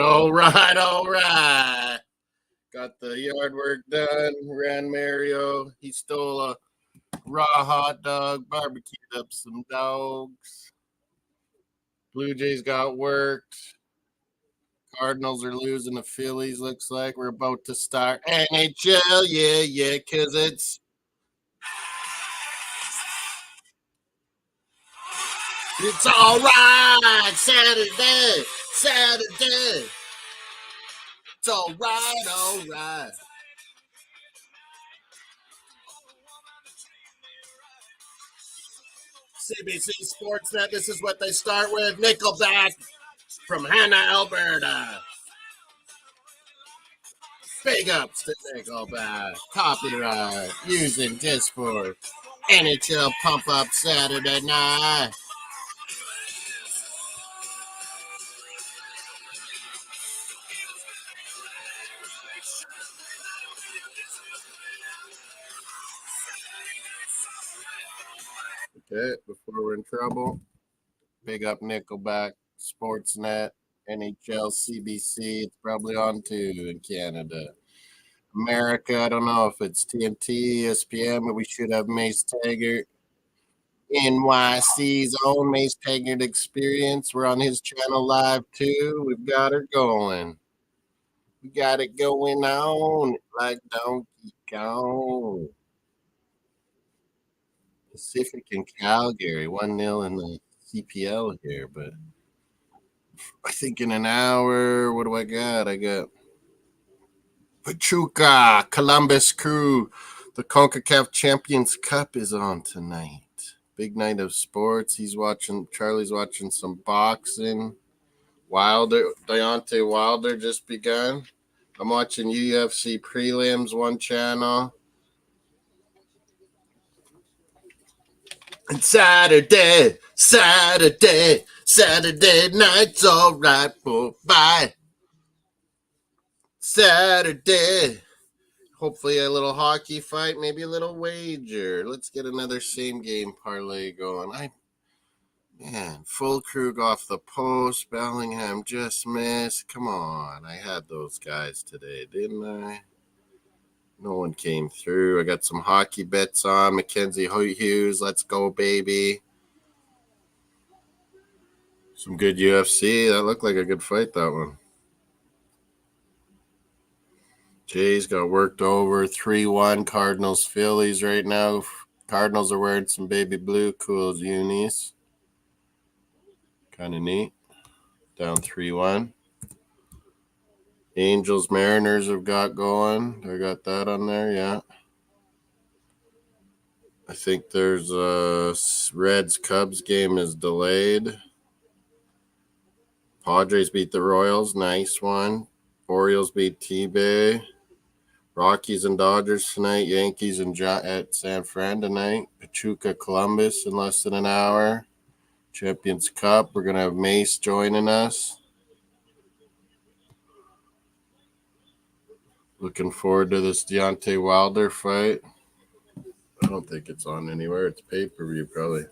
All right, all right. Got the yard work done. Ran Mario. He stole a raw hot dog, barbecued up some dogs. Blue Jays got worked. Cardinals are losing the Phillies. Looks like we're about to start NHL. Yeah, because it's all right. Saturday. It's all right, all right. CBC Sportsnet. This is what they start with. Nickelback from Hannah, Alberta. Big ups to Nickelback. Copyright using just for NHL Pump Up Saturday night. Okay, before we're in trouble, big up Nickelback, Sportsnet, NHL, CBC. It's probably on too in Canada. America, I don't know if it's TNT, ESPN, but we should have Mace Taggart. NYC's own Mace Taggart Experience. We're on his channel live too. We've got her going. We got it going on like Donkey Kong. Pacific and Calgary, 1-0 in the CPL here, but I think in an hour, what do I got? I got Pachuca, Columbus Crew. The CONCACAF Champions Cup is on tonight. Big night of sports. Charlie's watching some boxing. Deontay Wilder just begun. I'm watching UFC prelims, one channel. And Saturday night's all right for bye. Saturday. Hopefully a little hockey fight, maybe a little wager. Let's get another same game parlay going. Full Krug off the post. Bellingham just missed. Come on. I had those guys today, didn't I? No one came through. I got some hockey bets on. Mackenzie Hughes, let's go, baby. Some good UFC. That looked like a good fight, that one. Jays got worked over 3-1. Cardinals, Phillies right now. Cardinals are wearing some baby blue, cool unis. Kind of neat. Down 3-1. Angels, Mariners have got going. They got that on there, yeah. I think there's a Reds-Cubs game is delayed. Padres beat the Royals. Nice one. Orioles beat T-Bay. Rockies and Dodgers tonight. Yankees and at San Fran tonight. Pachuca, Columbus in less than an hour. Champions Cup. We're going to have Mace joining us. Looking forward to this Deontay Wilder fight. I don't think it's on anywhere. It's pay-per-view probably.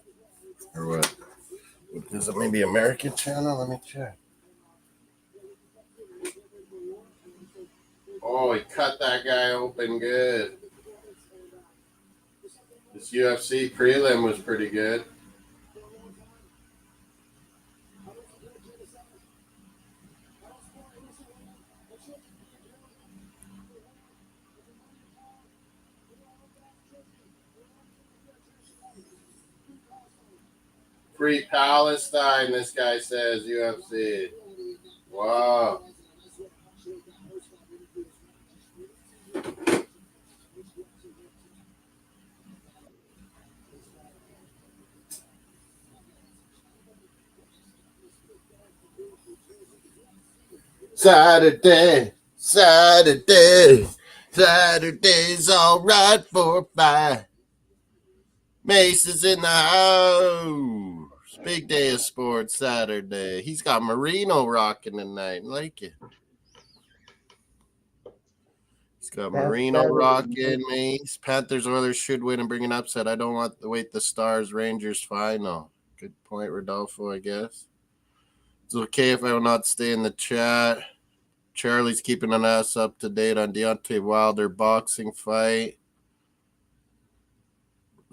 Or what? Is it maybe American channel? Let me check. Oh, he cut that guy open good. This UFC prelim was pretty good. Free Palestine, this guy says, UFC. Wow. Saturday's all right for bye. Mace is in the house. Big day of sports Saturday. He's got Merino rocking tonight. Like it. He's got Merino rocking, Mace. Panthers, Oilers should win and bring an upset. I don't want to wait the Stars, Rangers final. Good point, Rodolfo, I guess. It's okay if I will not stay in the chat. Charlie's keeping an ass up to date on Deontay Wilder boxing fight.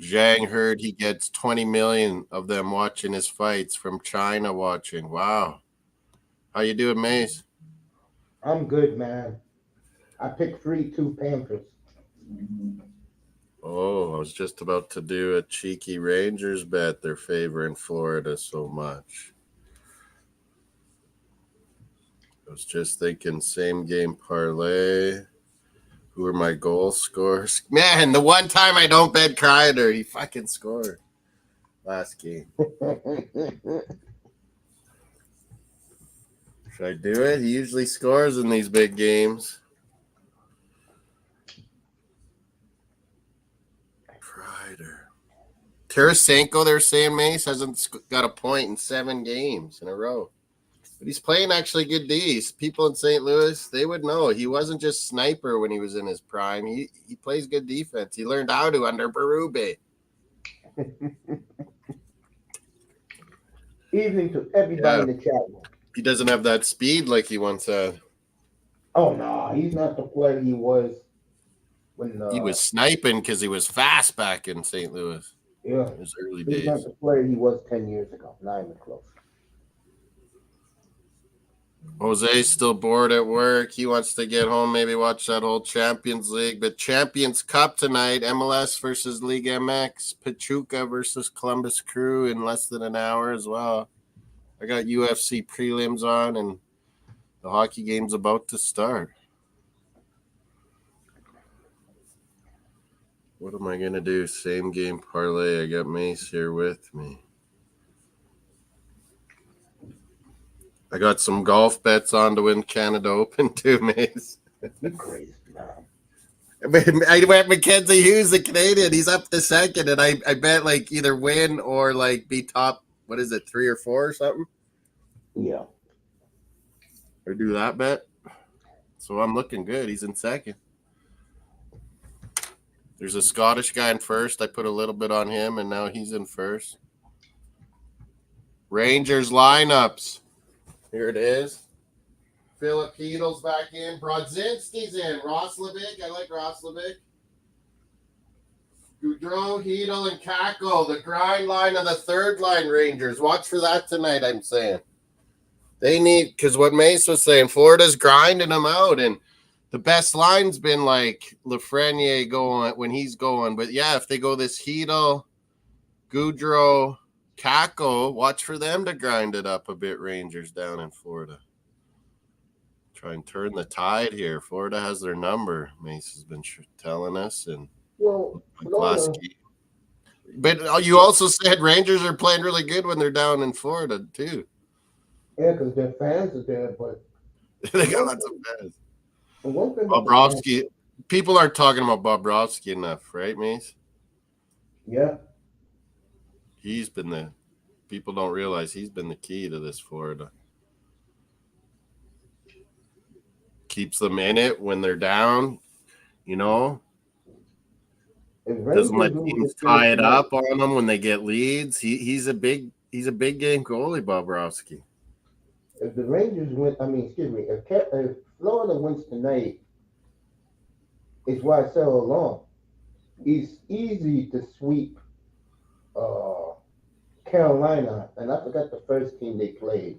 Zhang heard he gets 20 million of them watching his fights from China watching. Wow. How you doing, Mace? I'm good, man. I picked 3-2 Panthers. Oh, I was just about to do a cheeky Rangers bet. They're favoring Florida so much. I was just thinking same game parlay. Who are my goal scorers? Man, the one time I don't bet Kreider, he fucking scored last game. Should I do it? He usually scores in these big games. Kreider. Tarasenko, they're saying Mace hasn't got a point in 7 games in a row. But he's playing actually good D's. People in St. Louis, they would know. He wasn't just sniper when he was in his prime. He plays good defense. He learned how to under Berube. Evening to everybody in the chat room. He doesn't have that speed like he once had. Oh, no, he's not the player he was when... he was sniping because he was fast back in St. Louis. Yeah. In his early He's days. not the player he was 10 years ago. Not even close. Jose's still bored at work. He wants to get home, maybe watch that whole Champions League. But Champions Cup tonight, MLS versus League MX, Pachuca versus Columbus Crew in less than an hour as well. I got UFC prelims on, and the hockey game's about to start. What am I going to do? Same game parlay. I got Mace here with me. I got some golf bets on to win Canada Open too, Mace. You're crazy, man. I went Mackenzie Hughes, the Canadian. He's up to second, and I bet like either win or like be top. What is it, 3 or 4 or something? Yeah. Or do that bet. So I'm looking good. He's in second. There's a Scottish guy in first. I put a little bit on him, and now he's in first. Rangers lineups. Here it is. Philip Heedle's back in. Brodzinski's in. Roslovic. I like Roslovic. Goudreau, Heedle, and Kako. The grind line of the third line Rangers. Watch for that tonight, I'm saying. They need, because what Mace was saying, Florida's grinding them out, and the best line's been like Lafreniere going when he's going. But yeah, if they go this Heedle, Goudreau, Kako, watch for them to grind it up a bit, Rangers down in Florida. Try and turn the tide here. Florida has their number, Mace has been telling us. And Well, Florida, but you also said Rangers are playing really good when they're down in Florida, too. yeah, because their fans are there, but... They got lots of fans. One thing Bobrovsky, people aren't talking about Bobrovsky enough, right, Mace? Yeah. He's been people don't realize he's been the key to this Florida. Keeps them in it when they're down, you know. Doesn't let teams tie it up on them when they get leads. He's a big game goalie, Bobrovsky. If the Rangers win, if Florida wins tonight, it's why I said all along. It's easy to sweep Carolina, and I forgot the first team they played.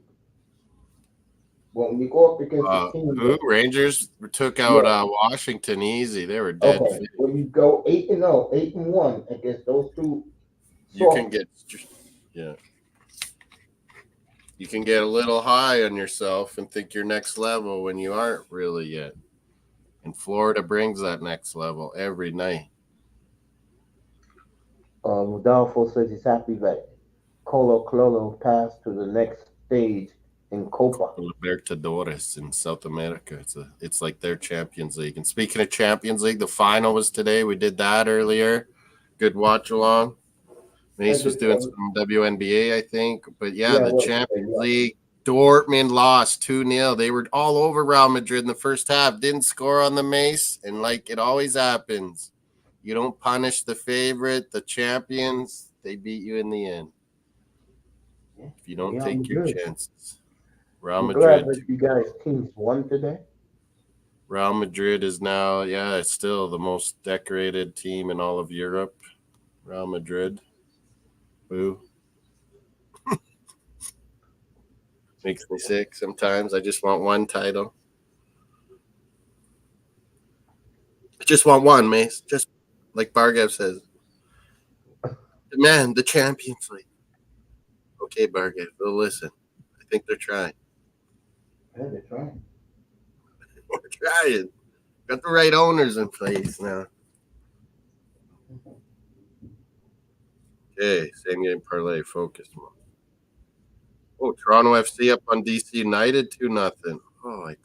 When you go up against the team, Rangers took out Washington easy. They were dead. Okay. When you go 8-0, 8-1 against those two, you can get you can get a little high on yourself and think you're next level when you aren't really yet. And Florida brings that next level every night. Rodolfo says he's happy that Colo passed to the next stage in Copa Libertadores in South America. It's like their Champions League. And speaking of Champions League, the final was today. We did that earlier. Good watch along. Mace was doing some WNBA, I think. But the Champions League, Dortmund lost 2-0. They were all over Real Madrid in the first half. Didn't score on the Mace. And like it always happens, you don't punish the favorite, the champions. They beat you in the end. If you don't take your chances. Real Madrid. Glad that you guys' teams won today. Real Madrid is now, it's still the most decorated team in all of Europe. Real Madrid. Boo. Makes me sick sometimes. I just want one title. I just want one, Mace. Just like Bargev says. Demand the Champions League. Okay, Bargev, we'll listen. I think they're trying. Yeah, they're trying. We're trying. Got the right owners in place now. Okay, same game parlay. Focus one. Oh, Toronto FC up on DC United 2-0. Oh, I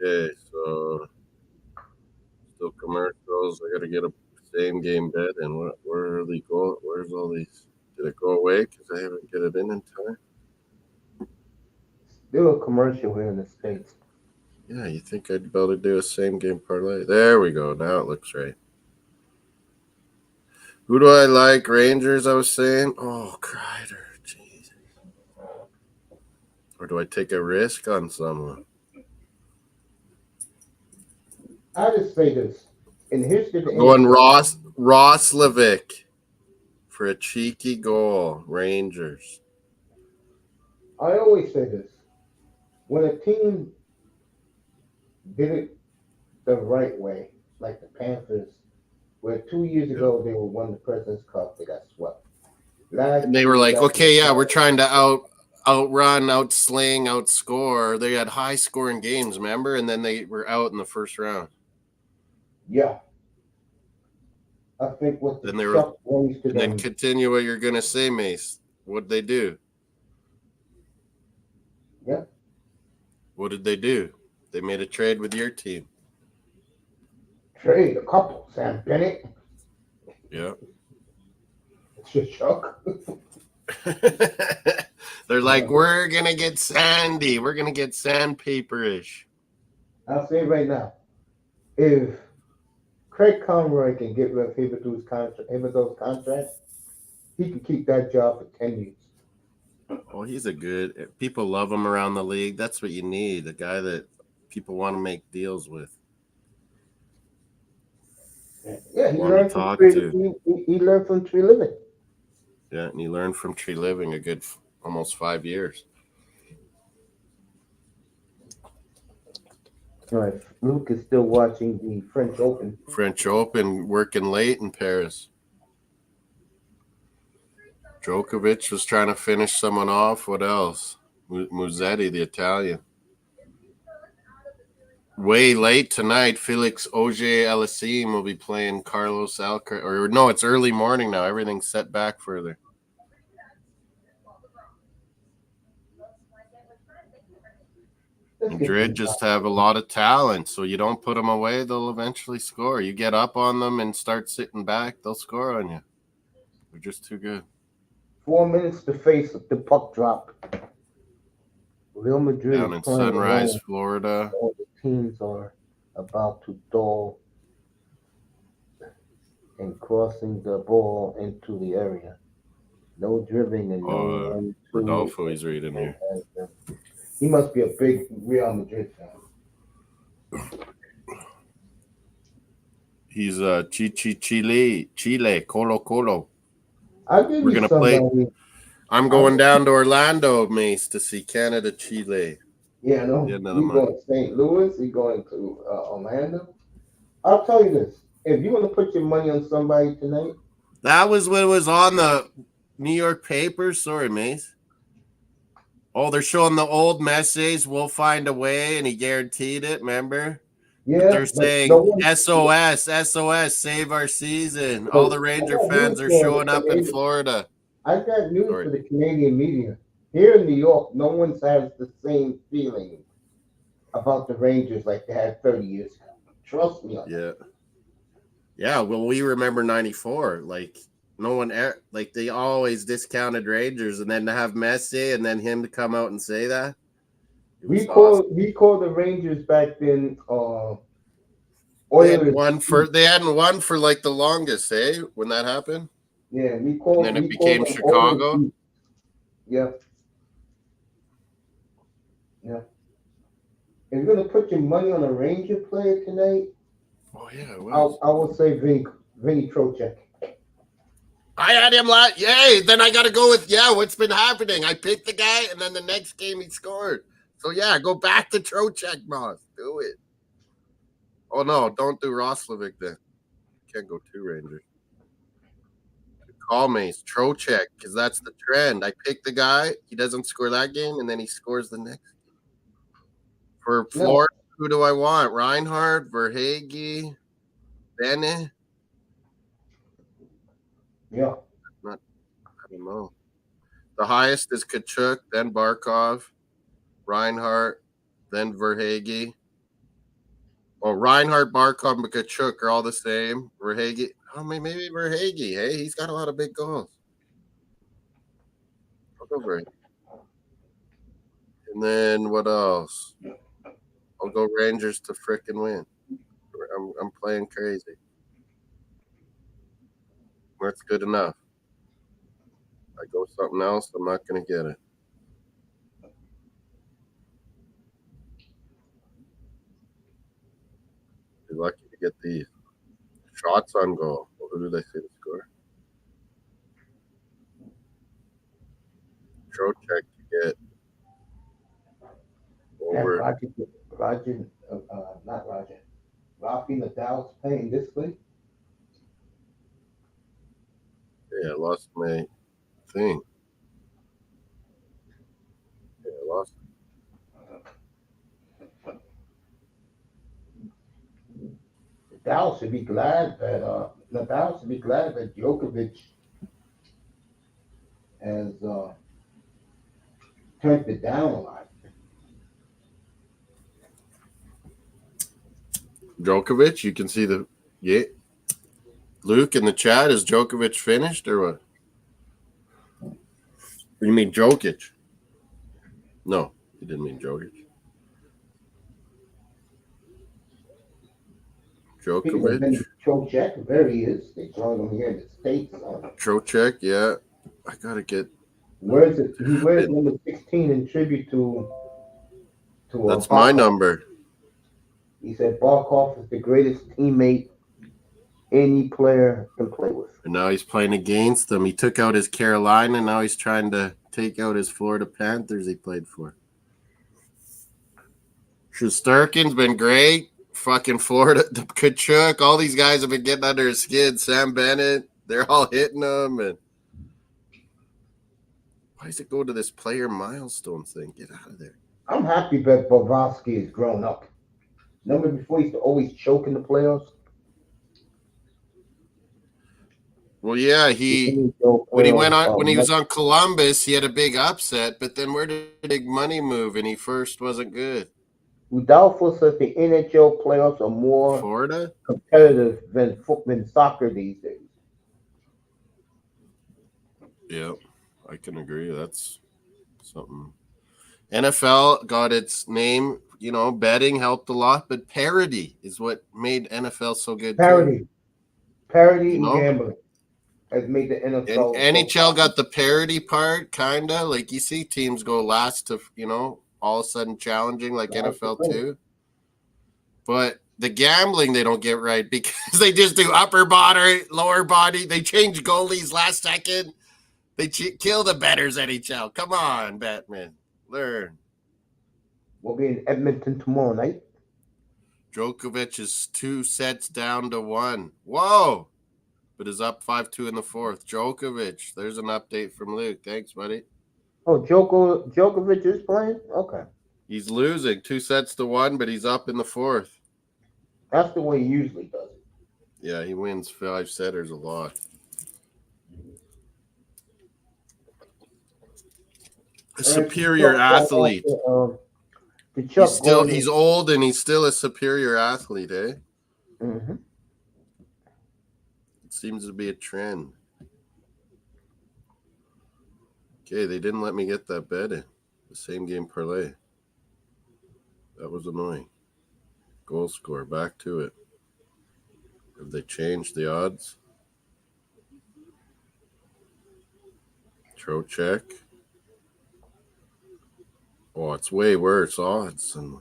Okay, so still commercials. I got to get a same game bet. And where are they going? Where's all these? Did it go away because I haven't get it in time? Still a commercial here in the States. Yeah, you think I'd be able to do a same game parlay? There we go. Now it looks right. Who do I like? Rangers, I was saying. Oh, Kreider. Jeez. Or do I take a risk on someone? I just say this. And here's the Going Roslovic for a cheeky goal. Rangers. I always say this. When a team did it the right way, like the Panthers, where 2 years ago they won the President's Cup, they got swept. And they were like, okay, yeah, we're trying to outrun, outsling, outscore. They had high scoring games, remember? And then they were out in the first round. Yeah. I think what then then continue what you're gonna say, Mace. What'd they do? Yeah. What did they do? They made a trade with your team. Trade a couple, Sam Bennett. Yeah. It's just Chuck. They're like, we're gonna get sandy. We're gonna get sandpaperish. I'll say right now, if Craig Conroy can get rid of Hiberdeau's contract, he can keep that job for 10 years. Oh, he's a good. People love him around the league. That's what you need. A guy that people want to make deals with. Yeah, he learned from he learned from Tree Living. Yeah, and he learned from Tree Living a good almost 5 years. All right, Luke is still watching the French Open. French Open, working late in Paris. Djokovic was trying to finish someone off. What else? Musetti, the Italian. Way late tonight, Felix Auger-Aliassime will be playing Carlos Alcaraz. Or no, it's early morning now. Everything's set back further. Madrid just have a lot of talent, so you don't put them away, they'll eventually score. You get up on them and start sitting back, they'll score on you. They're just too good. 4 minutes to face the puck drop. Real Madrid down in Sunrise, Florida. All the teams are about to duel and crossing the ball into the area. No dribbling and no Rodolfo, he's reading here. He must be a big Real Madrid fan. He's Chile, Colo. We're gonna play. I'm going down to Orlando, Mace, to see Canada, Chile. Yeah, no. He's going to St. Louis. He's going to Orlando. I'll tell you this: if you want to put your money on somebody tonight, that was what was on the New York papers. Sorry, Mace. Oh, they're showing the old message. We'll find a way, and he guaranteed it. Remember? Yeah. But they're saying SOS, save our season. All the Ranger fans are showing up in Florida. I got news for the Canadian media. Here in New York, no one has the same feeling about the Rangers like they had 30 years ago. Trust me on that. Yeah. Well, we remember '94. Like no one, like they always discounted Rangers, and then to have Messi and then him to come out and say that. We called the Rangers back then. They hadn't won for like the longest, when that happened. Yeah, And then it became them Golden Chicago. Heat. Yeah. Yeah. If you're gonna put your money on a Ranger player tonight, Oh yeah, it was. I would say Vinny Trocheck. I had him last. Yay! Then I got to go with what's been happening? I picked the guy, and then the next game he scored. So yeah, go back to Trocheck, boss. Do it. Oh no, don't do Roslovic then. Can't go two Rangers. Call Mace, Trocheck, because that's the trend. I pick the guy, he doesn't score that game, and then he scores the next. For No. Florida, who do I want? Reinhardt, Verhage, Bennett? Yeah. I don't know. The highest is Kachuk, then Barkov, Reinhardt, then Verhage. Well, Reinhardt, Barkov, and Kachuk are all the same. Verhage, maybe Verhage. Hey, he's got a lot of big goals. I'll go Verhage. And then what else? I'll go Rangers to frickin' win. I'm playing crazy. That's good enough. I go something else, I'm not going to get it. You're lucky to get these. Shots on goal. Well, who did I say to score? Trocheck to get over. Not Roger. Rafi Nadal's playing this week. Yeah, I lost my thing. Yeah, I lost Nadal should be glad that Djokovic has turned it down a lot. Djokovic. You can see Luke in the chat. Is Djokovic finished or what? You mean Jokic? No, he didn't mean Jokic. Djokovic. Trocheck, there he is. They joined him here in the States. Trocheck, yeah. I gotta get. Where's it? He wears number 16 in tribute to That's my Barkov. number. He said Barkov is the greatest teammate any player can play with. And now he's playing against them. He took out his Carolina. Now he's trying to take out his Florida Panthers he played for. Shesterkin's been great. Fucking Florida, Kachuk, all these guys have been getting under his skin. Sam Bennett, they're all hitting him. And why does it go to this player milestone thing? Get out of there. I'm happy that Bobrovsky has grown up. Remember before he used to always choke in the playoffs? Well, yeah, when he was on Columbus, he had a big upset, but then where did the big money move? And he first wasn't good. Udalfo says the NHL playoffs are more Florida competitive than soccer these days. Yeah, I can agree. That's something. NFL got its name, betting helped a lot, but parity is what made NFL so good. Parity and gambling has made the NFL. And NHL got the parity part, kind of. Like you see teams go last to, all of a sudden challenging like NFL too. But the gambling they don't get right because they just do upper body, lower body. They change goalies last second. They kill the betters NHL. Come on, Batman. Learn. We'll be in Edmonton tomorrow night. Djokovic is 2 sets down to 1. Whoa. But is up 5-2 in the fourth. Djokovic. There's an update from Luke. Thanks, buddy. Oh, Djokovic is playing? Okay. He's losing 2 sets to 1, but he's up in the fourth. That's the way he usually does it. Yeah, he wins 5 setters a lot. A superior athlete. He's old and he's still a superior athlete, eh? Mm-hmm. It seems to be a trend. Okay, they didn't let me get that bet in. The same game parlay. That was annoying. Goal score, back to it. Have they changed the odds? Trocheck. Oh, it's way worse odds than.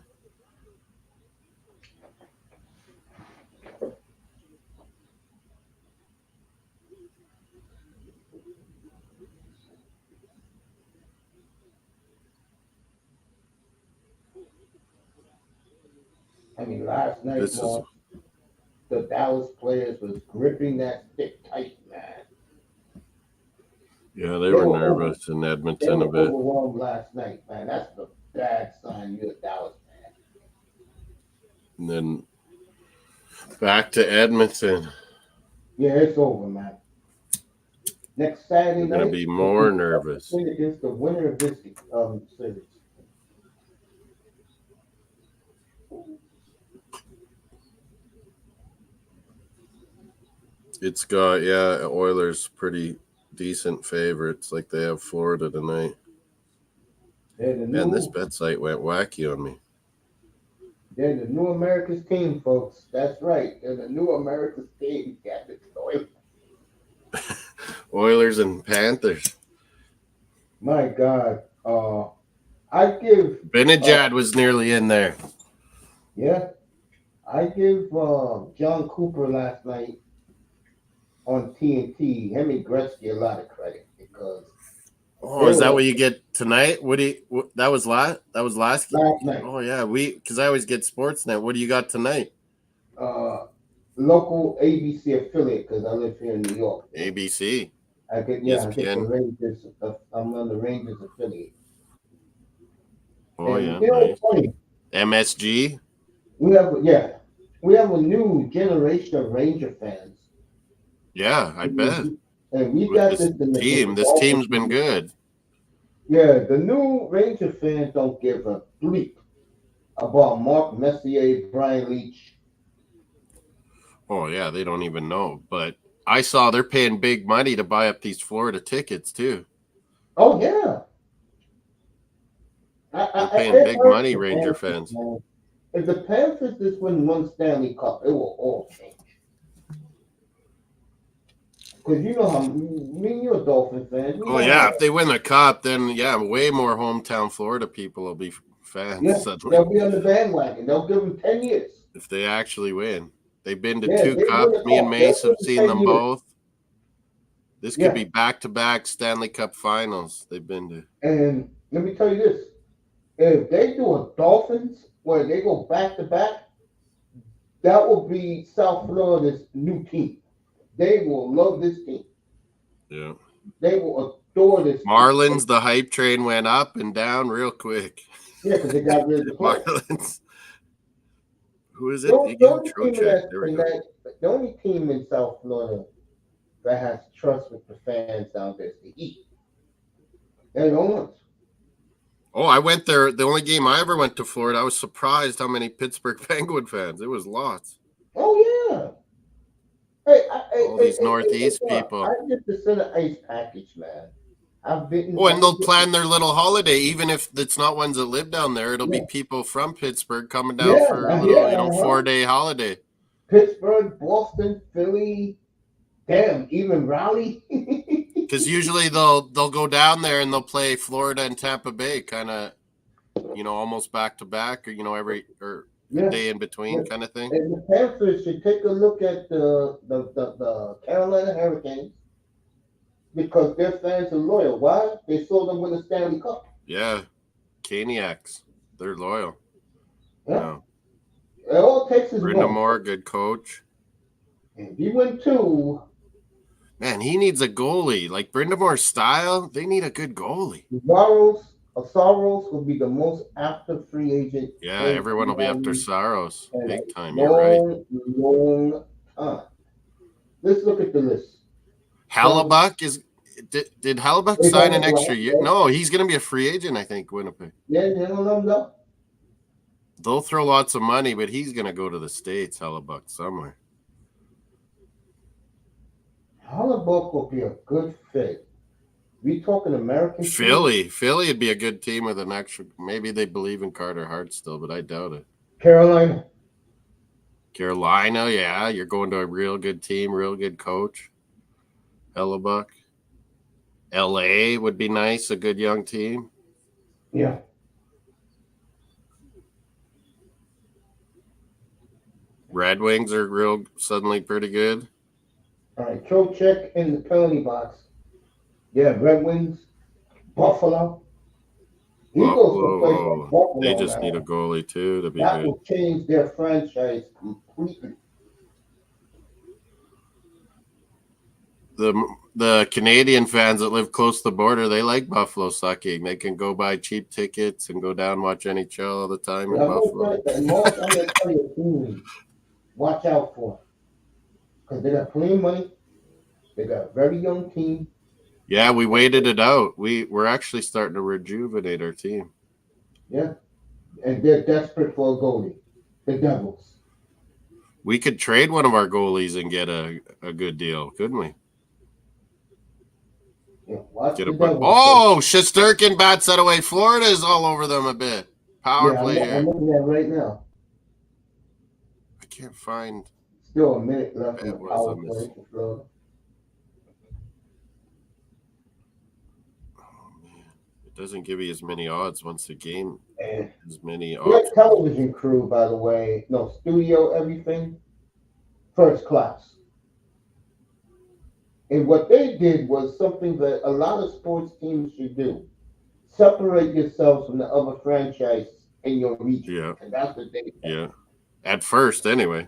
I mean, last night, This is. the Dallas players was gripping that stick tight, man. Yeah, they were nervous in They Edmonton were a bit. overwhelmed last night, man. That's the bad sign. You're a Dallas fan. And then back to Edmonton. Yeah, it's over, man. Next Saturday They're going to night, be more nervous. play against the winner of this series. It's got, yeah, Oilers pretty decent favorites. Like they have Florida tonight. Man, this bet site went wacky on me. They're the new America's team, folks. That's right. They're the new America's team. Oilers and Panthers. My God. I give Benajad was nearly in there. Yeah. I give John Cooper last night on TNT, him and Gretzky, a lot of credit because. Oh, is that what you get tonight? That was last night. Oh yeah, because I always get Sportsnet. What do you got tonight? Local ABC affiliate because I live here in New York. ABC. I get the Rangers. I'm on the Rangers affiliate. Oh, and yeah, nice. Funny. MSG. We have a new generation of Ranger fans. Yeah, I bet. And we got this team. This team's been good. Yeah, the new Ranger fans don't give a bleep about Mark Messier, Brian Leach. Oh yeah, they don't even know. But I saw they're paying big money to buy up these Florida tickets too. Oh yeah. They're paying big money, Ranger fans. Man. If the Panthers just win one Stanley Cup, it will all change. Because you know how you're a Dolphin fan. Oh yeah, if they win the cup, then yeah, way more hometown Florida people will be fans. Yeah, suddenly. they'll be on the bandwagon. They'll give them 10 years. If they actually win. They've been to 2 cups. Me and Mace have seen them both. This could be back-to-back Stanley Cup finals they've been to. And let me tell you this. If they do a Dolphins where they go back-to-back, that will be South Florida's new team. They will love this team. Yeah. They will adore this Marlins, team. the hype train went up and down real quick. Yeah, because they got rid of the Marlins. Who is it? The only team in South Florida that has trust with the fans down there is the Heat. They're the only ones. Oh, I went there. The only game I ever went to Florida, I was surprised how many Pittsburgh Penguin fans. It was lots. Oh, yeah. Hey, all these Northeast people. I get the center ice package, man. And they'll plan their little holiday, even if it's not ones that live down there. It'll be people from Pittsburgh coming down for a little, 4-day holiday. Pittsburgh, Boston, Philly, even Raleigh. Because usually they'll go down there and they'll play Florida and Tampa Bay, kind of, almost back to back, or every day in between kind of thing. And the Panthers should take a look at the Carolina Hurricanes. Because their fans are loyal. Why? They saw them win the Stanley Cup. Yeah. Caniacs. They're loyal. Yeah. It all takes is Brenda Moore, good coach. And he went 2. Man, he needs a goalie. Like Brenda Moore's style, they need a good goalie. Saros will be the most after free agent. Yeah, everyone will be after Saros. Big time. Long time. Let's look at the list. Hallebuck is. Did Hallebuck sign an extra year? No, he's going to be a free agent, I think, Winnipeg. Yeah, they don't let him go. They'll throw lots of money, but he's going to go to the States, Hallebuck, somewhere. Hallebuck will be a good fit. We talking American Philly. Team? Philly would be a good team with an extra. Maybe they believe in Carter Hart still, but I doubt it. Carolina, yeah. You're going to a real good team, real good coach. Hellebuck. LA would be nice, a good young team. Yeah. Red Wings are suddenly pretty good. All right. Trocheck in the penalty box. Yeah. Red Wings. Buffalo. He goes to a place like Buffalo, they Buffalo, just need a man. goalie too to be That good. will change their franchise completely. The Canadian fans that live close to the border, they like Buffalo sucking. They can go buy cheap tickets and go down and watch NHL all the time in And Buffalo. I'm gonna tell you a team, watch out for, because they got plenty of money. They got a very young team. Yeah, we waited it out. We're actually starting to rejuvenate our team. Yeah, and they're desperate for a goalie. The Devils. We could trade one of our goalies and get a good deal, couldn't we? Yeah, watch Get the a Devils. Shesterkin bats that away. Florida's all over them a bit. Power Yeah, play I'm here. looking at it right now. I can't find. Still a minute left in It the was power on play this. for Florida. Oh man, it doesn't give you as many odds once the game. And As many their options. television crew, by the way, no studio, everything, first class. And what they did was something that a lot of sports teams should do. Separate yourselves from the other franchises in your region. Yeah. And that's what they did. Yeah. At first, anyway.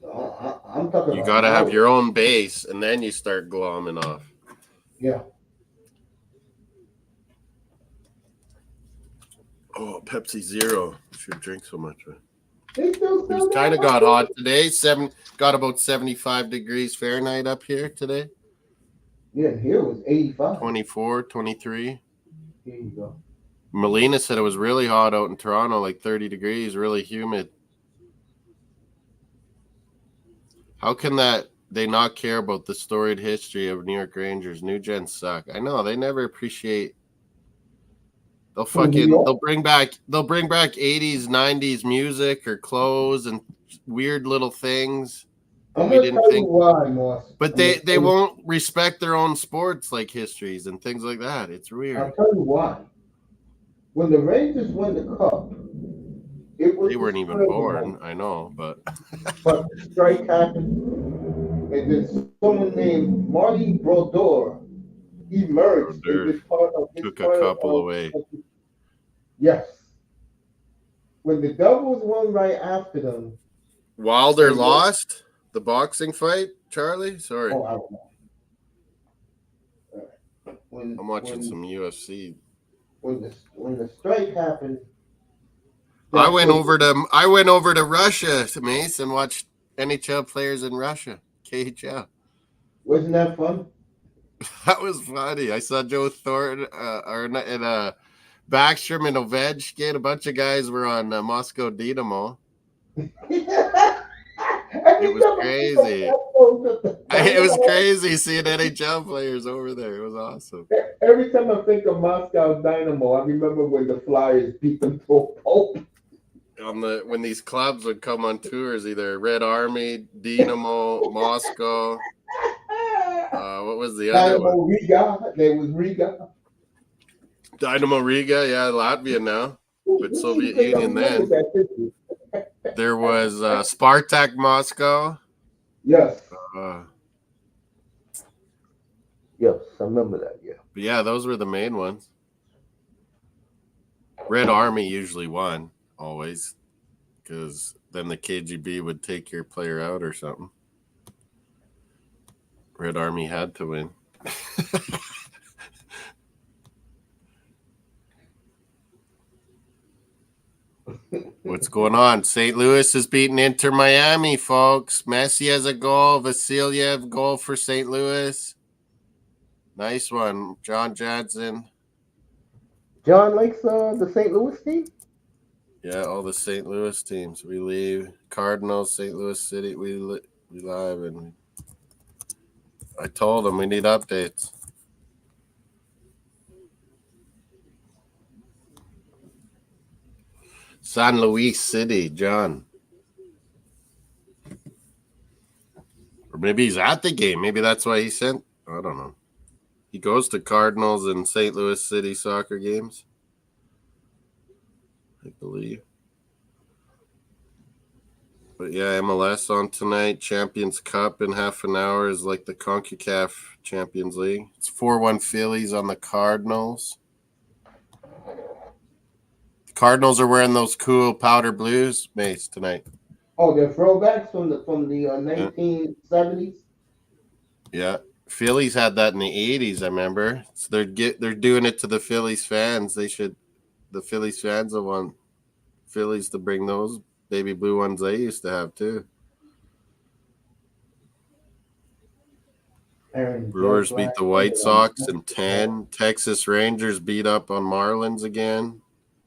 I'm talking You about got to have now. your own base, and then you start glomming off. Yeah. Oh, Pepsi Zero. I should drink so much. Right? They still sell It's kind of that got one? hot today. Got about 75 degrees Fahrenheit up here today. Yeah, here it was 85. 24, 23. Here you go. Melina said it was really hot out in Toronto, like 30 degrees, really humid. How can they not care about the storied history of New York Rangers? New gens suck. I know, they never appreciate. They'll bring back 80s, 90s music or clothes and weird little things. I'm We going to didn't tell you think. why, Moss. But they won't respect their own sports like histories and things like that. It's I'll weird. tell you why. When the Rangers won the cup, it was They weren't even born, I know, but the strike happened, and then someone named Marty Brodeur emerged in this part of took a couple away. Yes. When the Devils won right after them. Wilder lost the boxing fight, Charlie? Sorry. Oh, I don't know. I'm watching some UFC. When the strike happened, I went over to Russia, Mace, and watched NHL players in Russia. KHL. Wasn't that fun? That was funny. I saw Joe Thornton and Backstrom and Ovechkin. A bunch of guys were on Moscow Dynamo. It was crazy. It was crazy seeing NHL players over there. It was awesome. Every time I think of Moscow Dynamo, I remember when the Flyers beat them to a pulp. When these clubs would come on tours, either Red Army, Dynamo, Moscow. What was the other one? Riga. There was Riga. Dynamo Riga, yeah, Latvia now, but Soviet Union then. There was Spartak Moscow. Yes. Yes, I remember that, yeah. But yeah, those were the main ones. Red Army usually won, always, because then the KGB would take your player out or something. Red Army had to win. What's going on? St. Louis is beating Inter Miami, folks. Messi has a goal. Vasilyev goal for St. Louis. Nice one, John Johnson. John likes the St. Louis team? Yeah, all the St. Louis teams. We leave. Cardinals, St. Louis City. We live, and I told them we need updates. San Luis City, John. Or maybe he's at the game. Maybe that's why he sent. I don't know. He goes to Cardinals and St. Louis City soccer games, I believe. But yeah, MLS on tonight. Champions Cup in half an hour is like the CONCACAF Champions League. It's 4-1 Phillies on the Cardinals. The Cardinals are wearing those cool powder blues, Mace, tonight. Oh, they're throwbacks from the 1970s. Yeah, Phillies had that in the 80s, I remember. So they're doing it to the Phillies fans. The Phillies fans will want Phillies to bring those baby blue ones they used to have too. Brewers beat the White Sox in 10. Texas Rangers beat up on Marlins again.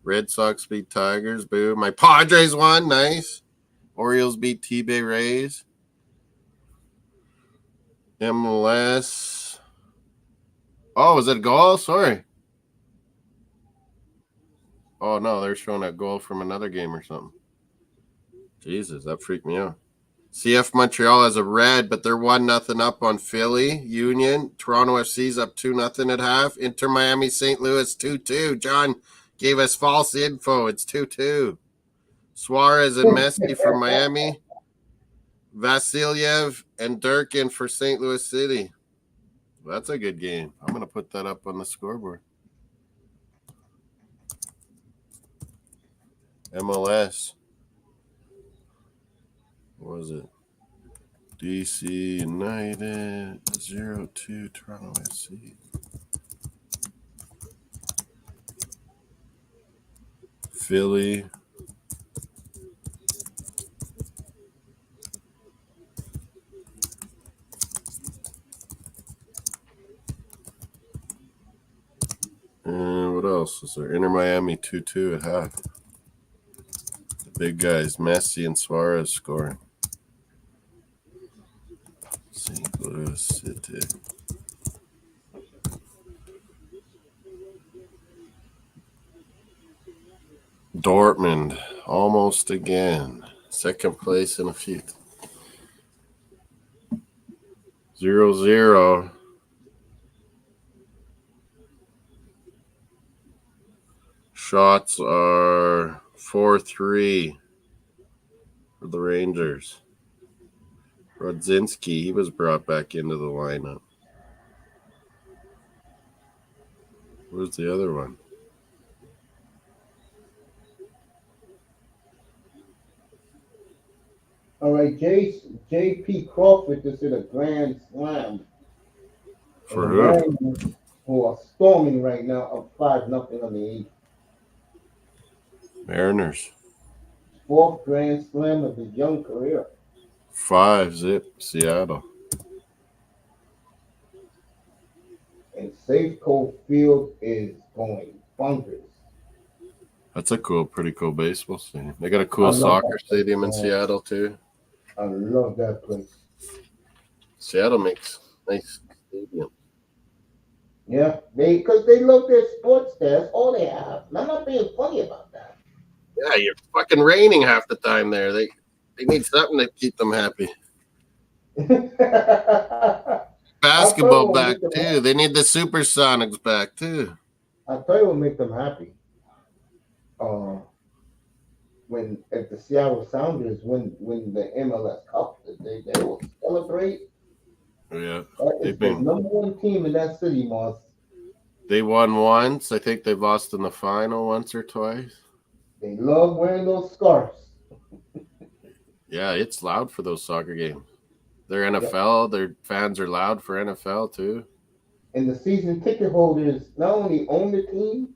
Red Sox beat Tigers. Boo. My Padres won. Nice. Orioles beat T-Bay Rays. MLS. Oh, was it a goal? Sorry. Oh, no, they're showing a goal from another game or something. Jesus, that freaked me out. CF Montreal has a red, but they're 1-0 up on Philly. Union. Toronto FC's up 2-0 at half. Inter Miami St. Louis 2-2. John gave us false info. It's 2-2. Suarez and Messi for Miami. Vasilyev and Durkin for St. Louis City. That's a good game. I'm going to put that up on the scoreboard. MLS. What was it? DC United 0-2 Toronto FC. Philly. And what else is there? Inter Miami 2-2 at half. The big guys, Messi and Suarez scoring. St. Louis City. Dortmund, almost again. Second place in a few. 0-0. Shots are 4-3 for the Rangers. Rodzinski, he was brought back into the lineup. Where's the other one? All right, J.P. Crawford just hit a grand slam. For who? Who are storming right now up 5-0 on the 8th. Mariners. 4th grand slam of his young career. 5-0 Seattle. And Safeco Field is going bonkers. That's a pretty cool baseball stadium. They got a cool soccer stadium in Seattle too. I love that place. Seattle makes nice stadium. Yeah, because they love their sports there. That's all they have. And I'm not being funny about that. Yeah, you're fucking raining half the time there. They need something to keep them happy. Basketball back too. They need the Supersonics back too. I'll tell you what make them happy. If the Seattle Sounders win the MLS Cup, they will celebrate. Yeah, That is the number one team in that city, Moss. They won once. I think they've lost in the final once or twice. They love wearing those scarves. Yeah, it's loud for those soccer games. They're NFL. Their fans are loud for NFL too. And the season ticket holders not only own the team,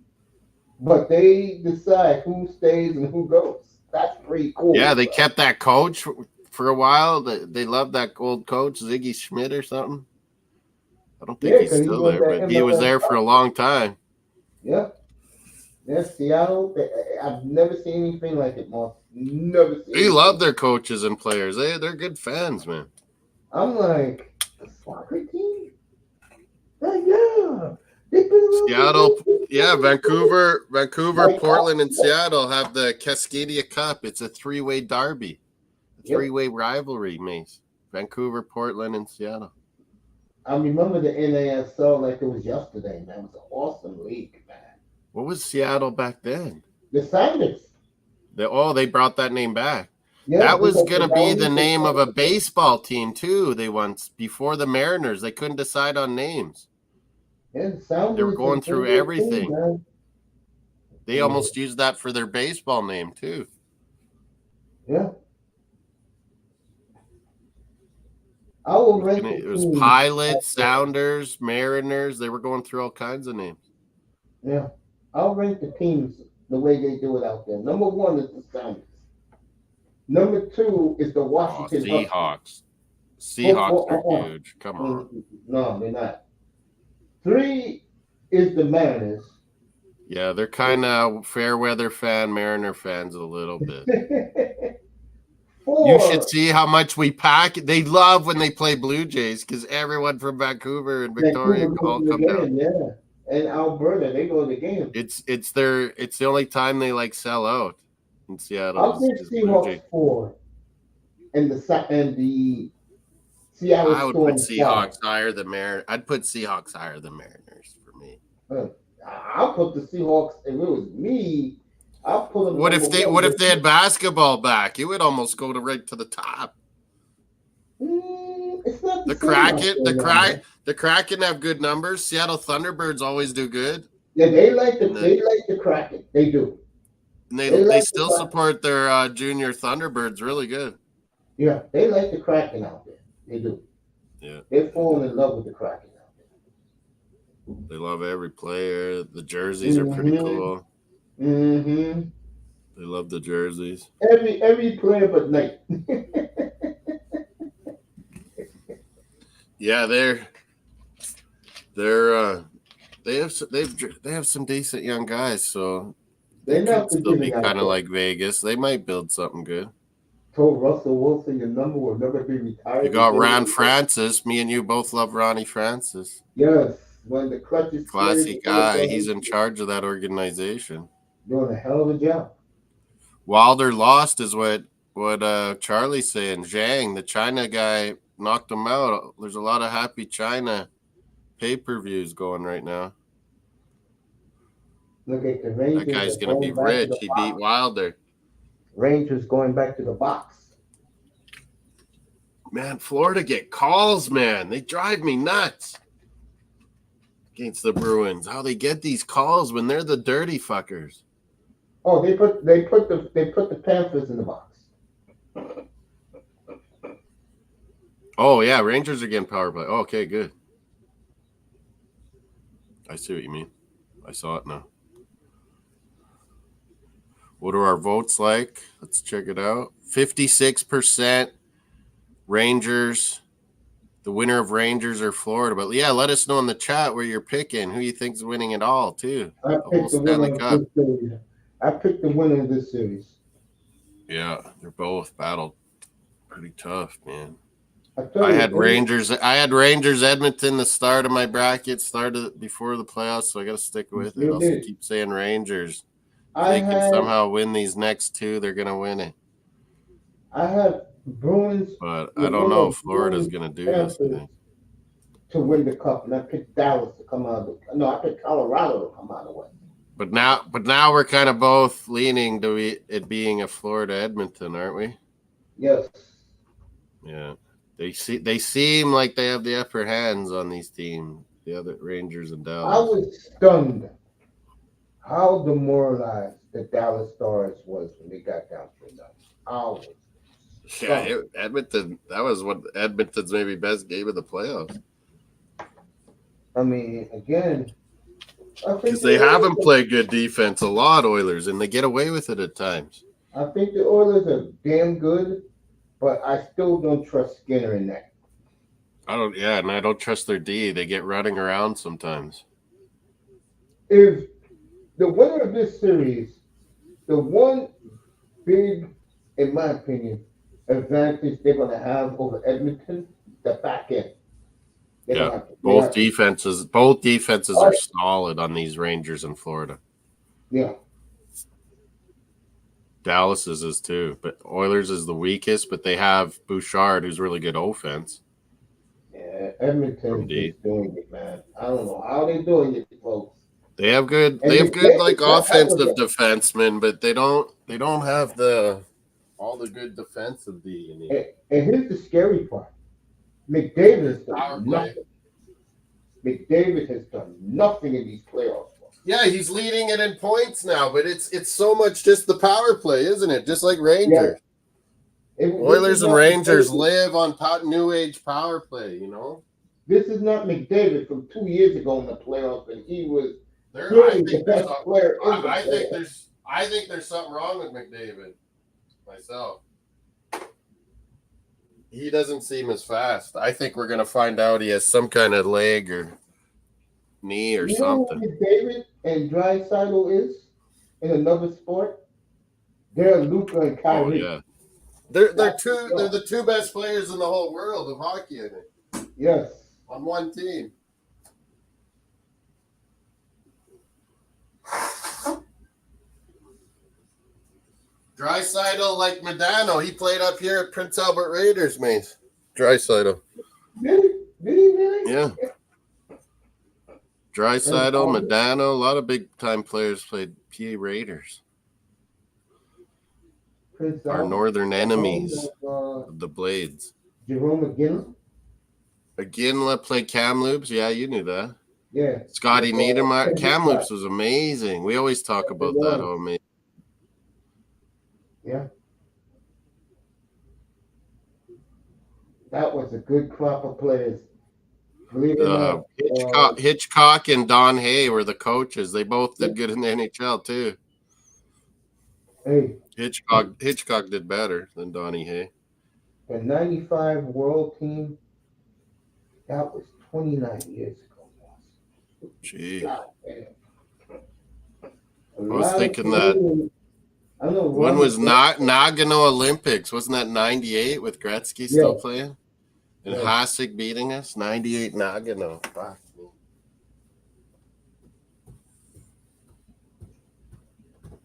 but they decide who stays and who goes. That's pretty cool. Yeah, they kept that coach for a while. They loved that old coach, Ziggy Schmidt or something. I don't think he's still there, but he was there for a long time. Yeah. Yeah, Seattle, I've never seen anything like it, Moss. Never seen They love their coaches and players. They're good fans, man. I'm like, a soccer team? Seattle, Vancouver, Portland, and Seattle have the Cascadia Cup. It's a three-way derby, a three-way rivalry, Mace. Vancouver, Portland, and Seattle. I remember the NASL like it was yesterday, man. It was an awesome league, man. What was Seattle back then? The Sounders. They brought that name back. Yeah, That was because going the to be the Dowleys were name of a close. baseball team, too. They once, before the Mariners, they couldn't decide on names. Yeah, the They were Sounders going are through pretty good team, everything. man. They almost used that for their baseball name, too. Yeah. I will rank the It was team. Pilots, Sounders, Mariners. They were going through all kinds of names. Yeah. I'll rank the teams the way they do it out there. Number 1 is the Sounders. Number 2 is the Washington Seahawks. Huskies. Seahawks are huge. Come on. No, they're not. 3 is the Mariners. Yeah, they're kind of fair weather Mariner fans a little bit. 4. You should see how much we pack. They love when they play Blue Jays because everyone from Vancouver and Victoria all come down. Yeah, and Alberta, they go to the game. It's the only time they like sell out in Seattle. I'll give Seahawks 4, and the Seattle I would Storm put Seahawks higher than Mariners. I'd put Seahawks higher than Mariners for me. I'll put the Seahawks. If it was me, I'll put them. What if they had basketball back? It would almost go right to the top. It's not the Kraken have good numbers. Seattle Thunderbirds always do good. Yeah, they like the Kraken. They do. And they still support their junior Thunderbirds really good. Yeah, they like the Kraken out there. They do. Yeah, they're falling in love with the Kraken out there. They love every player. The jerseys are pretty cool. Mm-hmm. They love the jerseys. Every player but Knight. Yeah, they have some decent young guys, so they could still be kind of like Vegas. They might build something good. Told Russell Wilson your number will never be retired. You got Ron Francis. Me and you both love Ronnie Francis. Yes, when the clutch is classic guy. He's in charge of that organization. Doing a hell of a job. Wilder lost is what Charlie's saying. Zhang, the China guy, knocked him out. There's a lot of happy China pay-per-views going right now. Look at the Rangers. That guy's going to be rich. He beat Wilder. Rangers going back to the box. Man, Florida get calls, man. They drive me nuts against the Bruins. How they get these calls when they're the dirty fuckers. Oh, they put the Panthers in the box. Oh yeah, Rangers are getting power play. Oh, okay, good. I see what you mean. I saw it now. What are our votes like? Let's check it out. 56% Rangers. The winner of Rangers or Florida. But yeah, let us know in the chat where you're picking. Who you think's winning it all, too. I picked the winner of this series. I picked the winner of this series. Yeah, they're both battled pretty tough, man. I had Rangers Edmonton the start of my bracket, started before the playoffs, so I got to stick with it. I'll keep saying Rangers. If they can somehow win these next two, they're going to win it. I have Bruins. But I don't know if Florida's going to do this. To win the cup, and I picked Dallas to come out. I picked Colorado to come out of the way. But now we're kind of both leaning to it being a Florida Edmonton, aren't we? Yes. Yeah. They seem like they have the upper hands on these teams, the other Rangers and Dallas. I was stunned how demoralized the Dallas Stars was when they got down 3-0. Yeah, Edmonton. That was one Edmonton's maybe best game of the playoffs. I mean, again, because they haven't played good defense a lot, Oilers, and they get away with it at times. I think the Oilers are damn good, but I still don't trust Skinner in that. And I don't trust their D. They get running around sometimes. If the winner of this series, the one big, in my opinion, advantage they're going to have over Edmonton, the back end. Both defenses are solid on these Rangers in Florida. Yeah. Dallas's is too, but Oilers is the weakest, but they have Bouchard, who's really good offense. Yeah, Edmonton D. is doing it, man. I don't know how they're doing it, folks. They have good And like McDavid's not helping offensive them. defensemen, but they don't have all the good defensive D you need. And here's the scary part: McDavid has Power done play. nothing. McDavid has done nothing in these playoffs. Yeah, he's leading it in points now, but it's so much just the power play, isn't it? Just like Rangers. Oilers and Rangers live on new age power play, you know? This is not McDavid from 2 years ago in the playoffs, and he was clearly the best player in the playoffs. I think there's something wrong with McDavid myself. He doesn't seem as fast. I think we're gonna find out he has some kind of leg or knee or something. You know who McDavid and Draisaitl is in another sport? They're Luka and Kyrie. Oh yeah. They're the two best players in the whole world of hockey, I think. Yes. On one team. Draisaitl like Medano. He played up here at Prince Albert Raiders, Mace. Draisaitl. Did he really? Yeah. Draisaitl, Medano, a lot of big time players played PA Raiders. Our northern enemies, the Blades. Jerome McGinley. McGinley played Kamloops. Yeah, you knew that. Yeah. Scotty Niedermayer. Kamloops was amazing. We always talk about that, homie. Yeah. That was a good crop of players. Hitchcock and Don Hay were the coaches. They both did good in the NHL too. Hey. Hitchcock did better than Donnie Hay. The 95 World Team, that was 29 years ago. Gee. God, I was thinking that. When was Nagano Olympics? Wasn't that 98 with Gretzky still playing? And Hasek beating us? 98 Nagano. Fuck me.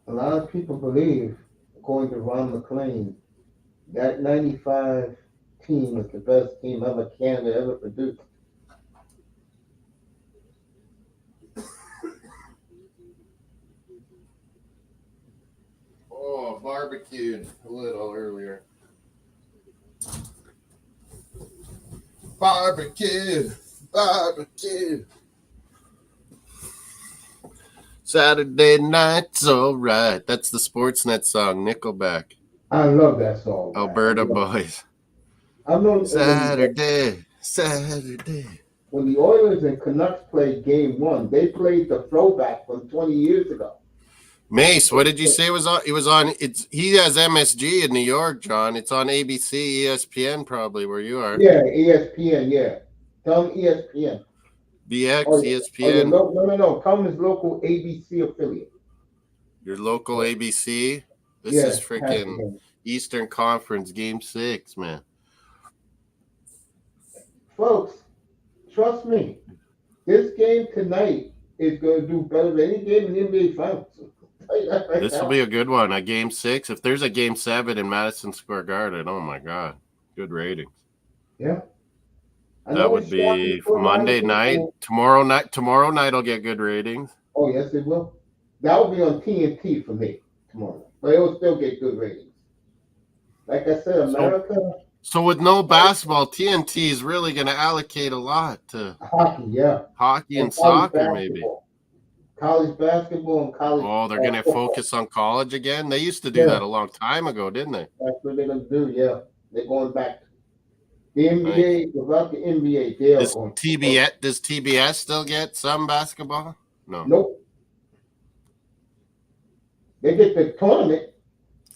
A lot of people believe, according to Ron McLean, that 95 team was the best team Canada ever produced. Oh, barbecued a little earlier. Barbecue. Saturday night's alright. That's the Sportsnet song, Nickelback. I love that song. Alberta boys. Saturday. When the Oilers and Canucks played Game 1, they played the throwback from 20 years ago. Mace, what did you say was on? It was on. He has MSG in New York, John. It's on ABC, ESPN, probably where you are. Yeah, ESPN. Yeah, tell him ESPN. BX, ESPN. No. Tell him his local ABC affiliate. Your local ABC. This is freaking Eastern Conference Game 6, man. Folks, trust me. This game tonight is going to do better than any game in the NBA Finals. This will be a good one. A Game 6. If there's a Game 7 in Madison Square Garden, oh my God, good ratings. Yeah, that would be Monday night. Tomorrow night will get good ratings. Oh yes, it will. That will be on TNT for me tomorrow, but it will still get good ratings. Like I said, America. So with no basketball, TNT is really going to allocate a lot to hockey. Yeah, hockey and soccer, maybe. College basketball and college. Oh, they're going to focus on college again? They used to do that a long time ago, didn't they? That's what they're going to do, yeah. They're going back. The NBA, without the NBA, they are going to. Does TBS still get some basketball? No. Nope. They get the tournament.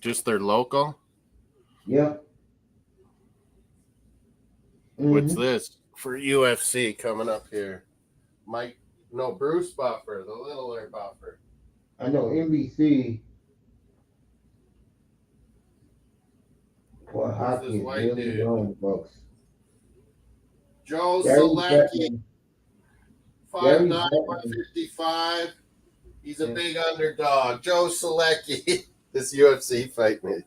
Just their local? Yeah. What's this? For UFC coming up here. Bruce Buffer, the littler Buffer. I know NBC. Well, hockey is really known, folks. Joe Selecki, 5'9", 155. He's a big underdog. Joe Selecki, this UFC fight, mate.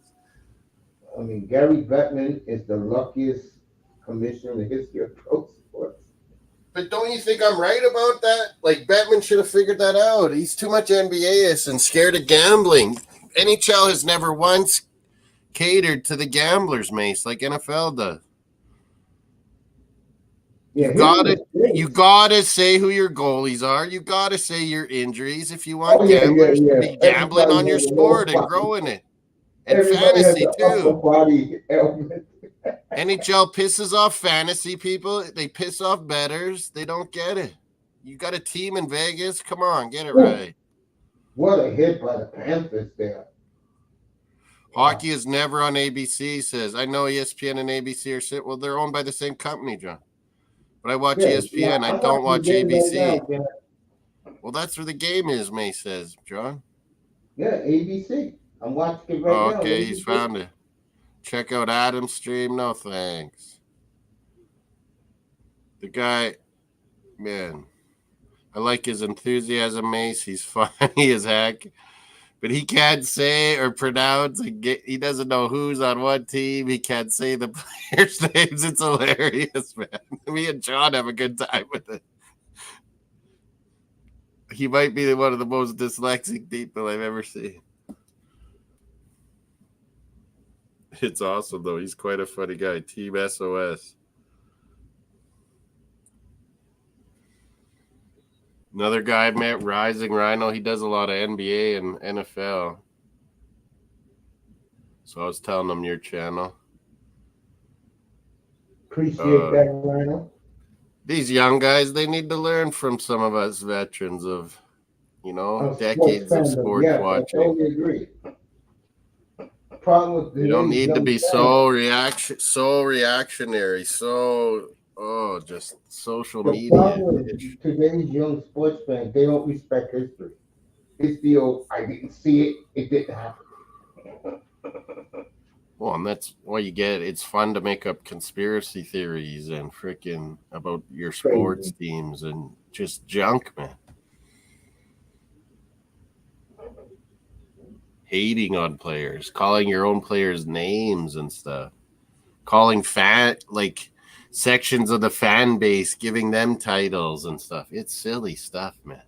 I mean, Gary Bettman is the luckiest commissioner in the history of pro Sports. But don't you think I'm right about that? Like, Batman should have figured that out. He's too much NBA-ist and scared of gambling. NHL has never once catered to the gamblers, Mace, like NFL does. Yeah, You gotta say who your goalies are. You gotta say your injuries if you want yeah, gamblers yeah, to yeah. be gambling Everybody on your has a lower sport and body. growing it. And Everybody has fantasy an upper too. body ailment. NHL pisses off fantasy people. They piss off bettors. They don't get it. You got a team in Vegas. Come on, get it right. What a hit by the Panthers there. Hockey is never on ABC, says. I know ESPN and ABC are sit. Well, they're owned by the same company, John. But I watch ESPN. I don't watch ABC. Right now, well, that's where the game is, May says, John. yeah, ABC. I'm watching it right now. Okay, he's found it. Check out Adam's stream. No, thanks. The guy, man, I like his enthusiasm, Mace. He's funny as heck. But he can't say or pronounce. He doesn't know who's on what team. He can't say the players' names. It's hilarious, man. Me and John have a good time with it. He might be one of the most dyslexic people I've ever seen. It's awesome, though. He's quite a funny guy. Team SOS. Another guy, Matt Rising Rhino. He does a lot of NBA and NFL. So I was telling him your channel. Appreciate that, Rhino. These young guys, they need to learn from some of us veterans of, decades of sports watching. I totally agree. Problem with you don't need to be so reactionary, just social media. Problem with today's young sports fans, they don't respect history. It's the old, I didn't see it, it didn't happen. Well, and that's why it's fun to make up conspiracy theories and freaking about your sports teams and just junk, man. Hating on players, calling your own players names and stuff, calling sections of the fan base, giving them titles and stuff. It's silly stuff, man.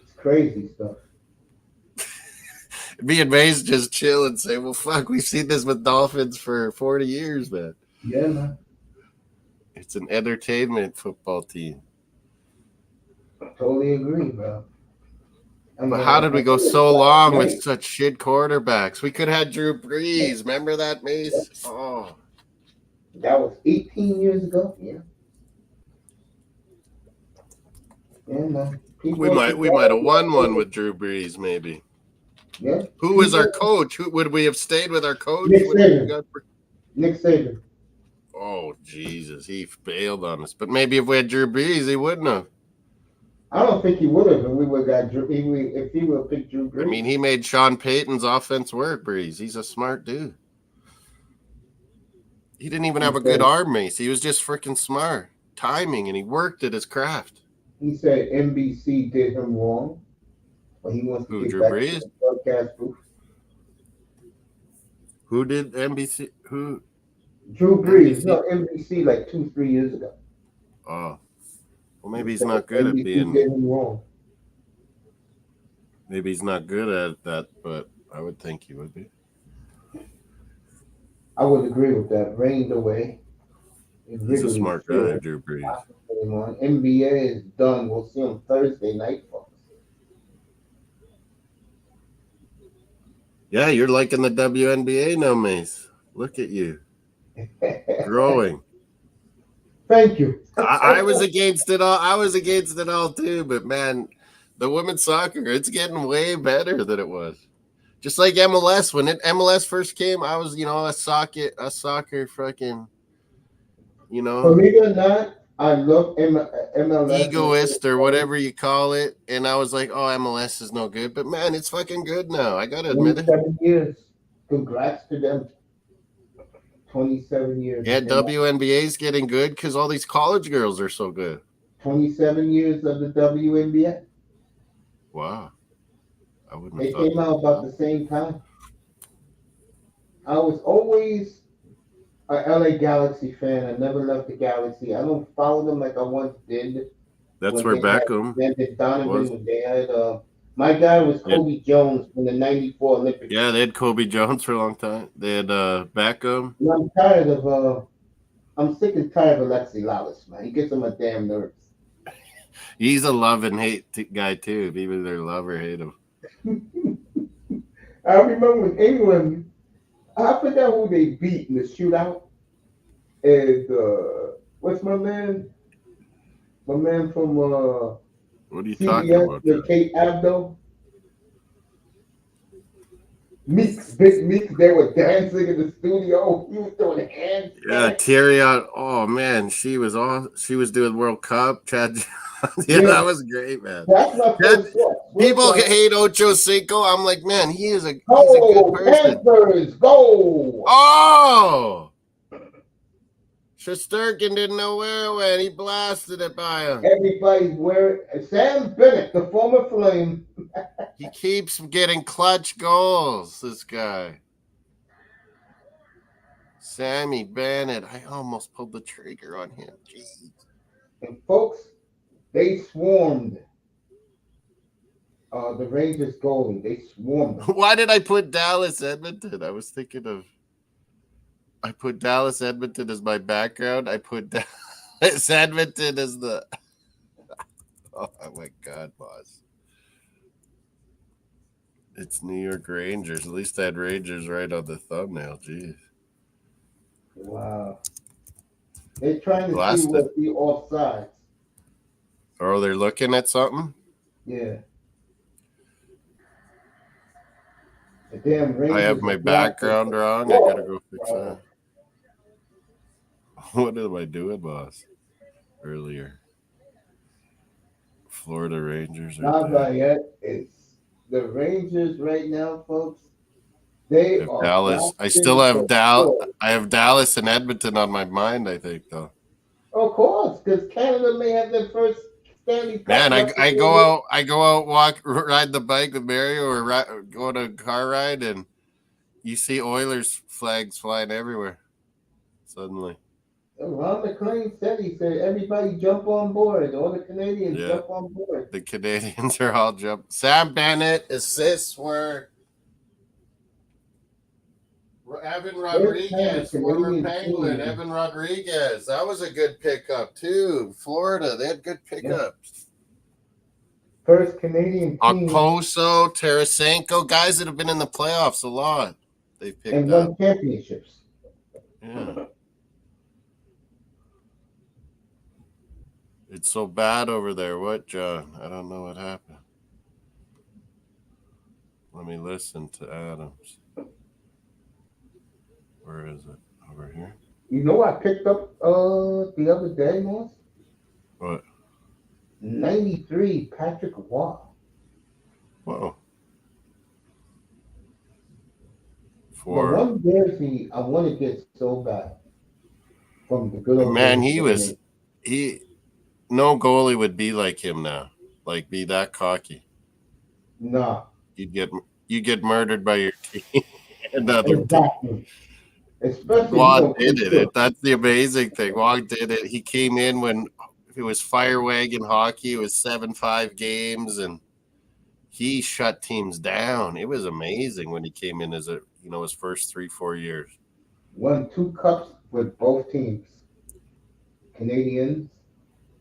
It's crazy stuff. Me and Mace just chill and say, well, fuck, we've seen this with Dolphins for 40 years, man. Yeah, man. It's an entertainment football team. I totally agree, bro. But how did we go so long with such shit quarterbacks? We could have had Drew Brees. Remember that, Mace? Oh. That was 18 years ago. Yeah. Yeah, man. We might have won one with Drew Brees, maybe. Yeah. Who was our coach? Would we have stayed with our coach? Nick Saban. Oh, Jesus. He bailed on us. But maybe if we had Drew Brees, he wouldn't have. I don't think he would have, and we would have got Drew. If he would have picked Drew Brees. I mean, he made Sean Payton's offense work, Brees. He's a smart dude. He didn't even have a good arm, Mace. He was just freaking smart. Timing, and he worked at his craft. He said NBC did him wrong, but he wants to get back to the broadcast booth. Who did NBC? Who? Drew Brees. NBC? No, NBC like 2-3 years ago. Oh. Well, maybe he's not good at being. Wrong. Maybe he's not good at that, but I would think he would be. I would agree with that. Rained away. He's a smart guy, Drew Brees. NBA is done. We'll see him Thursday night, folks. Yeah, you're liking the WNBA now, Mace. Look at you. Growing. Thank you. I was against it all. I was against it all too, but man, the women's soccer, it's getting way better than it was. Just like MLS, when MLS first came, I was, a soccer fucking, Believe it or not, I love MLS. Egoist or whatever you call it, and I was like, oh, MLS is no good, but man, it's fucking good now. I gotta admit it. 27 years. Congrats to them. 27 years. Yeah, WNBA is getting good because all these college girls are so good. 27 years of the WNBA. Wow. I wouldn't have thought. They came out about the same time. I was always a LA Galaxy fan. I never left the Galaxy. I don't follow them like I once did That's when where they had Beckham Landon Donovan, was. when they had my guy was Yeah. Kobe Jones from the '94 Olympics. Yeah, they had Kobe Jones for a long time. They had Beckham. And I'm tired of I'm sick and tired of Alexi Lalas, man. He gets on my damn nerves. He's a love and hate guy too. Either they love or hate him. I remember when England, I forgot who they beat in the shootout. And what's my man? My man from What are you talking CBS about, with John? Kate Abdo. Meeks, Big Meeks, they were dancing in the studio. He was doing handstands. Yeah, Tyrion. Oh man, she was doing World Cup. Chad. Yeah, Yeah, that was great, man. that's my Chad, first thought. people hate Ocho Cinco. I'm like, man, he's a good Go, person. Panthers, go! Oh, Shesterkin didn't know where it went. He blasted it by him. Everybody's wearing Sam Bennett, the former Flame. He keeps getting clutch goals, this guy. Sammy Bennett. I almost pulled the trigger on him. Jeez. And folks, they swarmed the Rangers goalie. They swarmed them. Why did I put Dallas Edmonton? I put Dallas Edmonton as my background. I put Dallas Edmonton as the. Oh my God, boss. It's New York Rangers. At least I had Rangers right on the thumbnail. Jeez. Wow. They're trying to Blasted. see what the offsides. Oh, they're looking at something? Yeah. The damn Rangers. I have my background wrong. I gotta go fix that. What am I doing, boss? Earlier. Florida Rangers. Not yet. It's the Rangers right now, folks. They are Dallas. I still have Dallas. I have Dallas and Edmonton on my mind, I think, though. Of course, because Canada may have their first Stanley Cup. Man, I go out, ride the bike with Mario, or go on a car ride, and you see Oilers flags flying everywhere. Suddenly. Ron McLean said, everybody jump on board. All the Canadians jump on board. The Canadians are all jump. Sam Bennett assists were Evan Rodriguez, former Penguin. Evan Rodriguez. That was a good pickup, too. Florida, they had good pickups. First Canadian team. Okposo, Tarasenko, guys that have been in the playoffs a lot. They've picked and up. won championships. Yeah. It's so bad over there. What, John? I don't know what happened. Let me listen to Adams. Where is it? Over here? You know what I picked up the other day, Moss? What? 93 Patrick Roy. Whoa. The one jersey I want to get so bad from the good old man, days. No goalie would be like him now. Like, be that cocky. No. You get murdered by your team. Exactly. Especially Wong did it. That's the amazing thing. Wong did it. He came in when it was fire wagon hockey. It was 7-5 games, and he shut teams down. It was amazing when he came in as his first 3-4 years. Won 2 cups with both teams. Canadians.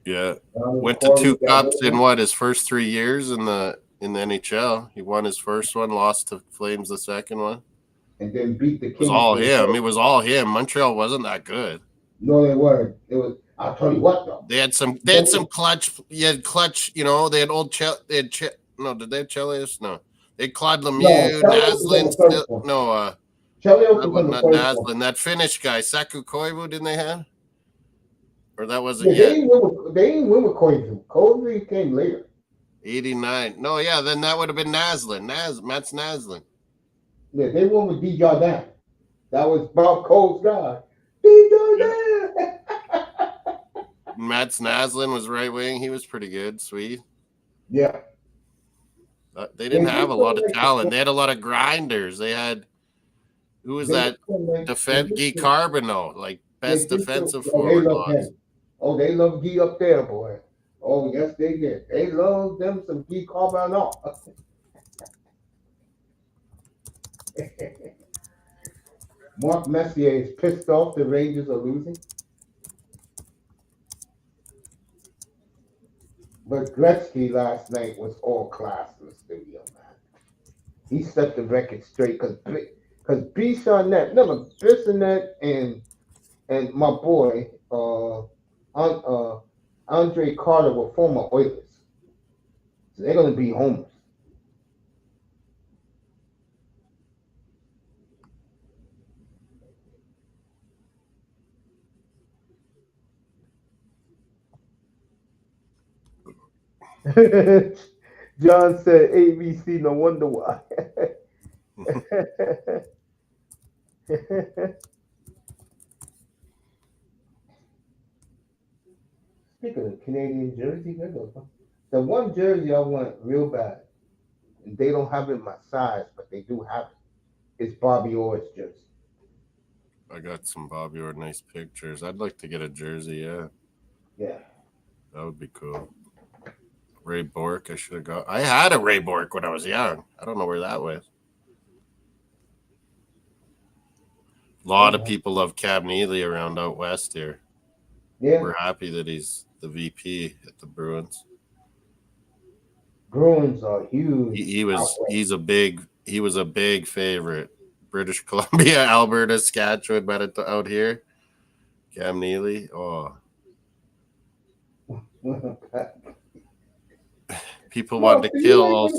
Yeah. Went to 2 cups in his first 3 years in the NHL. He won his first one, lost to Flames the second one. And then beat the Kings. It was all him. It was all him. Montreal wasn't that good. No, they weren't. It was. I'll tell you what, though. They had some clutch. You had clutch. They had old. No, did they have Chelios? No, they had Claude Lemieux, Naslin. Chelios was not Naslin. That Finnish guy, Saku Koivu, didn't they have? Or that wasn't yet. They didn't win with Koivu. Koivu came later. 89. No, yeah, then that would have been Naslin. Mats Naslin. Yeah, they won with Desjardins. That was Bob Cole's guy. Desjardins. Yeah. Mats Naslin was right wing. He was pretty good. Sweet. Yeah. They didn't have a lot of talent. They had a lot of grinders. They had Who was They that? used to, like, they Defense used Guy to, Carbonneau, like they best used to, defensive oh, they forward love lost. him. Oh, they love Guy up there, boy. Oh, yes, they did. They love them some Guy Carbonneau. Mark Messier is pissed off the Rangers are losing. But Gretzky last night was all class in the studio, man. He set the record straight because Bissonnette, remember Bissonnette and my boy Andre Carter were former Oilers, so they're gonna be homers. John said ABC, no wonder why. Speaking of Canadian jersey, the one jersey I want real bad, and they don't have it in my size, but they do have it. It's Bobby Orr's jersey. I got some Bobby Orr nice pictures. I'd like to get a jersey, yeah. Yeah. That would be cool. Ray Bork, I should have got. I had a Ray Bork when I was young. I don't know where that went. A lot of people love Cab Neely around out west here. Yeah. We're happy that he's the VP at the Bruins. Bruins are huge. He was a big favorite. British Columbia, Alberta, Saskatchewan, but out here. Cam Neely. Oh. People wanted to kill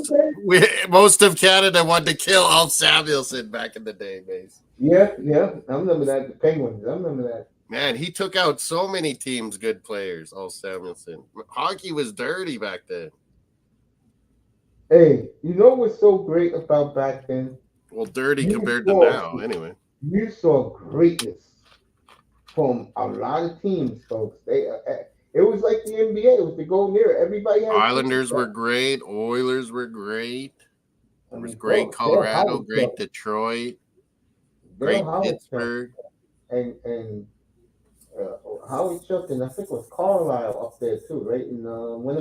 most of Canada wanted to kill Al Samuelson back in the day, Mace. Yeah. I remember that. The Penguins. I remember that. Man, he took out so many teams, good players, Al Samuelson. Hockey was dirty back then. Hey, you know what's so great about back then? Well, dirty compared to now, anyway. You saw greatness from a lot of teams, folks. It was like the NBA. It was the golden era. Everybody had Islanders were great. Oilers were great. It was great Colorado, great Detroit, great Pittsburgh. And Howie Chuck, and I think it was Carlisle up there too, right? In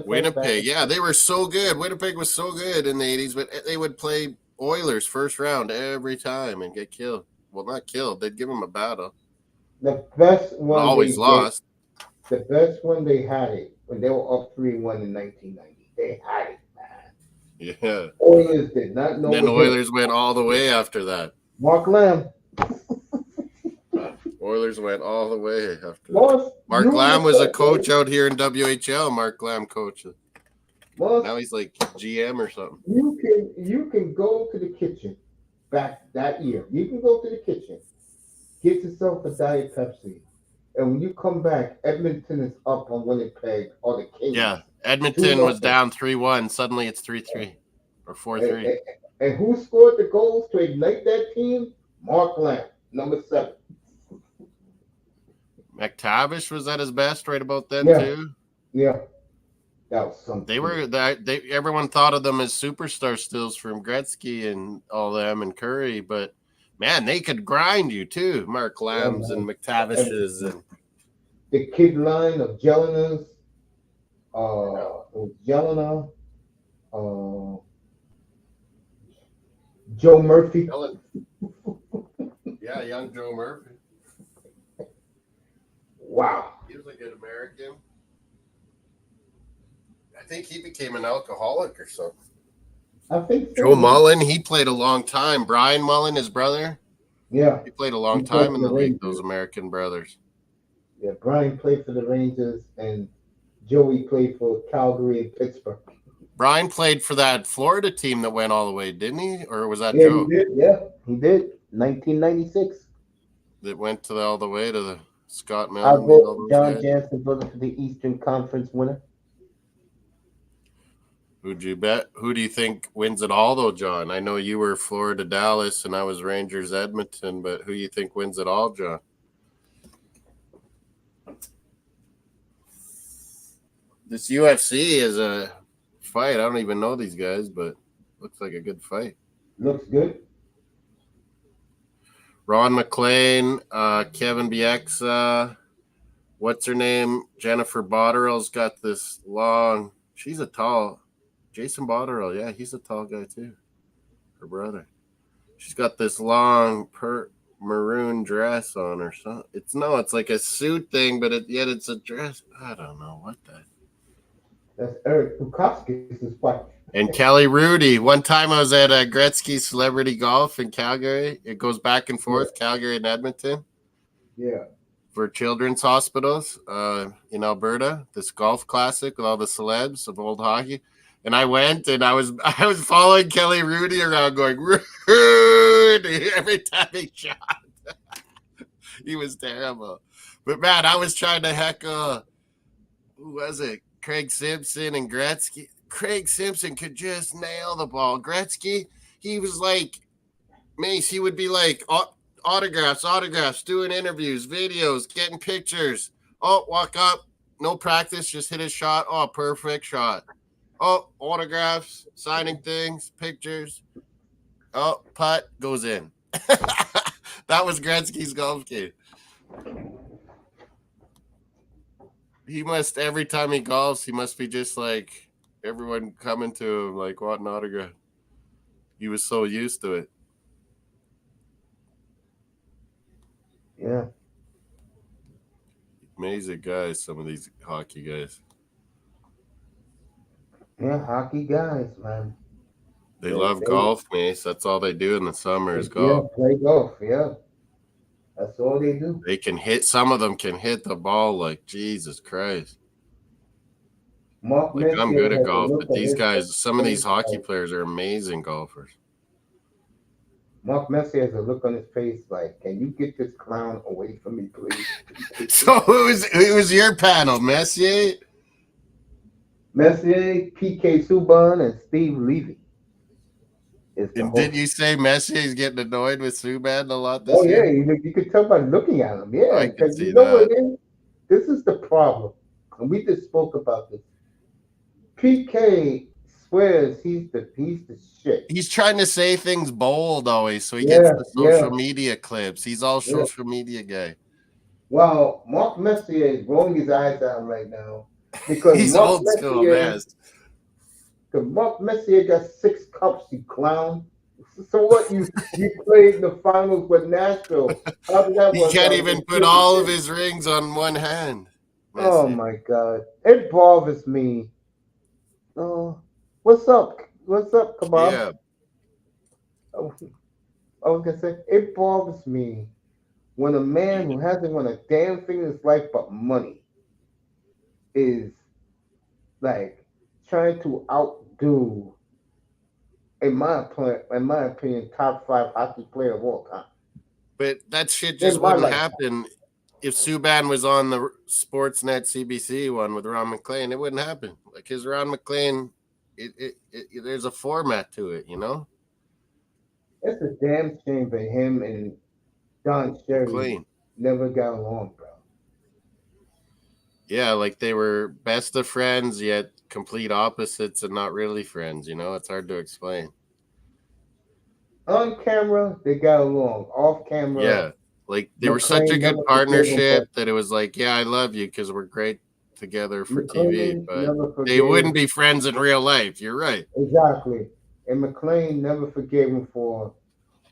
Winnipeg, yeah, they were so good. Winnipeg was so good in the 80s, but they would play Oilers first round every time and get killed. Well, not killed. They'd give them a battle. The best one always lost. The best one they had it when they were up 3-1 in 1990. They had it, man. Yeah. Oilers did not know. And then Oilers went all the way after that. Mark Lamb. Oilers went all the way after that. Mark Lamb was a coach out here in WHL. Mark Lamb coached. Now he's like GM or something. You can go to the kitchen back that year. You can go to the kitchen, get yourself a Diet Pepsi, and when you come back, Edmonton is up on Winnipeg or the Kings. Yeah, Edmonton was down 3-1. Suddenly it's 3-3 or 4-3. And who scored the goals to ignite that team? Mark Lamb, number 7. McTavish was at his best right about then too. Yeah, that was something. Everyone thought of them as superstar stills from Gretzky and all them and Curry, but man, they could grind you too. Mark Lambs and McTavishes and the kid line of Jelena's, Jelena, Joe Murphy. Yeah, young Joe Murphy. Wow. He was a good American. I think he became an alcoholic or something. I think so. Joe Mullen, he played a long time. Brian Mullen, his brother. Yeah. He played a long time in the league, those American brothers. Yeah, Brian played for the Rangers and Joey played for Calgary and Pittsburgh. Brian played for that Florida team that went all the way, didn't he? Or was that Joe? He did. Yeah, he did. 1996. That went all the way to the Scott Mountain. John Jansen voted for the Eastern Conference winner. Who'd you bet? Who do you think wins it all, though, John? I know you were Florida Dallas and I was Rangers Edmonton, but who do you think wins it all, John? This UFC is a fight. I don't even know these guys, but looks like a good fight. Looks good. Ron McLean, Kevin Bieksa, what's her name? Jennifer Botterell's got this long. She's a tall. Jason Botterill, yeah, he's a tall guy too. Her brother. She's got this long maroon dress on or something. It's like a suit thing, but yet it's a dress. I don't know what that. That's Eric Bukowski's wife. And Kelly Rudy. One time I was at Gretzky Celebrity Golf in Calgary. It goes back and forth, yeah. Calgary and Edmonton. Yeah. For children's hospitals in Alberta, this golf classic with all the celebs of old hockey. And I went and I was following Kelly Rudy around going, Rudy, every time he shot. He was terrible. But man, I was trying to heckle, who was it? Craig Simpson and Gretzky. Craig Simpson could just nail the ball. Gretzky, he was like Mace. He would be like autographs, doing interviews, videos, getting pictures. Oh, walk up, no practice, just hit his shot. Oh, perfect shot. Oh, autographs, signing things, pictures. Oh, putt goes in. That was Gretzky's golf game. He must, every time he golfs, he must be just like everyone coming to him, like wanting autograph. He was so used to it. Yeah. Amazing guys, some of these hockey guys. Yeah, hockey guys, man. They love golf, Mace. That's all they do in the summer is golf. Yeah, play golf, yeah. That's all they do. They can hit, some of them can hit the ball like Jesus Christ. Like I'm good at golf, but these guys, some of these hockey players are amazing golfers. Mark Messier has a look on his face like, can you get this clown away from me, please? So who was your panel? Messier, PK Subban, and Steve Levy. And did you say Messier's getting annoyed with Subban a lot this year? Yeah, you could tell by looking at him. Yeah, because you know what it is? This is the problem. And we just spoke about this. PK swears he's the shit. He's trying to say things bold always, so he gets the social media clips. He's all social media guy. Well, Mark Messier is rolling his eyes out right now because he's Mark old school, man. Because Mark Messier got 6 cups, you clown. So what? You played in the finals with Nashville. How did that work? He can't even put all of his rings on one hand. Messier. Oh my God! It bothers me. Oh, what's up? What's up, Kabab? Yeah. I was gonna say it bothers me when a man who hasn't won a damn thing in his life but money is like trying to outdo, in my opinion, top 5 hockey player of all time. But that shit just wouldn't happen if Subban was on the Sportsnet CBC one with Ron McLean. It wouldn't happen. Like his Ron McLean, there's a format to it, you know. It's a damn shame that him and Don Cherry never got along, bro. Yeah, like they were best of friends, yet complete opposites and not really friends, you know? It's hard to explain. On camera, they got along. Off camera. Yeah, like they were such a good partnership that it was like, yeah, I love you because we're great together for TV, but they wouldn't be friends in real life. You're right. Exactly. And McLean never forgave him for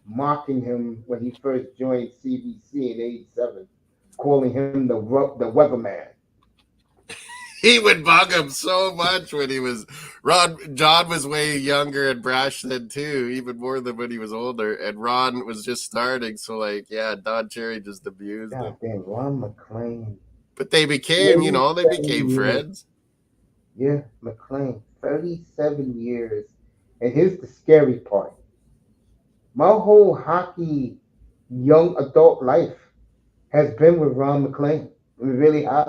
mocking him when he first joined CBC in '87, calling him the weatherman. He would bug him so much when he was John was way younger and brash then too, even more than when he was older. And Ron was just starting, so like, yeah, Don Cherry just abused him. Damn, Ron McLean. But they became, they became friends. Yeah, McLean, 37 years. And here's the scary part. My whole hockey young adult life has been with Ron McLean. It really has.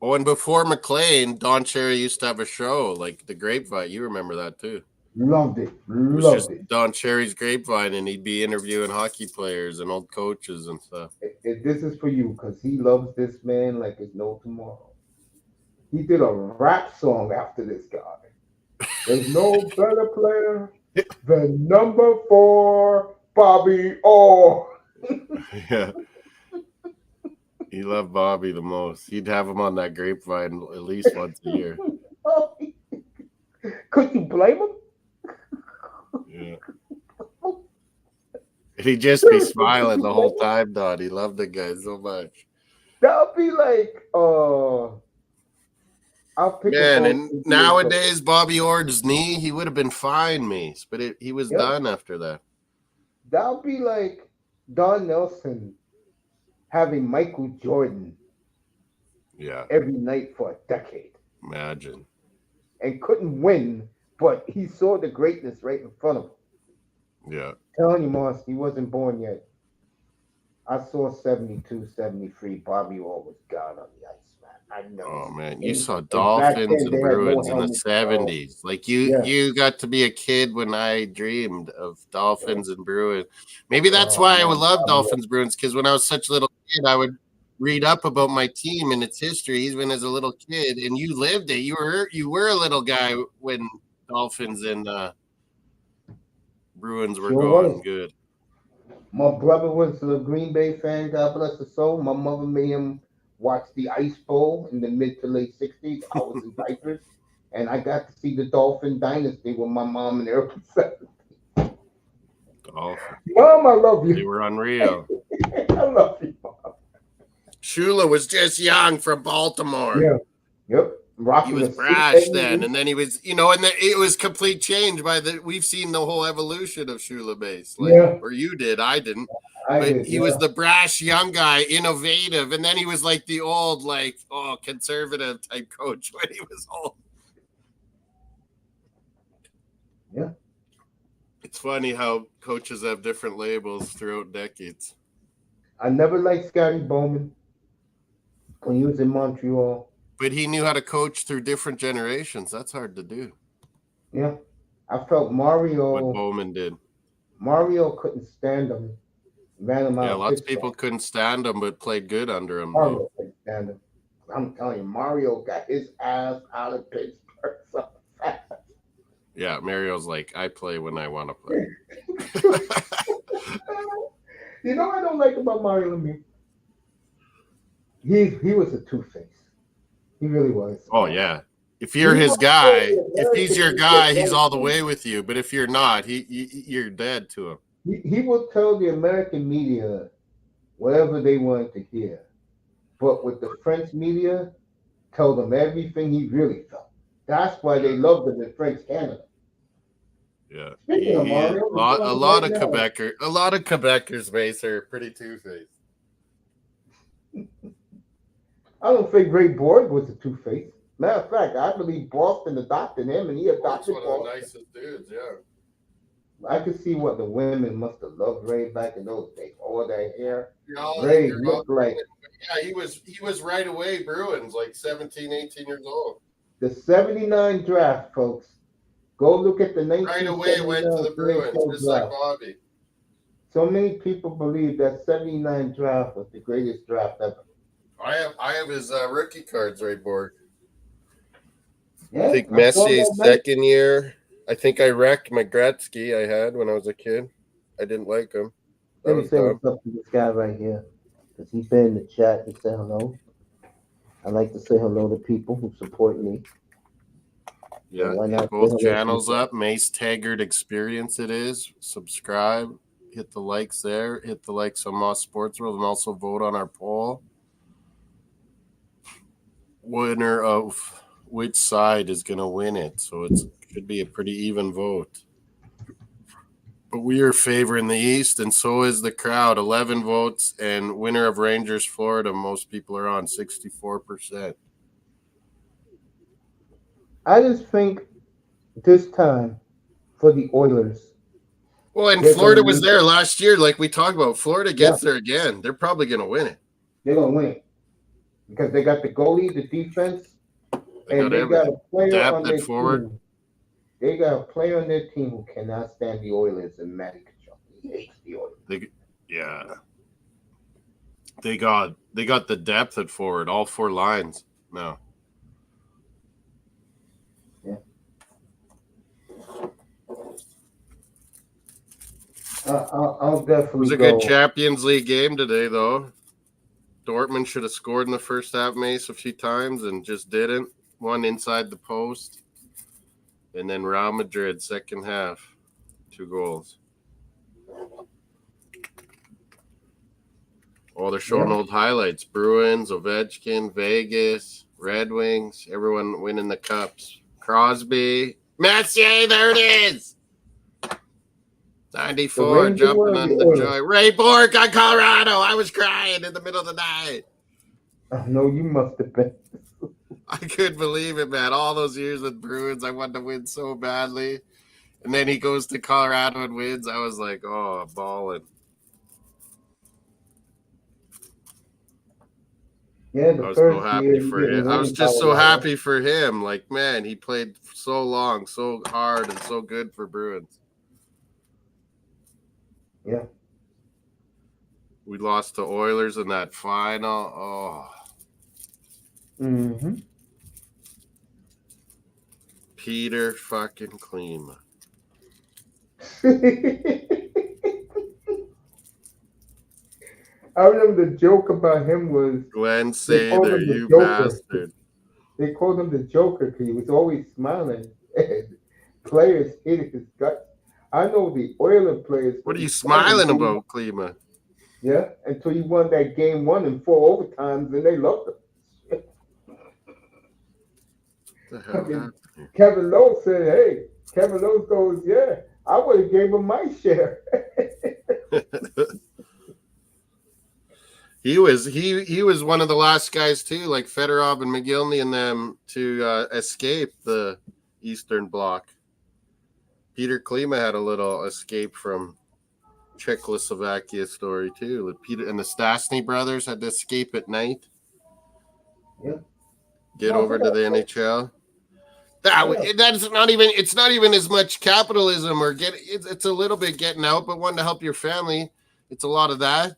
Oh, and before McLean, Don Cherry used to have a show, like The Grapevine. You remember that too. Loved it. Loved it. Don Cherry's Grapevine, and he'd be interviewing hockey players and old coaches and stuff. This is for you, because he loves this man like there's no tomorrow. He did a rap song after this guy. There's no better player than number 4, Bobby Orr. Yeah. He loved Bobby the most. He'd have him on that grapevine at least once a year. Could you blame him? Yeah. And he'd just be smiling the whole time, Don. He loved the guy so much. That would be like, I'll pick a Man, vote. and nowadays, Bobby Orr's knee, he would have been fine, Mace, but he was Yep. done after that. That would be like Don Nelson having Michael Jordan Yeah, every night for a decade imagine. and couldn't win, but he saw the greatness right in front of him. Yeah. Telling you, Moss, he wasn't born yet. I saw 72, 73. Bobby Orr was gone on the ice, man. I know. Oh man, you saw back Dolphins then, and they had no Bruins in the helmets. 70s. Like Yeah. you got to be a kid when I dreamed of Dolphins and Bruins. Maybe that's why I would love Dolphins Bruins, because when I was such a little kid, I would read up about my team and its history, even as a little kid. And you lived it. You were a little guy when Dolphins and Bruins were going good. My brother was a Green Bay fan, God bless his soul. My mother made him watch the Ice Bowl in the mid to late 60s. I was in diapers, and I got to see the Dolphin dynasty with my mom in the early 70s. Dolphins. Mom, I love you. They were unreal. I love you, Mom. Shula was just young from Baltimore. Yeah. Yep. He was brash then, and then he was, and it was complete change by we've seen the whole evolution of Shula Mace. Or you did, I didn't. But he was the brash young guy, innovative, and then he was like the old, conservative type coach when he was old. Yeah. It's funny how coaches have different labels throughout decades. I never liked Scotty Bowman when he was in Montreal. But he knew how to coach through different generations. That's hard to do. Yeah. I felt Mario. What Bowman did. Mario couldn't stand him. Ran him out. Yeah, lots of people couldn't stand him, but played good under him. Mario couldn't stand him. I'm telling you, Mario got his ass out of Pittsburgh so fast. Yeah, Mario's like, I play when I want to play. You know what I don't like about Mario Lemieux? He was a two-face. He really was. Oh, yeah. If you're his guy, if he's your guy, he's all the way with you. But if you're not, you're dead to him. He will tell the American media whatever they wanted to hear. But with the French media, tell them everything he really felt. That's why they loved him in French Canada. Yeah. Mario, a lot of Quebecers, Mace, are pretty two-faced. I don't think Ray Borg was a two-face. Matter of fact, I believe Boston adopted him, and he adopted Boston. One of the nicest dudes, yeah. I could see what the women must have loved Ray back in those days. All that hair. Ray looked like. Yeah, he was right away Bruins, like 17, 18 years old. The 79 draft, folks. Go look at the 1979 right away went to the Bruins, just like Bobby. So many people believe that 79 draft was the greatest draft ever. I have his rookie cards right, Borg. Yeah, I think Messier's second year. I think I wrecked my Gretzky I had when I was a kid. I didn't like him. Let me say what's up to this guy right here. Because he's been in the chat and say hello. I like to say hello to people who support me. Yeah, so both channels up. Mace Taggart Experience it is. Subscribe. Hit the likes there. Hit the likes on Mosssports World, and also vote on our poll. Winner of which side is going to win it. So it should be a pretty even vote. But we are favoring the East, and so is the crowd. 11 votes, and winner of Rangers, Florida, most people are on 64%. I just think this time for the Oilers. Well, and Florida was there last year, like we talked about. Florida gets there again. They're probably going to win it. They're going to win it because they got the goalie, the defense, and they got a player on their team. They got a player on their team who cannot stand the Oilers, and Matty Tkachuk. He hates the Oilers. They got the depth at forward, all four lines now. Yeah. I'll It definitely was a go. good Champions League game today, though. Dortmund should have scored in the first half, Mace, a few times and just didn't. One inside the post. And then Real Madrid, second half, 2 goals. Oh, they're showing old highlights. Bruins, Ovechkin, Vegas, Red Wings, everyone winning the cups. Crosby, Messier, there it is. 94, jumping on the joy. Ray Bork on Colorado. I was crying in the middle of the night. I know you must have been. I couldn't believe it, man. All those years with Bruins, I wanted to win so badly. And then he goes to Colorado and wins. I was like, oh, balling. Yeah, I was so happy for him. I was just so Colorado. happy for him. Like, man, he played so long, so hard, and so good for Bruins. Yeah. We lost to Oilers in that final. Oh. Mm-hmm. Peter fucking Klima. I remember the joke about him was Glenn Sather, you Joker. bastard. They called him the Joker because he was always smiling. And players hated his guts. I know the Oiler players. What are you smiling about, Klima? Yeah, until he won that game 1 in 4 overtimes, and they loved him. What the hell happened here? Kevin Lowe said, "Hey." Kevin Lowe goes, "Yeah, I would have gave him my share." He was one of the last guys too, like Fedorov and McGillney and them, to escape the Eastern Bloc. Peter Klima had a little escape from Czechoslovakia story too. Peter and the Stastny brothers had to escape at night. Yeah. Get over to the NHL. That's not even. It's not even as much capitalism or it's a little bit getting out, but one to help your family. It's a lot of that.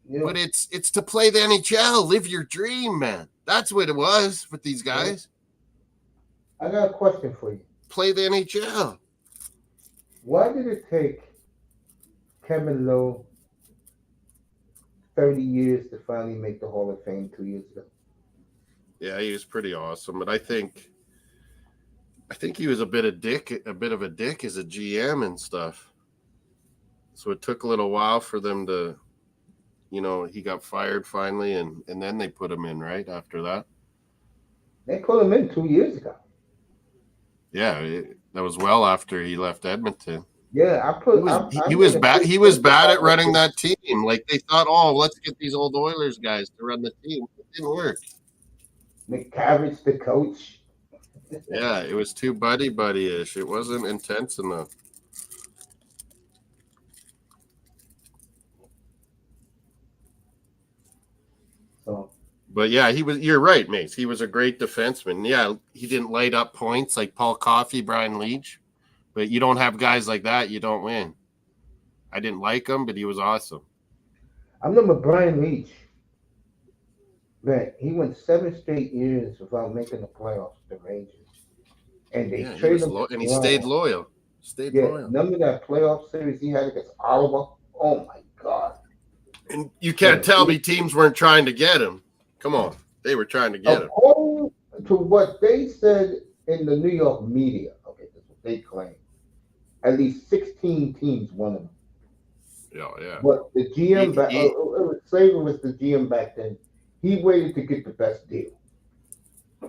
Yeah. But it's to play the NHL, live your dream, man. That's what it was with these guys. I got a question for you. Play the NHL. Why did it take Kevin Lowe 30 years to finally make the Hall of Fame 2 years ago? Yeah, he was pretty awesome, but I think he was a bit of a dick as a GM and stuff. So it took a little while for them to, he got fired finally, and then they put him in right after that. They put him in 2 years ago. Yeah, that was well after he left Edmonton. Yeah, he was bad. He was bad at running that team. Like they thought, let's get these old Oilers guys to run the team. It didn't work. McTavish, the coach. Yeah, it was too buddy-ish. It wasn't intense enough. But yeah, you're right, Mace. He was a great defenseman. Yeah, he didn't light up points like Paul Coffey, Brian Leetch. But you don't have guys like that, you don't win. I didn't like him, but he was awesome. I remember Brian Leetch. Man, he went 7 straight years without making the playoffs, the Rangers. And they traded him. And he stayed loyal. Loyal. Remember that playoff series he had against Ottawa? Oh, my God. And you can't tell me teams weren't trying to get him. Come on. They were trying to get him. According to what they said in the New York media, okay, that's what they claim, at least 16 teams wanted him. Yeah. But the GM Saber was the GM back then. He waited to get the best deal.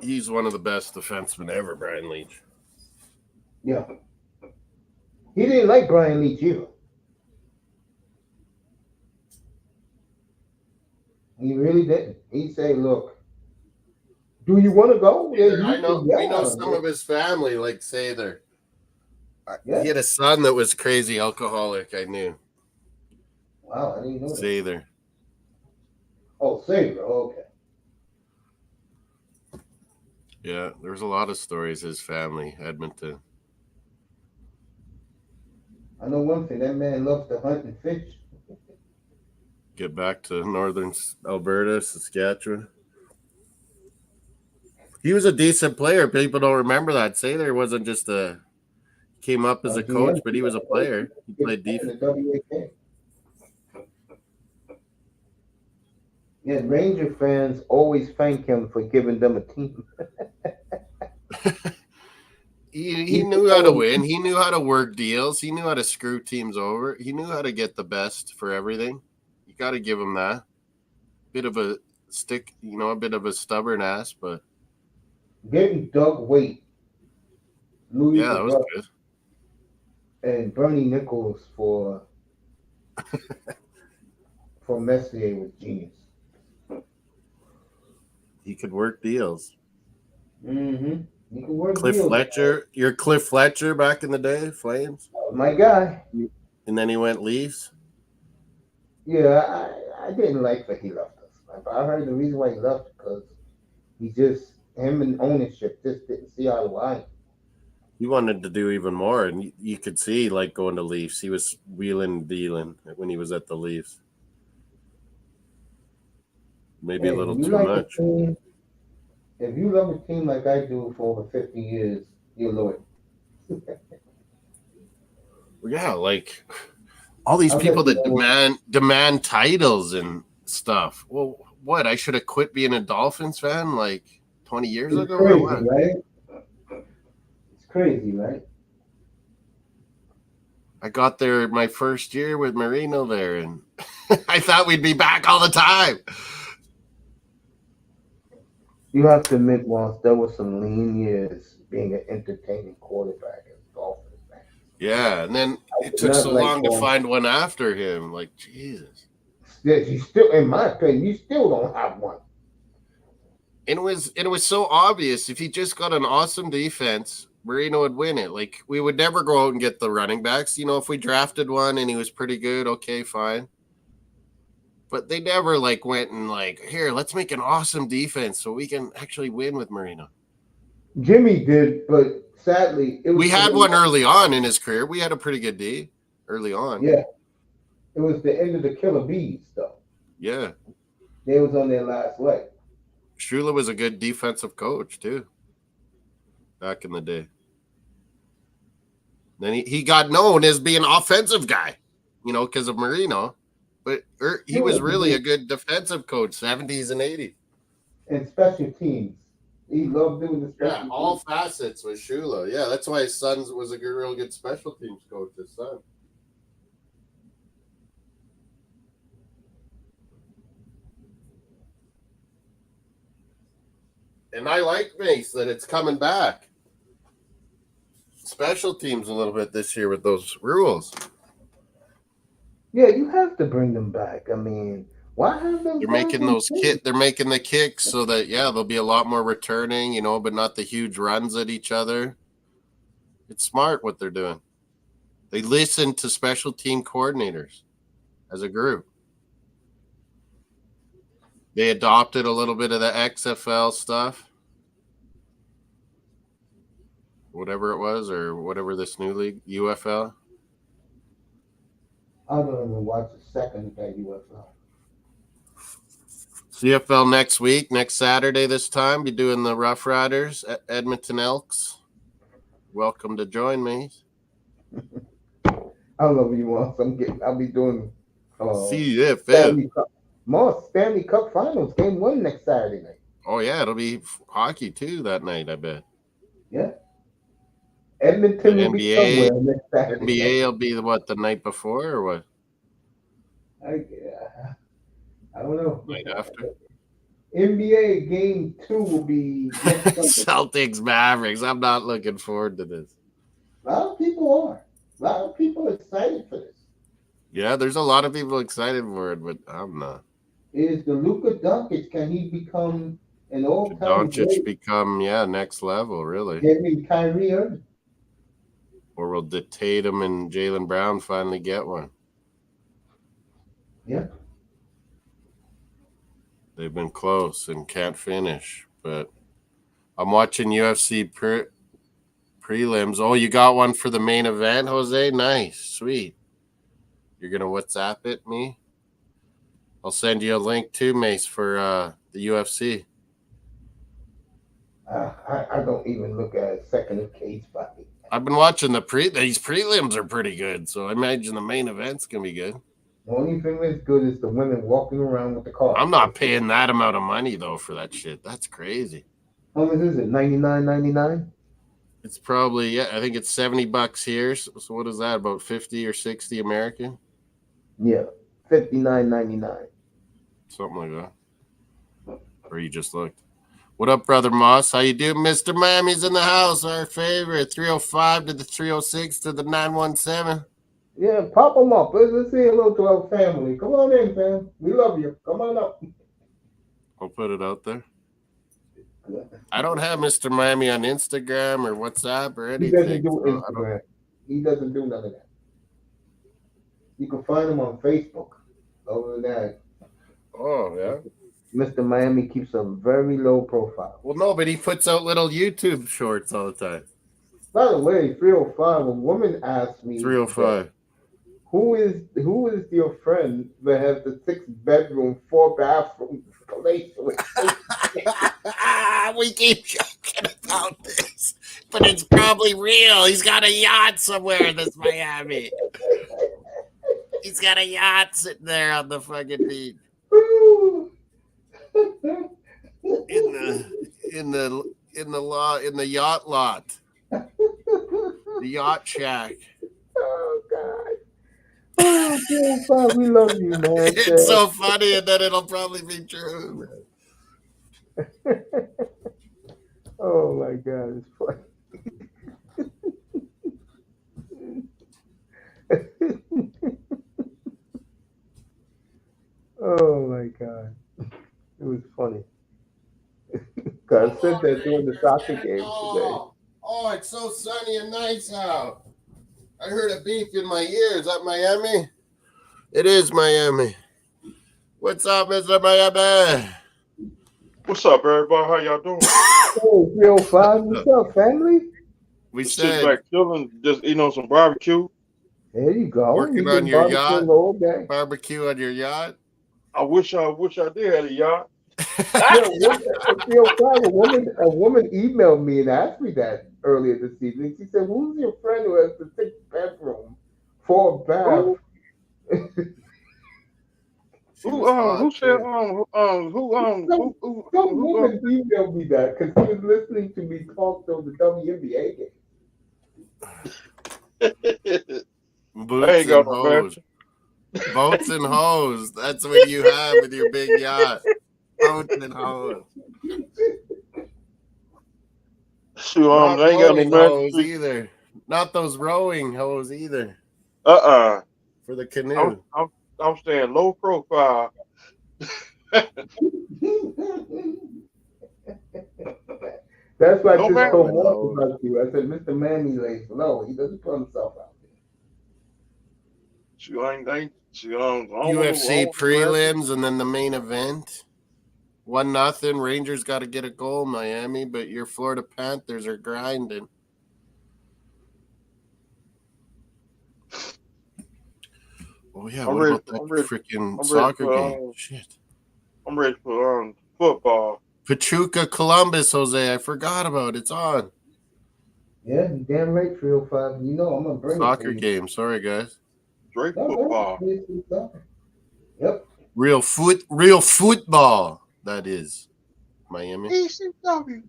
He's one of the best defensemen ever, Brian Leetch. Yeah. He didn't like Brian Leetch either. He really didn't. He said, "Look, do you want to go?" Yeah, I know. We know some of his family, like Sather. Yeah. He had a son that was crazy alcoholic. I knew. Wow, I didn't know that. Sather. Oh, Sather. Oh, okay. Yeah, there's a lot of stories. His family, Edmonton. I know one thing. That man loves to hunt and fish. Get back to northern Alberta, Saskatchewan. He was a decent player. People don't remember that. Sather wasn't just came up as a coach, but he was a player. He played defense. The WAK. Yeah, Ranger fans always thank him for giving them a team. He knew how to win. He knew how to work deals. He knew how to screw teams over. He knew how to get the best for everything. You got to give him that. Bit of a stick, a bit of a stubborn ass, but Getting Doug Waite, Louis yeah, that was good. and Bernie Nichols for Messier was genius. He could work deals. Mm-hmm. He could work Cliff deals. Fletcher, you're Cliff Fletcher back in the day, Flames. My guy. And then he went Leafs. Yeah, I didn't like that he left us. I heard the reason why he left because him and ownership just didn't see eye to eye. He wanted to do even more, and you could see, like, going to Leafs. He was wheeling and dealing when he was at the Leafs. Maybe a little too much. If you love a team like I do for over 50 years, you're loyal. Yeah, like all these people that demand titles and stuff. Well, what? I should have quit being a Dolphins fan like 20 years ago? Crazy, or what? right? It's crazy, right? I got there my first year with Marino there, and I thought we'd be back all the time. You have to admit, once there were some lean years being an entertaining quarterback as Dolphins fan. Yeah, and then it took so long to find one after him. Like, Jesus. You still, in my opinion, you still don't have one. And it was so obvious. If he just got an awesome defense, Marino would win it. Like, we would never go out and get the running backs. If we drafted one and he was pretty good, okay, fine. But they never went and here, let's make an awesome defense so we can actually win with Marino. Jimmy did, but sadly, we had one early on in his career. We had a pretty good D early on. Yeah, it was the end of the Killer Bees, though. Yeah, they was on their last leg. Shula was a good defensive coach too, back in the day. Then he got known as being an offensive guy, because of Marino. But he was really a good defensive coach, 70s and 80s. And special teams. He loved doing the special teams. All facets with Shula. Yeah, that's why his son was a real good special teams coach, his son. And I like Mace that it's coming back. Special teams a little bit this year with those rules. Yeah, you have to bring them back. I mean, why have them? They're making They're making the kicks so that there'll be a lot more returning, but not the huge runs at each other. It's smart what they're doing. They listen to special team coordinators as a group. They adopted a little bit of the XFL stuff, whatever it was, or whatever this new league, UFL. I don't even watch a second of that UFL. CFL next week, next Saturday this time, be doing the Rough Riders at Edmonton Elks. Welcome to join me. I love you once. I'll be doing CFL. Stanley Cup Finals game 1 next Saturday night. Oh yeah, it'll be hockey too that night, I bet. Yeah. Edmonton will be somewhere next Saturday. NBA will be the night before or what? I don't know. Night after. NBA game 2 will be next Celtics Mavericks. I'm not looking forward to this. A lot of people are. A lot of people are excited for this. Yeah, there's a lot of people excited for it, but I'm not. Is the Luka Doncic, can he become an all-time Doncic become next level, really? Getting Kyrie Irving. Or will Tatum and Jaylen Brown finally get one? Yeah. They've been close and can't finish. But I'm watching UFC prelims. Oh, you got one for the main event, Jose? Nice. Sweet. You're going to WhatsApp it me? I'll send you a link too, Mace, for the UFC. I don't even look at a second of cage fight. I've been watching these prelims are pretty good, so I imagine the main event's gonna be good. The only thing that's good is the women walking around with the car. I'm not paying that amount of money though for that shit. That's crazy. How much is it? $99.99? It's probably I think it's $70 here. So what is that? About 50 or 60 American? Yeah, $59.99. Something like that. Or you just looked. What up, brother Moss? How you doing? Mr. Miami's in the house. Our favorite. 305 to the 306 to the 917. Yeah, pop them up. Let's say hello to our family. Come on in, fam. We love you. Come on up. I'll put it out there. I don't have Mr. Miami on Instagram or WhatsApp or anything. He doesn't do Instagram. He doesn't do none of that. You can find him on Facebook. Other than that. Oh, yeah. Mr. Miami keeps a very low profile. Well, no, but he puts out little YouTube shorts all the time. By the way, 305, a woman asked me 305. Who is your friend that has the 6-bedroom, 4-bathroom place? We keep joking about this, but it's probably real. He's got a yacht somewhere in this Miami. He's got a yacht sitting there on the fucking beach. In the yacht lot. The yacht shack. Oh God. Oh, God, we love you, man. It's so funny, and then it'll probably be true. Oh my God, it's funny. Oh my God, it was funny. Cause I said that during the soccer game today. Oh, it's so sunny and nice out. I heard a beep in my ear. Is that Miami? It is Miami. What's up, Mr. Miami? What's up, everybody? How y'all doing? Hey, 305, what's up, family? We Just said sitting back chilling, just eating on some barbecue. There you go. Working on your yacht. All day. Barbecue on your yacht. I wish I did have a yacht. A woman emailed me and asked me that earlier this evening. She said, "Who's your friend who has the 6-bedroom, 4-bath?" Who said Some woman emailed me that because she was listening to me talk on the WNBA game. Boots and hose. Boats and hose. That's what you have with your big yacht. Boats and hose. Shoot, I ain't got no hose either. Not those rowing hose either. For the canoe. I'm staying low profile. That's why I just told Mark about you. I said, Mr. Manny lays low. He doesn't put himself out there. UFC prelims and then the main event. 1-0. Rangers got to get a goal, Miami, but your Florida Panthers are grinding. Oh yeah, what about that freaking soccer game? Shit. I'm ready for football. Pachuca Columbus, Jose. I forgot about it. It's on. Yeah, damn right, 305. You know I'm gonna bring soccer game. Sorry, guys. Straight football. Yep. Real football. That is Miami. ECW.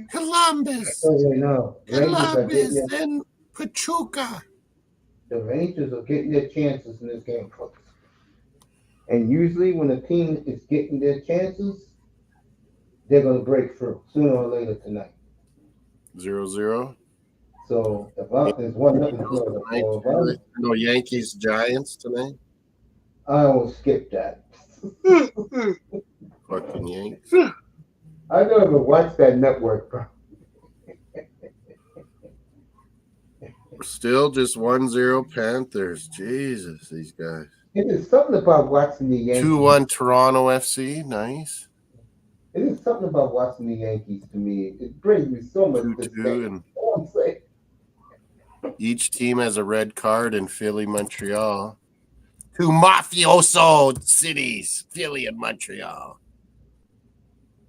Columbus. Oh, no. Columbus and Pachuca. The Rangers are getting their chances in this game, folks. And usually when a team is getting their chances, they're going to break through sooner or later tonight. 0-0. So if there's 1-0, no Yankees Giants tonight. I will skip that. Fucking Yankees. I don't even watch that network, bro. Still just 1-0 Panthers. Jesus, these guys. It is something about watching the Yankees. 2-1 Toronto FC. Nice. It is something about watching the Yankees to me. It brings me so much disdain. Each team has a red card in Philly, Montreal. 2 mafioso cities, Philly and Montreal.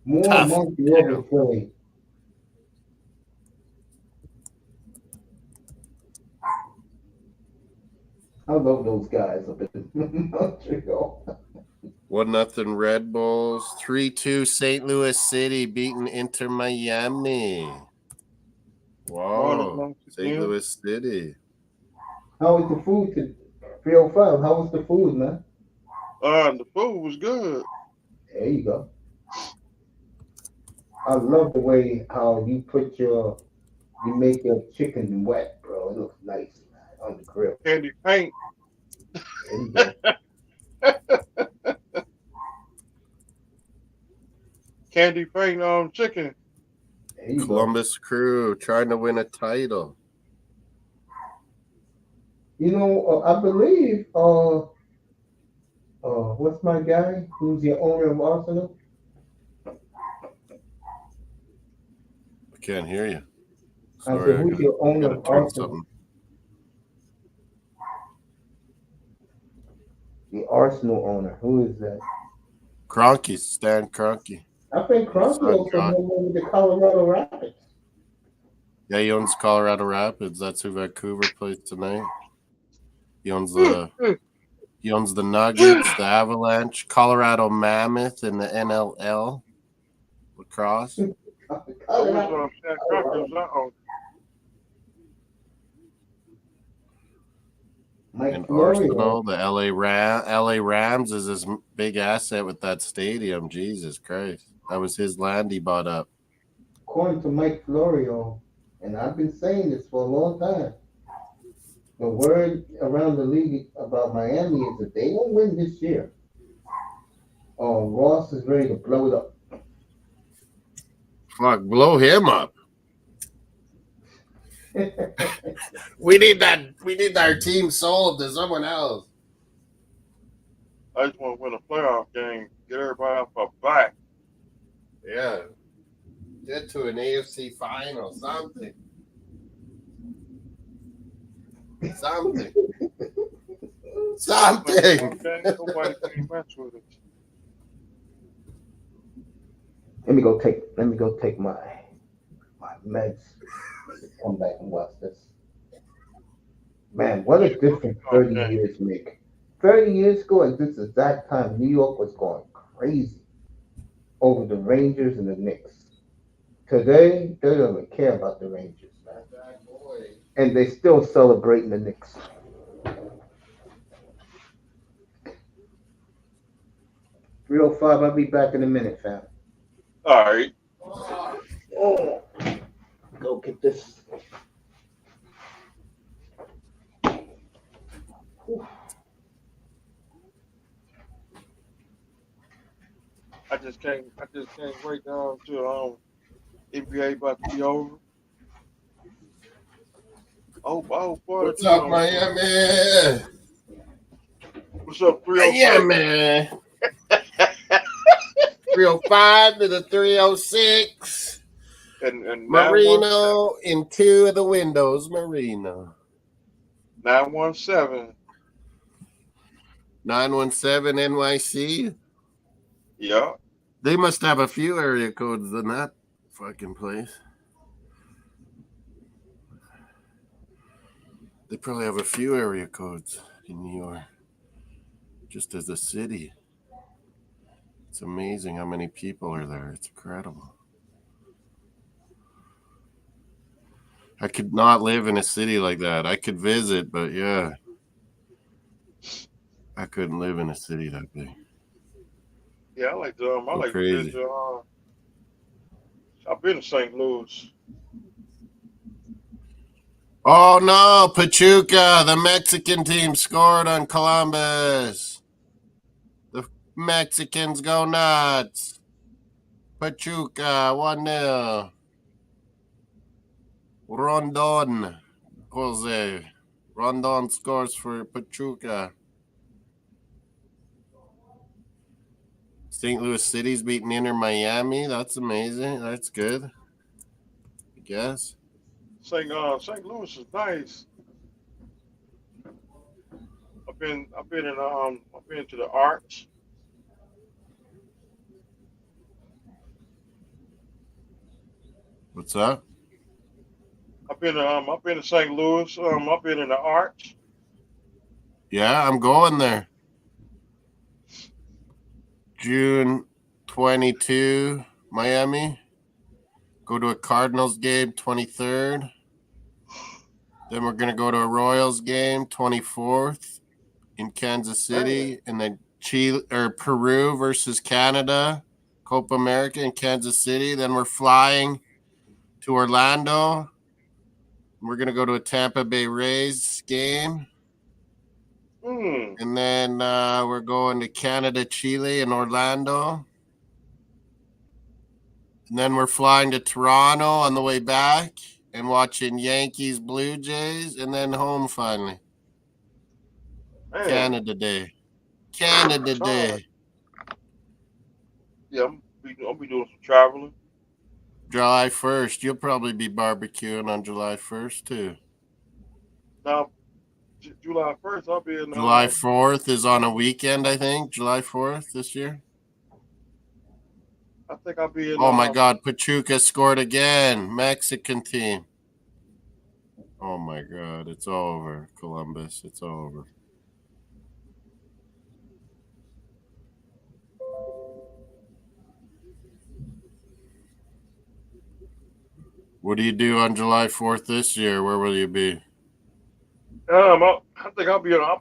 More Montreal than Philly. I love those guys up in Montreal. 1-0 Red Bulls. 3-2 St. Louis City beating Inter Miami. Morning, Wow. once St. again. Louis City. How was the food to 305? How was the food, man? The food was good. There you go. I love the way how you make your chicken wet, bro. It looks nice, man, on the grill. Candy paint. There you go. Candy paint chicken. There you go. Columbus Crew trying to win a title. You know, I believe, what's my guy? Who's the owner of Arsenal? I can't hear you. I said, Sorry, who's your I owner gotta of turn Arsenal? something. The Arsenal owner. Who is that? Kroenke, Stan Kroenke. I think Kroenke also owns the Colorado Rapids. Yeah, he owns Colorado Rapids. That's who Vancouver plays tonight. He owns the Nuggets, the Avalanche, Colorado Mammoth, and the NLL lacrosse. I wish Stan Kroenke was out. Mike Arsenal, the LA Rams is his big asset with that stadium. Jesus Christ. That was his land he bought up. According to Mike Florio, and I've been saying this for a long time, the word around the league about Miami is that they won't win this year. Ross is ready to blow it up. Fuck, blow him up. We need our team sold to someone else. I just want to win a playoff game. Get everybody off our back. Yeah. Get to an AFC final. Something. Something. Okay? Nobody can match with it. Let me go take my meds. Come back and watch this. Man, what a difference 30 years make. 30 years ago at this exact time, New York was going crazy over the Rangers and the Knicks. Today, they don't even care about the Rangers, man. And they still celebrating the Knicks. .305, I'll be back in a minute, fam. All right. Oh, go get this. I just can't wait down to NBA about to be over. Oh boy. What's up, Miami? What's up, 306? Yeah, man. 305 to the 306. And Marino in two of the windows. Marino. 917. 917 NYC. Yeah. They must have a few area codes in that fucking place. They probably have a few area codes in New York. Just as a city. It's amazing how many people are there. It's incredible. I could not live in a city like that. I could visit, but yeah. I couldn't live in a city that big. Yeah, I like to visit. I've been to St. Louis. Oh no, Pachuca, the Mexican team scored on Columbus. The Mexicans go nuts. Pachuca 1-0. Rondon. Jose. Rondon scores for Pachuca. St. Louis City's beating Inter Miami. That's amazing. That's good. I guess. St. Louis is nice. I've been to the Arch. What's that? I've been to St. Louis. I've been in the Arch. Yeah, I'm going there. June 22, Miami. Go to a Cardinals game, 23rd. Then we're going to go to a Royals game, 24th in Kansas City. And then Chile or Peru versus Canada, Copa America in Kansas City. Then we're flying to Orlando. We're going to go to a Tampa Bay Rays game. And then we're going to Canada, Chile, and Orlando. And then we're flying to Toronto on the way back and watching Yankees, Blue Jays, and then home finally. Man. Canada Day. Canada Day. Yeah, I'll be doing some traveling. July 1st. You'll probably be barbecuing on July 1st, too. Now, July 1st, I'll be in. July 4th is on a weekend, I think. July 4th this year. I think I'll be in. Oh, my God. Pachuca scored again. Mexican team. Oh, my God. It's over, Columbus. It's over. What do you do on July 4th this year? Where will you be? I think I'll be on. I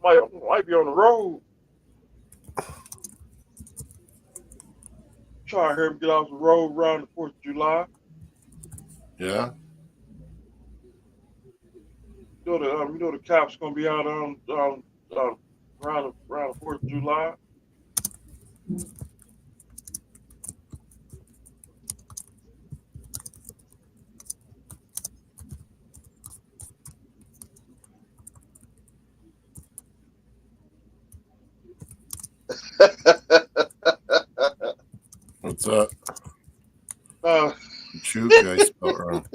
might be on the road. Try to hear him get off the road around the 4th of July. Yeah. You know the Caps gonna be out around the 4th of July. What's up? Pachuca, I spelled wrong.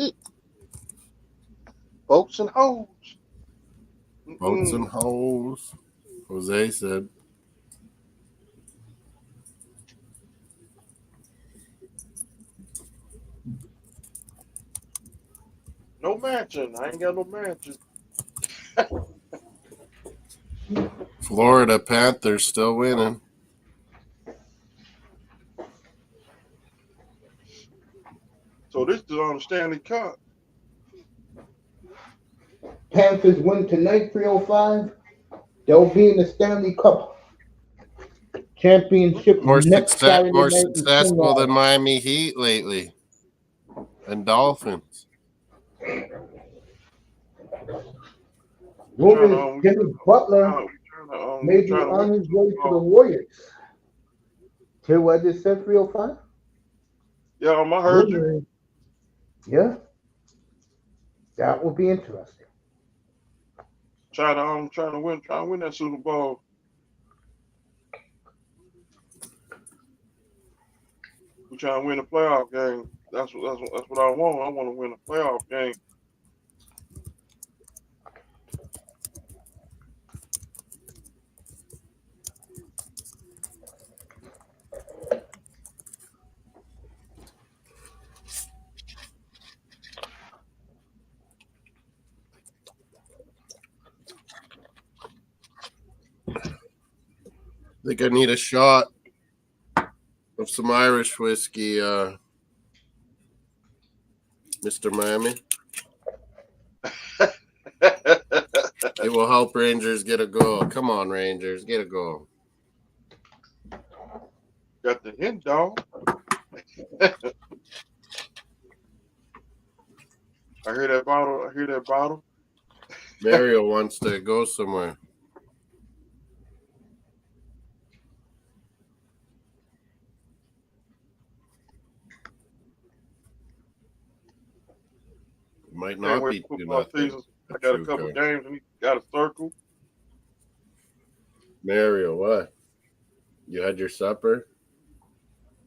Boats and hoes. Boats and hoes. Jose said. No mansion. I ain't got no mansion. Florida Panthers still winning. So this is on the Stanley Cup. Panthers win tonight, 3:05. They'll be in the Stanley Cup Championship next Saturday More night. successful than Miami Heat lately. And Dolphins. Rumors Jimmy Butler may be on his way to the Warriors. Hear what I just said, 3:05? Yeah, I heard you. Yeah. That will be interesting. Trying to win that Super Bowl. We're trying to win a playoff game. That's what I want. I want to win a playoff game. I think I need a shot of some Irish whiskey, Mr. Miami. It will help Rangers get a goal. Come on, Rangers, get a goal. Got the hint, dog. I hear that bottle. Mario wants to go somewhere. It might not be football season. I got a couple games and he got a circle. Mario, what? You had your supper?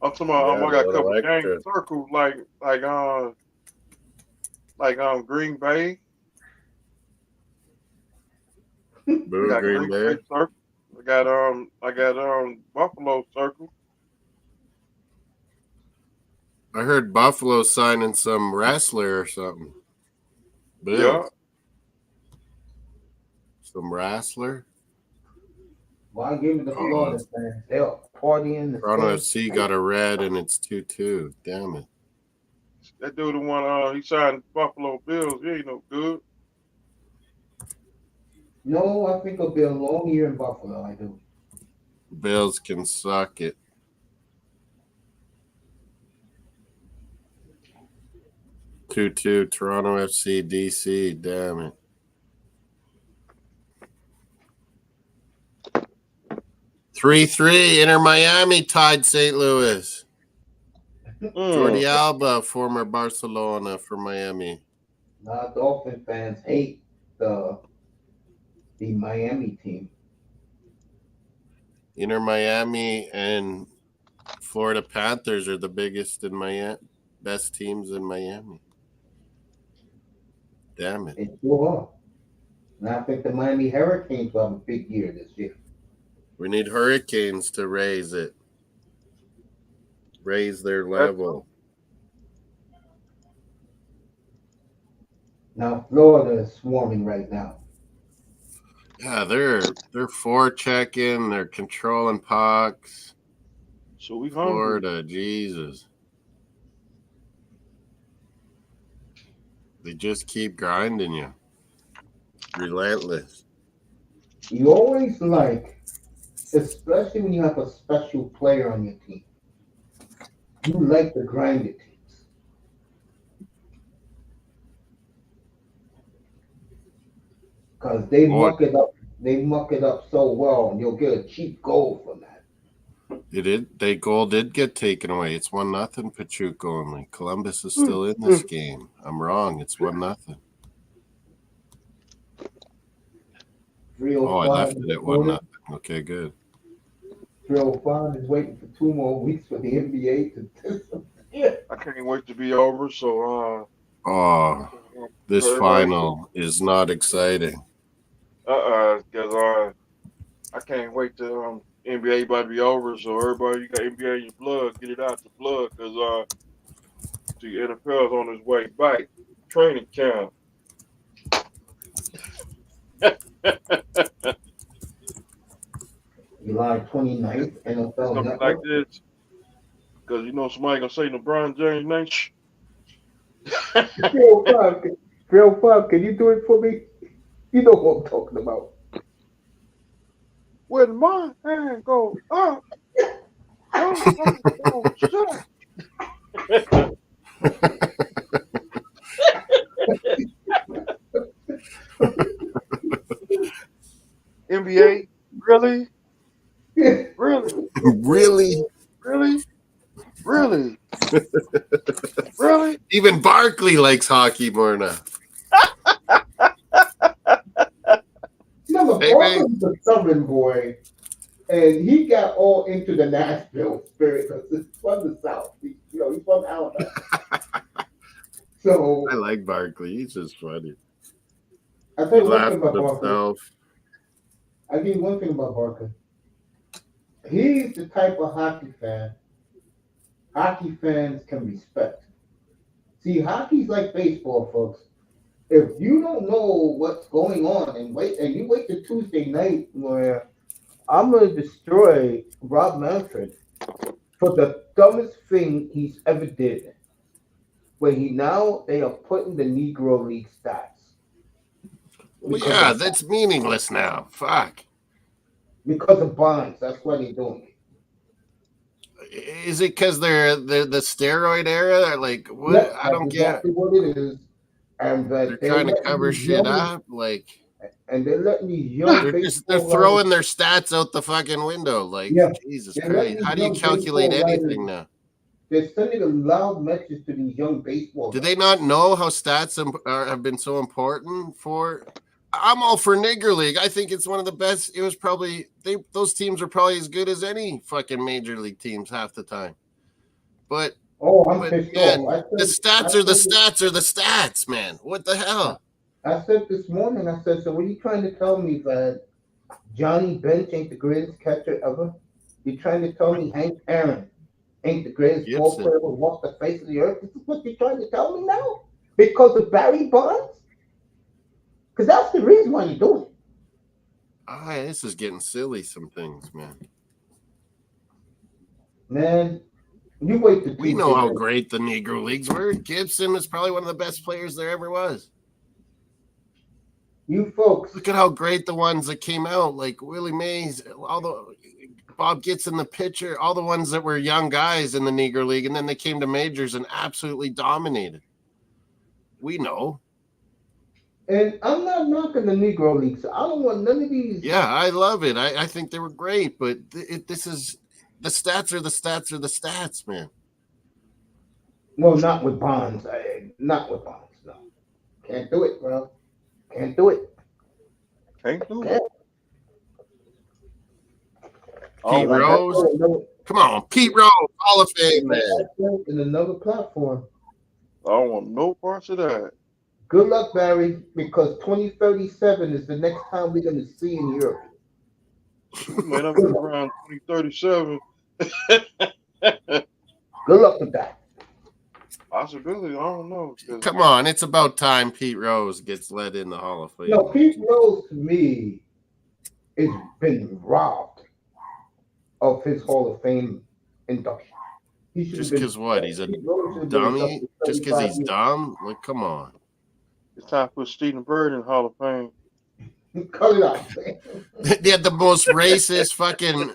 I'm talking about I got a couple games circle like Green Bay. Boo, Green Bay. Circle. I got Buffalo circle. I heard Buffalo signing some wrestler or something. Boo. Yeah. Some wrestler. Well, I give it to Florida fans. They're partying. Toronto FC got a red and it's 2-2. Damn it. That dude the one he signed Buffalo Bills. He ain't no good. No, I think it'll be a long year in Buffalo. I do. Bills can suck it. Two Toronto FC DC. Damn it. 3-3 Inter Miami tied St. Louis. Jordi Alba, former Barcelona for Miami. Dolphin fans hate the Miami team. Inter Miami and Florida Panthers are the biggest in Miami, best teams in Miami. Damn it. They sure are. And I think the Miami Hurricanes will have a big year this year. We need Hurricanes to raise their level. Now Florida is swarming right now. Yeah, they're forechecking, they're controlling pucks. So we hungry. Florida, Jesus. They just keep grinding you. Relentless. You always like, especially when you have a special player on your team, you like the grinded teams. Because they muck it up. They muck it up so well, and you'll get a cheap goal from that. They goal did get taken away. It's 1-0 Pachuca only. Columbus is still in this game. I'm wrong. It's 1-0. Oh, I left it at 1-0. Okay, good. 305 is waiting for 2 more weeks for the NBA to disappear. I can't wait to be over. So this final is not exciting. Because I can't wait to NBA about to be over. So everybody, you got NBA in your blood, get it out the blood, because the NFL is on its way back. Training camp. July 29th, NFL Something Network. like this. Because you know somebody gonna say LeBron James name. 305, can you do it for me? You know what I'm talking about. When my hand goes up, shut. NBA, really? Really? Really? Really? Really? Really? Even Barkley likes hockey more now. Barkley was a Southern boy, and he got all into the Nashville spirit because he's from the South. He's from Alabama. So I like Barkley. He's just funny. I'll tell you one thing about Barkley. I'll give you one thing about Barkley. He's the type of hockey fan can respect. See, hockey's like baseball, folks. If you don't know what's going on and you wait till Tuesday night where I'm going to destroy Rob Manfred for the dumbest thing he's ever did, where they are putting the Negro League stats. Well, yeah, that's meaningless now. Fuck. Because of Bonds, that's why they're doing it. Is it because they're the steroid era? Like, what? Yeah, I don't exactly get what it is. And they're trying to cover shit up, like, and they're letting these young they're throwing their stats out the fucking window, like, Jesus Christ! How do you calculate anything now? They're sending a loud message to these young baseball. Do they not know how stats have been so important for? I'm all for Nigger League. I think it's one of the best. It was probably those teams are probably as good as any fucking major league teams half the time. But pissed man, off. the stats are the stats, man. What the hell? I said this morning, so what are you trying to tell me that Johnny Bench ain't the greatest catcher ever? You're trying to tell me Hank Aaron ain't the greatest ball player who walked the face of the earth? This is what you're trying to tell me now? Because of Barry Bonds? Because that's the reason why you're doing it. This is getting silly. Some things, man. Man, you wait to We know how great the Negro Leagues were. Gibson was probably one of the best players there ever was. You folks. Look at how great the ones that came out, like Willie Mays, all the Bob Gibson, the pitcher, all the ones that were young guys in the Negro League, and then they came to majors and absolutely dominated. We know. And I'm not knocking the Negro League, so I don't want none of these. Yeah, I love it. I think they were great, but this is the stats are the stats, man. Well, not with Bonds. Not with Bonds. No, can't do it, bro. Can't do it. Can't do it. Pete Rose. Come on, Pete Rose, Hall of Fame, man. In another platform. I don't want no parts of that. Good luck, Barry, because 2037 is the next time we're going to see in Europe. Man, I'm around 2037. Good luck with that. Possibility, I don't know. Come on, it's about time Pete Rose gets led in the Hall of Fame. No, Pete Rose, to me, has been robbed of his Hall of Fame induction. Just because what? He's a dummy? Just because he's dumb? Like, come on. It's time to put Stephen Bird in the Hall of Fame. Cut it out, man. They had the most racist fucking...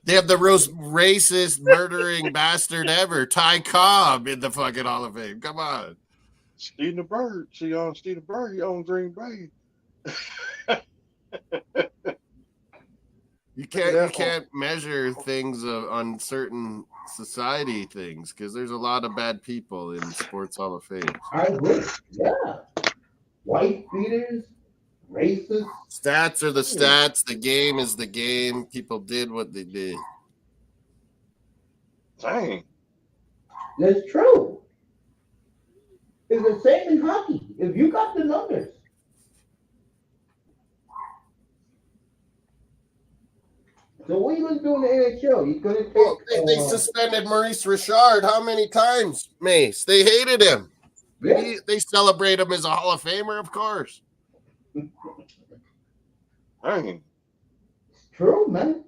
They have the most racist murdering bastard ever, Ty Cobb, in the fucking Hall of Fame. Come on. Stephen Bird. See, Stephen Bird, he owns Green Bay. You can't measure things on certain society things because there's a lot of bad people in Sports Hall of Fame. I agree. Yeah. White beaters, racist. Stats are the stats. The game is the game. People did what they did. Dang. That's true. It's the same in hockey. If you got the numbers. So what are you going to do in the NHL? You're going to take... Well, they suspended Maurice Richard how many times, Mace? They hated him. Yeah. They celebrate him as a Hall of Famer, of course. Dang. It's true, man.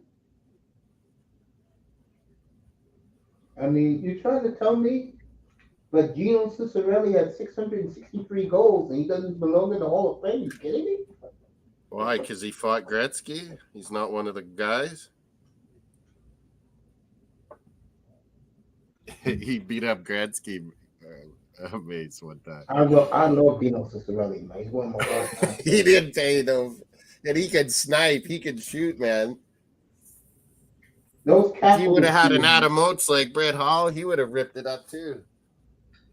I mean, you're trying to tell me that Gino Cicerelli had 663 goals and he doesn't belong in the Hall of Fame? You kidding me? Why? Because he fought Gretzky? He's not one of the guys? He beat up Gretzky. Mace one time. I love Gino Cicerelli, man. He's one of my favorite. He didn't take them. And he could snipe. He could shoot, man. If he would have had an Adam Oates like Brett Hall, he would have ripped it up too.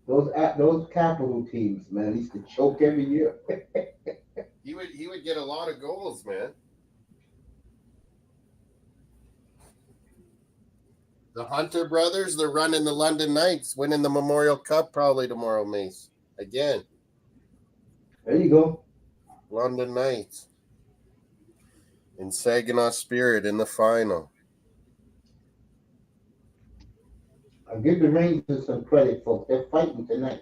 Those capital teams, man, he used to choke every year. He would get a lot of goals, man. The Hunter brothers, they're running the London Knights, winning the Memorial Cup probably tomorrow, Mace. Again. There you go. London Knights. In Saginaw Spirit in the final. I'll give the Rangers some credit, folks. They're fighting tonight.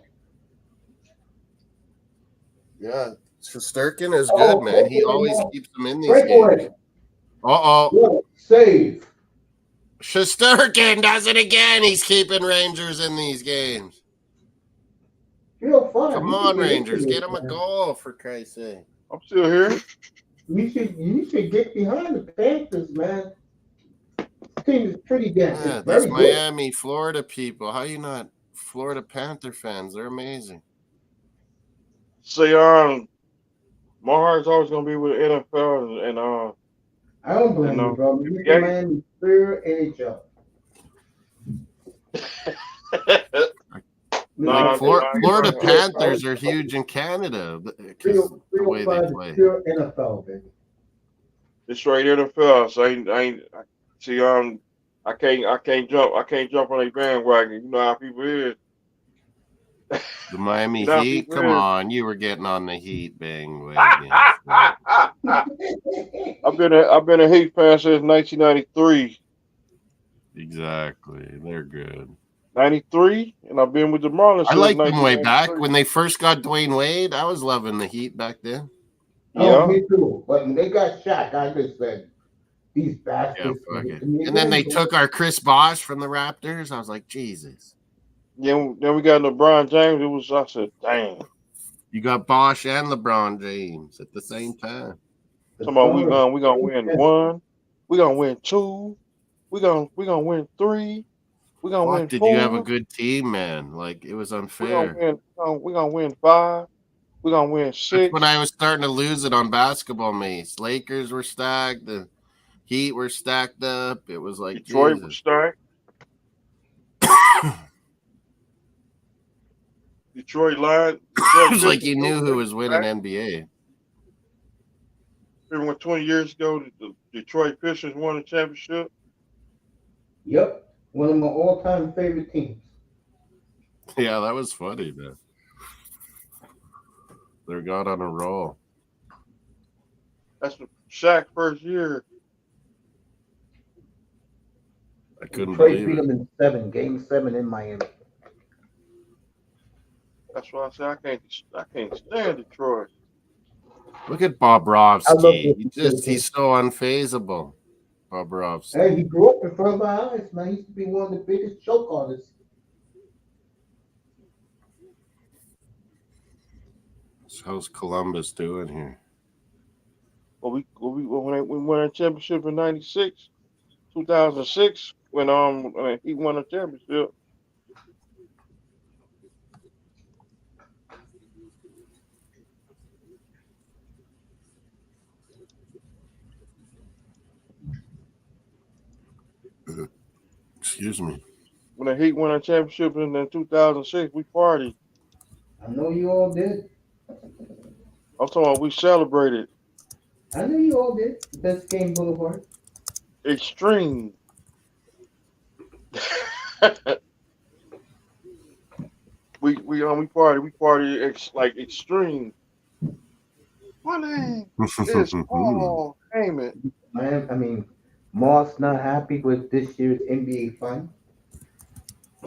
Yeah. Shesterkin is good, man. He always keeps them in these games. Uh-oh. Save. Shesterkin does it again. He's keeping Rangers in these games. Come on, Rangers. Get him a goal, for Christ's sake. I'm still here. You should get behind the Panthers, man. This team is pretty damn good. Yeah, that's Miami, Florida people. How you not Florida Panther fans? They're amazing. See, my heart's always gonna be with the NFL, and I don't blame you, bro. You can Miami fair NHL. Florida Panthers are huge in Canada because the way they play. Pure NFL, baby. It's straight NFL. So I can't jump on a bandwagon. You know how people is. The Miami Heat? Come on, you were getting on the Heat bandwagon. I've been a Heat fan since 1993. Exactly, they're good. 93, and I've been with the Marlins. I liked them way back when they first got Dwayne Wade. I was loving the Heat back then. Oh, Yeah. me too. But when they got Shaq, I just said, these Yeah, bastards. fuck it. Can you And then they imagine? took our Chris Bosh from the Raptors. I was like, Jesus. Then we got LeBron James. I said, damn. You got Bosh and LeBron James at the same time. The Talking about summer. we gonna win 1, we gonna win 2, we gonna win 3, we gonna Fuck, win did you have a 4, good team, man? Like, it was we gonna unfair. win we gonna win 5, we gonna win That's when 6. I was starting to lose it on basketball, Mace. Lakers were stacked. The Heat were stacked up. It was like, Detroit was Jesus. stacked. Detroit lied. It was like you knew who was winning NBA. Remember when 20 years ago the Detroit Pistons won the championship? Yep. One of my all-time favorite teams. Yeah, that was funny, man. They got on a roll. That's the Shaq first year. I couldn't Detroit believe beat it. them in Game 7 in Miami. That's why I say I can't stand Detroit. Look at I love Bobrovsky. this. He's so unfazable. Bobrovsky. Hey, he grew up in front of our eyes, man. He used to be one of the biggest choke artists. How's Columbus doing here? Well, we won a championship in '96, 2006 when he won a championship. Excuse me. When the Heat won a championship in 2006, we partied. I know you all did. I'm talking about we celebrated. I know you all did. Best game Boulevard. Extreme. we party like extreme. My name is Paul Heyman. I mean, Moss not happy with this year's NBA final.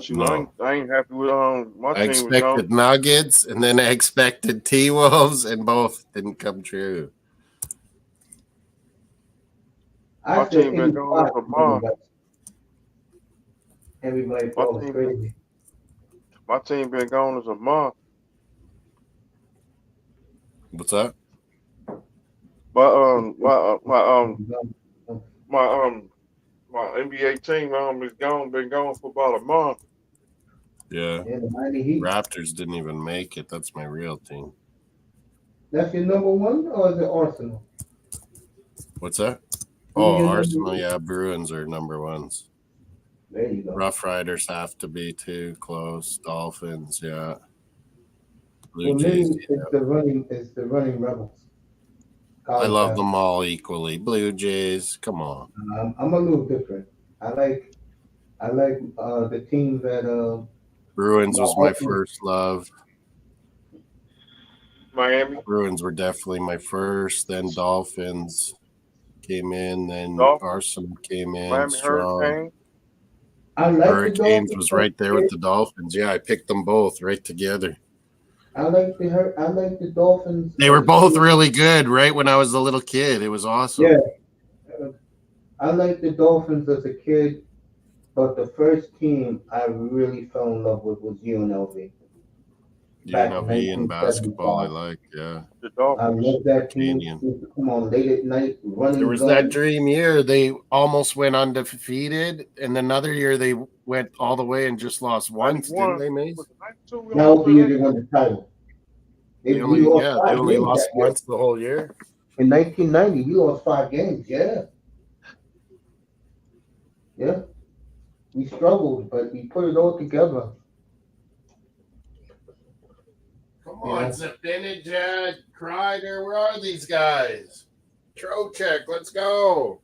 Shoot, No. I ain't happy with my I team was gone. expected Nuggets, and then I expected T-Wolves, and both didn't come true. My team been gone for months. Everybody falls crazy. My team been gone as a month. What's that? My NBA team been gone for about a month. Yeah. Yeah, the Miami Heat. Raptors didn't even make it. That's my real team. That's your number one, or is it Arsenal? What's that? Who Oh, are your Arsenal, number- yeah. Bruins are number ones. There you go. Rough Riders have to be too close. Dolphins, yeah. Blue For me, Jays, it's the running Rebels. I love them all equally. Blue Jays, come on. I'm a little different. I like the team that Bruins was my first love. Miami. Bruins were definitely my first. Then Dolphins came in. Then Arsenal came in. Miami strong. Hurricane. I like Hurricanes was right there with the Dolphins. Yeah, I picked them both right together. I like the Dolphins. They were both really good right when I was a little kid. It was awesome. Yeah. I like the Dolphins as a kid, but the first team I really fell in love with was UNLV. UNLV in basketball, I like, yeah. I love that team. Come on, late at night, running. There was that dream year. They almost went undefeated, and another year they went all the way and just lost once, didn't they, Mace? That was the year they won the title. They only lost once the whole year. In 1990, we lost 5 games. Yeah. Yeah. We struggled, but we put it all together. Come on, Zibanejad, Kreider, where are these guys? Trocheck, let's go.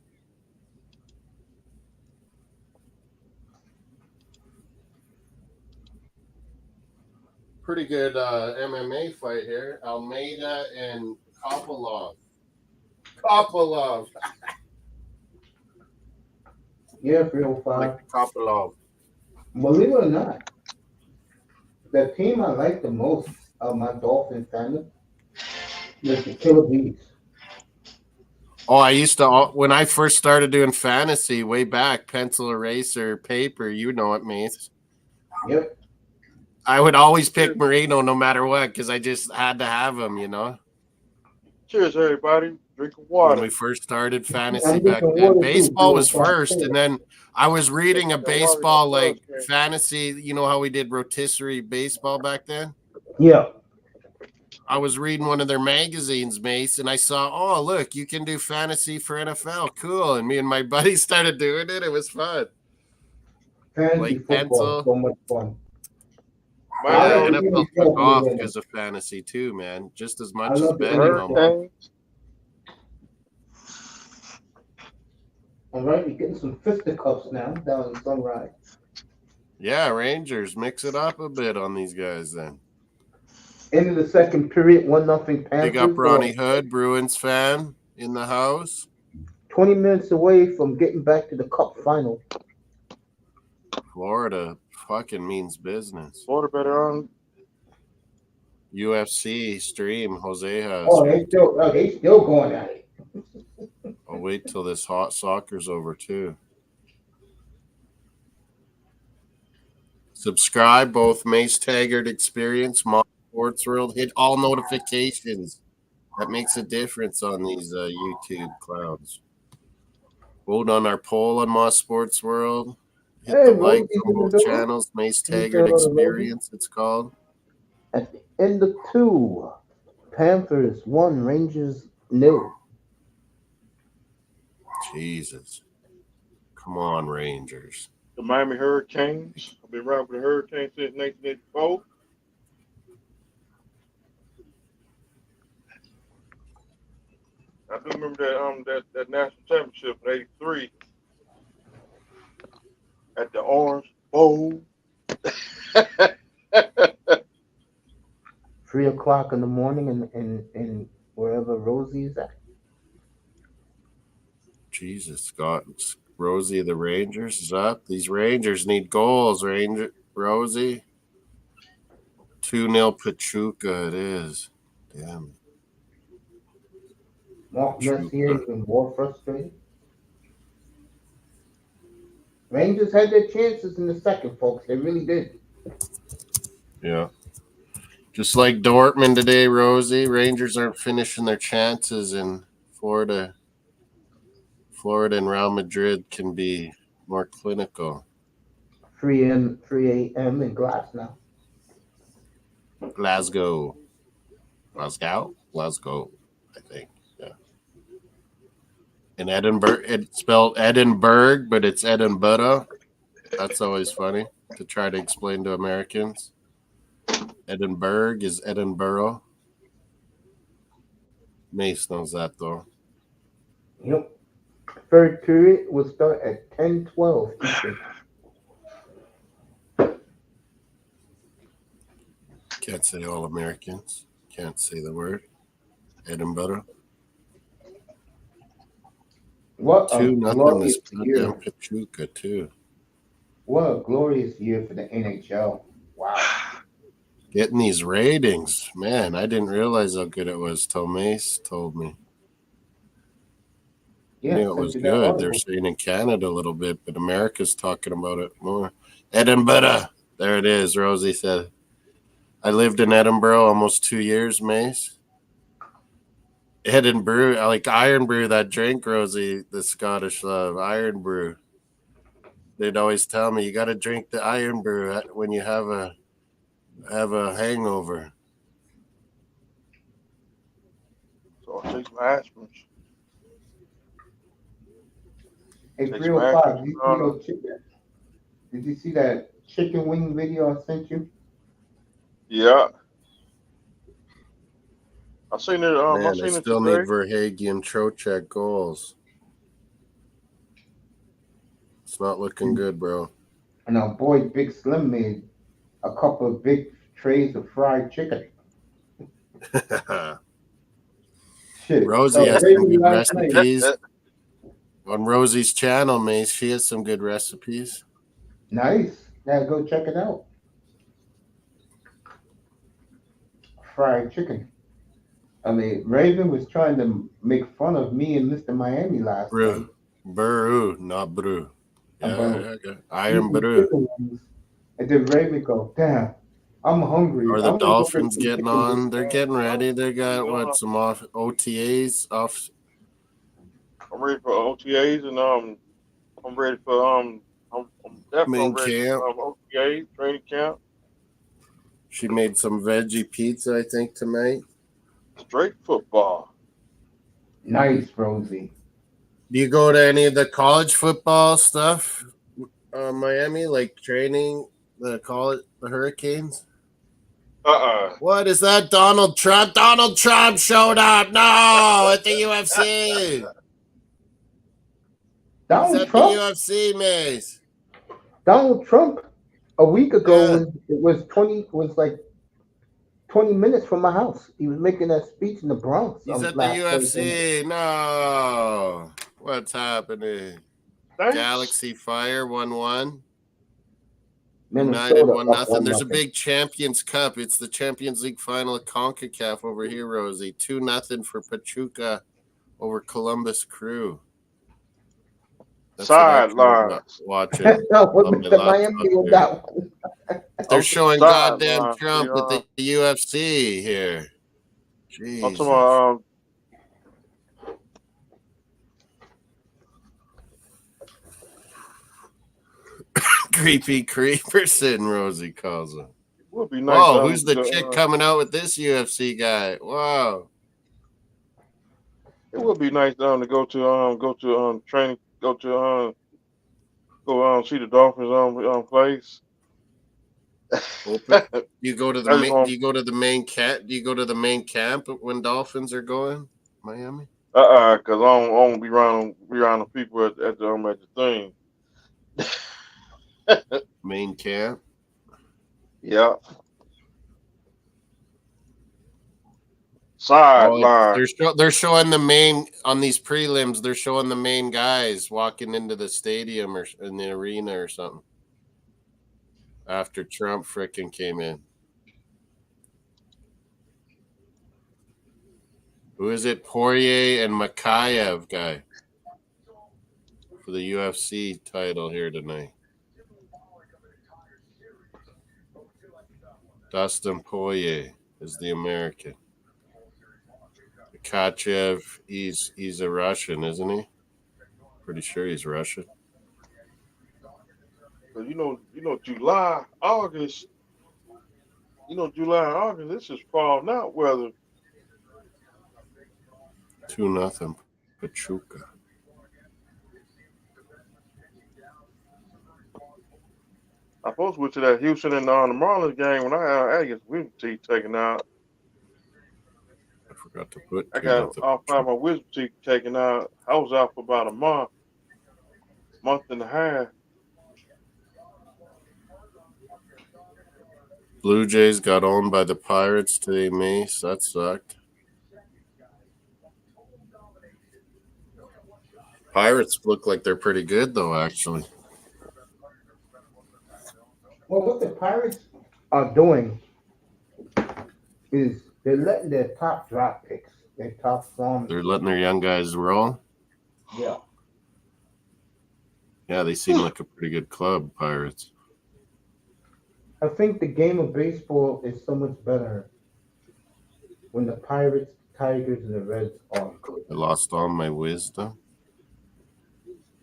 Pretty good MMA fight here. Almeida and Kopylov. Yeah, 305. Like Kopylov. Believe it or not, the team I like the most of my Dolphin family is the Killer Bees. Oh, I used to, when I first started doing fantasy way back, pencil, eraser, paper, you know it, Mace. Yep. I would always pick Marino no matter what because I just had to have him, you know. Cheers, everybody. Drink of When water. we first started fantasy I'm back drinking then, water too. baseball was first, and then I was reading a That water, baseball that like buzz, fantasy. You know how we did rotisserie baseball back then? Yeah. I was reading one of their magazines, Mace, and I saw, oh, look, you can do fantasy for NFL. Cool. And me and my buddy started doing it. It was fun. Fantasy Like football is pencil. so much fun. Man, I Yeah, like the NFL NFL took off more than because of fantasy too, man. Just as I much as love the betting NFL. almost. Hurricanes. All right, we're getting some fisticuffs now down in Sunrise. Yeah, Rangers, mix it up a bit on these guys then. End of the second period, 1-0 Panthers. Big up Ronnie Hood, Bruins fan in the house. 20 minutes away from getting back to the Cup final. Florida fucking means business. Florida better on. UFC stream, Jose has. Oh, they still going at it. I'll wait till this hot soccer's over too. Subscribe, both Mace Taggart Experience, Mossdsports World. Hit all notifications. That makes a difference on these YouTube clowns. Vote on our poll on Mossdsports World. Hit the like on both channels. Mace Taggart Experience, it's called. At the end of 2, Panthers 1, Rangers 0. Jesus. Come on, Rangers. The Miami Hurricanes. I've been around with the Hurricanes since 1984. I do remember that national championship in '83 at the Orange Bowl. 3 o'clock in the morning in wherever Rosie's at. Jesus, Scott. Rosie, the Rangers is up. These Rangers need goals, Rosie. 2-0 Pachuca it is. Damn. Mark Messier has been more frustrated. Rangers had their chances in the second, folks. They really did. Yeah. Just like Dortmund today, Rosie. Rangers aren't finishing their chances in Florida. Florida and Real Madrid can be more clinical. 3 a.m. in Glasgow. Glasgow, I think. Yeah. In Edinburgh, it's spelled Edinburgh, but it's Edinburgh. That's always funny to try to explain to Americans. Edinburgh is Edinburgh. Mace knows that though. Yep. Third period will start at 10:12. Can't say all Americans. Can't say the word. Edinburgh. What a 2-0 glorious this year. goddamn Pachuca too. What a glorious year for the NHL. Wow. Getting these ratings. Man, I didn't realize how good it was till Mace told me. Yeah, I knew it was good. They're saying in Canada a little bit, but America's talking about it more. Edinburgh. There it is, Rosie said. I lived in Edinburgh almost 2 years, Mace. Edinburgh, I like Iron Brew, that drink, Rosie, the Scottish love. Iron Brew. They'd always tell me, you got to drink the Iron Brew when you have a hangover. So I'll take some aspirins. Hey, 305, did you see that chicken wing video I sent you? Yeah. I seen it. Man, I seen I it still today. need Verhaeghe and Trocheck goals. It's not looking good, bro. And our boy Big Slim made a couple of big trays of fried chicken. Shit. Rosie has some good recipes. On Rosie's channel, Mace, she has some good recipes. Nice. Now go check it out. Fried chicken. I mean, Raven was trying to make fun of me and Mr. Miami last night. Brew, not brew. About Yeah. Iron eating brew. chicken wings. And then Raven go, damn, I'm hungry. Are the I'm gonna go get Dolphins some getting chicken wings. on? They're getting ready. They got Uh, some off OTAs off. I'm ready for OTAs and I'm ready for I'm definitely Main ready camp. for OTAs training camp. She made some veggie pizza, I think, tonight. Straight football. Nice, Rosie. Do you go to any of the college football stuff, Miami, like training the Hurricanes? What is that? Donald Trump? Donald Trump showed up. No, at the UFC. He's Donald at the Trump? UFC, Mace. Donald Trump a week ago Yeah. was like 20 minutes from my house. He was making that speech in the Bronx. He's at the last Thursday. UFC. No. What's happening? Thanks. Galaxy Fire 1-1. Minnesota United up 1-0. There's a 1-0. big Champions Cup. It's the Champions League final at CONCACAF over here, Rosie. 2-0 for Pachuca over Columbus Crew. That's Sideline. Watching What on my Mr. Miami laptop with here. that one? They're showing goddamn Sideline. Trump at the UFC here. I'm Jesus. talking about Creepy Creeperson, Rosie calls him. it would be nice. Whoa, who's the chick coming out with this UFC guy? Wow. It would be nice to go to training, go see the Dolphins place. Open. Do you go to the I just main? want- Do you go to the main camp? Do you go to the main camp when Dolphins are going? Miami. Cause I don't be around the people at the thing. Main camp. Yeah. Sideline. They're showing the main on these prelims. They're showing the main guys walking into the stadium or in the arena or something. After Trump frickin' came in. Who is it? Poirier and Makayev guy for the UFC title here tonight. Dustin Poirier is the American. Makachev, he's a Russian, isn't he? Pretty sure he's Russian. You know, July, August. July and August. This is falling out weather. 2-0 Pachuca. I supposed to went to that Houston and the Marlins game when I get wisdom teeth taken out. I forgot to put. I got all 5 of my wisdom teeth taken out. I was out for about a month and a half. Blue Jays got owned by the Pirates today, Mace. That sucked. Pirates look like they're pretty good, though, actually. Well, what the Pirates are doing is they're letting their top draft picks, their top farm. They're letting their young guys roll. Yeah. Yeah, they seem like a pretty good club, Pirates. I think the game of baseball is so much better when the Pirates, Tigers, and the Reds are good. I lost all my wisdom.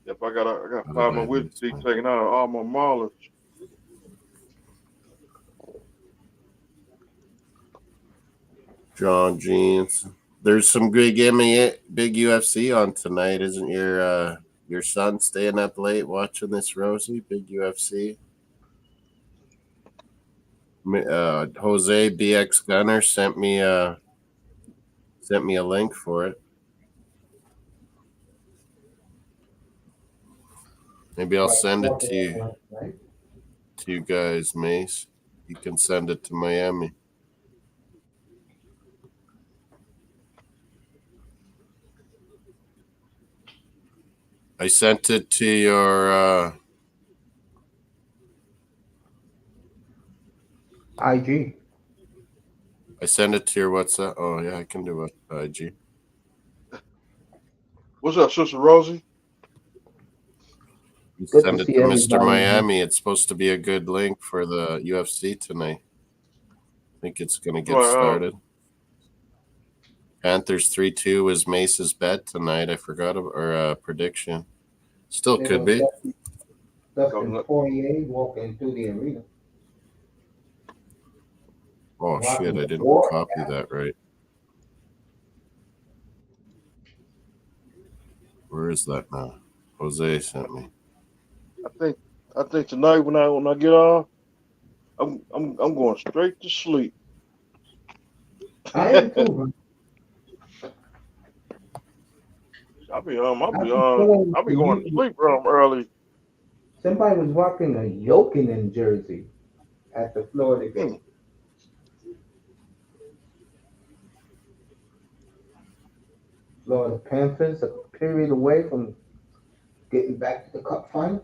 Yep, I got 5 of my wisdom teeth taken out of all my molars. John Jeans. There's some big UFC on tonight, isn't your son staying up late watching this, Rosie? Big UFC. Jose BX Gunner sent me a link for it. Maybe I'll send it to you guys, Mace. You can send it to Miami. I sent it to your IG. I send it to your WhatsApp. Oh yeah, I can do it. IG. What's up, Sister Rosie? You Good send to it see to Mr. everybody. Miami. It's supposed to be a good link for the UFC tonight. I think it's going to get Right, started. Panthers 3-2 is Mace's bet tonight. I forgot or prediction. Still There could was be. Dustin Poirier walking through the arena. Oh Walking shit! I the didn't floor. copy that right. Where is that now? Jose sent me. I think tonight when I get off, I'm going straight to sleep. I am too, bro. I'll be going to sleep early. Somebody was walking a Yokin jersey at the Florida game. Florida Panthers a period away from getting back to the Cup final.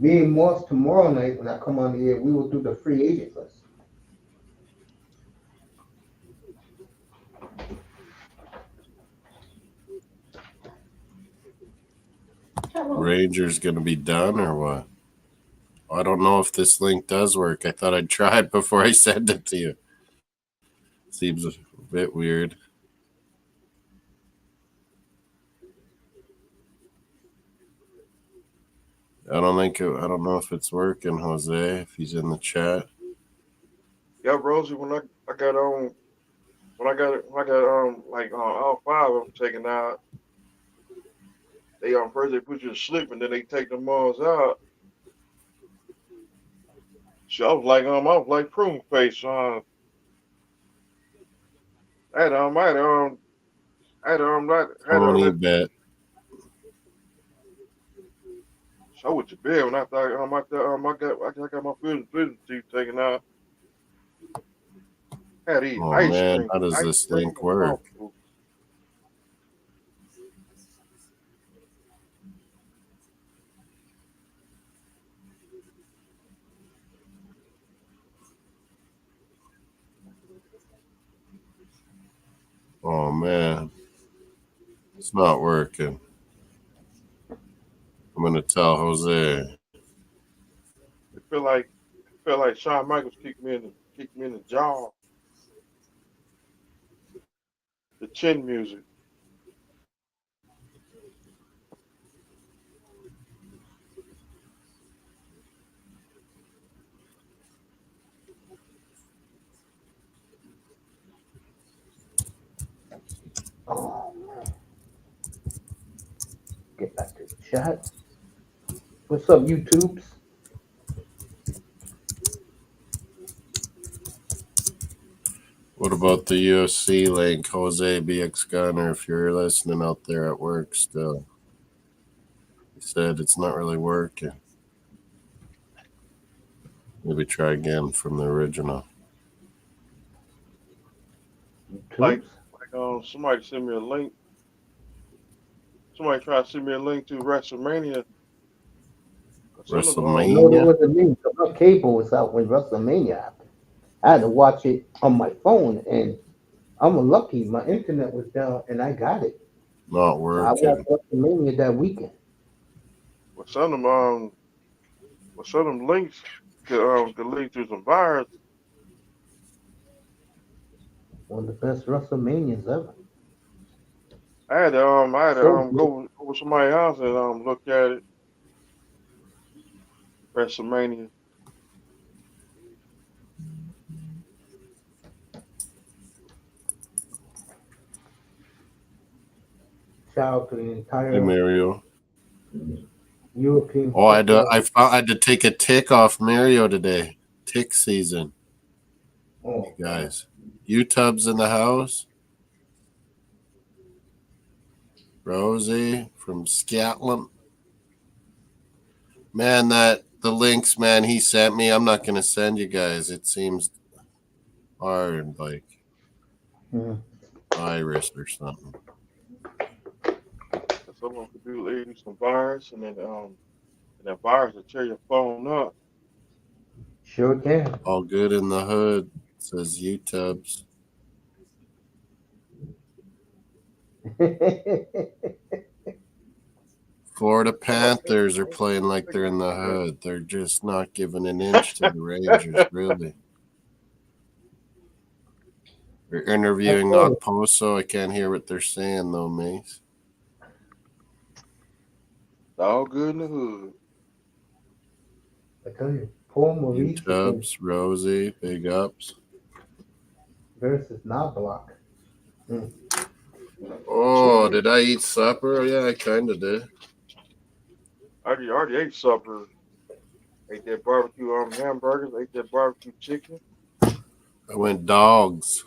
Me and Moss tomorrow night when I come on here, we will do the free agent list. Rangers going to be done or what? I don't know if this link does work. I thought I'd try it before I send it to you. Seems a bit weird. I don't know if it's working, Jose, if he's in the chat. Yeah, Rosie, when I got like all five of them taken out, they first they put you to sleep and then they take the malls out. So I was like prune face. I had Tony let bet. so I went to bed when I thought I got my vision teeth taken out. I had to eat Oh ice man, cream. how does this link work? Oh man, it's not working. I'm gonna tell Jose. It felt like Shawn Michaels kicked me in the jaw. The chin music. Oh, get back to the chat. What's up, YouTubes? What about the UFC link, Jose BX Gunner? If you're listening out there at work still, he said it's not really working. Maybe try again from the original. Like somebody sent me a link. Somebody tried to send me a link to WrestleMania. WrestleMania? No, there was a link. My cable was out when WrestleMania happened. I had to watch it on my phone, and I'm lucky. My internet was down, and I got it. Not working. I watched WrestleMania that weekend. Well, some of them links could lead to some virus. One of the best WrestleManias ever. I had to go over to somebody's house and look at it. WrestleMania. Shout out to the entire Hey, Mario. European. Oh, I had to take a tick off Mario today. Tick season. Oh, guys. U-Tub's in the house. Rosie from Scotland. Man, the links, man, he sent me. I'm not going to send you guys. It seems hard, like virus or something. Someone could do some virus and then that virus will tear your phone up. Sure can. All good in the hood, says UTubs. Florida Panthers are playing like they're in the hood. They're just not giving an inch to the Rangers, really. They're interviewing Okposo. I can't hear what they're saying, though, Mace. All good in the hood. I tell you, Paul Maurice UTubs, Rosie, big ups. versus Knobloch. Oh, did I eat supper? Oh, yeah, I kind of did. I already ate supper. Ate that barbecue hamburgers. Ate that barbecue chicken. I went dogs.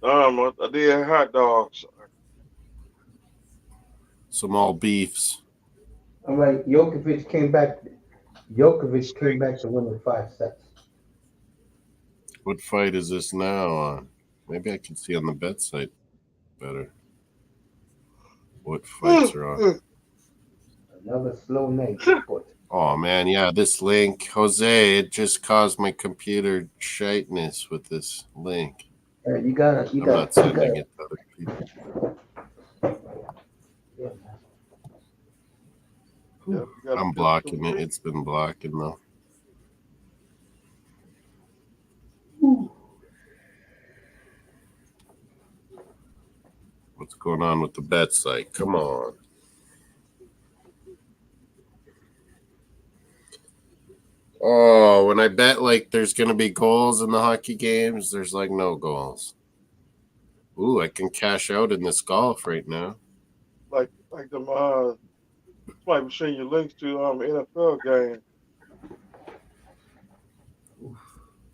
I did hot dogs. Some all beefs. I'm like, Djokovic came back to win in 5 sets. What fight is this now on? Maybe I can see on the bet site better. What fights are on? Another slow night. Oh, man, yeah, this link. Jose, it just caused my computer shiteness with this link. You got I'm not sending it to other people. Yeah, I'm blocking it. It's been blocking, though. What's going on with the bet site? Come on. Oh, when I bet like there's going to be goals in the hockey games, there's like no goals. Ooh, I can cash out in this golf right now. Like them like send you links to NFL game.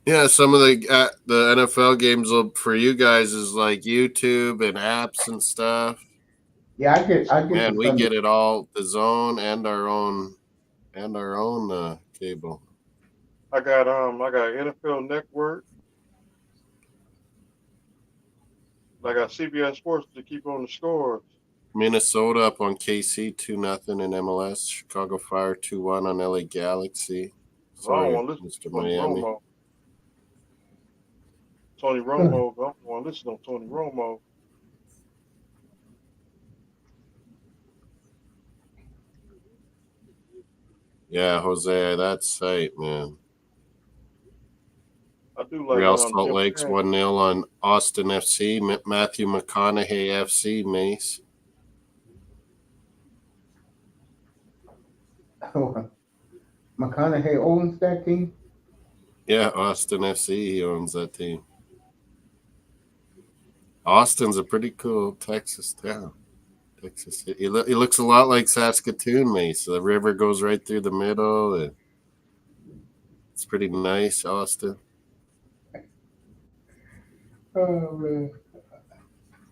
Yeah, some of the NFL games for you guys is like YouTube and apps and stuff. Yeah, I get. Man, we get it all, the zone and our own cable. I got NFL Network. I got CBS Sports to keep on the scores. Minnesota up on KC 2-0 in MLS. Chicago Fire 2-1 on LA Galaxy. Sorry, Mr. Miami. Tony Romo. I don't want to listen to Tony Romo. Yeah, Jose, that site, man. I do like Real Salt Lake's 1-0 on Austin FC. Matthew McConaughey FC, Mace. McConaughey owns that team? Yeah, Austin FC, he owns that team. Austin's a pretty cool Texas town. Texas. It looks a lot like Saskatoon, Mace. The river goes right through the middle. And it's pretty nice, Austin. Oh, man.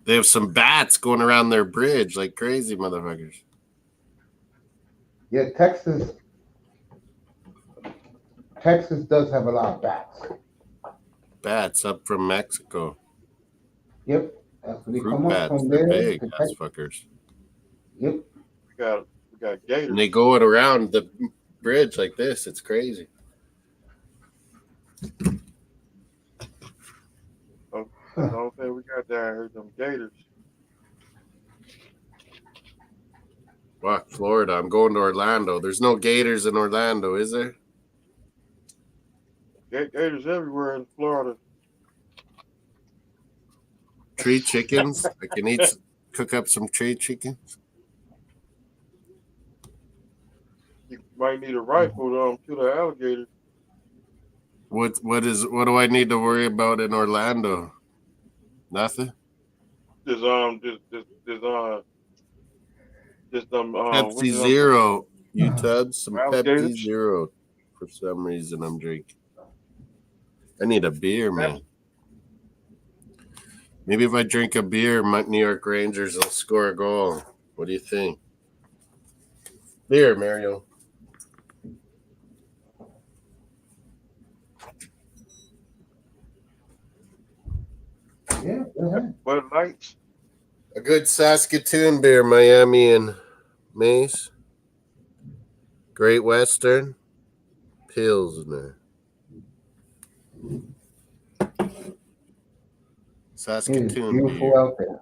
They have some bats going around their bridge like crazy motherfuckers. Yeah, Texas does have a lot of bats. Bats up from Mexico. Yep. That's when they Fruit come up bats, from they're there. big ass fuckers. Yep. We got gators. And they go it around the bridge like this. It's crazy. The only thing we got down here, them gators. Fuck, Florida. I'm going to Orlando. There's no gators in Orlando, is there? Gators everywhere in Florida. Tree chickens. I can cook up some tree chickens. You might need a rifle to kill the alligator. What do I need to worry about in Orlando? Nothing. There's Pepsi Zero. UTubs, some alligators? Pepsi Zero. For some reason, I'm drinking. I need a beer, man. Maybe if I drink a beer, my New York Rangers will score a goal. What do you think? Beer, Mario. Yeah, go ahead. Bud Lights. A good Saskatoon beer, Miami and Mace. Great Western. Pilsner. It is Saskatoon beautiful beer. out there.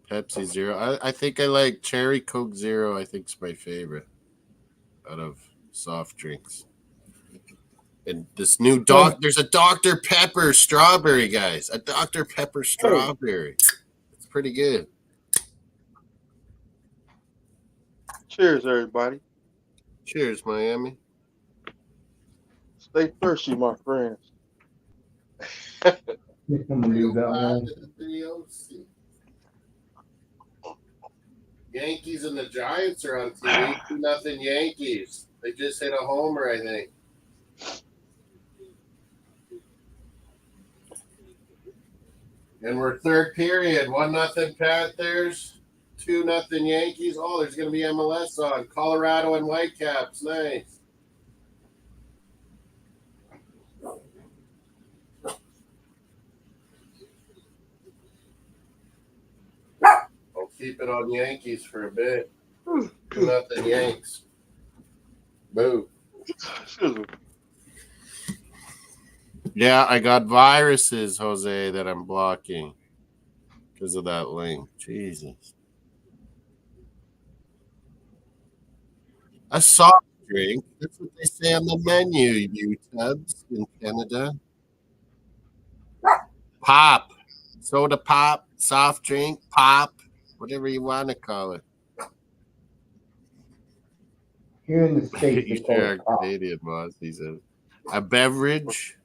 Pepsi Zero. I think I like Cherry Coke Zero. I think it's my favorite out of soft drinks. And this new there's a Dr. Pepper strawberry, guys. A Dr. Pepper strawberry. It's pretty good. Cheers, everybody. Cheers, Miami. Stay thirsty, my friends. I'm gonna leave that one. Yankees and the Giants are on TV. 2-0 Yankees. They just hit a homer, I think. And we're third period. 1-0 Panthers. 2-0 Yankees. Oh, there's going to be MLS on. Colorado and Whitecaps. Nice. I'll keep it on Yankees for a bit. 2-0 Yanks. Boo. Excuse me. Yeah, I got viruses, Jose, that I'm blocking because of that link. Jesus. A soft drink. That's what they say on the menu, you tubs in Canada. Pop. Soda pop, soft drink, pop, whatever you want to call it. Here in the States, You they call sure are it pop. Canadian, boss. He said. A beverage.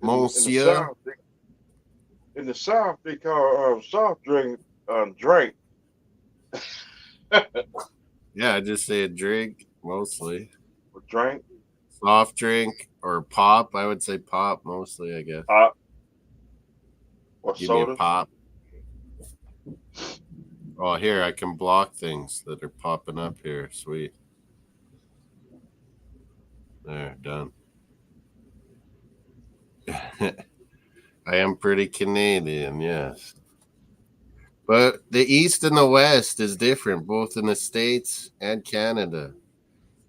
Monsieur. In the South, they call soft drink drink. Yeah, I just say a drink, mostly. Or drink. Soft drink or pop. I would say pop, mostly, I guess. Pop. Or Give soda. me a pop. Oh, here, I can block things that are popping up here. Sweet. There, done. I am pretty Canadian, yes. But the East and the West is different, both in the States and Canada.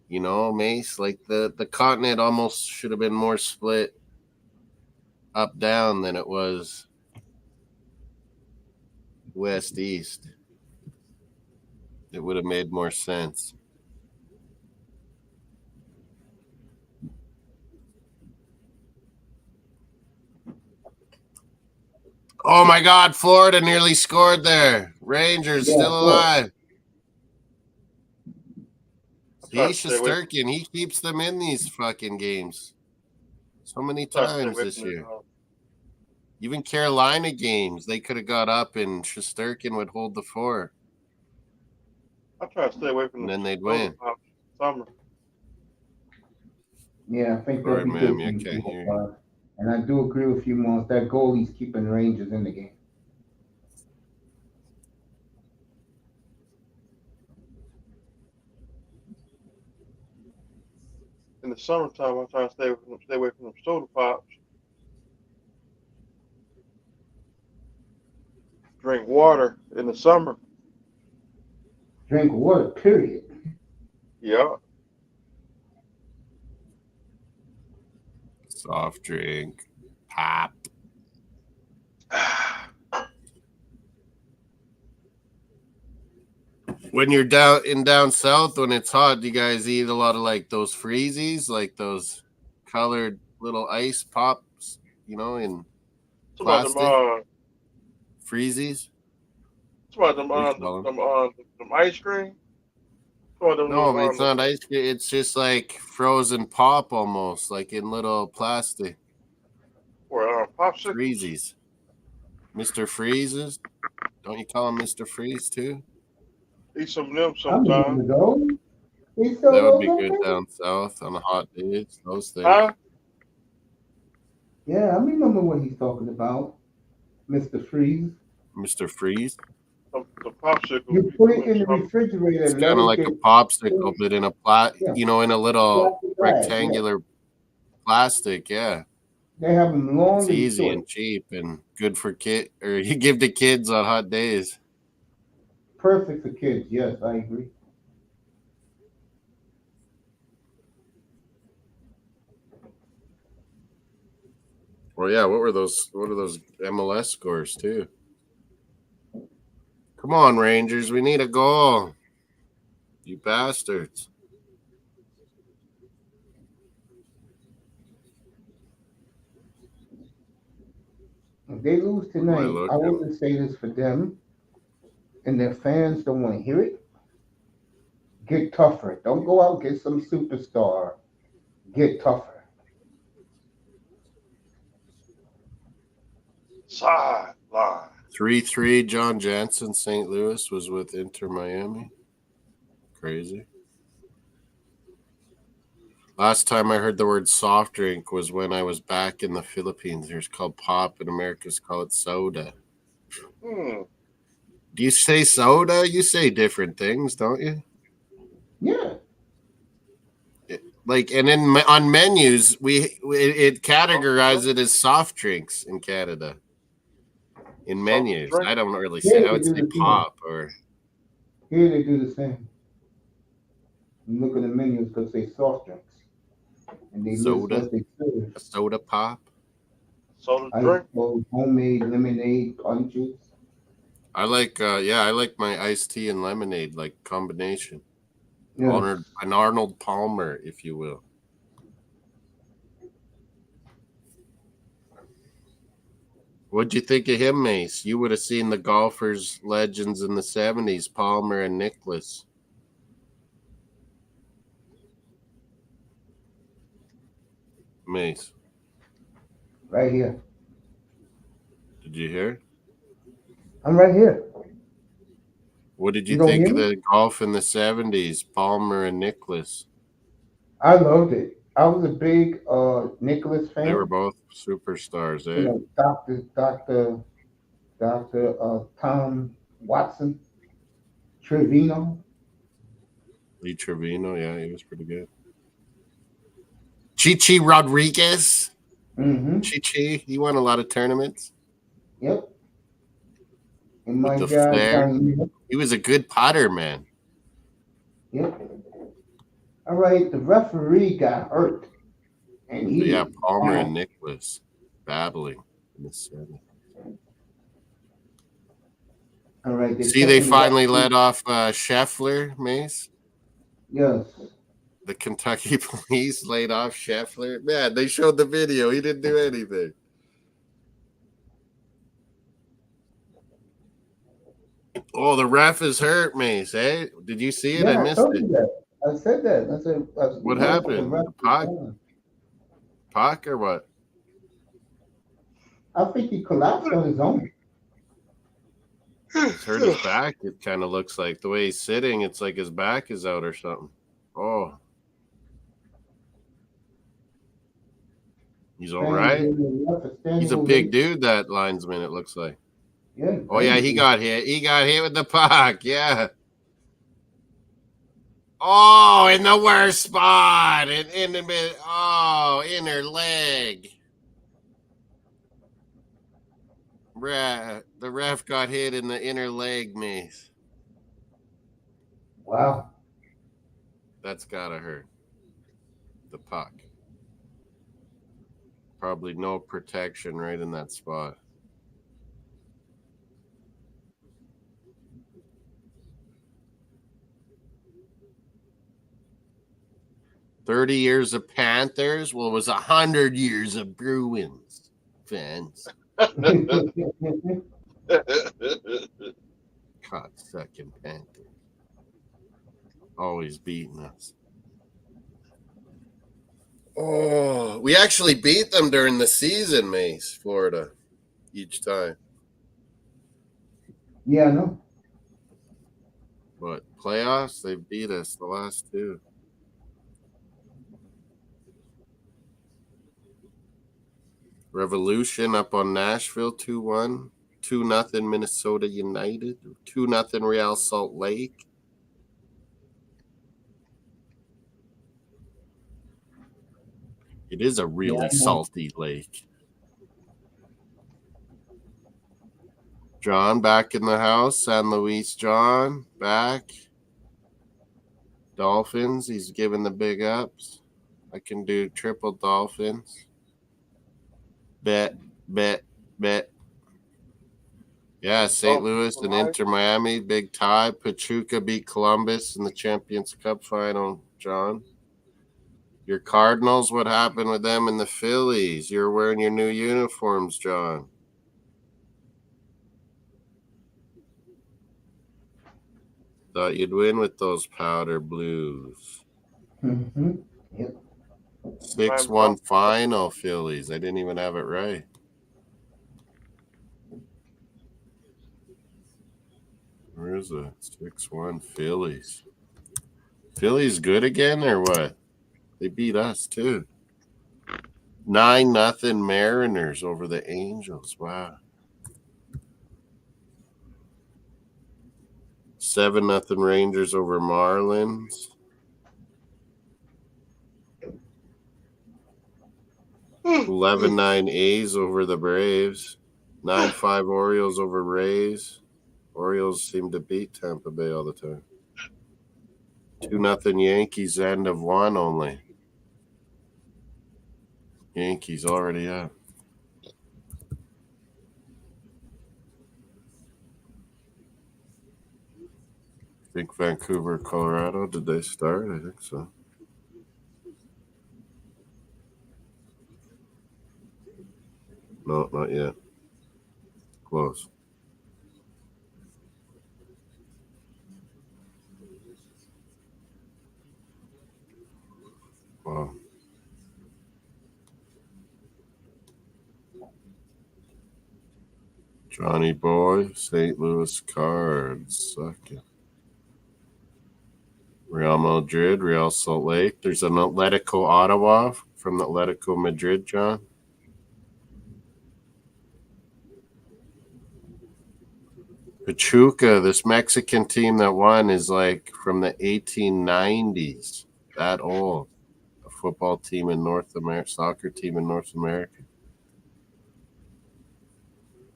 You know, Mace, like the continent almost should have been more split up down than it was west east. It would have made more sense. Oh my God, Florida nearly scored there. Rangers still alive. Shesterkin, he keeps them in these fucking games so many times this year. Even Carolina games, they could have got up and Shesterkin would hold the fort. I try to stay away from and then they'd win. Summer. Yeah, I think Sorry, they'll be ma'am, good. you can't hear you. And I do agree with you, Moss. That goalie's keeping Rangers in the game. In the summertime, I try to stay away from them soda pops. Drink water in the summer. Drink water, period. Yeah. Soft drink, pop. When you're down south, when it's hot, do you guys eat a lot of like those freezies, like those colored little ice pops, you know, in plastic? Freezies? Them ice cream? No, but it's not ice cream. It's just like frozen pop almost, like in little plastic. Or popsicles? Freezies. Mr. Freezes? Don't you call him Mr. Freeze too? Eat some of them sometimes. That would be good down south on the hot days. Those things. Huh? Yeah, I remember what he's talking about. Mr. Freeze. Mr. Freeze? The popsicle. You put it in the refrigerator. It's kind of like a popsicle, but in a in a little rectangular plastic. Yeah. They have them long. It's easy and cheap and good for you give to kids on hot days. Perfect for kids. Yes, I agree. Well, yeah. What are those MLS scores too? Come on, Rangers. We need a goal. You bastards. If they lose What am I tonight, I looking? wouldn't say this for them, and their fans don't want to hear it. Get tougher. Don't go out and get some superstar. Get tougher. Sideline. 3-3. John Jansen, St. Louis was with Inter Miami. Crazy. Last time I heard the word soft drink was when I was back in the Philippines. There's called pop, and Americans call it soda. Hmm. Do you say soda? You say different things, don't you? Yeah. Like, and then on menus, it categorizes it as soft drinks in Canada. In Soft menus, drink? I don't really Here say. I they would do say the same. pop or Here they do the same. You look at the menus because they soft drinks. And they list soda, what they serve. a soda pop. Soda Ice drink? cold, homemade lemonade punches. I like, I like my iced tea and lemonade, like combination. Yes. An Arnold Palmer, if you will. What'd you think of him, Mace? You would have seen the golfers legends in the 70s, Palmer and Nicklaus. Mace, Right here. did you hear? I'm right here. What did You you don't think hear of me? the golf in the 70s, Palmer and Nicklaus? I loved it. I was a big Nicholas They were fan. both superstars, You eh? know, Dr. Tom Watson, Trevino. Lee Trevino, yeah, he was pretty good. Chichi Rodriguez. Mm-hmm. Chichi, he won a lot of tournaments Yep. And with my the guy flair. down here. He was a good putter, man. Yep. All right. The referee got hurt. And So, he yeah, was Palmer out. and Nicklaus battling in the 70s. All right. They're See, they checking the finally referee. let off Scheffler, Mace. Yes. The Kentucky police laid off Scheffler. Man, they showed the video. He didn't do anything. Oh, the ref is hurt, Mace. Eh? Did you see it? I Yeah, I missed told it. you that. I said that. I said, What the happened? ref The is down. puck or what? I think he collapsed on his own. He's hurt his back. It kind of looks like the way he's sitting. It's like his back is out or something. Oh, he's all right. He's a big dude, that linesman. It looks like. Yeah. Oh yeah, he got hit. He got hit with the puck. Yeah. Oh, in the worst spot. In the mid. Oh, inner leg. The ref got hit in the inner leg, Mace. Wow. That's gotta hurt. The puck. Probably no protection right in that spot. "30 years of Panthers. Well, it was 100 years of Bruins fans. God, second Panthers. Always beating us. Oh, we actually beat them during the season, Mace, Florida, each time. Yeah, I know. But playoffs, they beat us the last two. Revolution up on Nashville 2-1. 2-0 Minnesota United. 2-0 Real Salt Lake. It is a really salty lake. John back in the house. San Luis John back. Dolphins. He's giving the big ups. I can do triple Dolphins. Bet. Yeah, St. Louis and Inter Miami, big tie. Pachuca beat Columbus in the Champions Cup final, John. Your Cardinals, what happened with them and the Phillies? You're wearing your new uniforms, John. Thought you'd win with those powder blues. Mm-hmm. Yep. 6-1 final, Phillies. I didn't even have it right. Where is it? 6-1 Phillies. Phillies good again or what? They beat us too. 9-0 Mariners over the Angels. Wow. 7-0 Rangers over Marlins. 11-9 A's over the Braves. 9-5 Orioles over Rays. Orioles seem to beat Tampa Bay all the time. 2-0 Yankees, end of one only. Yankees already up. I think Vancouver, Colorado, did they start? I think so. No, not yet. Close. Wow. Johnny Boy, St. Louis Cards, second. Real Madrid, Real Salt Lake. There's an Atletico Ottawa from Atletico Madrid, John. Pachuca, this Mexican team that won, is like from the 1890s. That old. A football team in North America, soccer team in North America.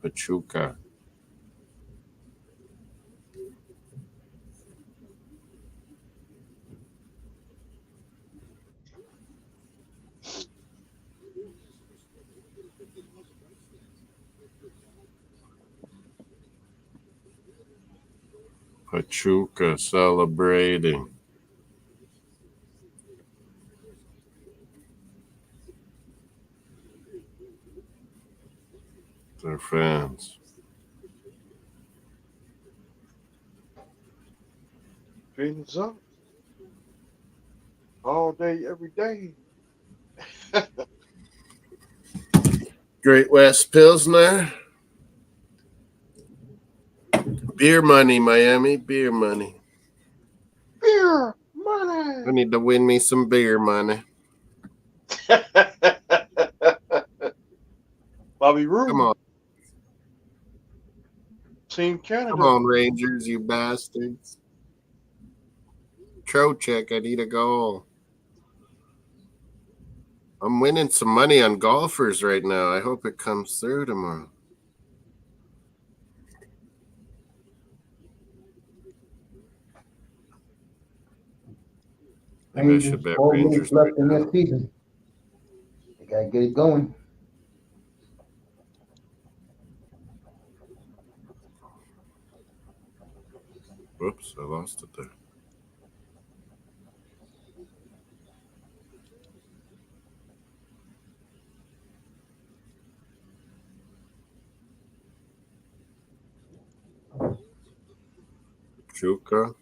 Pachuca. Pachuca celebrating. Their fans. Fins up. All day, every day. Great West Pilsner. Beer money, Miami. Beer money. Beer I money. need to win me some beer money. Bobby Roode. Come on. Team Canada. Come on, Rangers, you bastards. Trocheck, I need a goal. I'm winning some money on golfers right now. I hope it comes through tomorrow. Maybe I should bet 4 Rangers minutes left right in now. this season. They gotta get it going. Whoops, I lost it there. Chuka.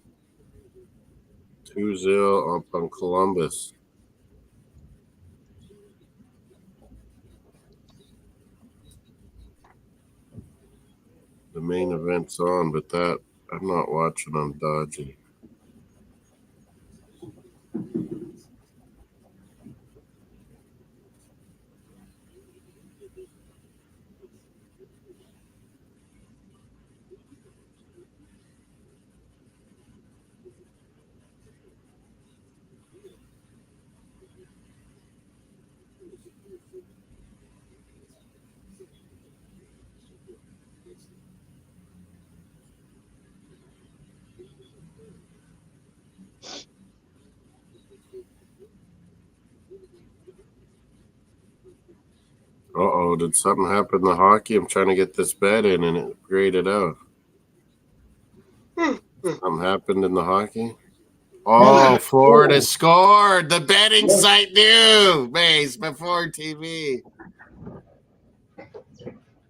2-0 up on Columbus. The main event's on, but that I'm not watching. I'm dodging. Uh-oh, did something happen in the hockey? I'm trying to get this bet in and it graded out. Something happened in the hockey? Oh, Florida scored. The betting site knew, Mace, before TV.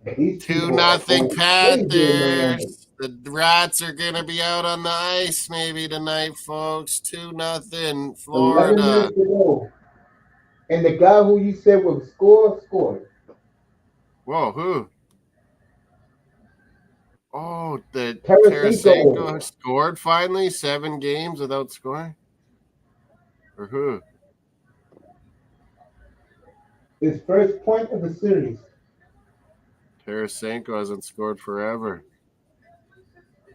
2-0 Panthers. The Rats are going to be out on the ice maybe tonight, folks. 2-0 11 Florida. minutes to go. And the guy who you said would score, scored. Whoa, who? Oh, the Tarasenko. Tarasenko scored finally? 7 games without scoring? Or who? His first point of the series. Tarasenko hasn't scored forever.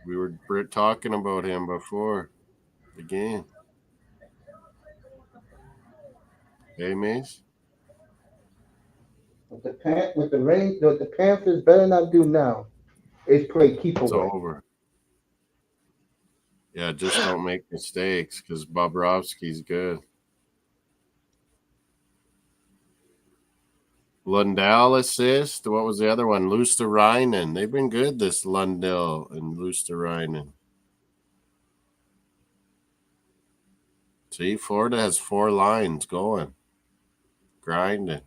We were talking about him before the game. Hey, Mace? What the Panthers better not do now is play keep It's away. over. Yeah, just don't make mistakes because Bobrovsky's good. Lundell assist. What was the other one? Luosterainen. They've been good, this Lundell and Luosterainen. See, Florida has 4 lines going. Grinding.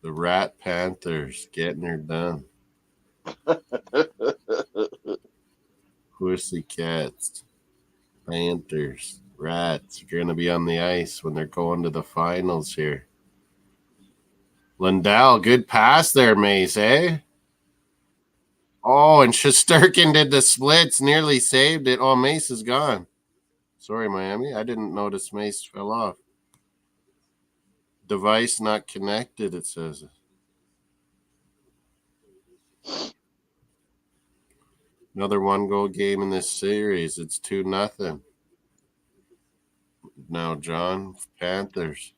The Rat Panthers getting her done. Pussycats. Panthers. Rats are going to be on the ice when they're going to the finals here. Lundell, good pass there, Mace, eh? Oh, and Shesterkin did the splits, nearly saved it. Oh, Mace is gone. Sorry, Miami. I didn't notice Mace fell off. Device not connected, it says. Another 1-goal game in this series. It's 2-0. Now, John, Panthers.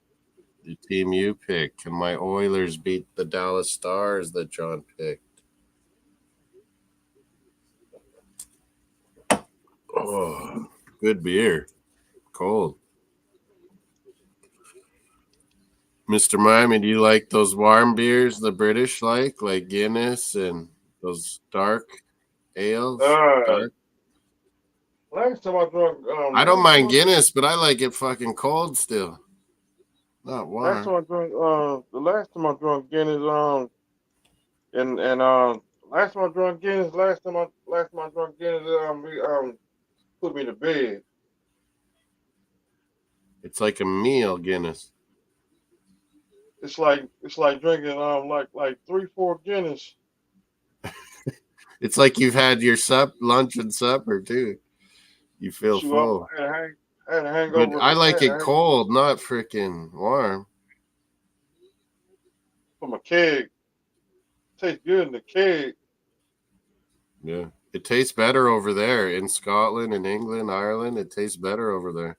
The team you pick. Can my Oilers beat the Dallas Stars that John picked? Oh, good beer. Cold. Mr. Miami, do you like those warm beers the British like Guinness and those dark ales? Dark? Last time I drunk, I don't mind Guinness, but I like it fucking cold still. Not warm. Last time I drank, the last time I drank Guinness, last time I drank Guinness, put me to bed. It's like a meal, Guinness. It's like drinking like 3-4 Guinness. It's like you've had your lunch and supper too. You feel full. I had a hangover. But I like it cold, not freaking warm. From a keg. Tastes good in the keg. Yeah. It tastes better over there in Scotland, in England, Ireland. It tastes better over there.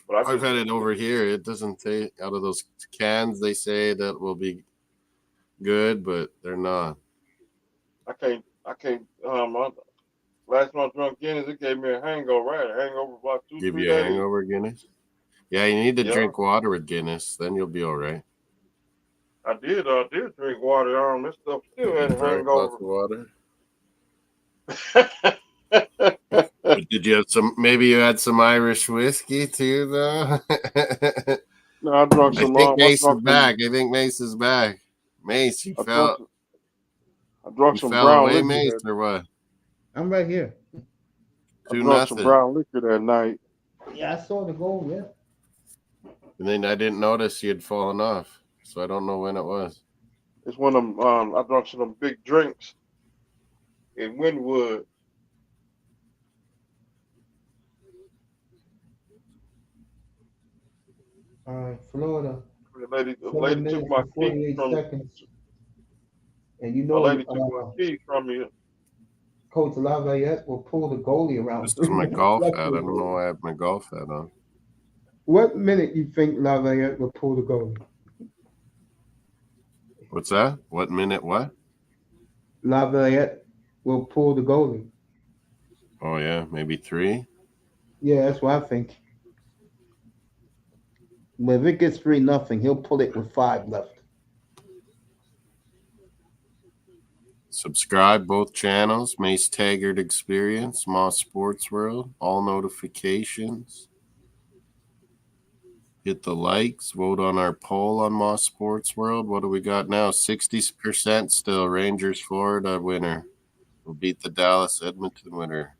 But I've had it over here. It doesn't taste out of those cans. They say that will be good, but they're not. I can't. Last time I drank Guinness, it gave me a hangover. I had a hangover for about 2-3 days. Give you a hangover, Guinness? Yeah, you need to drink water with Guinness. Then you'll be all right. I did drink water. This stuff still had a hangover. Lots of water. Did you have maybe you had some Irish whiskey too, though? No, I drank some. I think Mace is back. I think Mace is back. Mace, you fell. I drank some fell brown away, liquor. Mace, or what? I'm right here. 2-0. I drank some brown liquor that night. Yeah, I saw the goal, yeah. And then I didn't notice you had fallen off, so I don't know when it was. It's one of them. I drank some of them big drinks in Wynwood. Florida. The lady took my keys from seconds. And you know, the lady took my keys from me. Coach Lavallette will pull the goalie around. This is my golf hat. I don't know why I have my golf hat on. What minute you think Lavallette will pull the goalie? What's that? What minute what? Lavallette will pull the goalie. Oh, yeah, maybe 3? Yeah, that's what I think. But if it gets 3-0, he'll pull it with 5 left. Subscribe both channels, Mace Taggart Experience, Moss Sports World, all notifications. Hit the likes, vote on our poll on Moss Sports World. What do we got now? 60% still. Rangers, Florida winner. We'll beat the Dallas Edmonton winner.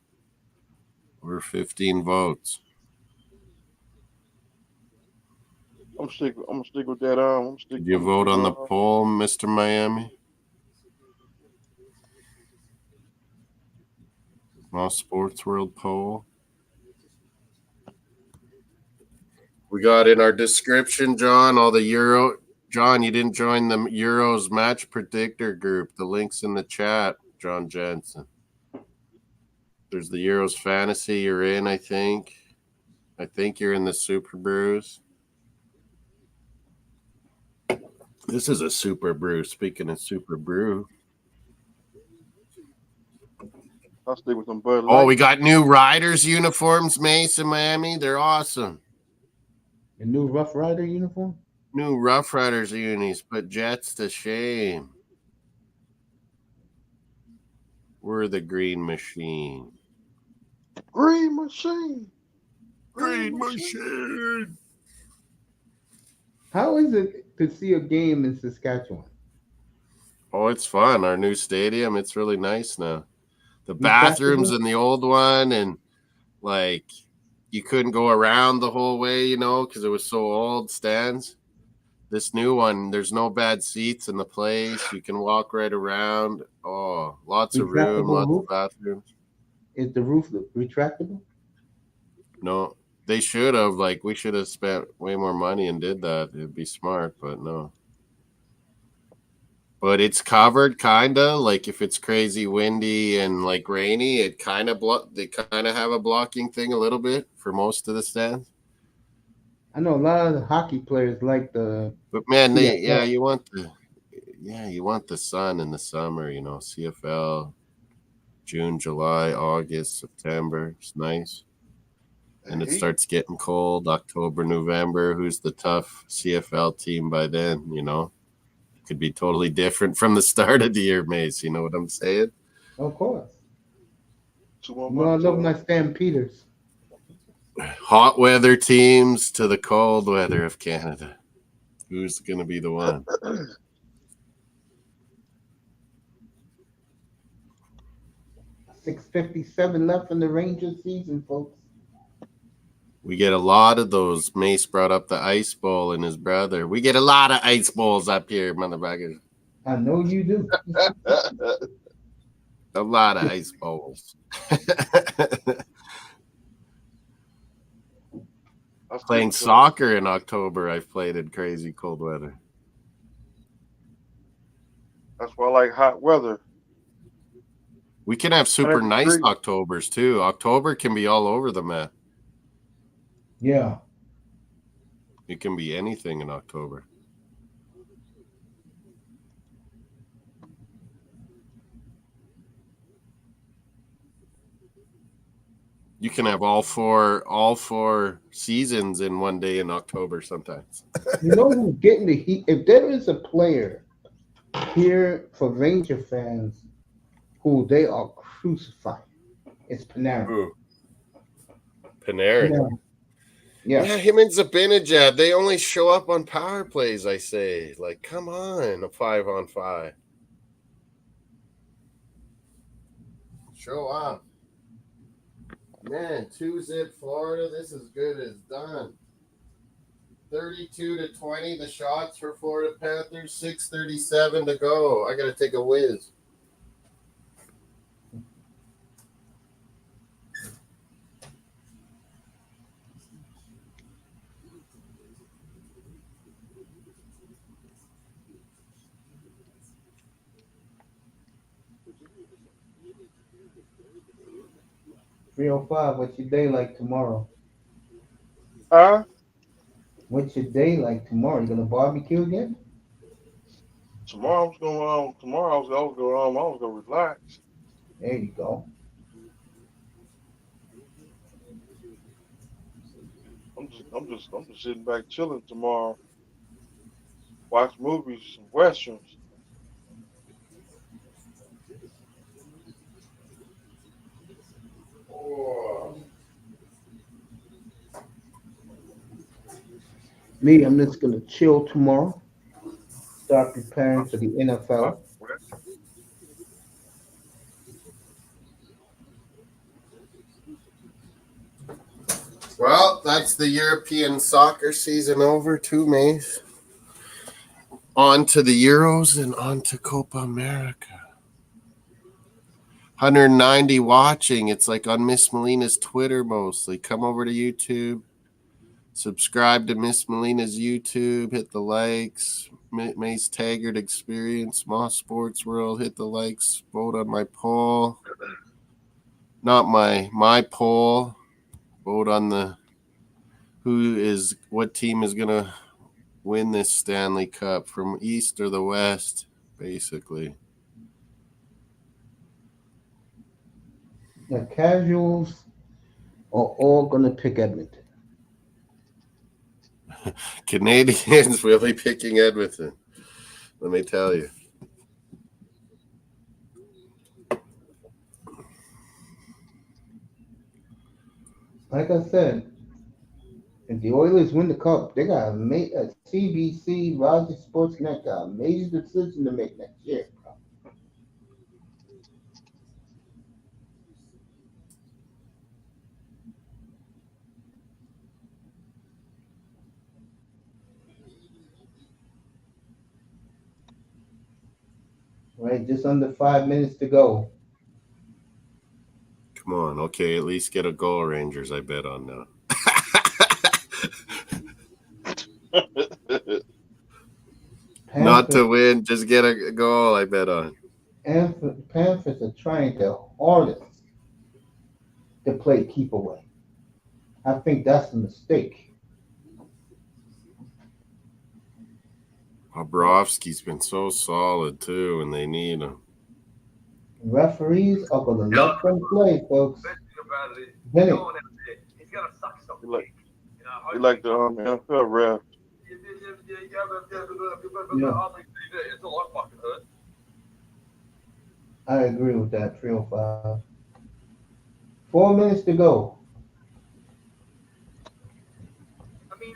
Over 15 votes. I'm gonna stick with that. Did you vote on the poll, Mr. Miami? Moss Sports World poll. We got in our description, John, all the Euro. John, you didn't join the Euros Match Predictor group. The link's in the chat, John Jensen. There's the Euros Fantasy you're in, I think. I think you're in the Superbrus. This is a Superbru. Speaking of Superbru. I'll stick with them Bud Light. Oh, we got new Riders uniforms, Mace, in Miami. They're awesome. A new Rough Rider uniform? New Rough Riders unis, but Jets to shame. We're the Green Machine. Green Machine. Green Machine. How is it to see a game in Saskatchewan? Oh, it's fun. Our new stadium, it's really nice now. The bathrooms in the old one, and like you couldn't go around the whole way, because it was so old, stands. This new one, there's no bad seats in the place. You can walk right around. Oh, lots of room, lots of bathrooms. Is the roof retractable? No, they should have. We should have spent way more money and did that. It'd be smart, but no. But it's covered, kind of. Like if it's crazy windy and rainy, it kind of they kind of have a blocking thing a little bit for most of the stands. I know a lot of the hockey players like the. But man, you want the sun in the summer. CFL, June, July, August, September. It's nice. And it starts getting cold, October, November. Who's the tough CFL team by then, Could be totally different from the start of the year, Mace. You know what I'm saying? Of course. Well, I love my Stampeders. Hot weather teams to the cold weather of Canada. Who's going to be the one? $6.57 left in the Rangers season, folks. We get a lot of those. Mace brought up the ice bowl and his brother. We get a lot of ice bowls up here, motherfuckers. I know you do. A lot of ice bowls. Playing soccer in October, I've played in crazy cold weather. That's why I like hot weather. We can have super nice Octobers, too. October can be all over the map. Yeah. It can be anything in October. You can have all four seasons in one day in October sometimes. You know who's getting the heat? If there is a player here for Ranger fans who they are crucifying, it's Panarin. Ooh. Panarin. Yeah, him and Zibanejad, they only show up on power plays, I say. Come on, a 5-on-5. Show up. Man, 2-zip Florida, this is good as done. 32-20, the shots for Florida Panthers, 6:37 to go. I got to take a whiz. $3:05. What's your day like tomorrow? Huh? What's your day like tomorrow? You gonna barbecue again? Tomorrow I was gonna relax. There you go. I'm just sitting back chilling tomorrow. Watch movies, some westerns. Me, I'm just gonna chill tomorrow. Start preparing for the Watch NFL. westerns. Well, that's the European soccer season over too, Mace. On to the Euros and on to Copa America. 190 watching. It's like on Miss Melina's Twitter mostly. Come over to YouTube. Subscribe to Miss Melina's YouTube. Hit the likes. Mace Taggart Experience. Mosssports World. Hit the likes. Vote on my poll. Not my poll. Vote on the what team is gonna win this Stanley Cup from East or the West, basically. The casuals are all gonna pick Edmonton. Canadians really picking Edmonton. Let me tell you. Like I said, if the Oilers win the cup, they got a CBC, Rogers Sportsnet got a major decision to make next year. Right, just under 5 minutes to go. Come on. Okay, at least get a goal, Rangers, I bet on now. Not to win, just get a goal, I bet on. Panthers are trying their hardest to play keep away. I think that's a mistake. Bobrovsky's been so solid, too, and they need him. Referees are going to let them play, folks. Bennett. You like the NFL ref. Yeah. I agree with that, 305. 4 minutes to go. I mean,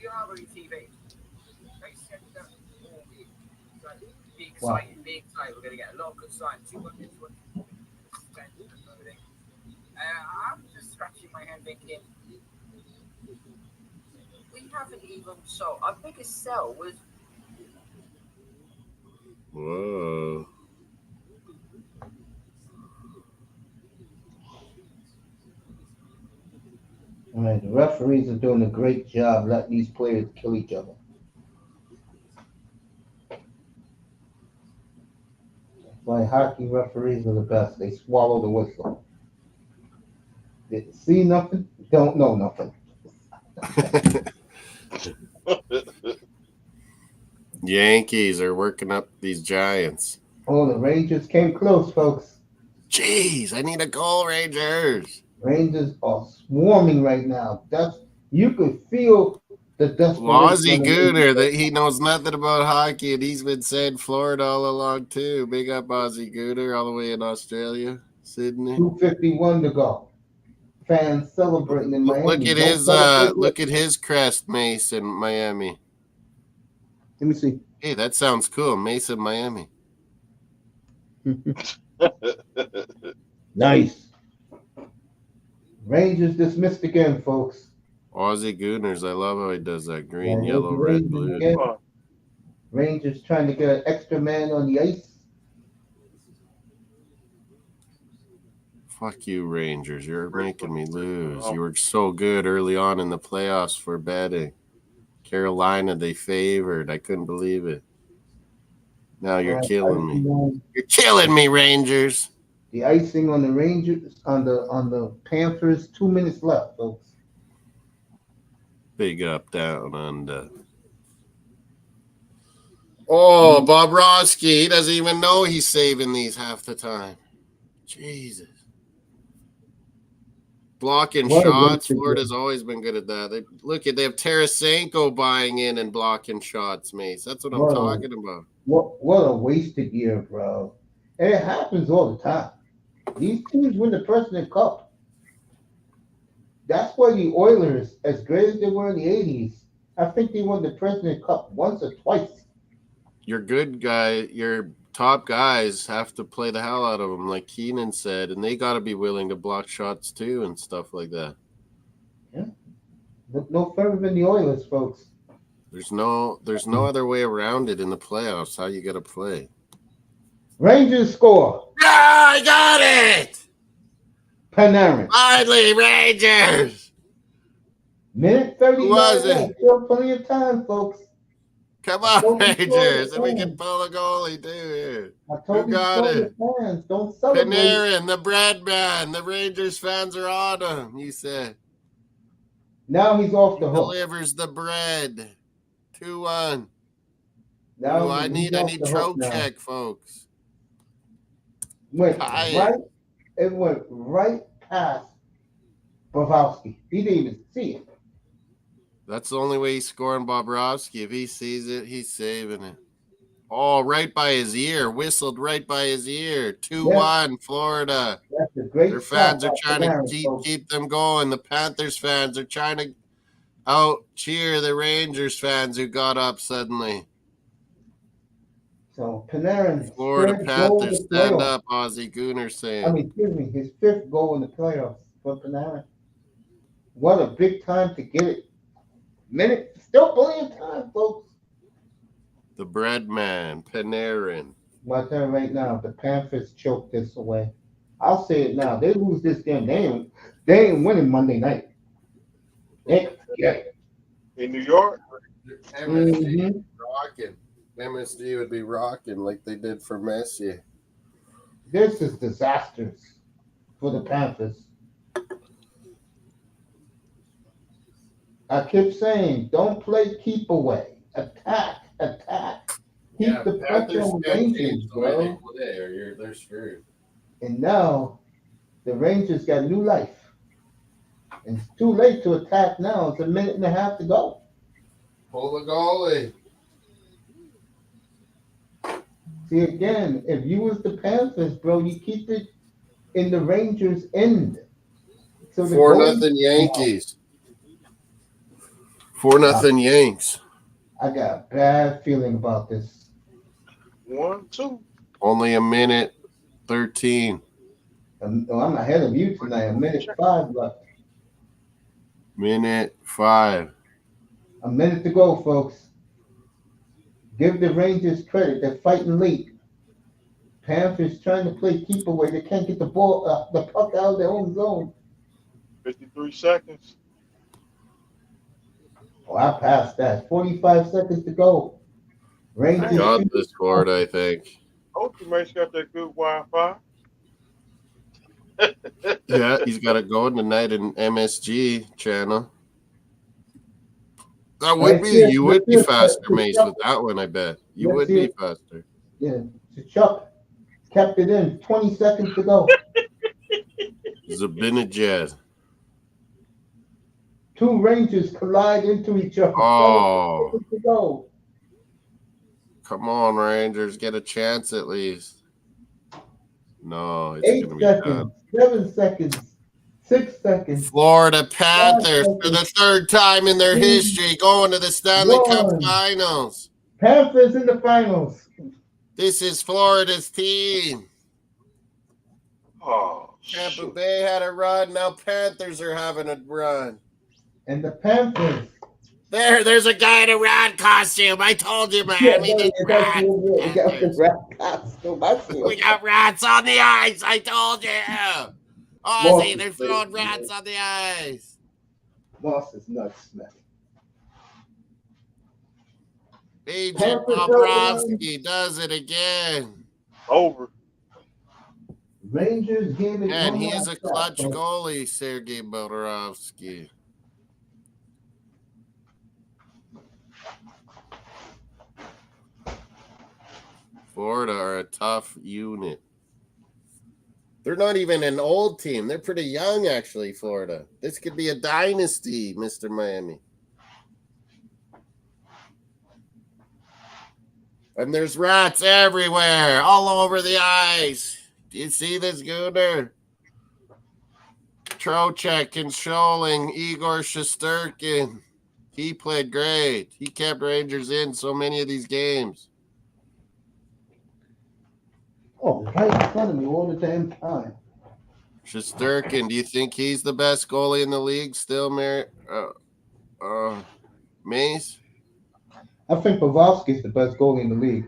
the Armory TV, they said that all week. So be excited, be excited. We're going to get a lot of good signs. 200 and everything. I'm just scratching my head thinking, we haven't even sold. Our biggest sell was. Whoa. All right, the referees are doing a great job letting these players kill each other. That's why hockey referees are the best. They swallow the whistle. Didn't see nothing, don't know nothing. Yankees are working up these Giants. Oh, the Rangers came close, folks. Jeez, I need a goal, Rangers. Rangers are swarming right now. You could feel the desperation. Ozzie Gooner, that he knows nothing about hockey, and he's been saying Florida all along too. Big up Ozzie Gooner, all the way in Australia, Sydney. 2:51 to go. Fans celebrating in Miami. Look at his crest, Mace in Miami. Let me see. Hey, that sounds cool, Mace in Miami. Nice. Rangers dismissed again, folks. Ozzie Gooners, I love how he does that green, yellow, red, blue. Again. Rangers trying to get an extra man on the ice. Fuck you, Rangers. You're making me lose. You were so good early on in the playoffs for betting. Carolina, they favored. I couldn't believe it. Now you're killing me. You're killing me, Rangers. The icing on the Rangers, on the Panthers, 2 minutes left, folks. Big up, down, under. Oh, Bobrovsky, he doesn't even know he's saving these half the time. Jesus. Blocking What a shots. wasted Florida's game. always been good at that. They have Tarasenko buying in and blocking shots, Mace. That's what I'm What a, talking about. what a wasted year, bro. And it happens all the time. These teams win the President Cup. That's why the Oilers, as great as they were in the 80s, I think they won the President Cup once or twice. Your good guy, your top guys have to play the hell out of them, like Keenan said, and they got to be willing to block shots too and stuff like that. Yeah. No further than the Oilers, folks. There's no other way around it in the playoffs. How you got to play? Rangers score. Yeah, I got it. Panarin. Finally, Rangers. Minute Who was 39 left. Still plenty of time, folks. Come I on, told you Rangers, so, and we man. can pull a goalie too here. I told Who you got so, it? the fans don't celebrate. Panarin, the bread man. The Rangers fans are on him. You said. Now he's off the hook. Delivers the bread. 2-1. Now I he's need off the hook choke now. check, folks. It went right past Bobrovsky. He didn't even see it. That's the only way he's scoring Bobrovsky. If he sees it, he's saving it. Oh, right by his ear. Whistled right by his ear. 2-1, Florida. That's a great Their shot fans are by trying to Panarin, folks. keep them going. The Panthers fans are trying to out-cheer the Rangers fans who got up suddenly. So Panarin, Florida third goal in Panthers, the stand playoffs. up, Ozzie Gooner saying. Excuse me, his fifth goal in the playoffs for Panarin. What a big time to get it. Still plenty of time, folks. The bread man, Panarin. My turn right now. The Panthers choke this away. I'll say it now. They lose this game. They ain't winning Monday night. They can forget it. In New York, MSG rocking. MSG would be rocking like they did for Messi. This is disastrous for the Panthers. I keep saying, don't play keep away. Attack. Keep the pressure on the Rangers, bro. They're screwed. And now the Rangers got new life. And it's too late to attack now. It's a minute and a half to go. Pull the goalie. See, again, if you was the Panthers, bro, you keep it in the Rangers' end. So 4-0 Yankees. 4-0 Yanks. I got a bad feeling about this. 1-2. Only a minute 13. I'm ahead of you tonight. A minute 5 left. Minute 5. A minute to go, folks. Give the Rangers credit. They're fighting late. Panthers trying to play keep away. They can't get the ball, the puck out of their own zone. 53 seconds. Oh, I passed that. 45 seconds to go. Rangers. Got this board, I think. Okay, Mace got that good Wi-Fi. Yeah, he's got it going tonight in MSG channel. That would be, you would be faster, Mace, with that one, I bet. You would be faster. Yeah, so Chuck kept it in. 20 seconds to go. Zabinajad. Two Rangers collide into each other. Oh. 20 seconds to go. Come on, Rangers. Get a chance at least. No, it's 8 going to be seconds. done. 7 seconds. 6 seconds. Florida Panthers for the third time in their history going to the Stanley Cup Finals. Panthers in the finals. This is Florida's team. Oh, Tampa shoot. Bay had a run. Now Panthers are having a run. And the Panthers. There's a guy in a rat costume. I told you, man. We need rats. We got rats on the ice. I told you. Ozzy, they're throwing rats on the ice. Moss is nuts, man. Agent Bobrovsky does it again. Over. Rangers gave it. And he is a clutch goalie, Sergei Bobrovsky. Florida are a tough unit. They're not even an old team. They're pretty young, actually, Florida. This could be a dynasty, Mr. Miami. And there's rats everywhere, all over the ice. Do you see this, Gooner? Trocheck and Scholing, Igor Shesterkin. He played great. He kept Rangers in so many of these games. Oh, right in front of me all the damn time. Shesterkin, do you think he's the best goalie in the league still, Mace? I think Pavelski's the best goalie in the league.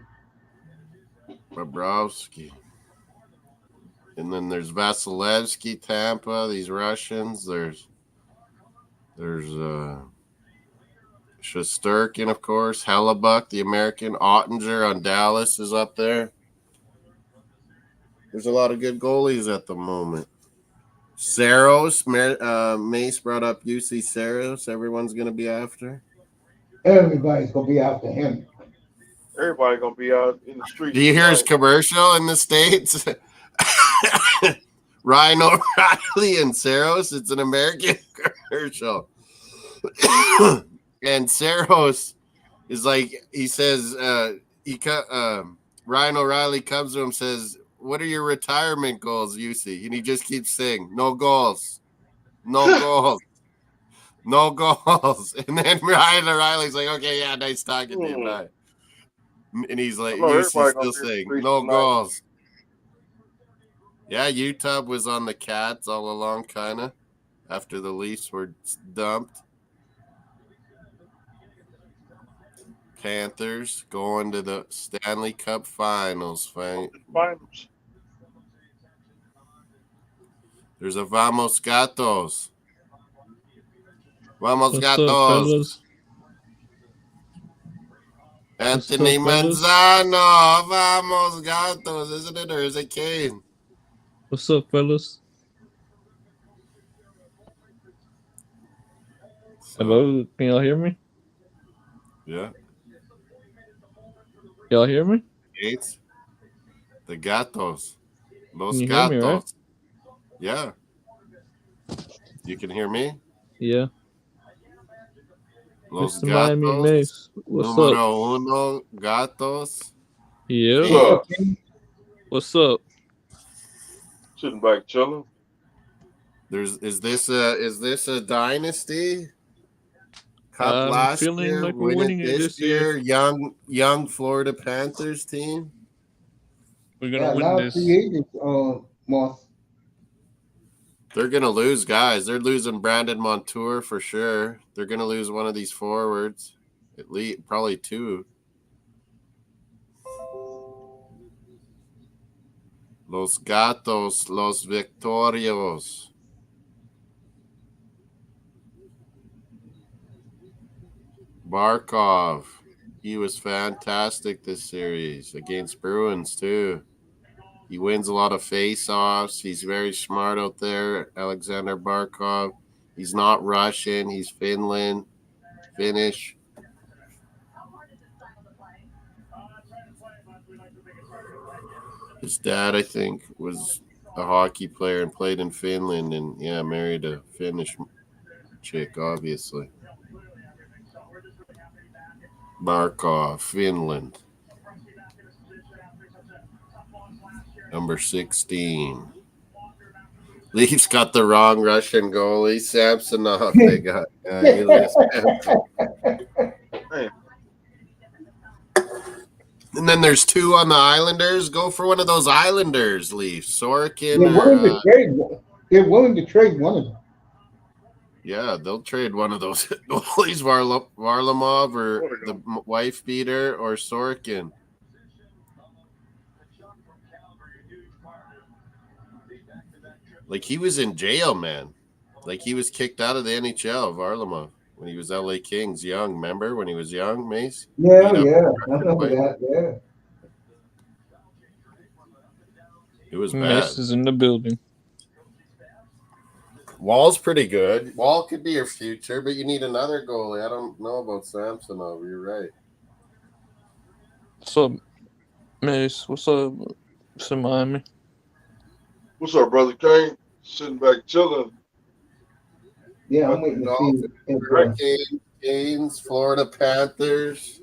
Bobrovsky. And then there's Vasilevsky, Tampa, these Russians. There's Shesterkin, of course. Hellebuck, the American. Ottinger on Dallas is up there. There's a lot of good goalies at the moment. Saros, Mace brought up UC Saros. Everyone's going to be after. Everybody's going to be after him. Everybody gonna be out in the streets. Do you hear his tonight. commercial in the States? Ryan O'Reilly and Saros. It's an American commercial. And Saros is like, he says, Ryan O'Reilly comes to him and says, "What are your retirement goals, UC?" And he just keeps saying, "No goals. No goals. No goals." And then Ryan O'Reilly's like, "Okay, yeah, nice talking to you, bye." And he's like, UC still saying, "No goals." Yeah, Utah was on the Cats all along, kind of, after the Leafs were dumped. Panthers going to the Stanley Cup Finals. Finals. There's a Vamos Gatos. Vamos What's Gatos. up, fellas? Anthony What's up, Manzano. Vamos Gatos, isn't it? Or is it Kane? What's up, fellas? Hello, can y'all hear me? Yeah. Y'all hear me? Gates. The Gatos. Los Can you hear me, Gatos. right? Yeah. You can hear me? Yeah. Los Mr. Miami Gatos. Mace. What's up? Numero uno, Gatos. Yeah. What's up? What's up? Sitting back chilling. Is this a dynasty? Cup I'm last feeling year, like we're win winning it it this this year. year. Young Florida Panthers team. We're Yeah, gonna a lot win of this. free agents, Moss. They're gonna lose guys. They're losing Brandon Montour for sure. They're gonna lose one of these forwards, at least probably two. Los Gatos, Los Victorios. Barkov. He was fantastic this series against Bruins too. He wins a lot of face-offs. He's very smart out there, Alexander Barkov. He's not Russian. He's Finnish. His dad, I think, was a hockey player and played in Finland and, yeah, married a Finnish chick, obviously. Barkov, Finland. Number 16. Leafs got the wrong Russian goalie. Samsonov, they got. And then there's two on the Islanders. Go for one of those Islanders, Leafs. Sorokin. They're willing to trade one of them. Yeah, they'll trade one of those goalies, Varlamov or the wife beater or Sorokin. Like, he was in jail, man. Like, he was kicked out of the NHL, Varlamov, when he was LA Kings young. Remember when he was young, Mace? Yeah. I remember that, yeah. It was bad. Mace is in the building. Wall's pretty good. Wall could be your future, but you need another goalie. I don't know about Samsonov. You're right. What's up, Mace? What's up, Miami? What's up, brother Kane? Sitting back chilling. Yeah, I'm Fucking waiting to see if Hurricanes, Canes, Florida Panthers.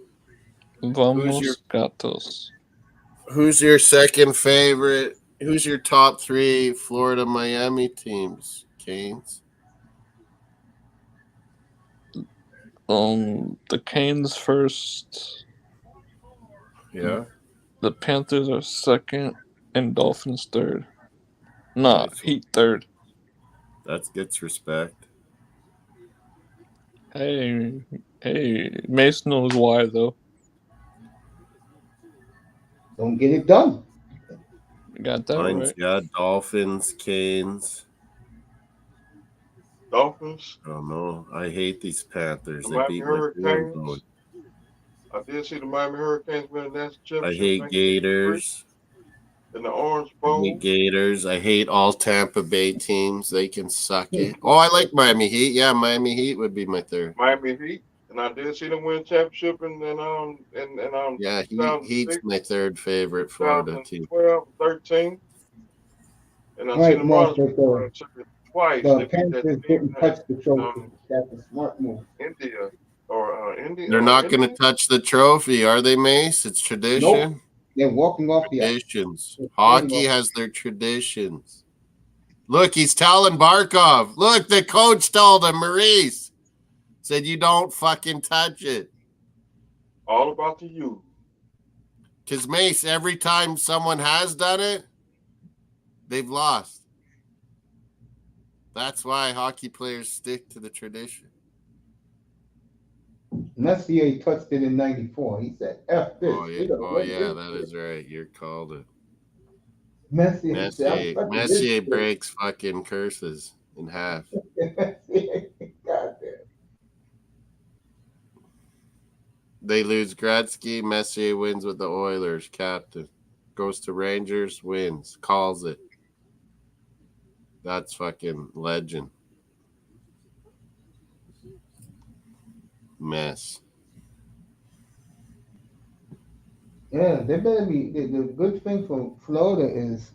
Vamos Gatos. Who's your second favorite? Who's your top three Florida Miami teams? Canes. The Canes first. Yeah. The Panthers are second, and Dolphins third. Nah, Nice one. Heat third. That gets respect. Hey, Mace knows why though. don't get it done. You got that Mine's right. got Dolphins, Canes. Dolphins. I don't know. I hate these Panthers. The They Miami beat my team. Hurricanes. I did see the Miami Hurricanes win a national I championship. hate Gators. In the Orange I Bowl. hate Gators. I hate all Tampa Bay teams. They can suck it. Oh, I like Miami Heat. Yeah, Miami Heat would be my third. Miami Heat. And I did see them win championship in Yeah, Heat's 2006, my third favorite Florida team. 2012, 13. And I Right, seen them Moss, run but twice. the They beat that Panthers team didn't touch the trophy. in That's a smart move. India. They're not going to touch the trophy, are they, Mace? It's tradition. Nope. They're walking off the ice. Traditions. Hockey has their traditions. Look, he's telling Barkov. Look, the coach told him, Maurice, said you don't fucking touch it. All about the youth. Because, Mace, every time someone has done it, they've lost. That's why hockey players stick to the tradition. Messier touched it in '94. He said, "F this." Oh yeah, that is right. You called it. Messier breaks fucking curses in half. They lose Gretzky. Messier wins with the Oilers. Captain goes to Rangers, wins, calls it. That's fucking legend. Mess. Yeah, they better be. The good thing for Florida is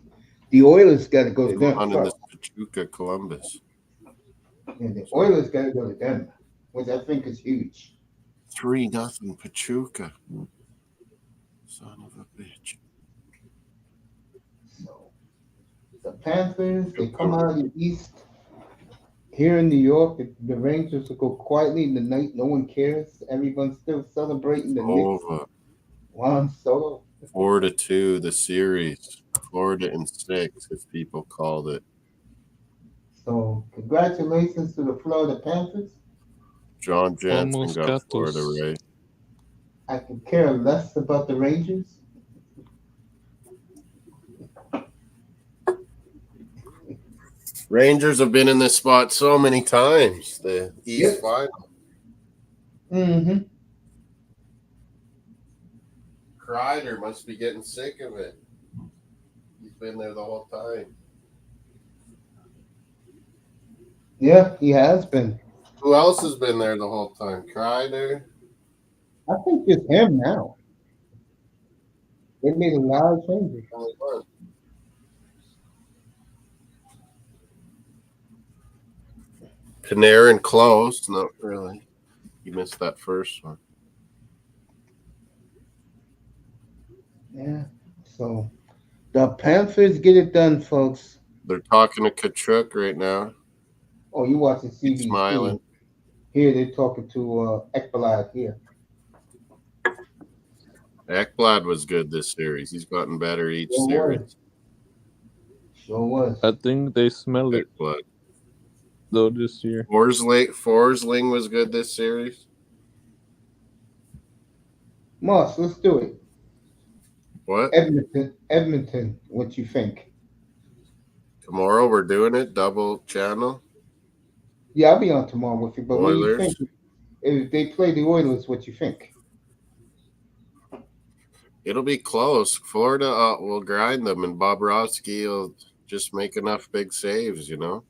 the Oilers got to go to them On in first. this Pachuca, Columbus. And the Oilers got to go to them, which I think is huge. 3-0 Pachuca. Son of a bitch. So the Panthers, they come out of the East. Here in New York, the Rangers will go quietly in the night. No one cares. Everyone's still celebrating the Knicks. Over. Juan Soto. 4-2, the series. Florida in 6, if people called it. So congratulations to the Florida Panthers. John Jansen Almost got got Florida those. right. I could care less about the Rangers. Rangers have been in this spot so many times. The East Final. Mm-hmm. Kreider must be getting sick of it. He's been there the whole time. Yeah, he has been. Who else has been there the whole time? Kreider? I think it's him now. They made a lot of changes. Only one. Panarin close. Not really. You missed that first one. Yeah. So the Panthers get it done, folks. They're talking to Kachuk right now. Oh, you watching He's CBC? smiling. Here they're talking to Ekblad here. Ekblad was good this series. He's gotten better each Sure series. was. Sure was. I think they smell it Ekblad. though this year. Forsling was good this series. Moss, let's do it. What? Edmonton, what you think? Tomorrow we're doing it. Double channel. Yeah, I'll be on tomorrow with you. But what do you Oilers. think? If they play the Oilers, what you think? It'll be close. Florida will grind them, and Bobrovsky will just make enough big saves, you know?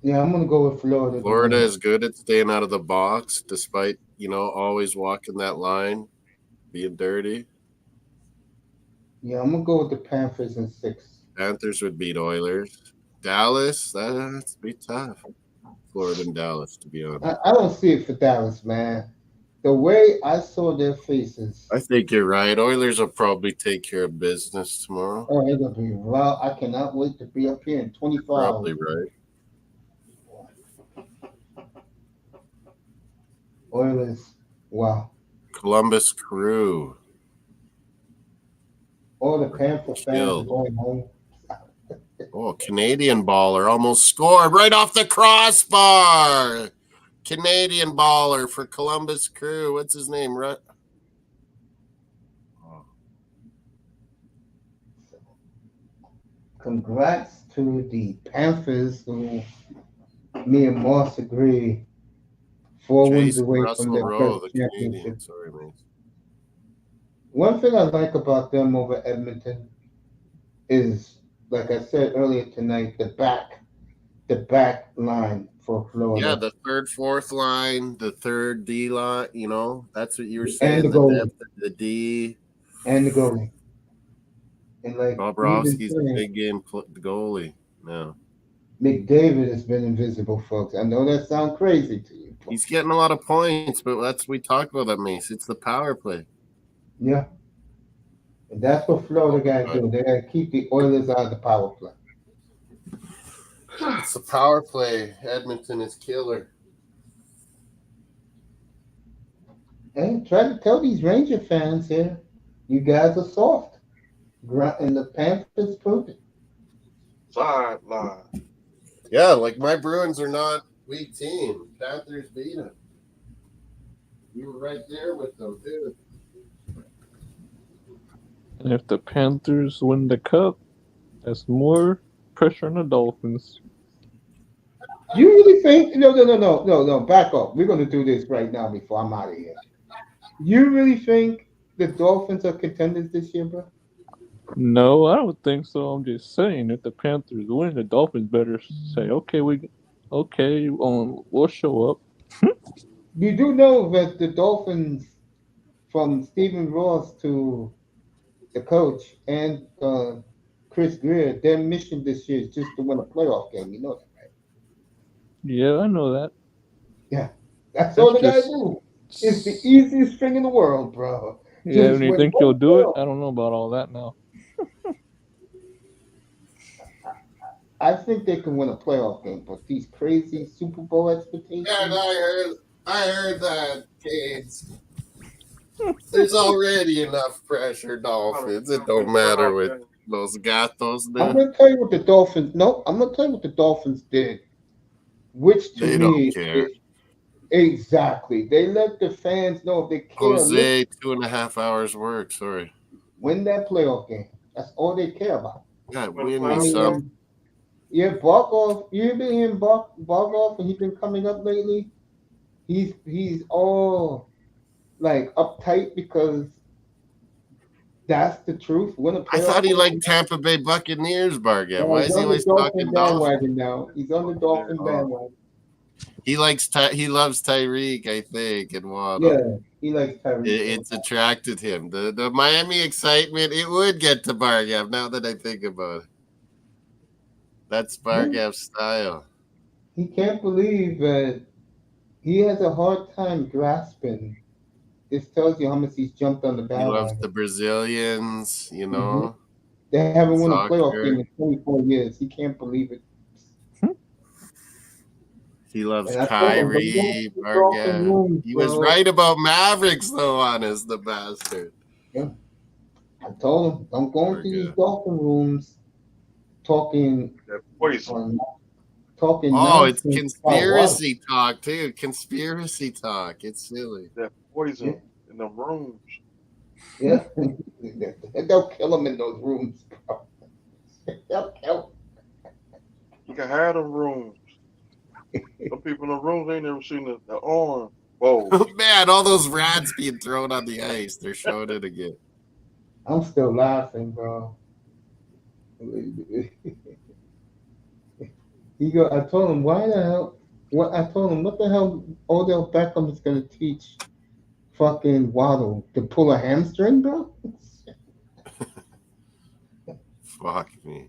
Yeah, I'm going to go with Florida. Florida is good at staying out of the box, despite, always walking that line, being dirty. Yeah, I'm gonna go with the Panthers in 6. Panthers would beat Oilers. Dallas, that's be tough. Florida and Dallas, to be honest. I don't see it for Dallas, man. The way I saw their faces, I think you're right. Oilers will probably take care of business tomorrow. oh, they're gonna be wow. I cannot wait to be up here in 24 Probably hours. right. Oilers, wow. Columbus Crew. All the Panther fans are Killed. going home. Oh, Canadian baller almost scored right off the crossbar. Canadian baller for Columbus Crew. What's his name? Right? Oh. Congrats to the Panthers, who me and Moss agree 4 wins Jason away Russell from their Rowe, first the championship. Canadian. Sorry, man. One thing I like about them over Edmonton is, like I said earlier tonight, the back line for Florida. Yeah, the third, fourth line, the third D line. You know, that's what you were And saying. the The goalie. depth of the D. And the goalie. And like Bobrovsky's a big game goalie now. McDavid has been invisible, folks. I know that sounds crazy to you. He's getting a lot of points, but we talked about that, Mace. It's the power play. Yeah. And that's what Florida got to do. They got to keep the Oilers out of the power play. It's the power play. Edmonton is killer. And try to tell these Ranger fans here, you guys are soft. And the Panthers proved it. Sideline. Yeah, like my Bruins are not weak team. Panthers beat them. You were right there with them, too. And if the Panthers win the cup, that's more pressure on the Dolphins. You really think? No. Back up. We're going to do this right now before I'm out of here. You really think the Dolphins are contenders this year, bro? No, I don't think so. I'm just saying, if the Panthers win, the Dolphins better say, "Okay, we'll show up." You do know that the Dolphins, from Stephen Ross to the coach and Chris Greer, their mission this year is just to win a playoff game. You know that, right? Yeah, I know that. Yeah, that's all they gotta do. It's the easiest thing in the world, bro. Yeah, Just and you win think one you'll do it? playoff. I don't know about all that now. I think they can win a playoff game, but these crazy Super Bowl expectations. Yeah, I heard that, kids. There's already enough pressure, Dolphins. It don't matter what those gatos I'm do. gonna tell you what the Dolphins. No, I'm gonna tell you what the Dolphins did, which to They me don't care. exactly. They let the fans know if they care. Jose, 2.5 hours work. Sorry. Win that playoff game. That's all they care about. Yeah, win me some. Yeah, Barkov. You've been hearing Barkov, and he's been coming up lately. He's all like uptight because that's the truth. Win a playoff I thought he game. liked Tampa Bay Buccaneers, Bargain. Why is He's he on always the Dolphin talking Dolphins? bandwagon now. He's on the Dolphin bandwagon. He loves Tyreek, I think, and Waddle. Yeah, he likes Tyreek. It's attracted him. The Miami excitement, it would get to Bargav now that I think about it. That's Bargav's style. He can't believe that he has a hard time grasping. This tells you how much he's jumped on the He bandwagon. loves the Brazilians, you know. They haven't won a Soccer. playoff game in 24 years. He can't believe it. He loves And I told him, but you Kyrie, don't keep off in Bargav. rooms, He was bro. right about Mavericks, though, honest, the bastard. I told him, don't go into these Bargav. Dolphin rooms talking That poison. talking Oh, it's nonsense about conspiracy talk, too. Conspiracy talk. It's silly. That poison in the rooms. Yeah. They'll kill him in those rooms, bro. They'll kill him. You can have them rooms. Some people in the rooms ain't never seen the arm. Whoa. Man, all those rats being thrown on the ice. They're showing it again. I'm still laughing, bro. I told him, why the hell? I told him, what the hell Odell Beckham is going to teach fucking Waddle to pull a hamstring, bro? Fuck me.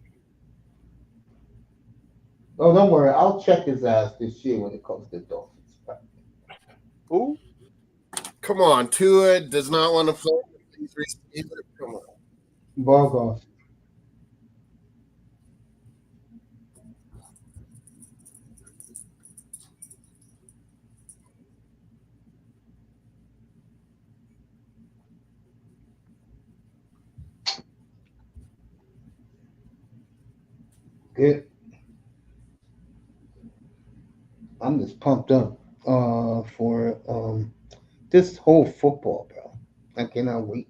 Oh, don't worry. I'll check his ass this year when it comes to Dolphins. Who? Come on, Tua does not want to play with these receivers. Come on. Bogos. Good. I'm just pumped up for this whole football, bro. I cannot wait.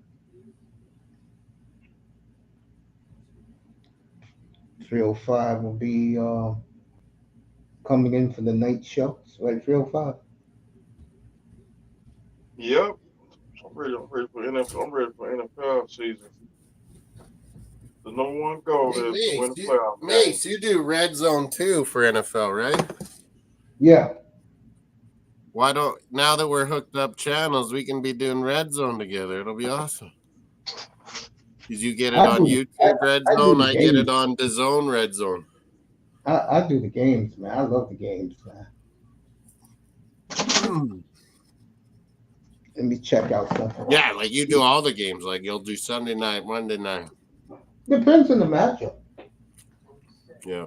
305 will be coming in for the night shows, right? 305. Yep. I'm ready for NFL. I'm ready for NFL season. The number one goal Hey, is to win the Mace, playoff game. Mace, you do red zone too for NFL, right? Yeah. Why don't now that we're hooked up channels, we can be doing red zone together? It'll be awesome. Did you get it I on do- YouTube red I do zone? the I get it games. on DAZN red zone. I do the games, man. I love the games, man. Let me check out something. Yeah, like you do all the games. Like you'll do Sunday night, Monday night. Depends on the matchup. Yeah.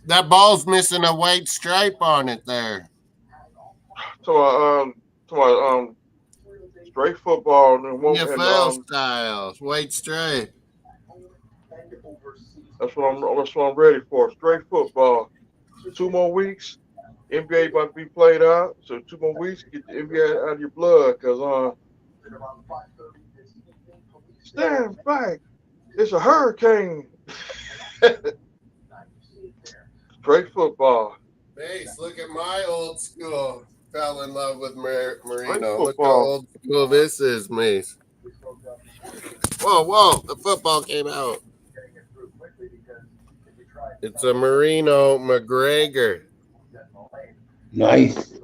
That ball's missing a white stripe on it there. So straight football and NFL style, white stripe. that's what I'm ready for. Straight football. 2 more weeks. NBA about to be played out. So 2 more weeks, get the NBA out of your blood. Cause stand back. It's a hurricane. Straight football. Mace, look at my old school. Fell in love with Marino. Straight Look how football. old school this is, Mace. Whoa, the football came out. It's a Marino McGregor. Nice.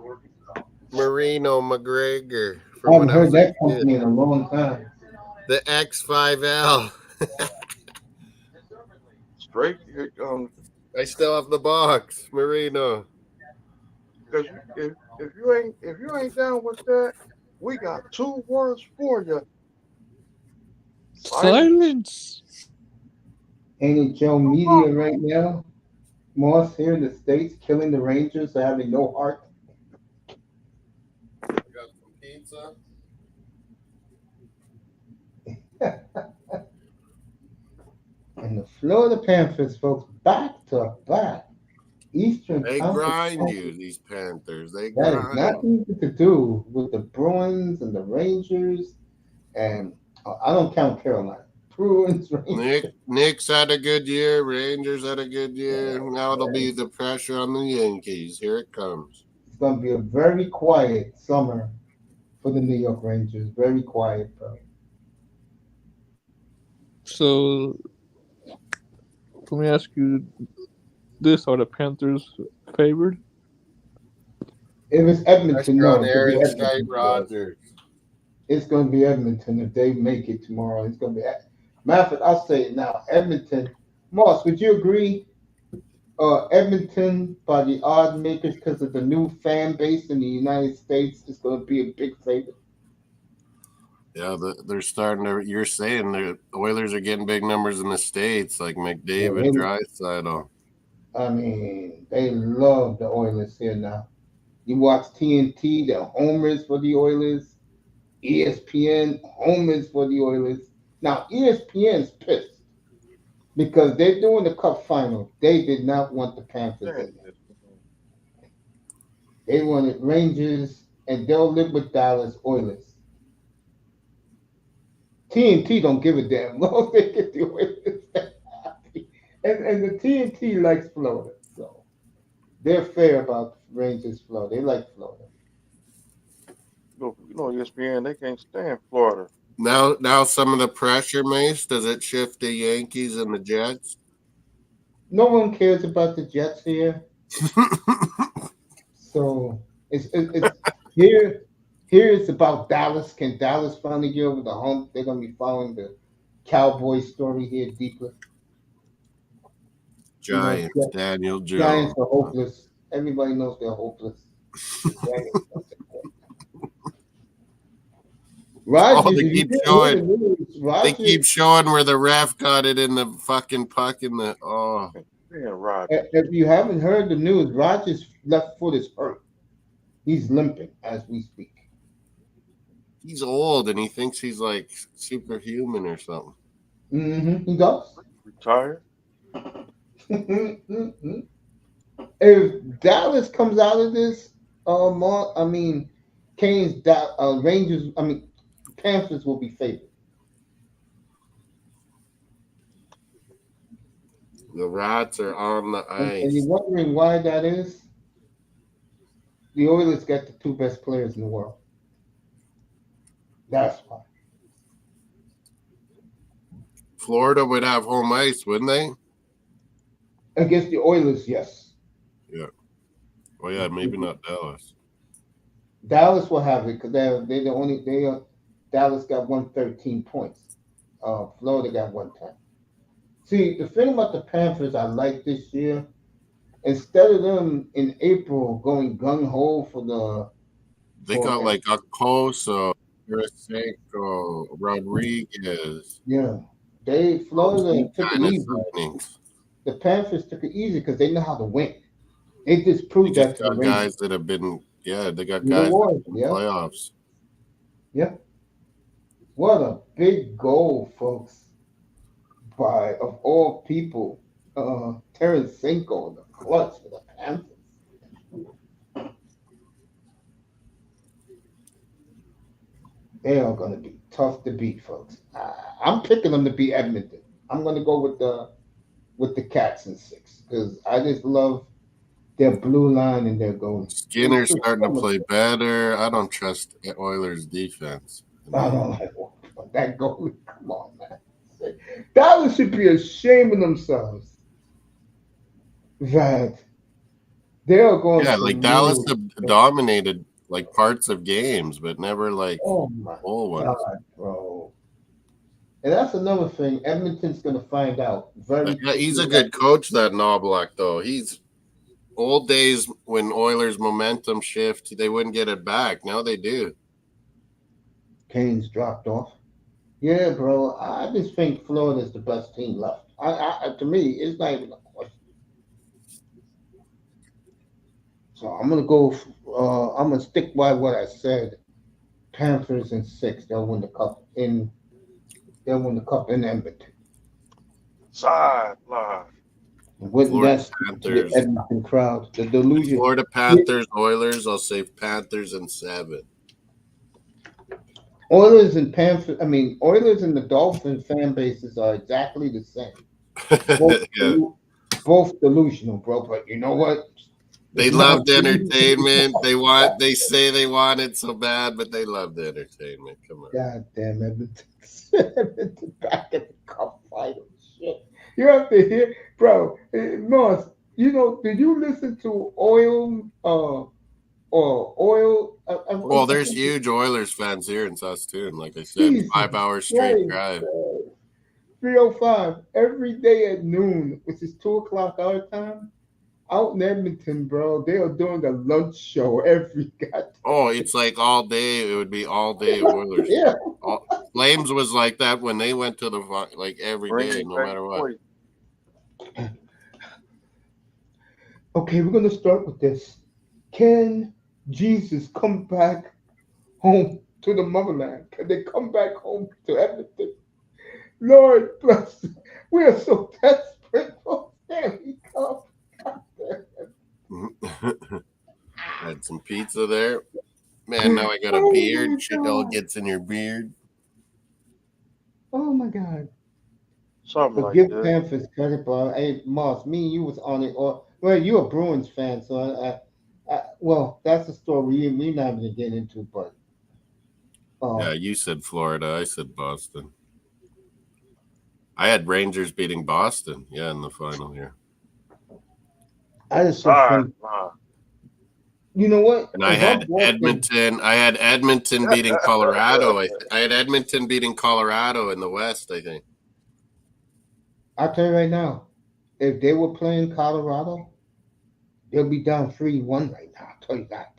Marino McGregor. I haven't heard that company in a long time. The X5L. Straight. I still have the box, Marino. Because if you ain't down with that, we got 2 words for you. Silence. NHL media right now. Moss here in the States killing the Rangers for having no heart. Got some pizza. And the Florida Panthers, folks, back to back. Eastern They Conference grind Champions. you, these Panthers. They That is grind. not easy to do with the Bruins and the Rangers, and I don't count Carolina. Bruins, Rangers. Knicks had a good year. Rangers had a good year. Now it'll be the pressure on the Yankees. Here it comes. It's going to be a very quiet summer for the New York Rangers. Very quiet, bro. So, let me ask you this: are the Panthers favored? If it's Edmonton, Pressure no. on It's gonna be Aaron Edmonton, Shite Rogers. It's going to be Edmonton if they make it tomorrow. It's going to be. Matter of fact, I'll say it now. Edmonton. Moss, would you agree? Edmonton, by the odd makers, because of the new fan base in the United States, is going to be a big favorite. Yeah, they're starting to. You're saying the Oilers are getting big numbers in the States, like McDavid, Draisaitl. I mean, they love the Oilers here now. You watch TNT, they're homers for the Oilers. ESPN, homers for the Oilers. Now, ESPN's pissed because they're doing the Cup final. They did not want the Panthers in there. They wanted Rangers, and they'll live with Dallas Oilers. TNT don't give a damn. Long as they get the Oilers happy. And the TNT likes Florida, so they're fair about Rangers Florida. They like Florida. You know, ESPN, they can't stand Florida. Now some of the pressure, Mace, does it shift the Yankees and the Jets? No one cares about the Jets here. So it's here. Here it's about Dallas. Can Dallas finally get over the hump? They're gonna be following the Cowboy story here deeper. Giants, You know, Daniel Jones. Giants are hopeless. Everybody knows they're hopeless. Daniel Rodgers, they if you keep didn't hear showing. the news, They Rodgers, keep showing where the ref got it in the fucking puck in the. Oh, Yeah, Rodgers. if you haven't heard the news, Rodgers' left foot is hurt. He's limping as we speak. he's old and he thinks he's like superhuman or something. He does. Retired. If Dallas comes out of this, I mean, Rangers, Panthers will be favored. The Rats are on the And ice. you're wondering why that is? The Oilers got the two best players in the world. That's why. Florida would have home ice, wouldn't they? Against the Oilers, yes. Yeah. Oh yeah, maybe not Dallas. Dallas will have it because Dallas got 113 points. Florida got 110. See, the thing about the Panthers I like this year, instead of them in April going gung ho for the, They got like Acoso, Tarasenko, Rodriguez. yeah, Florida took it easy. Signings. The Panthers took it easy because they know how to win. They just They proved that just to the got Rangers. guys that have been. Yeah, they got You know guys what? in the Yeah. playoffs. Yeah. What a big goal, folks. By, of all people, Tarasenko, the clutch for the Panthers. They are going to be tough to beat, folks. I'm picking them to beat Edmonton. I'm going to go with the Cats in 6 because I just love their blue line and their goal. Skinner's starting to play better. I don't trust Oilers' defense. I don't like that goalie. Come on, man. Dallas should be ashamed of themselves that they are going. Yeah, like Dallas dominated like parts of games, but never like oh my whole ones. God, bro. And that's another thing. Edmonton's going to find out. Yeah, he's a good coach, that Knobloch, though. He's old days when Oilers momentum shift, they wouldn't get it back. Now they do. Kane's dropped off. Yeah, bro. I just think Florida's the best team left. To me, it's not even a question. So I'm gonna go. I'm gonna stick by what I said. Panthers in 6. They'll win the cup in. They'll win the cup in Edmonton. Sideline. Wouldn't that the Edmonton crowd? The delusion. Florida Panthers, Oilers. I'll say Panthers in 7. Oilers and Panthers. Oilers and the Dolphin fan bases are exactly the same. Both delusional, bro. But you know what? They love the entertainment. They say they want it so bad, but they love the entertainment. Come on. God damn Edmonton. Edmonton back at the cup final. Shit. You have to hear, bro. Moss, did you listen to Oil? Well, there's huge Oilers fans here in Saskatoon. Like I said, Jesus 5 hours straight drive. 3:05 every day at noon, which is 2:00 our time. Out in Edmonton, bro, they are doing a lunch show every goddamn. Oh, it's like all day. It would be all day Oilers. Yeah. Flames was like that when they went to the every day, no matter what. Okay, we're gonna start with this. Can Jesus come back home to the motherland? Can they come back home to Edmonton? Lord bless. We are so desperate for Stanley Cup. Had some pizza there. Man, now I got a beard. Shit all gets in your beard. Oh my God. Something But like give that. Panthers credit, bro. Hey, Moss, me and you was on it. Well, you're a Bruins fan, so well, that's a story we're not going to get into, but. Yeah, you said Florida. I said Boston. I had Rangers beating Boston, in the final here. I just think, you know what? And I had Edmonton. I had Edmonton beating Colorado. I had Edmonton beating Colorado in the West, I think. I'll tell you right now, if they were playing Colorado, they'll be down 3-1 right now. I'll tell you that.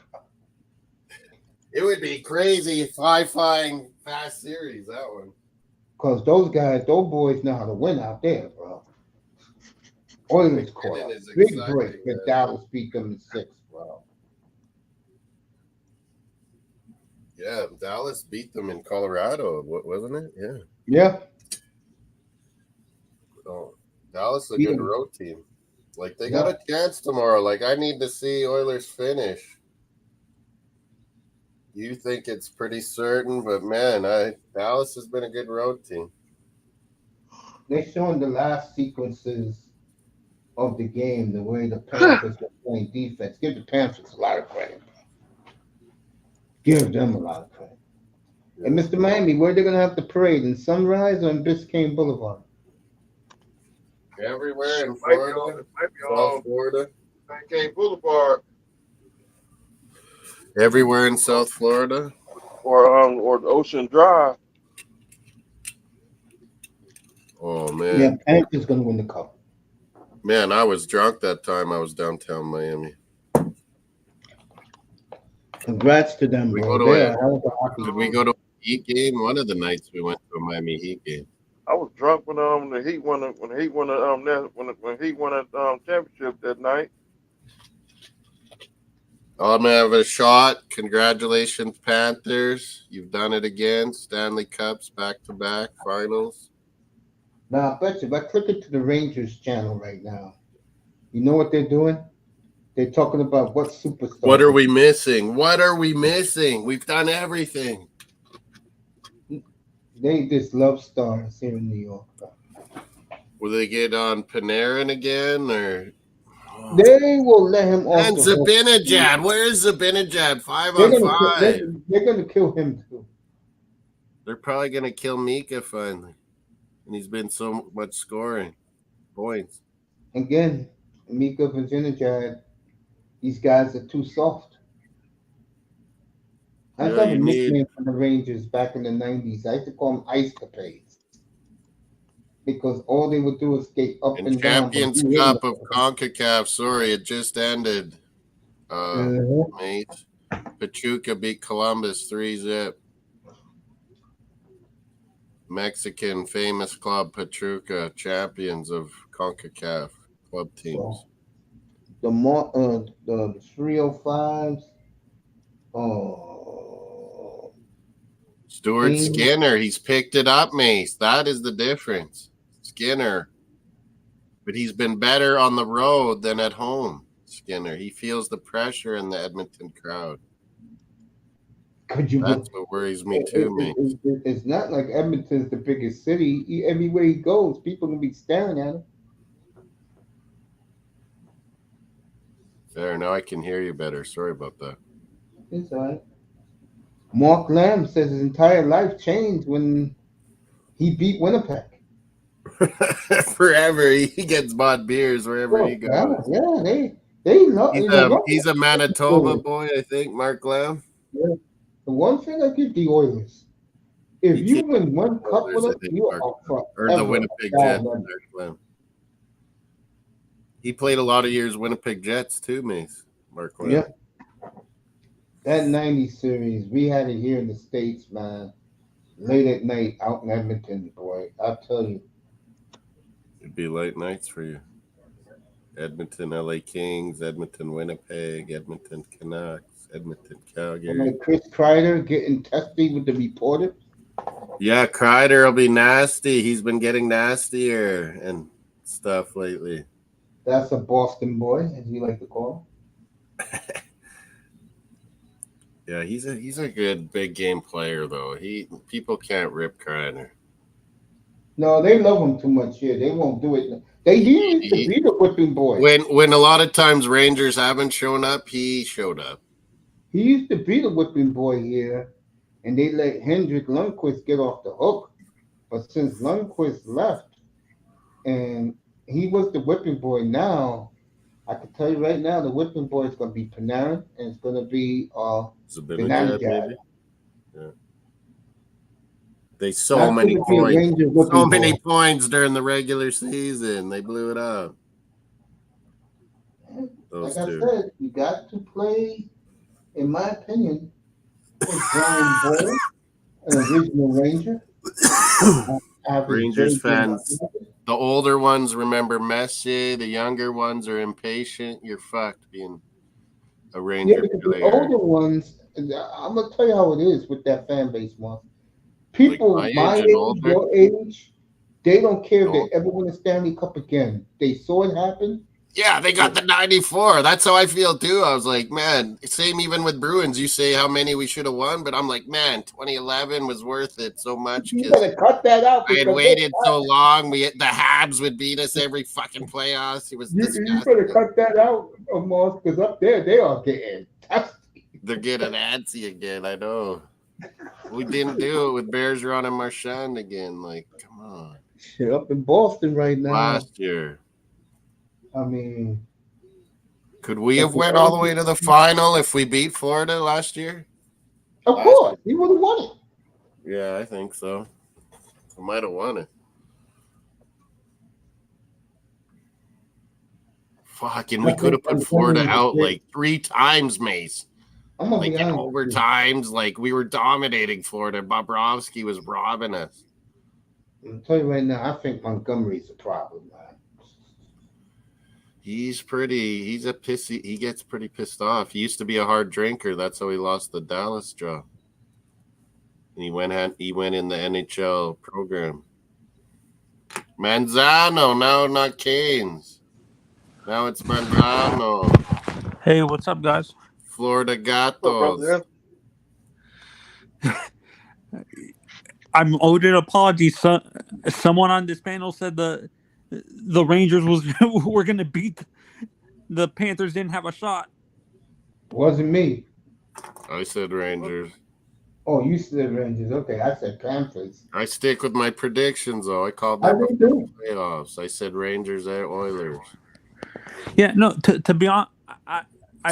It would be crazy flying fast series, that one. Because those boys know how to win out there, bro. Oilers caught McKinnon a is big exciting, break, but man. Dallas beat them in 6, bro. Yeah, Dallas beat them in Colorado, wasn't it? Yeah. Yeah. Oh, Dallas is a Yeah. good road team. Like, they got a chance tomorrow. Like, I need to see Oilers finish. You think it's pretty certain, but man, Dallas has been a good road team. They're showing the last sequences of the game, the way the Panthers were playing defense. Give the Panthers a lot of credit. Give them a lot of credit. Yeah. And Mr. Miami, where they gonna have the parade? In Sunrise or in Biscayne Boulevard? Everywhere in Might be Florida, on- might be South on Florida. Pancake Boulevard Everywhere in South Florida. or the Ocean Drive. Oh, man. Yeah, Panthers gonna win the cup. Man, I was drunk that time I was downtown Miami. Congrats to them, We bro. go to They a- are hell of a hockey Did we go to a Heat game? One of the nights we went to a Miami Heat game. I was drunk when the Heat won a championship that night. I'm gonna have a shot. Congratulations, Panthers. You've done it again. Stanley Cups back-to-back finals. Now, I bet you, if I click into the Rangers channel right now, you know what they're doing? They're talking about what superstar. What are we missing? What are we missing? We've done everything. They just love stars here in New York. Will they get on Panarin again, or They will let him off and the hook. Zibanejad? Where's Zibanejad? 5 They're on gonna, 5. they're gonna kill him too. They're probably gonna kill Mika finally, and he's been so much scoring points. Again, Mika Zibanejad, these guys are too soft. I Yeah, got a you need- nickname for the Rangers back in the 90s. I used to call them Ice Capades because all they would do is skate up And and down. Champions Cup of CONCACAF. Sorry, it just ended. Mace. Pachuca beat Columbus 3-0. Mexican famous club Pachuca, champions of CONCACAF club teams. The 305s. Stuart Team. Skinner, he's picked it up, Mace. That is the difference. Skinner. But he's been better on the road than at home, Skinner. He feels the pressure in the Edmonton crowd. That's what worries me too, Mace. It's not like Edmonton's the biggest city. Everywhere he goes, people can be staring at him. There, now I can hear you better. Sorry about that. It's all right. Mark Lamb says his entire life changed when he beat Winnipeg. Forever, he gets bought beers wherever he goes. Yeah, they love. He's a Manitoba boy, I think. Mark Lamb. Yeah. The one thing I give the Oilers, if you win one cup with them, you are forever. Or the Winnipeg Jets. He played a lot of years Winnipeg Jets too, Mace. Mark Lamb. Yeah. That 90 series, we had it here in the States, man. Late at night out in Edmonton, boy. I'll tell you. It'd be late nights for you. Edmonton, LA Kings, Edmonton, Winnipeg, Edmonton Canucks, Edmonton, Calgary. And like Chris Kreider getting testy with the reporter. Yeah, Kreider will be nasty. He's been getting nastier and stuff lately. That's a Boston boy, as you like to call him. Yeah, he's a good big game player though. People can't rip Kreider. No, they love him too much here. They won't do it. He used to be the whipping boy. When a lot of times Rangers haven't shown up, he showed up. He used to be the whipping boy here, and they let Hendrik Lundqvist get off the hook. But since Lundqvist left, and he was the whipping boy now, I can tell you right now, the whipping boy is going to be Panarin, and it's going to be Zibanejad, maybe. Yeah. They so Not many gonna be a points. Ranger So whipping many ball. points during the regular season. They blew it up. Those Like I two. said, you got to play, in my opinion, with Brian Boyle, an original Ranger. Average Rangers J.J. fans, the older ones remember Messi. The younger ones are impatient. You're fucked being a Yeah, Ranger because the player. older ones, I'm gonna tell you how it is with that fan base, Mark. Like People my age and older. your age, they don't care if No. they ever win a Stanley Cup again. They saw it happen. Yeah, they got the 94. That's how I feel too. I was like, man, same even with Bruins. You say how many we should have won, but I'm like, man, 2011 was worth it so much You because better cut that out I had because waited so long. The Habs would beat us every fucking playoffs. It was you disgusting. better cut that out, Moss, because up there they are getting testy. They're getting antsy again. I know. We didn't do it with Bergeron and Marchand again. Like, come on. Shit, up in Boston right now. Last year. I mean, Could we have went all the way to the final if we beat Florida last year? of course, he would have won it. Yeah, I think so. We might have won it. Fucking, we could have put Florida out like 3 times, Mace. I'm gonna Like be in honest. overtimes, like we were dominating Florida. Bobrovsky was robbing us. I'll tell you right now, I think Montgomery's a problem, man. He's a pissy. He gets pretty pissed off. He used to be a hard drinker. That's how he lost the Dallas job. And he went in the NHL program. Manzano, now not Canes. Now it's Manzano. Hey, what's up, guys? Florida Gatos. I'm owed an apology. Someone on this panel said the Rangers were going to beat the Panthers. Didn't have a shot. Wasn't me. I said Rangers. Oh, you said Rangers. Okay, I said Panthers. I stick with my predictions, though. I called I them did too. playoffs. I said Rangers at Oilers. Yeah, no. To be honest,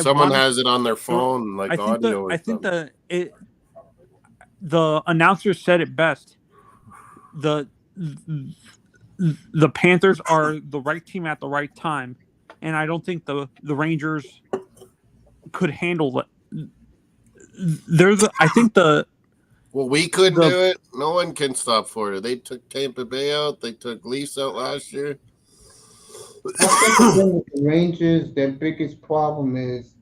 Someone has it on their phone, like I think audio. I think the announcer said it best. The Panthers are the right team at the right time, and I don't think the Rangers could handle it. Well, we couldn't do it. No one can stop Florida. They took Tampa Bay out. They took Leafs out last year. I think with the Rangers, their biggest problem is,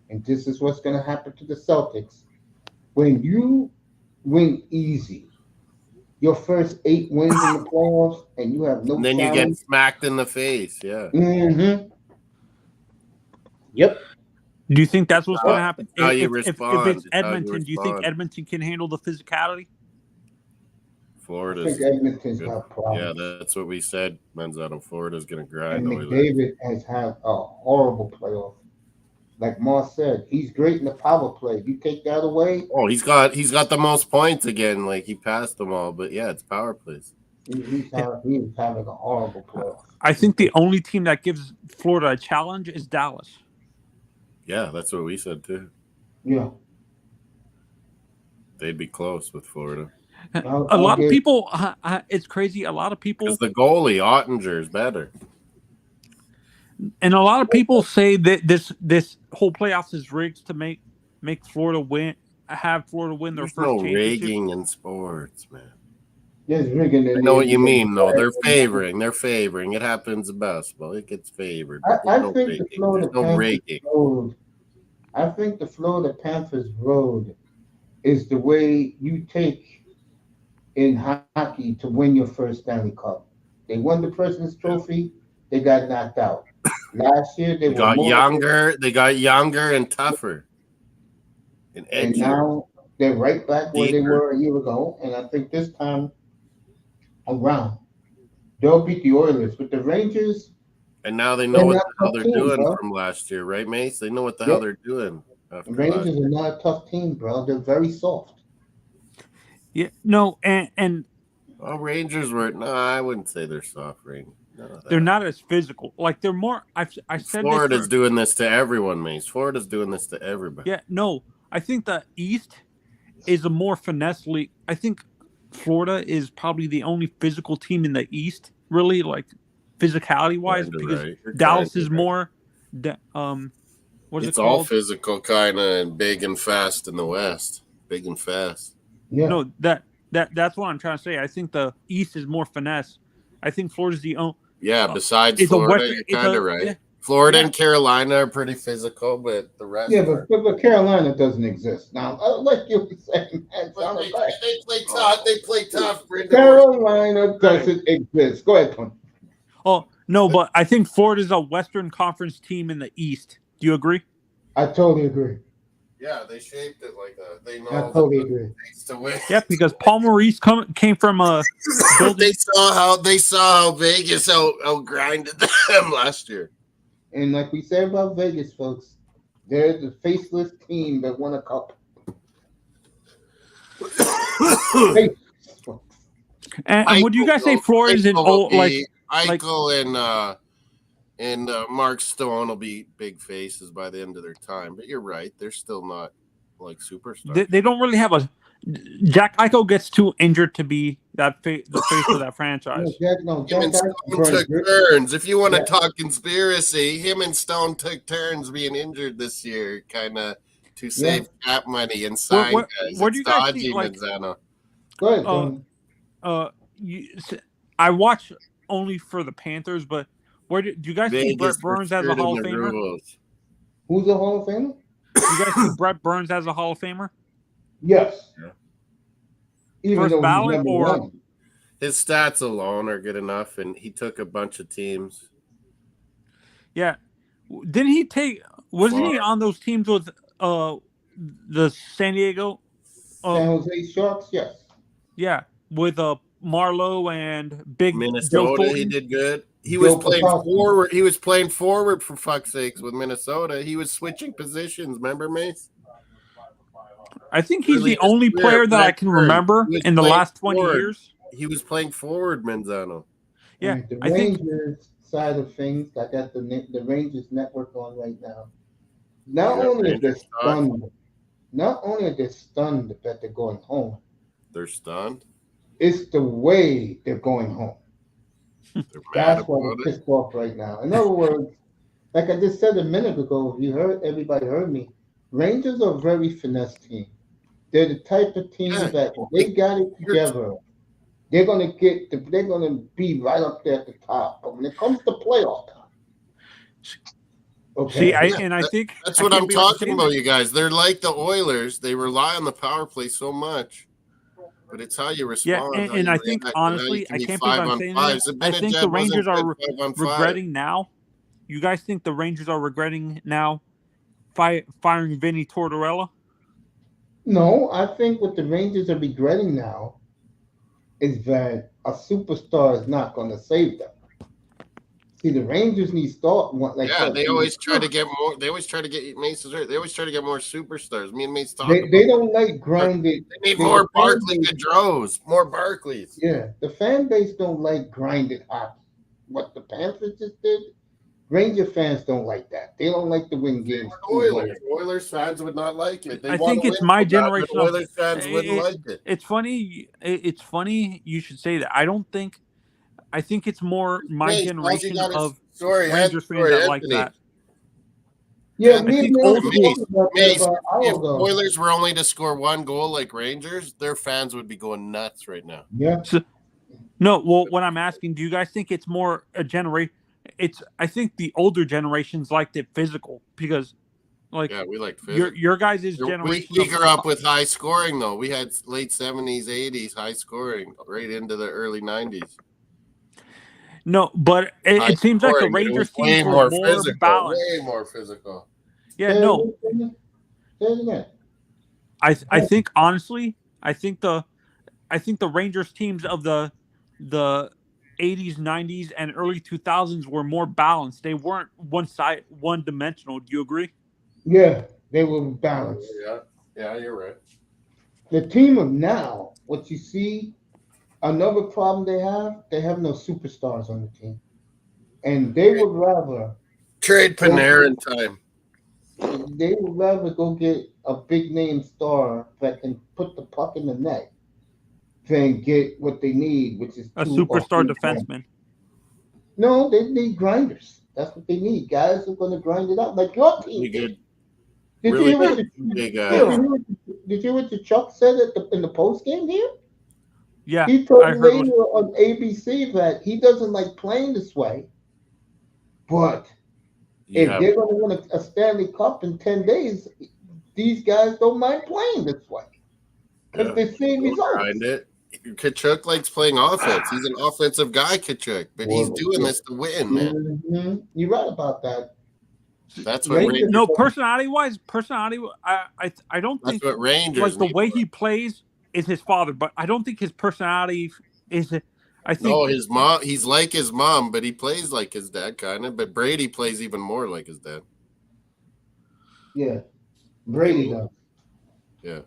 and this is what's going to happen to the Celtics, when you win easy, your first 8 wins in the playoffs, and you have no And then challenge. you get smacked in the face. Yeah. Mm-hmm. Yep. Do you think that's what's going to happen? How you If respond. it's Edmonton, do you think Edmonton can handle the physicality? Florida's. I think Edmonton's got problems. Yeah, that's what we said. Manzano, Florida's going to grind. And McDavid has had a horrible playoff. Like Moss said, he's great in the power play. You take that away. Oh, he's got the most points again. Like he passed them all, but yeah, it's power plays. He's having a horrible playoff. I think the only team that gives Florida a challenge is Dallas. Yeah, that's what we said too. Yeah. They'd be close with Florida. A lot of people, it's crazy. A lot of people, because the goalie Ottinger is better, and a lot of people say that this whole playoffs is rigged to make Florida win, have Florida win their There's first no championship. rigging in sports, man. There's rigging. I know what you mean, though. They're favoring. It happens in basketball. It gets favored. I think the Florida rigging. road. I think the Florida Panthers road is the way you take in hockey to win your first Stanley Cup. They won the President's Trophy. They got knocked out. Last year they got younger. They got younger and tougher. And now they're right back where they were a year ago. And I think this time around they'll beat the Oilers. But the Rangers. And now they know what the hell they're doing from last year, right, Mace? They know what the hell they're doing. The Rangers are not a tough team, bro. They're very soft. Yeah, no, and Rangers were I wouldn't say they're soft, Rangers. They're not as physical. Like they're more. I said Florida's doing this to everyone, Mace. Florida's doing this to everybody. Yeah, no, I think the East is a more finesse league. I think Florida is probably the only physical team in the East, really, like physicality wise, Kinda because right. You're Dallas kinda is right. more, what is It's it all called? physical, kind of, and big and fast in the West. Big and fast. Yeah. No, that's what I'm trying to say. I think the East is more finesse. I think Florida's the only. Yeah, besides It's a Florida, Western. you're It's kind of a right. yeah. Florida Yeah. and Carolina are pretty physical, but the rest Yeah, are. but Carolina doesn't exist now. Like you were saying, man, But sounded like they play tough. They play tough. Brendan. Carolina doesn't exist. Go ahead, Tony. Oh no, but I think Florida's a Western Conference team in the East. Do you agree? I totally agree. Yeah, they shaped it like that. They know I totally agree. ways to win. Yeah, because Paul Maurice came from a building. They saw how Vegas out grinded them last year. And like we said about Vegas, folks, they're the faceless team that won a cup. Faceless, folks. And would you guys say Florida's an old Eichel and Mark Stone will be big faces by the end of their time? But you're right; they're still not like superstars. They don't really have a. Jack Eichel gets too injured to be the face of that franchise. Him and Stone took turns. If you want to talk conspiracy, him and Stone took turns being injured this year, kind of to save cap money and sign guys. Where do you guys dodgy, see, like, Manzano. Go ahead, I watch only for the Panthers, but where do you guys see Brett Burns as a Hall of Famer? Who's a Hall of Famer? Do you guys see Brett Burns as a Hall of Famer? Yes. Yeah. Even First though ballot or his stats alone are good enough, and he took a bunch of teams. Yeah, didn't he take? Wasn't he on those teams with the San Diego? San Jose Sharks, yes. Yeah, with Marlowe and Big Minnesota. He did good. He was playing forward. He was playing forward for fuck's sakes with Minnesota. He was switching positions. Remember, Mace? I think he's the only player that I can remember in the last 20 years. He was playing forward, Manzano. Yeah, and the Rangers side of things, I got the Rangers network on right now. Not only are they stunned that they're going home. They're stunned. It's the way they're going home. That's why they're pissed off right now. In other words, like I just said a minute ago, if you heard, everybody heard me. Rangers are a very finesse team. They're the type of team that they got it together. They're gonna be right up there at the top. But when it comes to playoff time, okay. I think that's what I'm talking about, you guys. They're like the Oilers. They rely on the power play so much. But it's how you respond. Yeah, and I think, honestly, I can't believe I'm saying this. I think the Rangers are regretting now. You guys think the Rangers are regretting now firing Vinny Tortorella? No, I think what the Rangers are regretting now is that a superstar is not going to save them. See, the Rangers need start one like they always try to get more. They always try to get Mace. They always try to get more superstars. Me and Mace talk. They don't like grinded. They need more Barkley Gaudreaus, more Barkleys. Yeah, the fan base don't like grinded hockey. What the Panthers just did, Ranger fans don't like that. They don't like to win games. Oilers fans would not like it. I think it's my generation. Oilers fans wouldn't like it. It's funny. It's funny you should say that. I think it's more my generation of Rangers fans that like that. Yeah, if Oilers were only to score one goal like Rangers, their fans would be going nuts right now. Yeah. No, well, what I'm asking, do you guys think it's more a generation? I think the older generations liked it physical because, like, we liked physical. Your guys' generation. We grew up with high scoring though. We had late 70s, 80s high scoring right into the early 90s. No, but it seems like the Rangers team were more balanced. Way more physical. Yeah, no. I think honestly, I think the Rangers teams of the 80s, 90s, and early 2000s were more balanced. They weren't one dimensional. Do you agree? Yeah, they were balanced. Yeah, you're right. The team of now, what you see, another problem they have no superstars on the team. And they would rather trade Panarin time. They would rather go get a big name star that can put the puck in the net than get what they need, which is A 2 or superstar 3 points. defenseman. No, they need grinders. That's what they need. Guys who are going to grind it out, like your team. Really good. Did Really you hear good big what guys. did you hear what the Chuck said in the post game here? Yeah, He told I me heard later on ABC that he doesn't like playing this way, but if they're going to win a Stanley Cup in 10 days, these guys don't mind playing this way because they see results. Grind it. Kachuk likes playing offense. He's an offensive guy, Kachuk, but he's doing this to win, man. Mm-hmm. You're right about that. That's what Rangers. No, personality-wise, I don't think That's what Rangers. Like the way he plays is his father, but I don't think his personality is. I think No, his mom. He's like his mom, but he plays like his dad, kind of. But Brady plays even more like his dad. Yeah, Brady does. Yeah.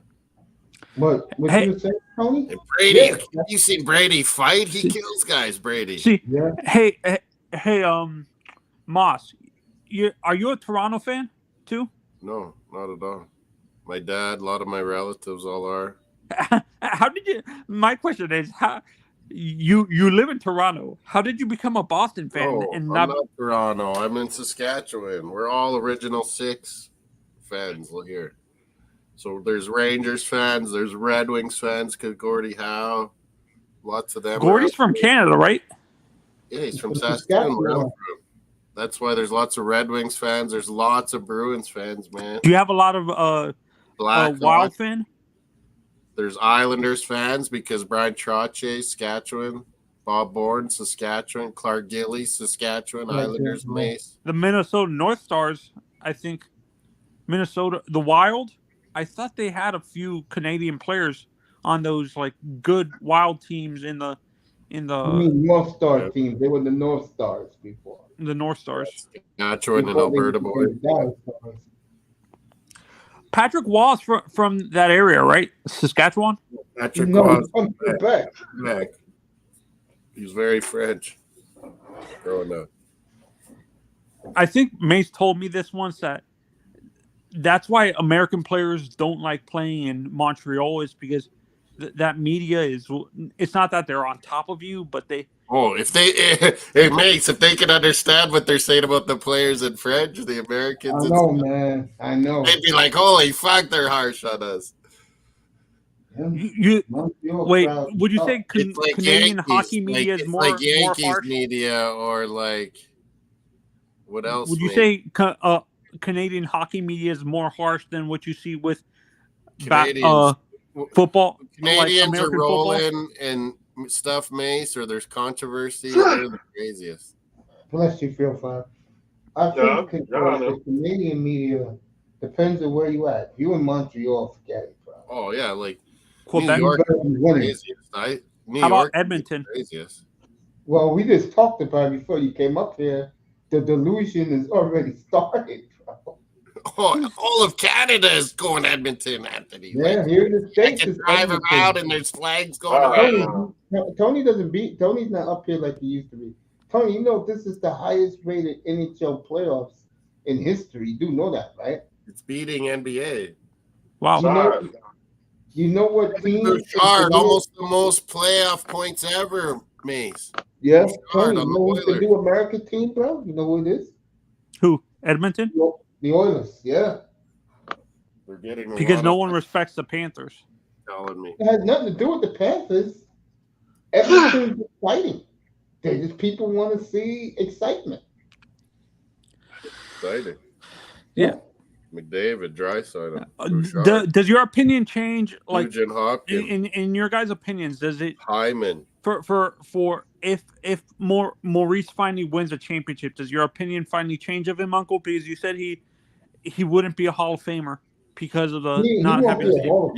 What you saying, Tony? And Brady, Yeah. you seen Brady fight? He kills guys, Brady. See, Yeah. hey, Moss, are you a Toronto fan too? No, not at all. My dad, a lot of my relatives all are. How did you? My question is, how you live in Toronto? How did you become a Boston fan? No, I'm not Toronto. I'm in Saskatchewan. We're all original 6 fans here. So there's Rangers fans, there's Red Wings fans, because Gordie Howe, lots of them. Gordie's from Canada, right? Yeah, he's from Saskatchewan. Where I'm from. That's why there's lots of Red Wings fans. There's lots of Bruins fans, man. Do you have a lot of Wild fan? There's Islanders fans because Brian Trottier, Saskatchewan. Bob Bourne, Saskatchewan. Clark Gilly, Saskatchewan. Islanders, Mace. The Minnesota North Stars, I think. Minnesota, the Wild. I thought they had a few Canadian players on those like good Wild teams in the. You mean North Star teams? They were the North Stars before. The North Stars. Saskatchewan and Alberta boys. Patrick Wallace from that area, right? Saskatchewan? Patrick No, Wallace. from Quebec. He's very French. Growing up. I think Mace told me this once that's why American players don't like playing in Montreal is because that media is. It's not that they're on top of you, but they. Oh, if they can understand what they're saying about the players in French, the Americans. I know, man. I know. They'd be like, "Holy fuck, they're harsh on us." Wait, would you say like Canadian Yankees, hockey media is more Yankees harsh? media or like what else? Would you say Canadian hockey media is more harsh than what you see with football? Canadians like are American rolling and stuff, Mace, or there's controversy. They're the craziest. Bless you, Phil Five. I think the Canadian media depends on where you at. If you in Montreal, forget it, bro. Oh yeah, like Quebec. New York is the craziest. How about Edmonton? Craziest. Well, we just talked about it before you came up here. The delusion is already started, bro. Oh, all of Canada is going Edmonton, Anthony. Yeah, like, here in the States. I can drive around and there's flags going around. Tony's not up here like he used to be. Tony, you know this is the highest rated NHL playoffs in history. You do know that, right? It's beating NBA. Wow. You know what team? Almost the most playoff points ever, Mace. Yeah, Tony, you know who's the new American team, bro? You know who it is? Who? Edmonton? The Oilers, yeah. They're getting because no one respects the Panthers. Telling me. It has nothing to do with the Panthers. Everything's exciting. People want to see excitement. Exciting. Yeah. McDavid, Draisaitl. Does your opinion change? Like Nugent Hopkins. In your guys' opinions, does it Hyman for if Maurice finally wins a championship, does your opinion finally change of him, Uncle? Because you said he wouldn't be a Hall of Famer because of the not having a team.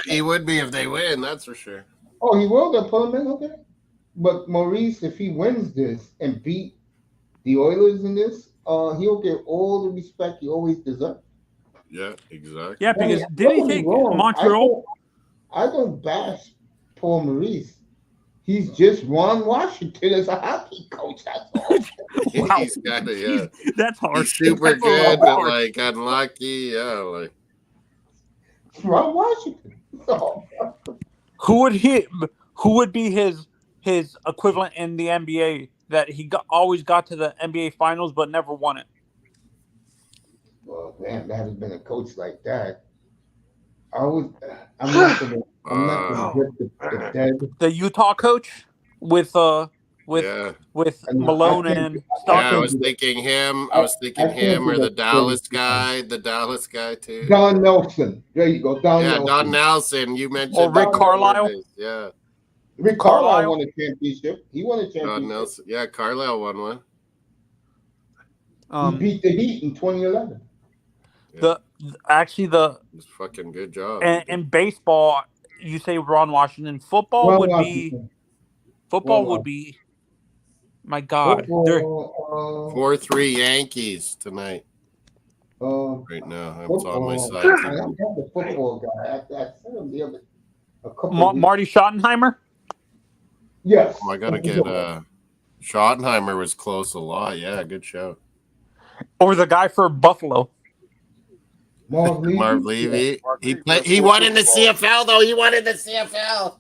He would be if they win, that's for sure. Oh, he will. They'll put him in, okay. But Maurice, if he wins this and beat the Oilers in this, he'll get all the respect he always deserved. Yeah, exactly. Yeah, because did he take Montreal? I don't bash Paul Maurice. He's just Ron Washington as a hockey coach. That's all. Wow. He's kinda, yeah. That's hard. He's super good, but like unlucky. Yeah, like Ron Washington. So, Who would be his equivalent in the NBA that he always got to the NBA Finals but never won it? Well, damn, there hasn't been a coach like that. I'm not gonna get the dead. The Utah coach with Yeah. Malone I and Yeah, I Stockton. was thinking him. I was thinking him or the Dallas guy. The Dallas guy too. Don Nelson. There you go, Don Yeah, Nelson. Don Nelson. You mentioned Or Rick that Carlisle. before, yeah, Rick Carlisle won a championship. He won a Don championship. Nelson. Yeah, Carlisle won one. He beat the Heat in 2011. The It was fucking good job. in baseball, you say Ron Washington. Football Ron would Washington. be. My God, Football, 4-3 Yankees tonight. Right now, I'm on my side. I have the football guy. I said him the other a couple weeks. Marty Schottenheimer. Yes. Oh, I gotta get Schottenheimer was close a lot. Yeah, good show. Or the guy for Buffalo. Marv Levy. He won in the CFL though. He won in the CFL.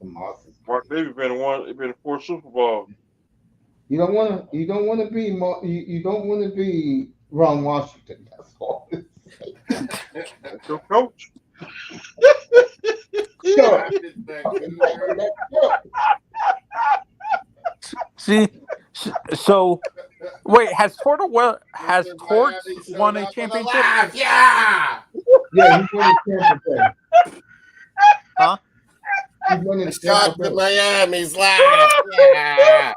Mark Levy been 4 Super Bowls. You don't want to be Ron Washington. That's all. That's your coach. Sure. See, so wait, has Tort won a championship? Yeah. Yeah, he won the Tampa Bay. Huh? He won the Shot Tampa to Bay. Miami's laugh. Yeah.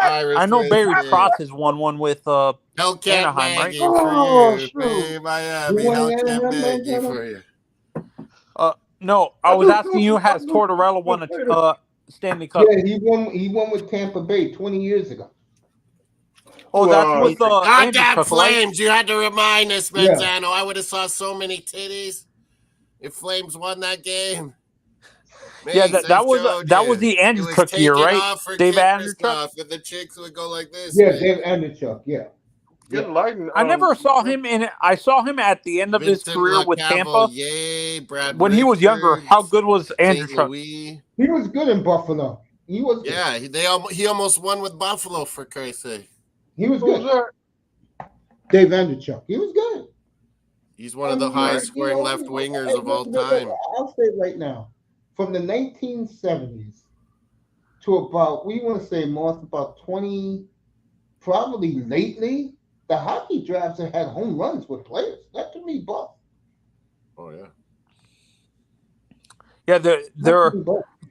I know Barry Trotz has won one with Hellcat Anaheim, right? Maggie Oh, for you. shoot. Hey, Miami. You won Hellcat Anaheim, Maggie Anaheim? for you. No, I was asking you, has Tortorella won a Stanley Cup? Yeah, he won with Tampa Bay 20 years ago. Oh, that's with Andrew Goddamn Cook, right? Flames. You had to remind us, Manzano. I would have saw so many titties if Flames won that game. Yeah, that was the Andrew Cook year, right? Dave Andrewchuk. And the chicks would go like this. Yeah, man. Dave Andrewchuk, yeah. I never saw him in it. I saw him at the end of his career with Tampa. Brad when he was younger, how good was Andrew Chuck? He was good in Buffalo. He was good. Yeah, he almost won with Buffalo, for Christ's sake. He was good. Dave Andrewchuk. He was good. He's one of the highest scoring left wingers of all time. I'll say right now, from the 1970s to about, we want to say more about 20, probably lately, the hockey drafts have had home runs with players. That to me, Buff. Oh yeah. Yeah, they're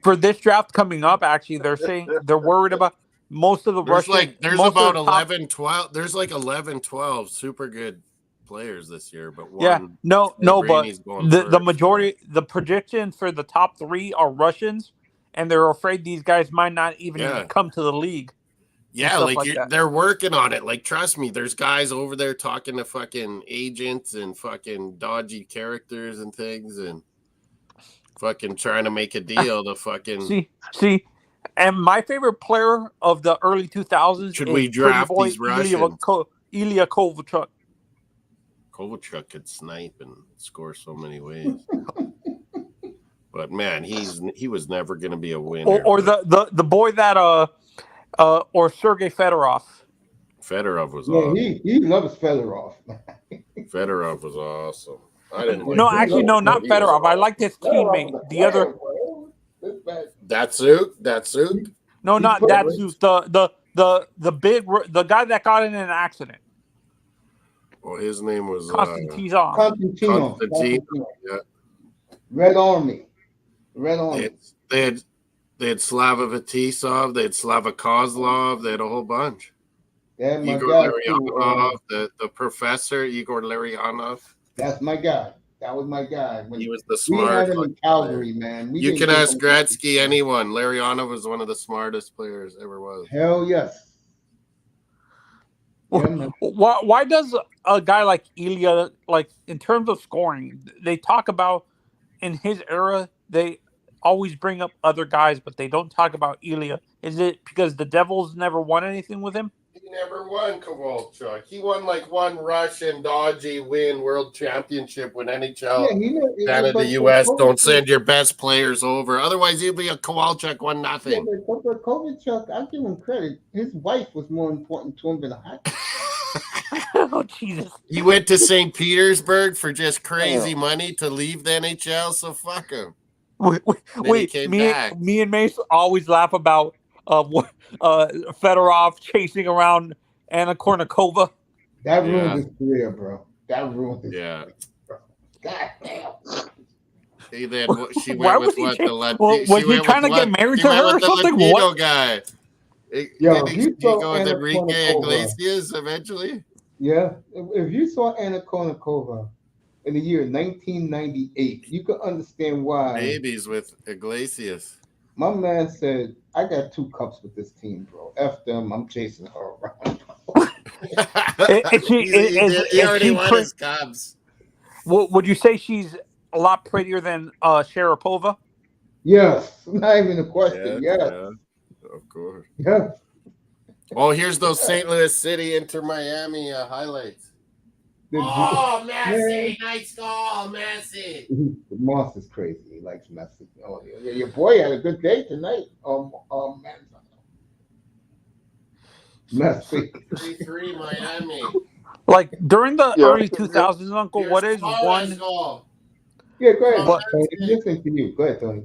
for this draft coming up. Actually, they're saying they're worried about most of the Russian. There's about 11, 12. There's like 11, 12 super good players this year, but one. Yeah, no, but the first. majority, the predictions for the top 3 are Russians, and they're afraid these guys might not even come to the league. Yeah, like they're working on it. Like, trust me, there's guys over there talking to fucking agents and fucking dodgy characters and things, and fucking trying to make a deal to fucking see. And my favorite player of the early 2000s should is we draft these Russians? Ilya Kovalchuk. Kovalchuk could snipe and score so many ways. But man, he was never going to be a winner. Or the boy that or Sergei Fedorov. Fedorov was awesome. He loves Fedorov. Fedorov was awesome. I didn't. Not Fedorov. I liked his teammate. The other. Datsuk. No, not Datsuk. The guy that got in an accident. Well, his name was Constantino. Yeah. Red Army. They had Slava Vatisov, they had Slava Kozlov, they had a whole bunch. Yeah, Igor Larionov, the professor, Igor Larionov. That's my guy. That was my guy. He was the smart. We had him in Calgary, man. You can ask Gretzky, anyone. Larionov was one of the smartest players ever was. Hell yes. Why does a guy like Ilya, like in terms of scoring, they talk about in his era, they always bring up other guys, but they don't talk about Ilya. Is it because the Devils never won anything with him? never won, Kowalchuk. He won like one Russian dodgy win World Championship when NHL, Yeah, he know. Canada, US don't send your best players over. Otherwise, he'd be a Kowalchuk 1-0. Yeah, but Kovalchuk, I give him credit. His wife was more important to him than hockey. Oh Jesus! He went to St. Petersburg for just crazy money to leave the NHL, so fuck him. Wait, me and Mace always laugh about Fedorov chasing around Anna Kournikova. That ruined his career, bro. That ruined his career, bro. God damn. She went with what? Was he trying to get married to her or something? What guy? Yo, Did he go with Enrique Iglesias eventually? Yeah. If you saw Anna Kournikova in the year 1998, you could understand why. Babies with Iglesias. My man said, I got 2 cups with this team, bro. F them, I'm chasing her around. He already won his Cubs. Would you say she's a lot prettier than Sharapova? Yes, not even a question. Yes. Yeah, of course. Yes. Oh, here's those St. Louis City Inter Miami highlights. Oh, Mace! Nice goal, Mace! Moss is crazy. He likes Messi. Oh, yeah. Your boy had a good day tonight. Messi. 3-3 Miami. Like during the early 2000s, Uncle, what is one? Goal. Yeah, go ahead. Listen to you. Go ahead, Tony.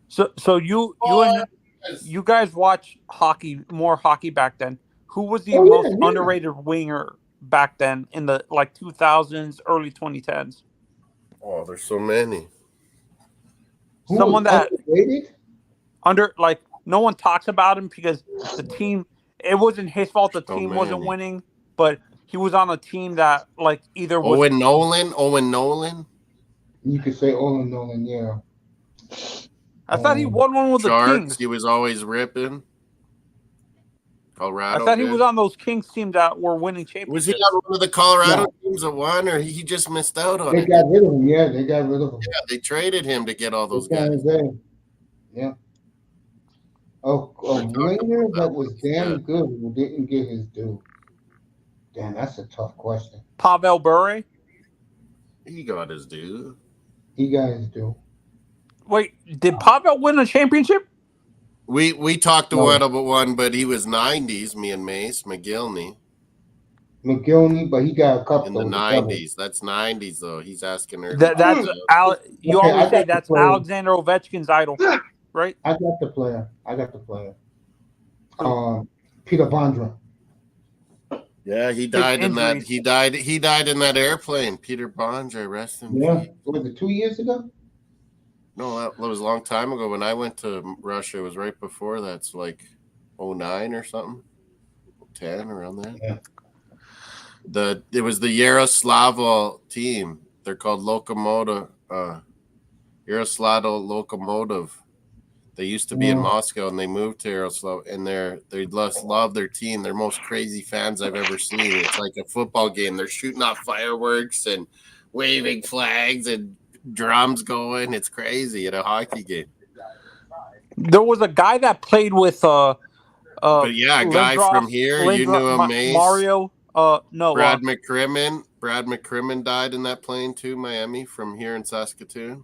So you guys watch more hockey back then. Who was the most underrated winger back then in the 2000s, early 2010s? Oh, there's so many. Someone that underrated? No one talks about him because the team. It wasn't his fault. The team wasn't winning, but he was on a team that either was Owen Nolan. You could say Owen Nolan, yeah. I thought he won one with the Kings. He was always ripping. Colorado. I thought he was on those Kings teams that were winning championships. Was he on one of the Colorado teams that won, or he just missed out on it? They got rid of him. Yeah, they got rid of him. Yeah, they traded him to get all those guys. Yeah. A winger that was damn good who didn't get his due. Damn, that's a tough question. Pavel Bure? He got his due. He got his due. Wait, did Pavel win a championship? We talked about one, but he was 90s, me and Mace, McGillney, but he got a couple in the 90s. That's 90s though. He's asking her. You always say that's Alexander Ovechkin's idol, right? I got the player. Peter Bondra. Yeah, he died in that. He died in that airplane. Peter Bondra, rest in peace. Was it 2 years ago? No, that was a long time ago. When I went to Russia, it was right before that. It's like 09 or something, 10 around there. Yeah. It was the Yaroslavl team. They're called Lokomotiv. Yaroslavl Lokomotiv. They used to be in Moscow, and they moved to Yaroslav, and they love their team. They're most crazy fans I've ever seen. It's like a football game. They're shooting off fireworks and waving flags and drums going. It's crazy at a hockey game. There was a guy that played with but yeah, a guy from here. You knew him, Mace. Mario. No. Brad McCrimmon. Brad McCrimmon died in that plane too, Miami, from here in Saskatoon.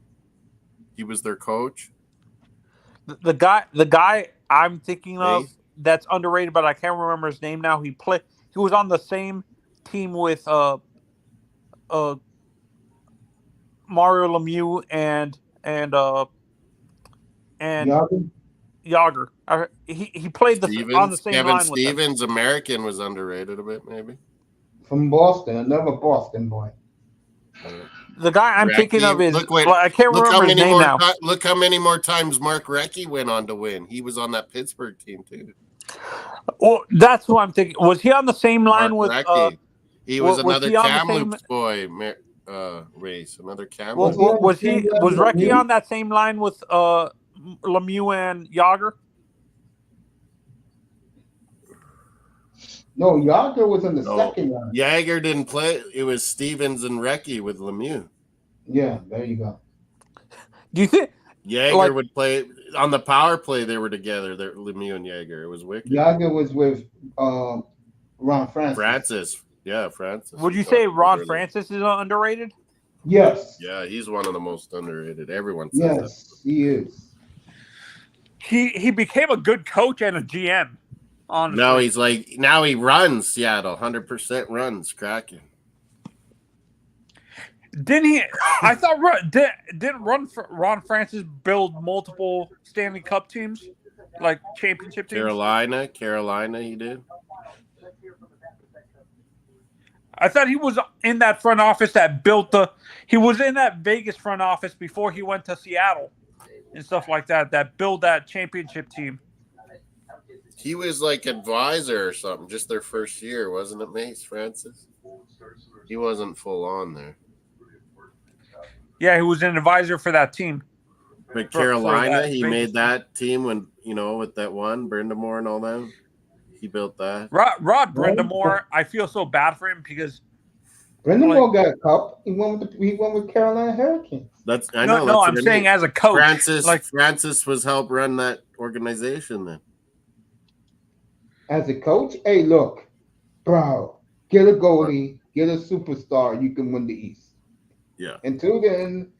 He was their coach. The guy I'm thinking of that's underrated, but I can't remember his name now. He was on the same team with Mario Lemieux and Yager. He played on the same Kevin line with Stevens. American was underrated a bit, maybe. From Boston, another Boston boy. The guy I'm thinking of is I can't remember his name now. Look how many more times Mark Recchi went on to win. He was on that Pittsburgh team too. Well, that's who I'm thinking. Was he on the same line with? He was another Kamloops boy race. Another Kamloops. Was Recchi on that same line with Lemieux and Yager? No, Yager was in the second line. Yager didn't play. It was Stevens and Recchi with Lemieux. Yeah, there you go. Do you think Yager would play on the power play? They were together. Lemieux and Yager. It was wicked. Yager was with Ron Francis. Francis. Yeah, Francis. Would you We say talked Ron earlier. Francis is underrated? Yes. Yeah, he's one of the most underrated. Everyone says Yes, he is. He became a good coach and a GM. that. Honestly, Now he runs Seattle. 100% runs, cracking. didn't he? I thought didn't Ron Francis build multiple Stanley Cup teams, like championship teams? Carolina, he did. I thought he was in that front office that built the. He was in that Vegas front office before he went to Seattle and stuff like that. That built that championship team. He was like advisor or something, just their first year, wasn't it, Mace Francis? He wasn't full on there. Yeah, he was an advisor for that team. But For Carolina, that he Vegas made that team when, with that one, Brindamore and all them. He built that. Rod Brindamore, I feel so bad for him because Brindamore got a cup. He won with Carolina Hurricanes. I know. That's I'm what I saying mean. as a coach, Francis was helped run that organization then. As a coach, hey, look, bro, get a goalie, get a superstar, you can win the East. Yeah. Until then,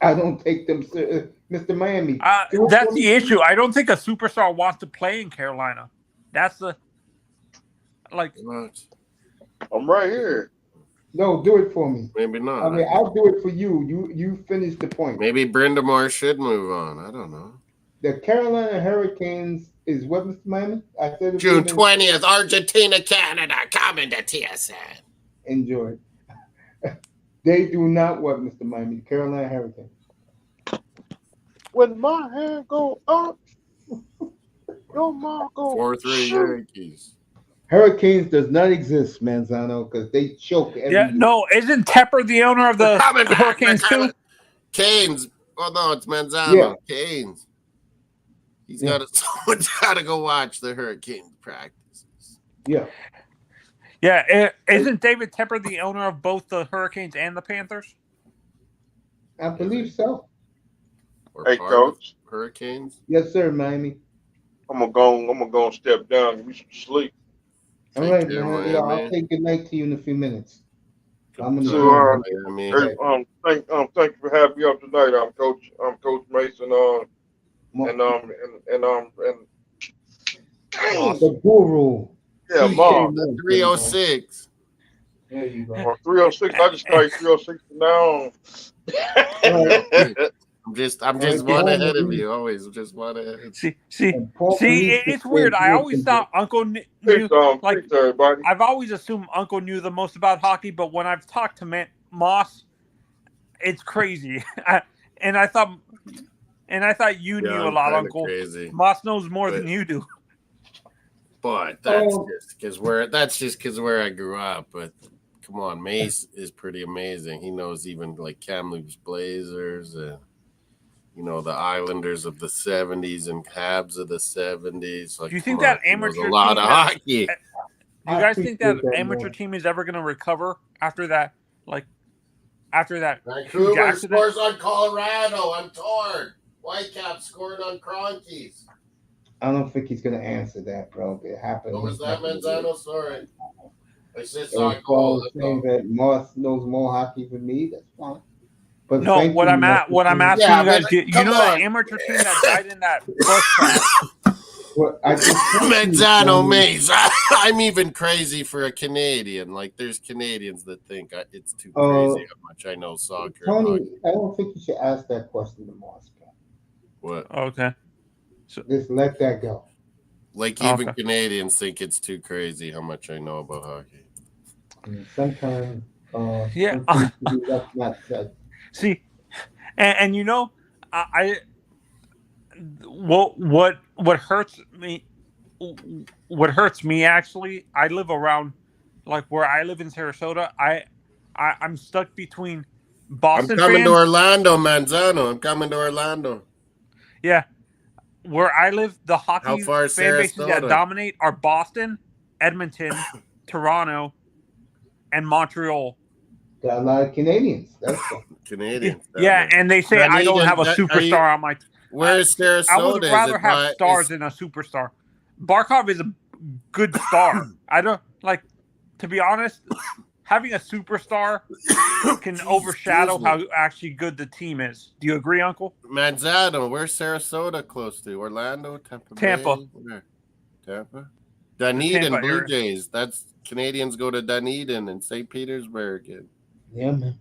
I don't take them serious. Mr. Miami. That's the issue. I don't think a superstar wants to play in Carolina. That's the I'm right here. No, do it for me. Maybe not. I mean, I'll do it for you. You finish the point. Maybe Brindamore should move on. I don't know. The Carolina Hurricanes is what, Mr. Miami? I said it June 20th, Argentina, Canada, coming to TSN. Enjoy. They do not what, Mr. Miami? Carolina Hurricanes. When my hand go up, your mouth go 4-3 Yankees. Hurricanes does not exist, Manzano, because they choke every year. No, isn't Tepper the owner of the Hurricanes too? Canes. Oh no, it's Manzano. Yeah. Canes. He's got to go watch the Hurricanes practices. Yeah. Yeah, isn't David Tepper the owner of both the Hurricanes and the Panthers? I believe so. Or Hey, part of Coach. Hurricanes. Yes, sir, Miami. I'm gonna go step down and get some sleep. All Take right, care, man. Miami. I'll say good night to you in a few minutes. I'm gonna So, go. Miami. Thank you for having me up tonight. I'm Coach Mace and the guru. yeah, Mom. 306. There you go. Or 306. I just call you 306 from now on. I'm just one ahead of you. Always just one ahead. See, it's weird. I always thought Uncle knew. Thanks, everybody. I've always assumed Uncle knew the most about hockey, but when I've talked to Moss, it's crazy. And I thought you knew a lot, Uncle. Crazy. Moss knows more than you do. But that's just because where I grew up. But come on, Mace is pretty amazing. He knows even like Kamloops Blazers and the Islanders of the 70s and Habs of the 70s. Like, do you think that amateur a lot team of hockey? Do you guys think that amateur team is ever going to recover after that? Like after that? Vancouver scores on Colorado. I'm torn. Whitecap scored on Cronkies. I don't think he's gonna answer that, bro. It happened. What was that, Manzano? Sorry. I just saw a call. goal. Saying that Moss knows more hockey than me. That's fine. But no, what I'm asking you guys, you know that amateur team that died in that bus crash? Manzano Mace. I'm even crazy for a Canadian. Like, there's Canadians that think it's too crazy how much I know soccer. Tony, I don't think you should ask that question to Moss. What? Okay. So just let that go. Like, even Canadians think it's too crazy how much I know about hockey. Sometimes, that's not said. See, and what hurts me actually, I live around, like where I live in Sarasota. I'm stuck between Boston. I'm coming fans. to Orlando, Manzano. I'm coming to Orlando. Yeah, where I live, the hockey fan bases that dominate are Boston, Edmonton, Toronto, and Montreal. Got a lot of Canadians. That's Canadians. Yeah, and they say I don't have a superstar on my. Where's Sarasota? I would rather have stars than a superstar. Barkov is a good star. I don't like, to be honest, having a superstar can overshadow how actually good the team is. Do you agree, Uncle? Manzano, where's Sarasota close to? Orlando, Tampa Tampa. Bay? Where? Tampa? Dunedin Tampa Blue area. Jays. That's Canadians go to Dunedin and St. Petersburg. And Yeah, man.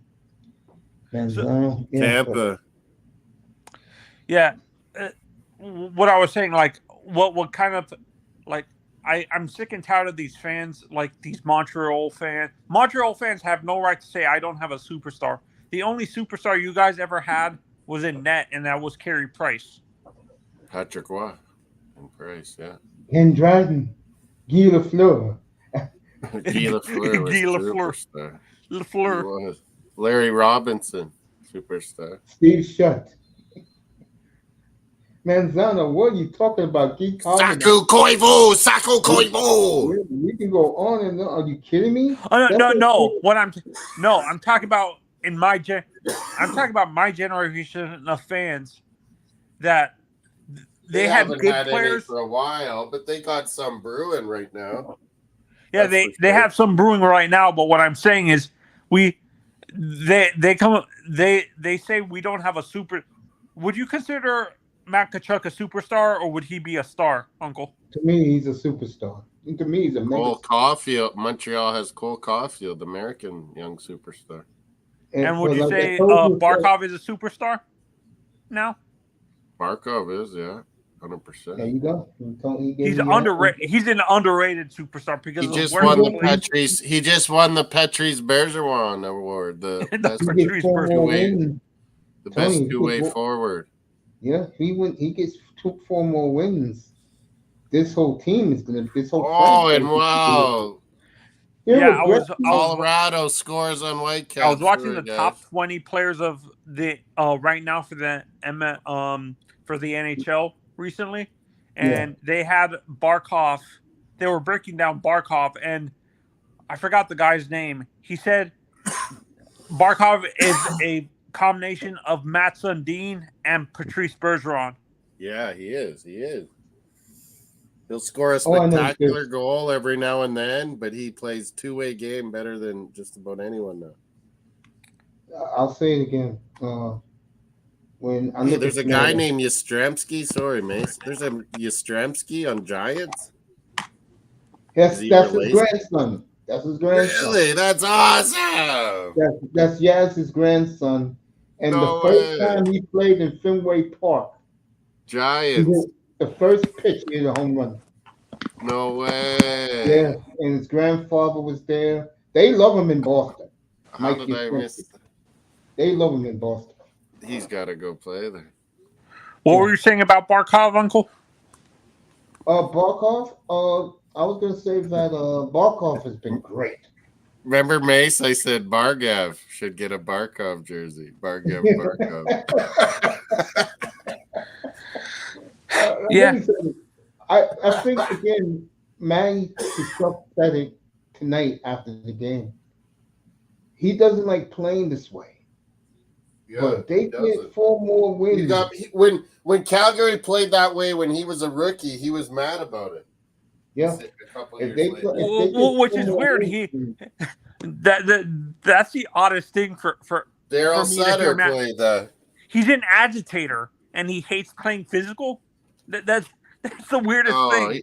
Manzano, yeah, but Tampa. Yeah, what I was saying, like, what kind of, like, I'm sick and tired of these fans, like these Montreal fans. Montreal fans have no right to say I don't have a superstar. The only superstar you guys ever had was in net, and that was Carey Price. Patrick Waugh and Price, yeah. and Dryden, Guy Lafleur. Guy Lafleur was Guy Lafleur. superstar. Lafleur. He was. Larry Robinson, superstar. Steve Shutt. Manzano, what are you talking about? Geek Saku Koivu! We can go on and on. Are you kidding me? Oh, That's no. I'm talking about I'm talking about my generation of fans that they had haven't good had any players for a while, but they got some brewing right now. Yeah, That's they for sure. have some brewing right now, but what I'm saying is they say we don't have a super. Would you consider Matt Tkachuk a superstar, or would he be a star, Uncle? To me, he's a superstar. To me, he's a mega Cole star. Caulfield. Montreal has Cole Caulfield, American young superstar. And would but you like I say told you, Barkov is a superstar now? Barkov is, yeah, 100%. There you go. He's underrated. He's an underrated superstar because He just of won where the he plays. Patrice. He just won the Patrice Bergeron award. The The best, He gets Patrice 4 more Bergeron. wins. the best Tony, he two-way gets- forward. Yeah, he gets 4 more wins. This whole team is gonna. This whole. Oh, franchise and is gonna wow, Yeah, I was Colorado scores on Whitecaps. I was watching Sorry, the guys. top 20 players of the right now for the NHL recently, and they had Barkov. They were breaking down Barkov, and I forgot the guy's name. He said Barkov is a combination of Matt Sundin and Patrice Bergeron. Yeah, he is. He is. He'll score a Oh, I know. spectacular goal every now and then, but he plays two-way game better than just about anyone now. I'll say it again. When I Hey, look there's a at guy Canada- named Yastrzemski. Sorry, Mace. There's a Yastrzemski on Giants. That's Is he his related? grandson. That's his grandson. Really? That's awesome. That's Yaz's grandson. And No the first way. time he played in Fenway Park, he Giants. hit the first pitch, he hit a home run. No way. Yeah, and his grandfather was there. They love him in Boston. How Mike did I Yastrzemski. miss? They love him in Boston. He's got to go play there. What were you saying about Barkov, Uncle? Barkov. I was gonna say that Barkov has been great. Remember Mace? I said Bargav should get a Barkov jersey. Bargav. Yeah. Let me say this. I think again, Manny is pathetic tonight after the game. He doesn't like playing this way. But they get 4 more wins. When Calgary played that way when he was a rookie, he was mad about it. Yeah. A couple If years they later. play- if they get Which 4 is more weird. wins, That's the oddest thing for Daryl for me to hear, Sutter Matt. played that. He's an agitator and he hates playing physical. That's the weirdest Oh, thing.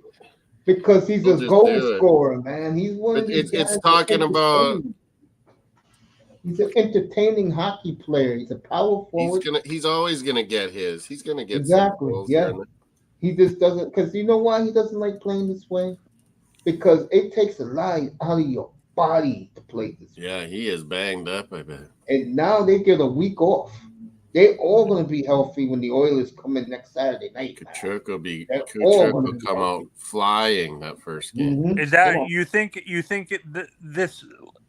because he's He'll a just goal do it. scorer, man. He's one of But these it's guys talking that's about- entertaining. He's an entertaining hockey player. He's a power forward. He's always gonna get his. He's gonna get Exactly, some goals. yeah. Gonna- He just doesn't, because you know why he doesn't like playing this way? Because it takes a lot out of your body to play this way. Yeah, he is banged up, I bet. And now they get a week off. They're all going to be healthy when the Oilers come in next Saturday night. man. Kachuk will They're all Kachuk gonna will be come healthy. out flying that first game. Mhm. Is that Yeah. you think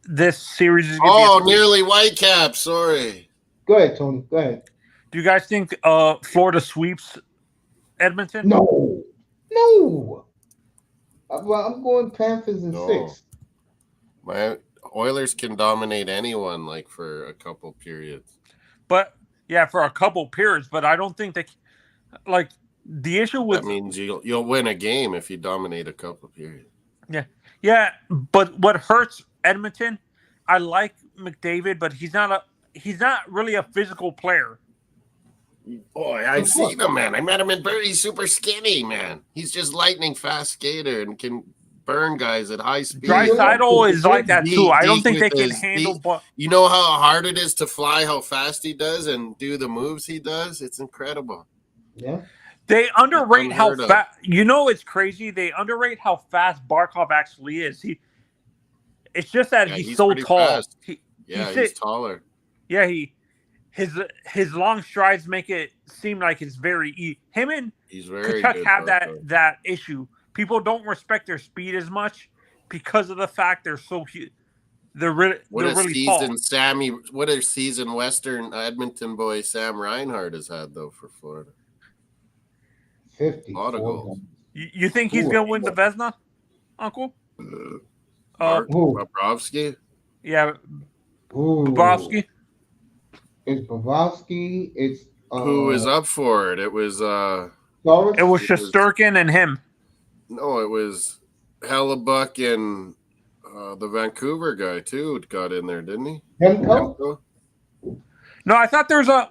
this series is Oh, gonna be? nearly Whitecap. Sorry. Go ahead, Tony. Go ahead. Do you guys think Florida sweeps Edmonton? No. Well, I'm going Panthers in No. 6. My Oilers can dominate anyone like for a couple periods. But yeah, for a couple periods. But I don't think the issue with That means you'll win a game if you dominate a couple periods. Yeah, but what hurts Edmonton, I like McDavid, but he's not really a physical player. Boy, I've seen him, man. I met him in Bury. He's super skinny, man. He's just lightning fast skater and can burn guys at high speed. Draisaitl is like that too. I don't think they can his- handle. But You know how hard it is to fly, how fast he does, and do the moves he does? It's incredible. Yeah. they underrate how unheard of. fast. You know, it's crazy. They underrate how fast Barkov actually is. It's just that Yeah, he's he's so pretty tall. fast. Yeah, he's taller. Yeah, his long strides make it seem like it's very him and He's very Kachuk good. have Barkov. that issue. People don't respect their speed as much because of the fact they're so huge. They're really tall. What a season Western Edmonton boy Sam Reinhart has had though for Florida. 50. A lot of goals. You think he's gonna win the Vezina, Uncle? Bobrovsky? Yeah, Ooh. Bobrovsky. It's Bobrovsky. It's Who was up for it? It was Doris? It was Shesterkin and him. no, it was Hellebuck and the Vancouver guy too got in there, didn't he? Hemko? No, I thought there's a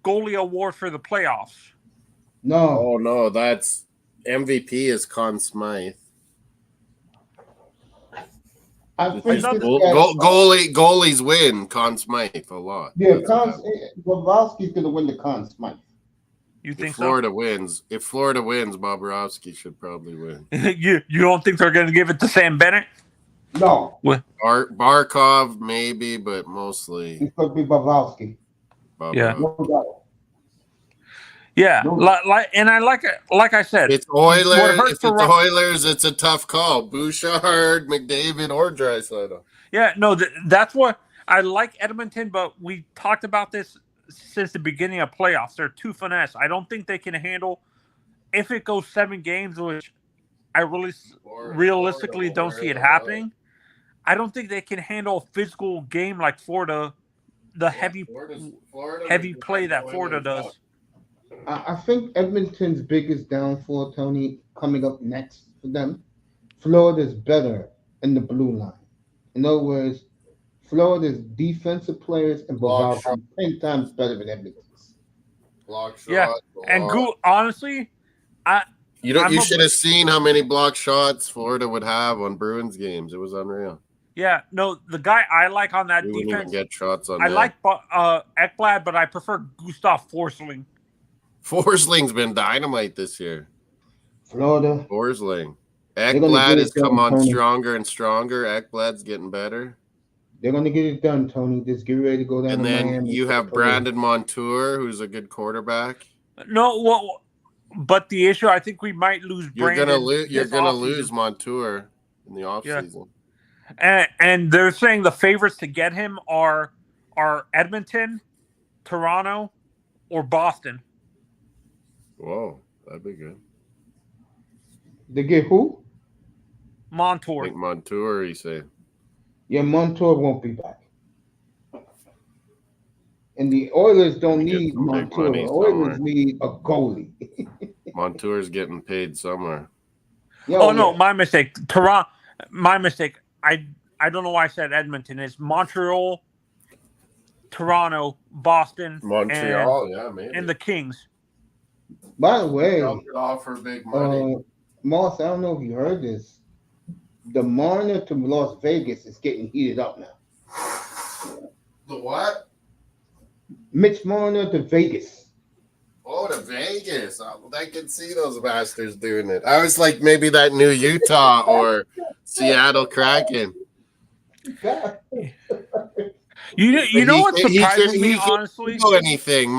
goalie award for the playoffs. No. Oh no, that's MVP is Conn Smythe. I think Just this goalies win Conn Smythe a lot. Yeah, That's what Bobrovsky's going to win the Conn Smythe. You If think Florida wins, Bobrovsky should probably win. so? you don't think they're going to give it to Sam Bennett? No. Barkov maybe, but mostly It could be Bobrovsky. Bobrovsky. Yeah. No doubt. Yeah, No. like I said, It's Oilers. What hurts If it's for Oilers, it's a tough call. Bouchard, McDavid, or Draisaitl. yeah, no, that's what I like Edmonton, but we talked about this since the beginning of playoffs. They're too finesse. I don't think they can handle if it goes 7 games, which I realistically don't see it happening. I don't think they can handle a physical game like Florida, heavy play that Florida does. I think Edmonton's biggest downfall, Tony, coming up next for them, Florida's better in the blue line. In other words, Florida's defensive players and Block Bobrovsky 10 times better than Edmonton's. Block shot. Yeah, and honestly, You should have seen how many block shots Florida would have on Bruins games. It was unreal. yeah, no, the guy I like on that We wouldn't even defense, get shots on I that. like Ekblad, but I prefer Gustav Forsling. Forsling's been dynamite this year. Florida. Forsling. gonna Ekblad get has it done, come on Tony. stronger and stronger. Ekblad's getting better. They're going to get it done, Tony. Just get ready to go down And to then Miami. you have Brandon Montour, who's a good quarterback. No, well, but the issue, I think we might lose You're Brandon. gonna lose. You're this gonna offseason. lose Montour in the offseason. And they're saying the favorites to get him are Edmonton, Toronto, or Boston. Whoa, that'd be good. They get who? I Montour. think Montour, you say. Yeah, Montour won't be back. And the Oilers don't Get need some big Montour. money The Oilers somewhere. need a goalie. Montour's getting paid somewhere. Oh no, my mistake. Toronto. My mistake. I don't know why I said Edmonton. It's Montreal, Toronto, Boston, Montreal, yeah, maybe. and the Kings. By the way, They'll offer big money. Moss, I don't know if you heard this. The Mariner to Las Vegas is getting heated up now. The what? Mitch Marner to Vegas. Oh, to Vegas. I can see those bastards doing it. I was like, maybe that new Utah or Seattle Kraken. You know what's surprising me, honestly? Veto anything.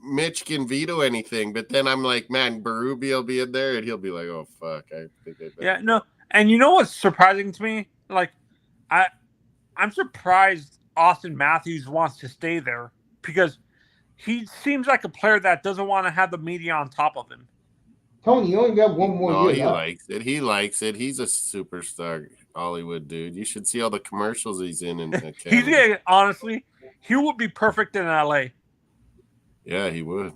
Mitch can veto anything, but then I'm like, man, Berube will be in there, and he'll be like, oh fuck, I think I better. Yeah, no. And you know what's surprising to me? Like, I'm surprised Austin Matthews wants to stay there because he seems like a player that doesn't want to have the media on top of him. Tony, you only got one more No, year. he left. likes it. He likes it. He's a superstar Hollywood dude. You should see all the commercials he's in Canada. Honestly, he would be perfect in LA. Yeah, he would.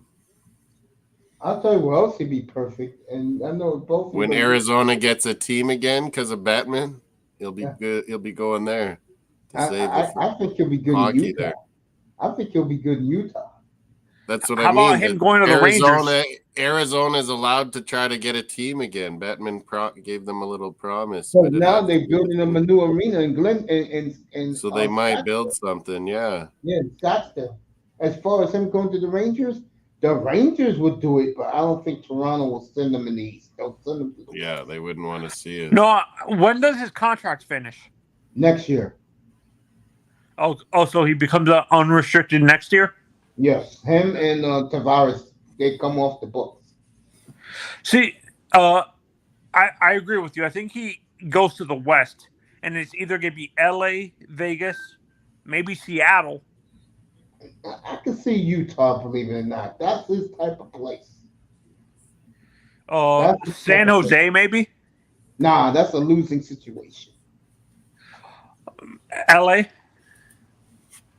I'll tell you what else would be perfect, and I know both. When Arizona gets a team again because of Batman, he'll be Yeah. good. He'll be going there to save I think he'll be good in hockey Utah. there. I think he'll be good in Utah. That's what How I mean. about him going to the Rangers? Arizona is allowed to try to get a team again. Batman gave them a little promise. So but it now has they're to be a building them a team. new arena in Glen and So they might Scottsdale. build something. Yeah. Yeah, in Scottsdale. As far as him going to the Rangers would do it, but I don't think Toronto will send them in the East. They'll send them to the Yeah, West they wouldn't want to see it. No, when does his contract finish? next year. Oh, so he becomes unrestricted next year? Yes, him and Tavares, they come off the books. See, I agree with you. I think he goes to the West, and it's either going to be L.A., Vegas, maybe Seattle. I can see Utah, believe it or not. That's his type of place. That's his San type of place. Jose, maybe? Nah, that's a losing situation. L.A.,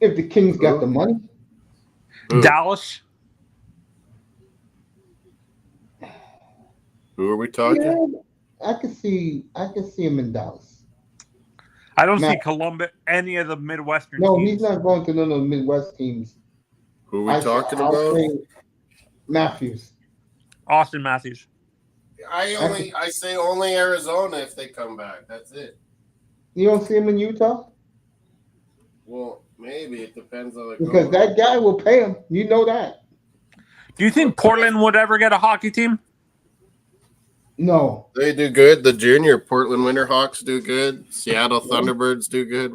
If the Kings got the money, Who? Dallas. Who are we talking? yeah, I can see him in Dallas. I don't Matt. see Columbus, any of the Midwestern No, teams. he's not going to none of the Midwest teams. Who are we talking I'll about? say Matthews. Austin Matthews. I say only Arizona if they come back. That's it. You don't see him in Utah? Well, maybe it depends on the Because that guy will pay him. You know that. Do you think Portland would ever get a hockey team? No. They do good. The junior Portland Winterhawks do good. Seattle Thunderbirds do good.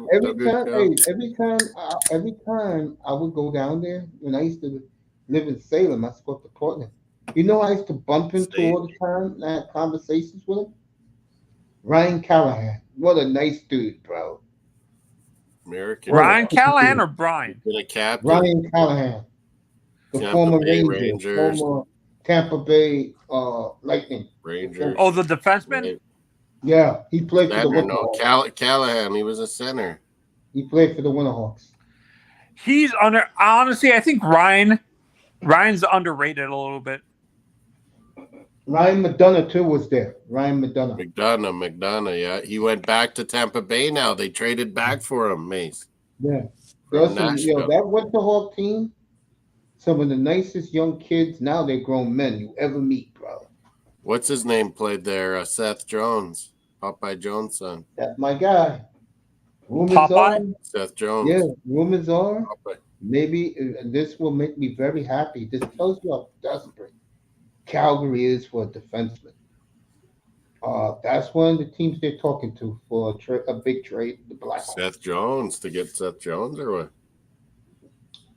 Every time I would go down there, when I used to live in Salem, I spoke to Portland. You know, I used to bump into all the time and I had conversations with him. Ryan Callahan. What a nice dude, bro. American. Ryan Callahan or Brian? Been a captain. Ryan Callahan. The Tampa former Bay Rangers. Former Tampa Bay Lightning. Rangers. Oh, the defenseman? Right. Yeah, he played for the Center, Winterhawks. Callahan, he was a center. He played for the Winterhawks. He's under. Honestly, I think Ryan's underrated a little bit. Ryan McDonough too was there. McDonough, yeah. He went back to Tampa Bay now. They traded back for him, Mace. Yeah. From That Winterhawk team, some of the nicest young kids, now they're grown men you ever meet, bro. What's his name played there? Seth Jones. Popeye Jones' son. That's my guy. Rumors Popeye? are, Seth Jones. yeah, rumors are, Popeye. maybe this will make me very happy. This tells you how desperate Calgary is for a defenseman. That's one of the teams they're talking to for a big trade. The Blackhawks. Seth Jones to get Seth Jones or what?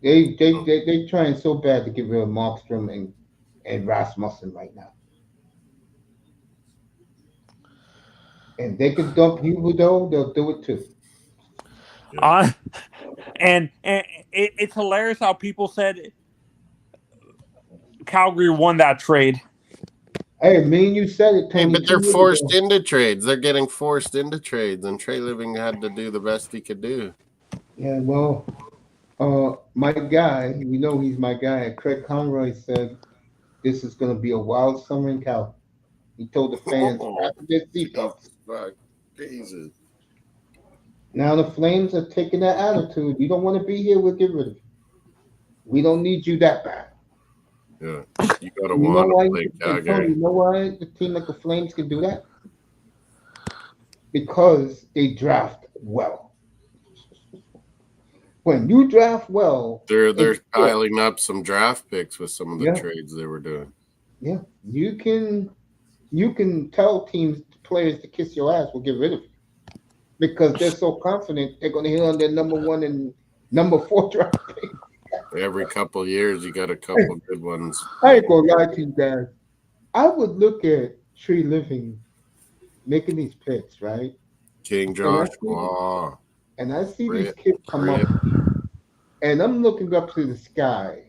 They trying so bad to get rid of Markstrom and Rasmussen right now. And they could dump Huberdeau, they'll do it too. And it's hilarious how people said Calgary won that trade. Hey, me and you said it, Tony. Hey, but they're forced into trades. They're getting forced into trades, and Trey Living had to do the best he could do. Yeah, well, my guy, you know he's my guy. Craig Conroy said this is going to be a wild summer in Cal. He told the fans after their seatbelts. Jesus. Now the Flames are taking that attitude. You don't want to be here, we'll get rid of you. We don't need you that bad. Yeah, you gotta want to play Calgary. You know why the team like the Flames can do that? Because they draft well. When you draft well, they're piling up some draft picks with some of the Yeah. trades they were doing. Yeah, you can tell players to kiss your ass. We'll get rid of you because they're so confident they're going to hit on their number 1 and number 4 draft pick. Every couple of years, you got a couple of good ones. I ain't gonna lie to you guys. I would look at Tree Living making these picks, right? King Joshua. And I see these kids come up, and I'm looking up to the sky,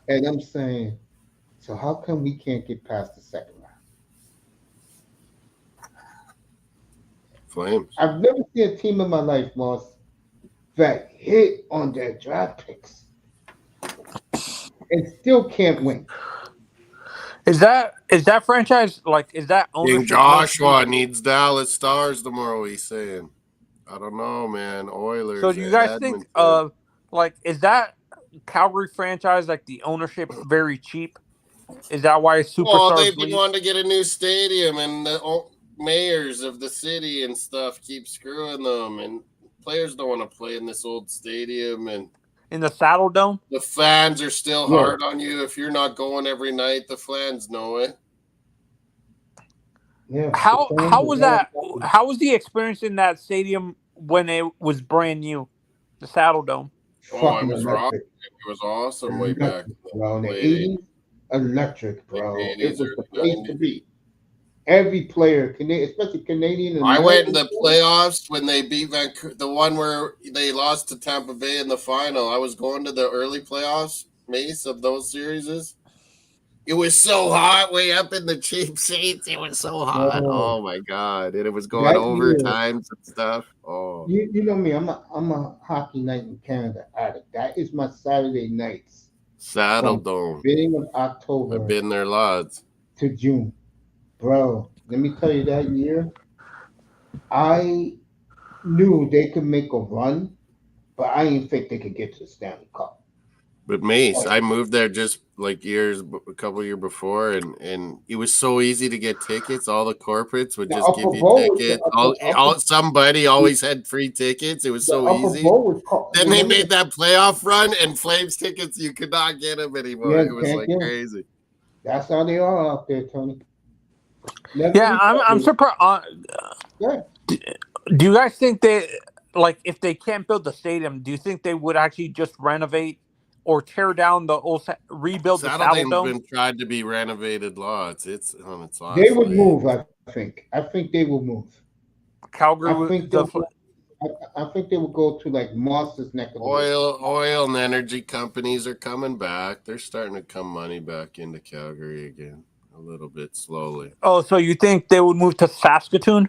and I'm saying, so how come we can't get past the second round? Flames. I've never seen a team in my life, Moss, that hit on their draft picks and still can't win. Is that franchise is that King ownership? Joshua needs Dallas Stars tomorrow, he's saying. I don't know, man. Oilers. So do you guys think is that Calgary franchise the ownership very cheap? Is that why superstars they leave? want to get a new stadium, and the mayors of the city and stuff keep screwing them, and players don't want to play in this old stadium, and in the Saddle Dome. The fans are still hard on you if you're not going every night. The fans know it. Yeah. How was that? How was the experience in that stadium when it was brand new, the Saddle Dome? Oh, it was rock. It was awesome way back. Bro, in the 80s, electric, bro. It was the place to be. Every player, especially Canadian. I went in the playoffs when they beat Vancouver, the one where they lost to Tampa Bay in the final. I was going to the early playoffs, Mace, of those series. It was so hot way up in the cheap seats. It was so hot. Oh my God. And it was going overtimes and stuff. Oh. You know me, I'm a hockey night in Canada addict. That is my Saturday nights. Saddle Dome. Beginning of October. I've been there lots. To June. Bro, let me tell you, that year, I knew they could make a run, but I didn't think they could get to the Stanley Cup. But Mace, I moved there just a couple years before, and it was so easy to get tickets. All the corporates would just give you tickets. Somebody always had free tickets. It was so easy. Then they made that playoff run, and Flames tickets, you could not get them anymore. It was crazy. That's how they are out there, Tony. I'm surprised. Do you guys think if they can't build the stadium, do you think they would actually just renovate or tear down rebuild the Saddle Dome? Been tried to be renovated lots. It's on its last. They would move, I think. I think they will move. Calgary. I think they will go to Moss's neck of the oil and energy companies are coming back. They're starting to come money back into Calgary again, a little bit slowly. Oh, so you think they would move to Saskatoon?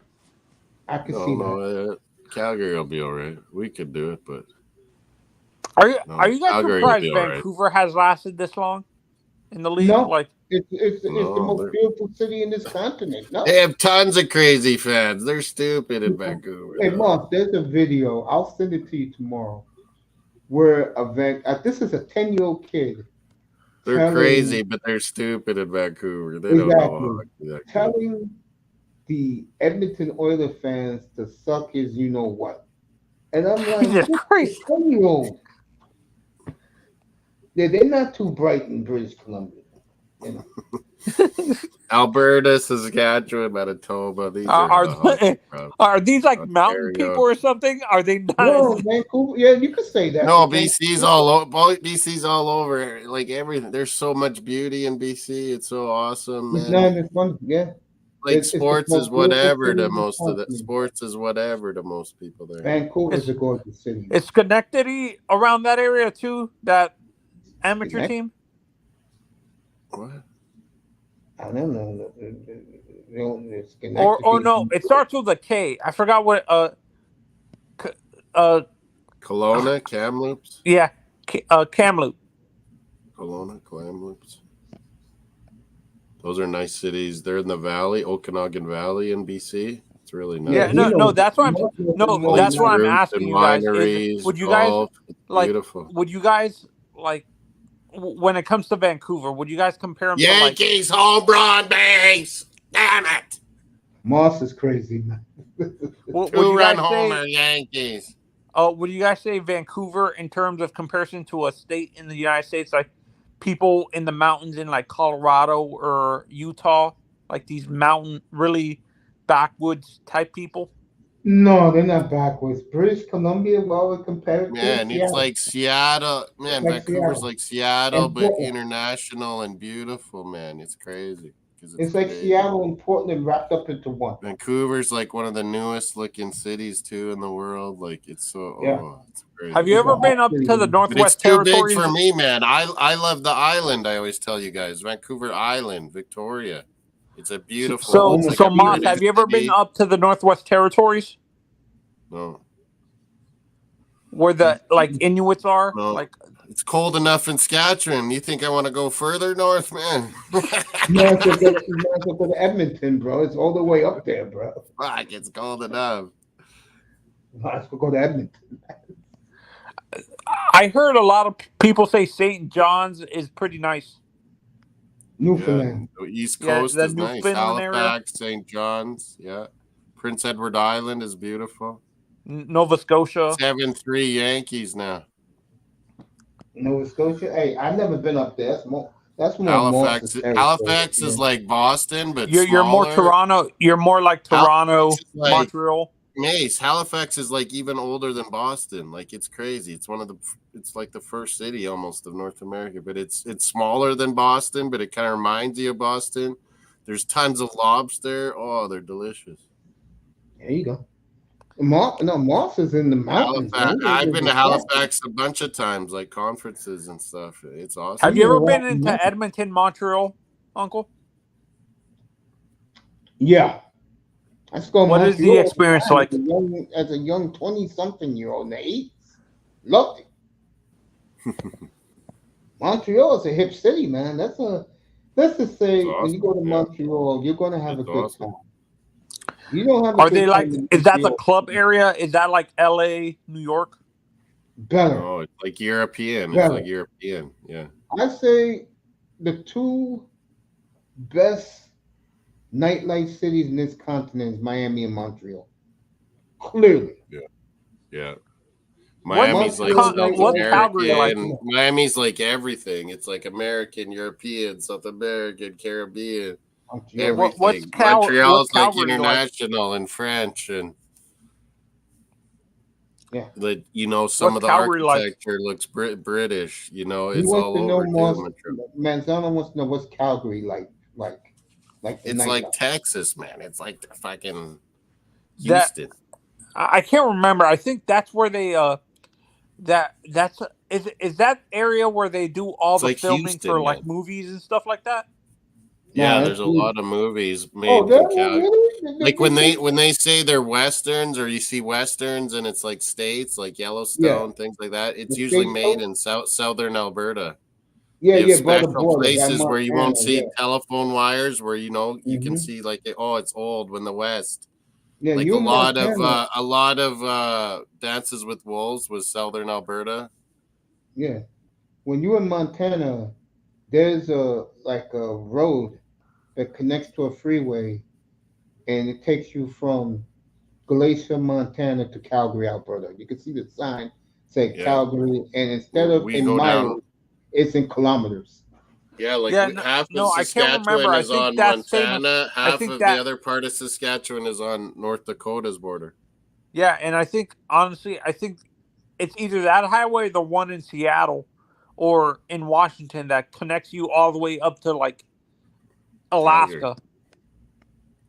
I can see that. Calgary will be all right. We could do it, but. Are you guys surprised Vancouver has lasted this long in the league? No, it's the most beautiful city in this continent. No. They have tons of crazy fans. They're stupid in Vancouver. Hey, Moss, there's a video. I'll send it to you tomorrow. Where this is a 10-year-old kid. They're crazy, but they're stupid in Vancouver. They don't know how telling the Edmonton Oilers fans to suck his you-know-what. And I'm like, that's crazy. 10-year-old. They're not too bright in British Columbia. You know? Alberta, Saskatchewan, Manitoba. These are these mountain people or something? Are they not? No, Vancouver. Yeah, you could say that. No, BC's all over. BC's all over. Everything. There's so much beauty in BC. It's so awesome, man. It's fun. Yeah. Sports is whatever to most of the sports is whatever to most people there. Vancouver is a gorgeous city. Is Schenectady around that area too? That amateur team? What? I don't know. Or no, it starts with a K. I forgot what. Kelowna, Kamloops. Yeah, Kamloops. Kelowna, Kamloops. Those are nice cities. They're in the valley, Okanagan Valley in BC. It's really nice. Yeah, no, that's what I'm asking you guys. Would you guys beautiful. Would you guys when it comes to Vancouver? Would you guys compare them Yankees home run base? Damn it! Moss is crazy, man. Two-run homer, Yankees. Would you guys say Vancouver in terms of comparison to a state in the United States, people in the mountains in Colorado or Utah, these mountain, really backwoods type people? No, they're not backwards. British Columbia, well, compared to it's like Seattle. Man, Vancouver's like Seattle, but international and beautiful, man. It's crazy. It's like Seattle and Portland wrapped up into one. Vancouver's one of the newest looking cities too in the world. It's so it's crazy. Have you ever been up to the Northwest Territories? It's too big for me, man. I love the island. I always tell you guys, Vancouver Island, Victoria. It's a beautiful. So Moss, have you ever been up to the Northwest Territories? No. Where the Inuits are? No. It's cold enough in Saskatchewan. You think I want to go further north, man? You might as well go to Edmonton, bro. It's all the way up there, bro. Fuck, it's cold enough. Might as well go to Edmonton. I heard a lot of people say St. John's is pretty nice. Newfoundland. The East Yeah, Coast the is nice. Newfoundland area. Halifax, St. John's, yeah. Prince Edward Island is beautiful. Nova Scotia. 7-3 Yankees now. Nova Scotia. Hey, I've never been up there. That's more Halifax. Moss's territory. Halifax is like Boston, but You're more smaller. Toronto. You're more like Toronto, Halifax is like Montreal. Mace. Halifax is like even older than Boston. Like it's crazy. It's it's like the first city almost of North America, but it's smaller than Boston, but it kind of reminds you of Boston. There's tons of lobster. Oh, they're delicious. There you go. Moss is in the mountains. Halifax. I've been to Halifax a bunch of times, like conferences and stuff. It's awesome. Have you ever been into Edmonton, Montreal, Uncle? Yeah. Let's go. What is the experience like? As a young 20-something-year-old in the 80s. Loved it. Montreal is a hip city, man. Let's just say awesome. when you go to Montreal, you're going to have a good awesome. time. You don't have. Are they like? Is that the club area? Is that like L.A., New York? Better. Oh, it's like European. Better. It's like European. Yeah. I say the two best nightlife cities in this continent is Miami and Montreal. Clearly. Yeah. Miami's like what's South Calgary like? American. Miami's like everything. It's like American, European, South American, Caribbean. Everything. Montreal's like international and French and yeah. Like some of the architecture looks British. It's all over. Manzano wants to know what's Calgary like. It's like Texas, man. It's like the fucking Houston. I can't remember. I think that's where they is that area where they do all the filming Houston, for like movies and stuff like that? Yeah, there's a lot of movies made in Calgary. Like when they say they're westerns, or you see westerns and it's like states like Yellowstone, things like that. It's usually made in southern Alberta. Yeah, special places where you won't see telephone wires, where you can see like it's old when the West. Yeah, like a lot of Dances with Wolves was southern Alberta. Yeah, when you're in Montana, there's a road that connects to a freeway, and it takes you from Glacier, Montana to Calgary, Alberta. You can see the sign say Calgary, and instead of in miles, it's in kilometers. Yeah, half of Saskatchewan is on Montana, half of the other part of Saskatchewan is on North Dakota's border. Yeah, and I think, honestly, it's either that highway, the one in Seattle, or in Washington that connects you all the way up to, like, Alaska.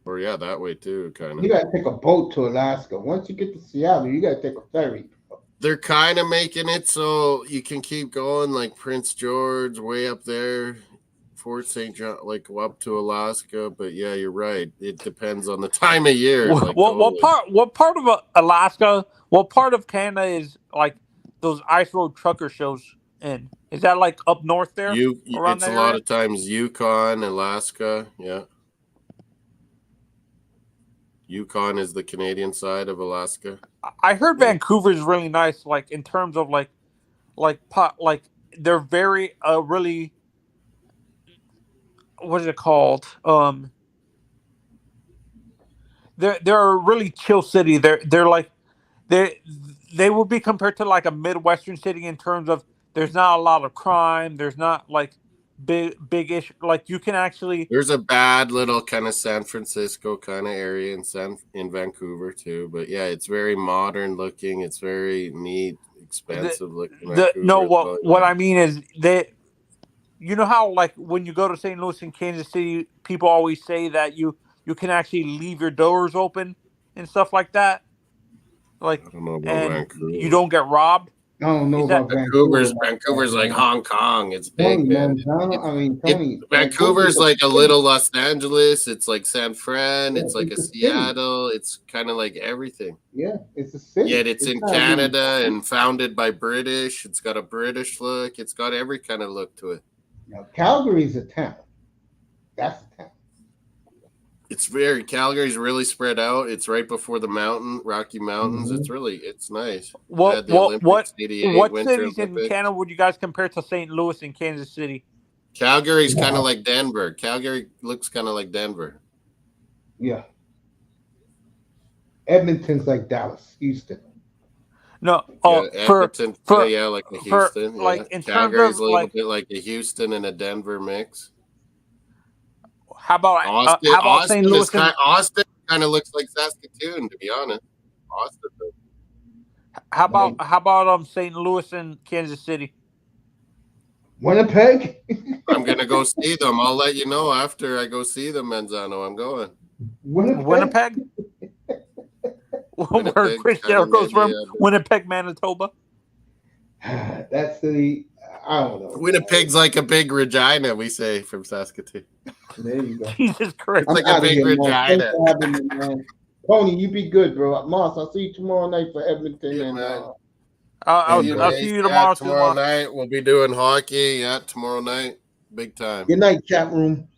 Or, that way, too, kind of. You got to take a boat to Alaska. Once you get to Seattle, you got to take a ferry. They're kind of making it so you can keep going, like Prince George, way up there, Fort St. John, like up to Alaska. But yeah, you're right. It depends on the time of year. What part of Alaska? What part of Canada is like those ice road trucker shows in? Is that like up north there? It's a lot of times Yukon, Alaska. Yeah. Yukon is the Canadian side of Alaska. I heard Vancouver is really nice, like in terms of like they're very really, what is it called? They're a really chill city. They're like they will be compared to like a Midwestern city in terms of there's not a lot of crime. There's not like big issue. Like you can actually. There's a bad little kind of San Francisco kind of area in Vancouver too, but yeah, it's very modern looking. It's very neat, expensive looking. What I mean is that you know how like when you go to St. Louis and Kansas City, people always say that you can actually leave your doors open and stuff like that. Like, I don't know about and Vancouver. You don't get robbed. I don't know Is that- about Vancouver. Vancouver's like Hong Kong. It's Tony, big, man. Tony. Vancouver's like a little Los Angeles. It's like San Fran. Yeah, It's like it's a a city. Seattle. It's kind of like everything. Yeah, it's a city. Yet it's in not Canada really- and founded by British. It's got a British look. It's got every kind of look to it. Now, Calgary's a town. That's a town. It's Calgary's really spread out. It's right before the Rocky Mountains. It's nice. What Had the Olympics, 88 what Winter cities in Olympics. Canada would you guys compare to St. Louis and Kansas City? Calgary's kind of like Denver. Calgary looks kind of like Denver. Yeah. Edmonton's like Dallas, Houston. No, Edmonton, like a Houston. Like in Calgary's terms of a little like, bit like a Houston and a Denver mix. how about Austin? how about Austin St. Louis? Austin kind of looks like Saskatoon, to be honest. Austin. How about St. Louis and Kansas City? Winnipeg? I'm gonna go see them. I'll let you know after I go see them, Manzano. I'm going. Winnipeg? Where Chris Jericho's from? Winnipeg, Manitoba. That city, I don't know. Winnipeg's like a big Regina, we say from Saskatoon. There you go. Jesus Christ. It's like a big Regina. Tony, you be good, bro. Moss, I'll see you tomorrow night for Edmonton. Yeah, I'll see you tomorrow. Tomorrow night we'll be doing hockey. Yeah, tomorrow night, big time. Good night, chat room.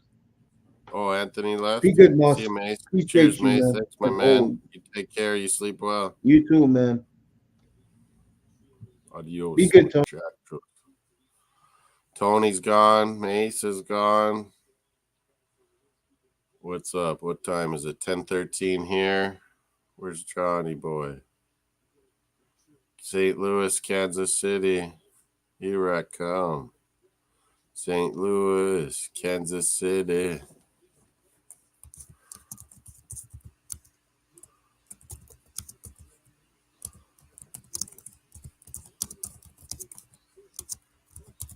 Oh, Anthony left. Be good, Moss. See you, Mace. Appreciate Cheers, you, Mace. man. Thanks, my man. You take care. You sleep well. You too, man. Adios. Be good, Tony. Tony's gone. Mace is gone. What's up? What time is it? 10:13 here. Where's Johnny boy? St. Louis, Kansas City. Here I come. St. Louis, Kansas City.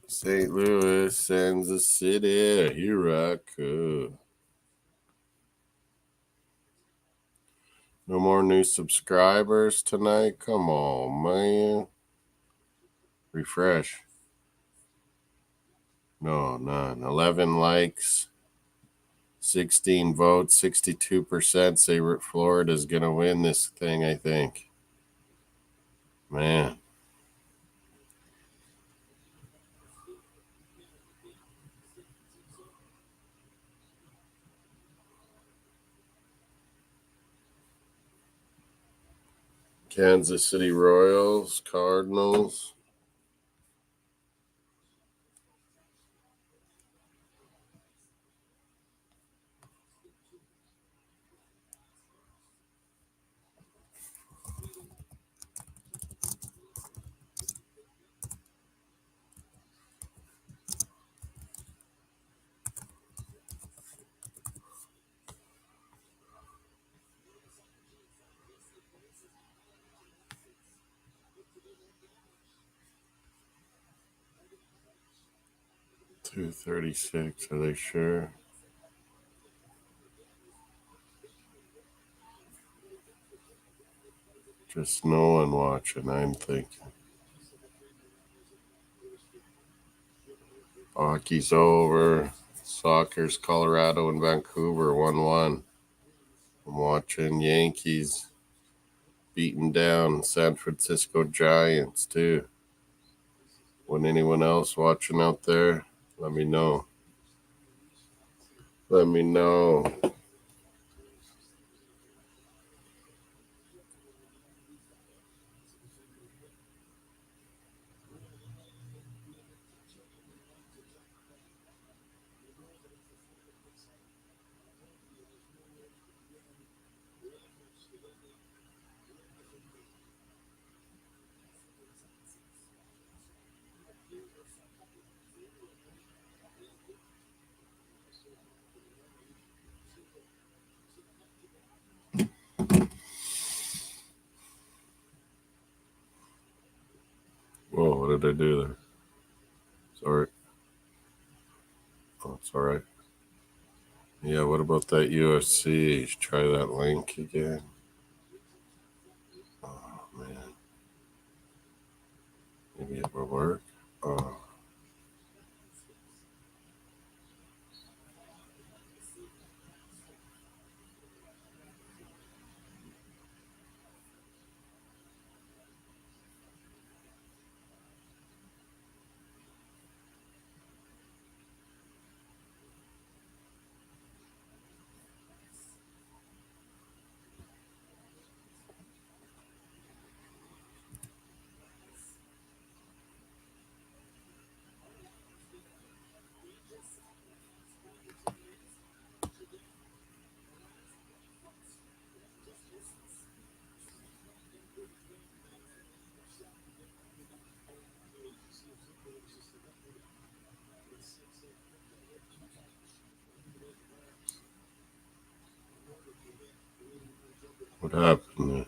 St. Louis, Kansas City. Here I come. No more new subscribers tonight. Come on, man. Refresh. No, none. 11 likes. 16 votes. 62% say Florida's going to win this thing, I think. Man. Kansas City Royals, Cardinals. $236. Are they sure? Just no one watching, I'm thinking. Hockey's over. Soccer's Colorado and Vancouver 1-1. I'm watching Yankees beating down San Francisco Giants too. When anyone else watching out there, let me know. Let me know. Whoa, what did I do there? Sorry. Oh, it's all right. Yeah, what about that UFC? Try that link again. Oh, man. paperwork. Oh. What happened?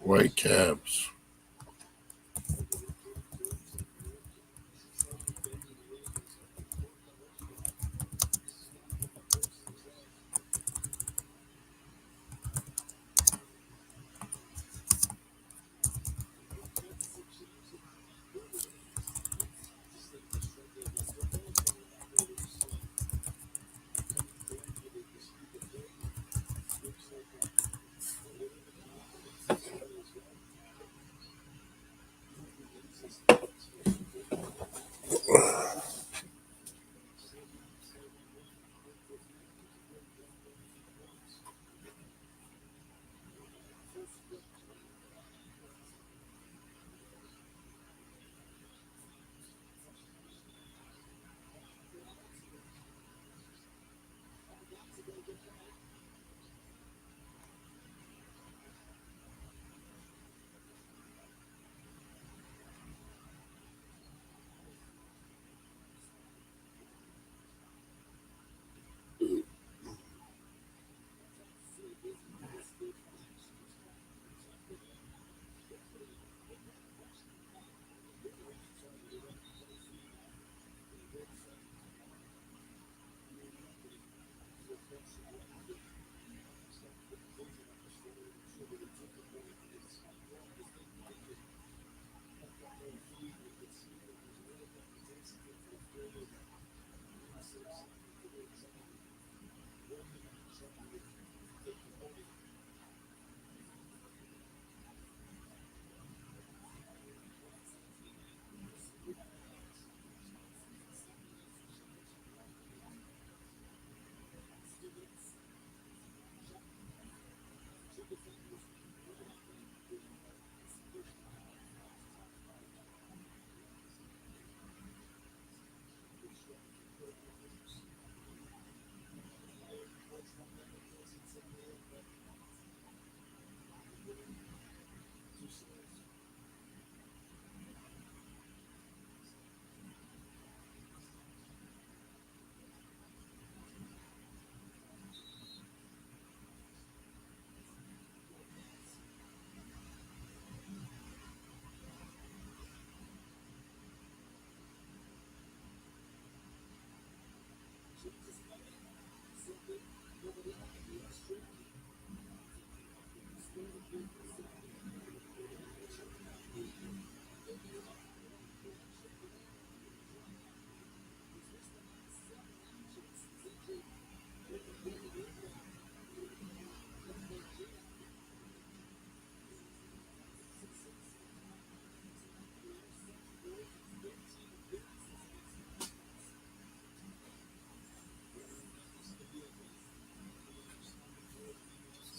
White Caps.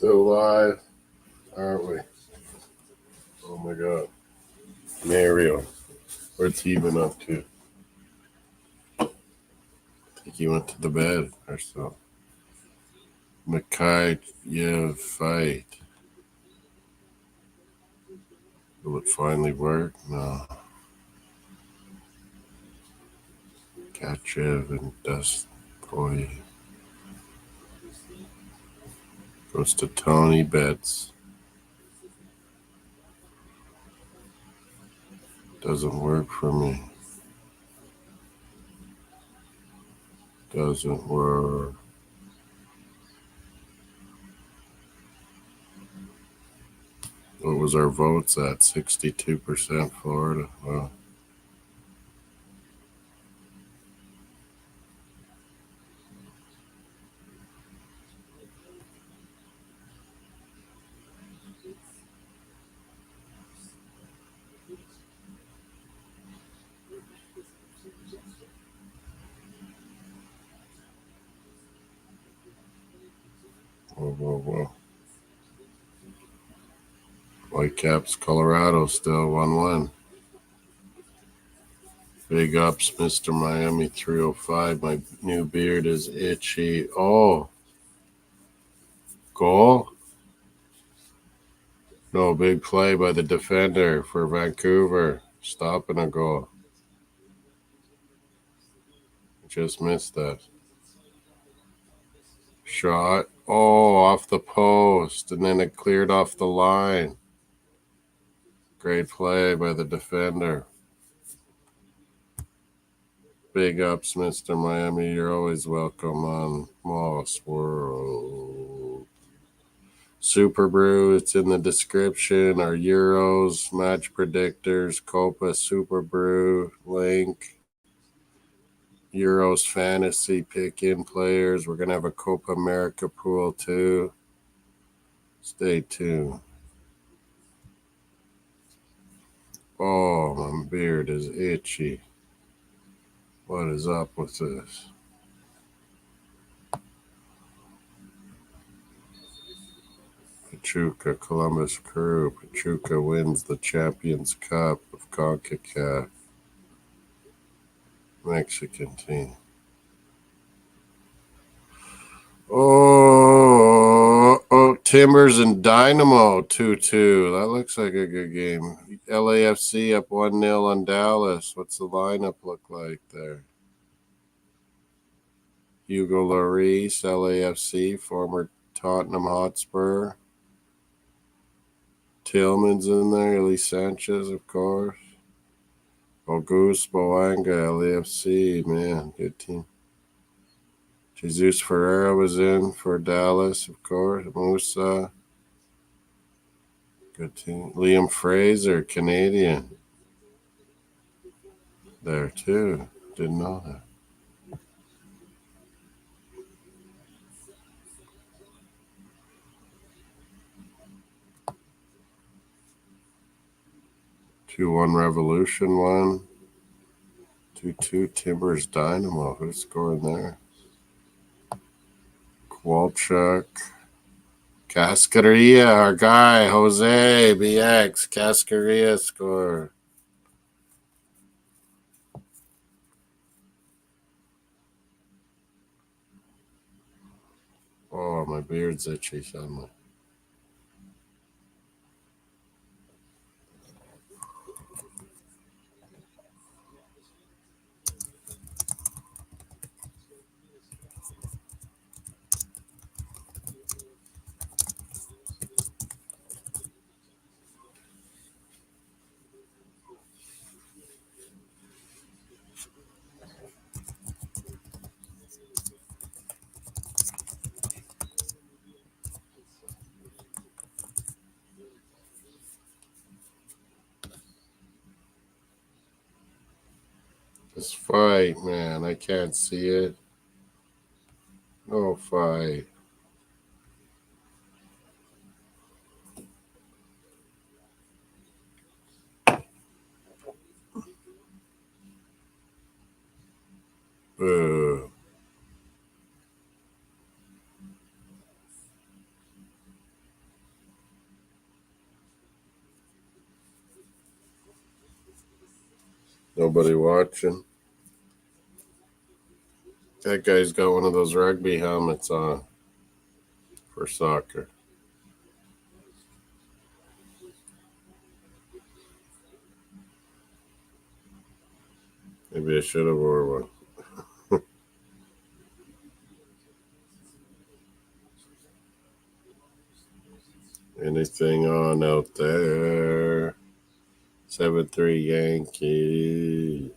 Still live, aren't we? Oh my God. Mario. Where's he been up to? I think he went to the bed or so. Mikhayev fight. Will it finally work? No. Kachev and Dust Boy. Goes to Tony Betts. Doesn't work for me. Doesn't work. What was our votes at? 62% Florida. Wow. Whoa. Whitecaps, Colorado still 1-1. Big ups, Mr. Miami 305. My new beard is itchy. Oh, goal? No, big play by the defender for Vancouver. Stopping a goal. Just missed that. Shot. Oh, off the post. And then it cleared off the line. Great play by the defender. Big ups, Mr. Miami. You're always welcome on Moss World. Superbru, it's in the description. Our Euros, match predictors, Copa Superbru link. Euros fantasy pick-in players. We're going to have a Copa America pool too. Stay tuned. Oh, my beard is itchy. What is up with this? Pachuca, Columbus Crew. Pachuca wins the Champions Cup of CONCACAF. Mexican team. Oh, Timbers and Dynamo 2-2. That looks like a good game. LAFC up 1-0 on Dallas. What's the lineup look like there? Hugo Lloris, LAFC, former Tottenham Hotspur. Tillman's in there. Elise Sanchez, of course. Auguste Boanga, LAFC. Man, good team. Jesus Ferreira was in for Dallas, of course. Musa. Good team. Liam Fraser, Canadian. There, too. Didn't know that. Two-one Revolution won. 2-2 Timbers Dynamo. Who's scoring there? Kowalchuk. Cascarilla, our guy, Jose BX. Cascarilla score. Oh, my beard's itchy suddenly. This fight, man, I can't see it. No fight. Boo. Nobody watching. That guy's got one of those rugby helmets on for soccer. Maybe I should have wore one. Anything on out there? 7-3 Yankees.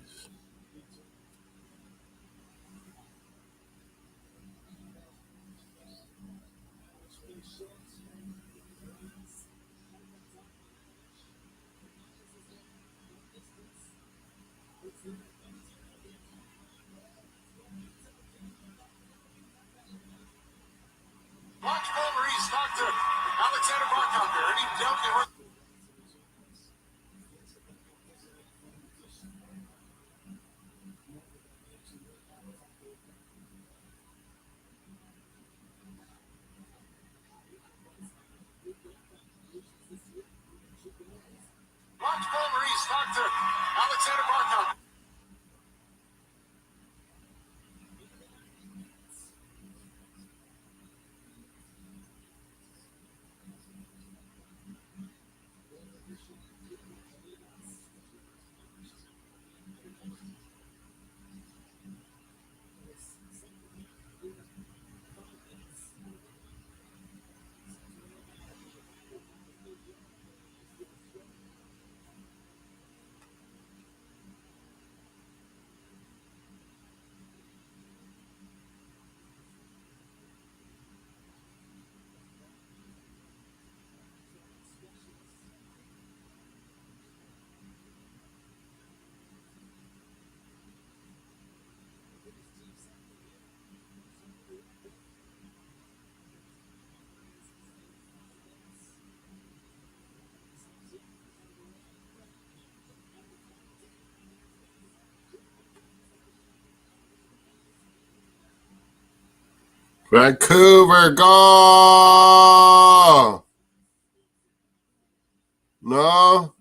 Vancouver, go! No?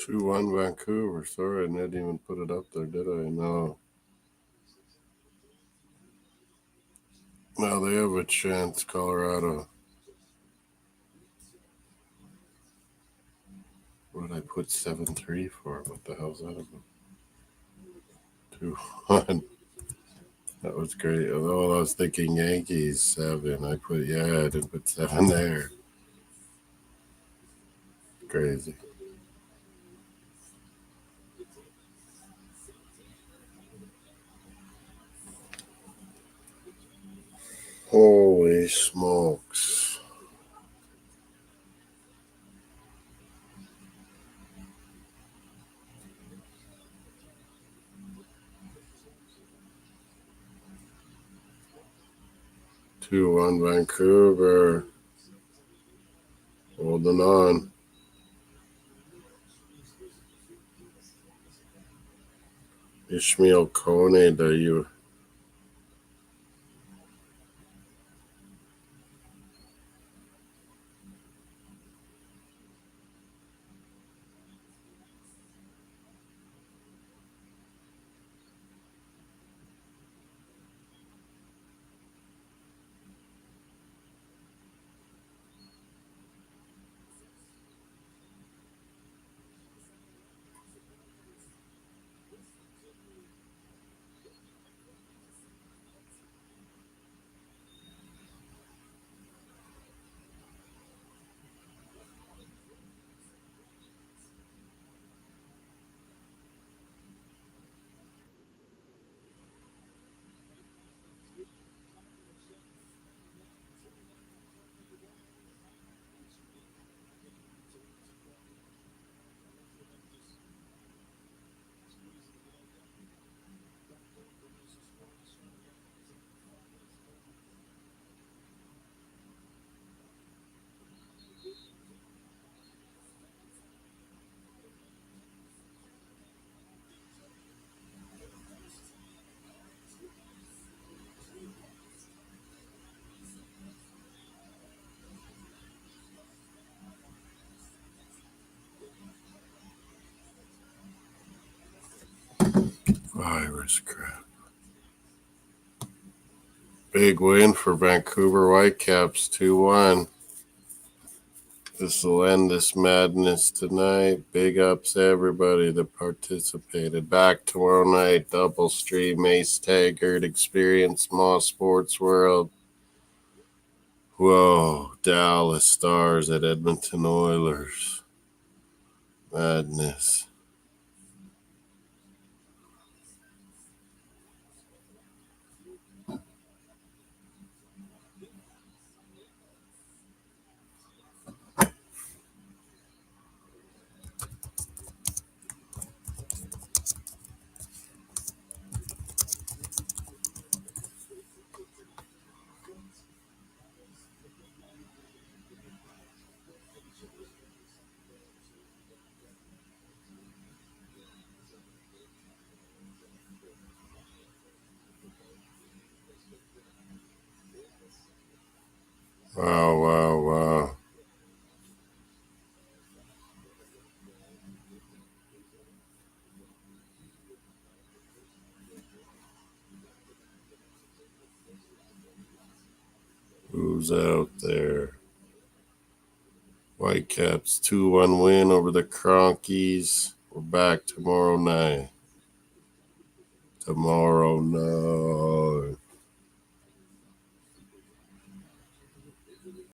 2-1 Vancouver. Sorry, I didn't even put it up there, did I? No. Now they have a chance, Colorado. What did I put 7-3 for? What the hell's that about? 2-1. That was great. Although I was thinking Yankees 7. I didn't put 7 there. Crazy. Holy smokes. Two on Vancouver. Holding on. Ishmael Kone, do you? Virus crap. Big win for Vancouver Whitecaps, 2-1. This will end this madness tonight. Big ups to everybody that participated. Back tomorrow night, double stream, Mace, Taggart, Experience, Mossdsports World. Whoa, Dallas Stars at Edmonton Oilers. Madness. Wow. Who's out there? Whitecaps 2-1 win over the Cronkies. We're back tomorrow night.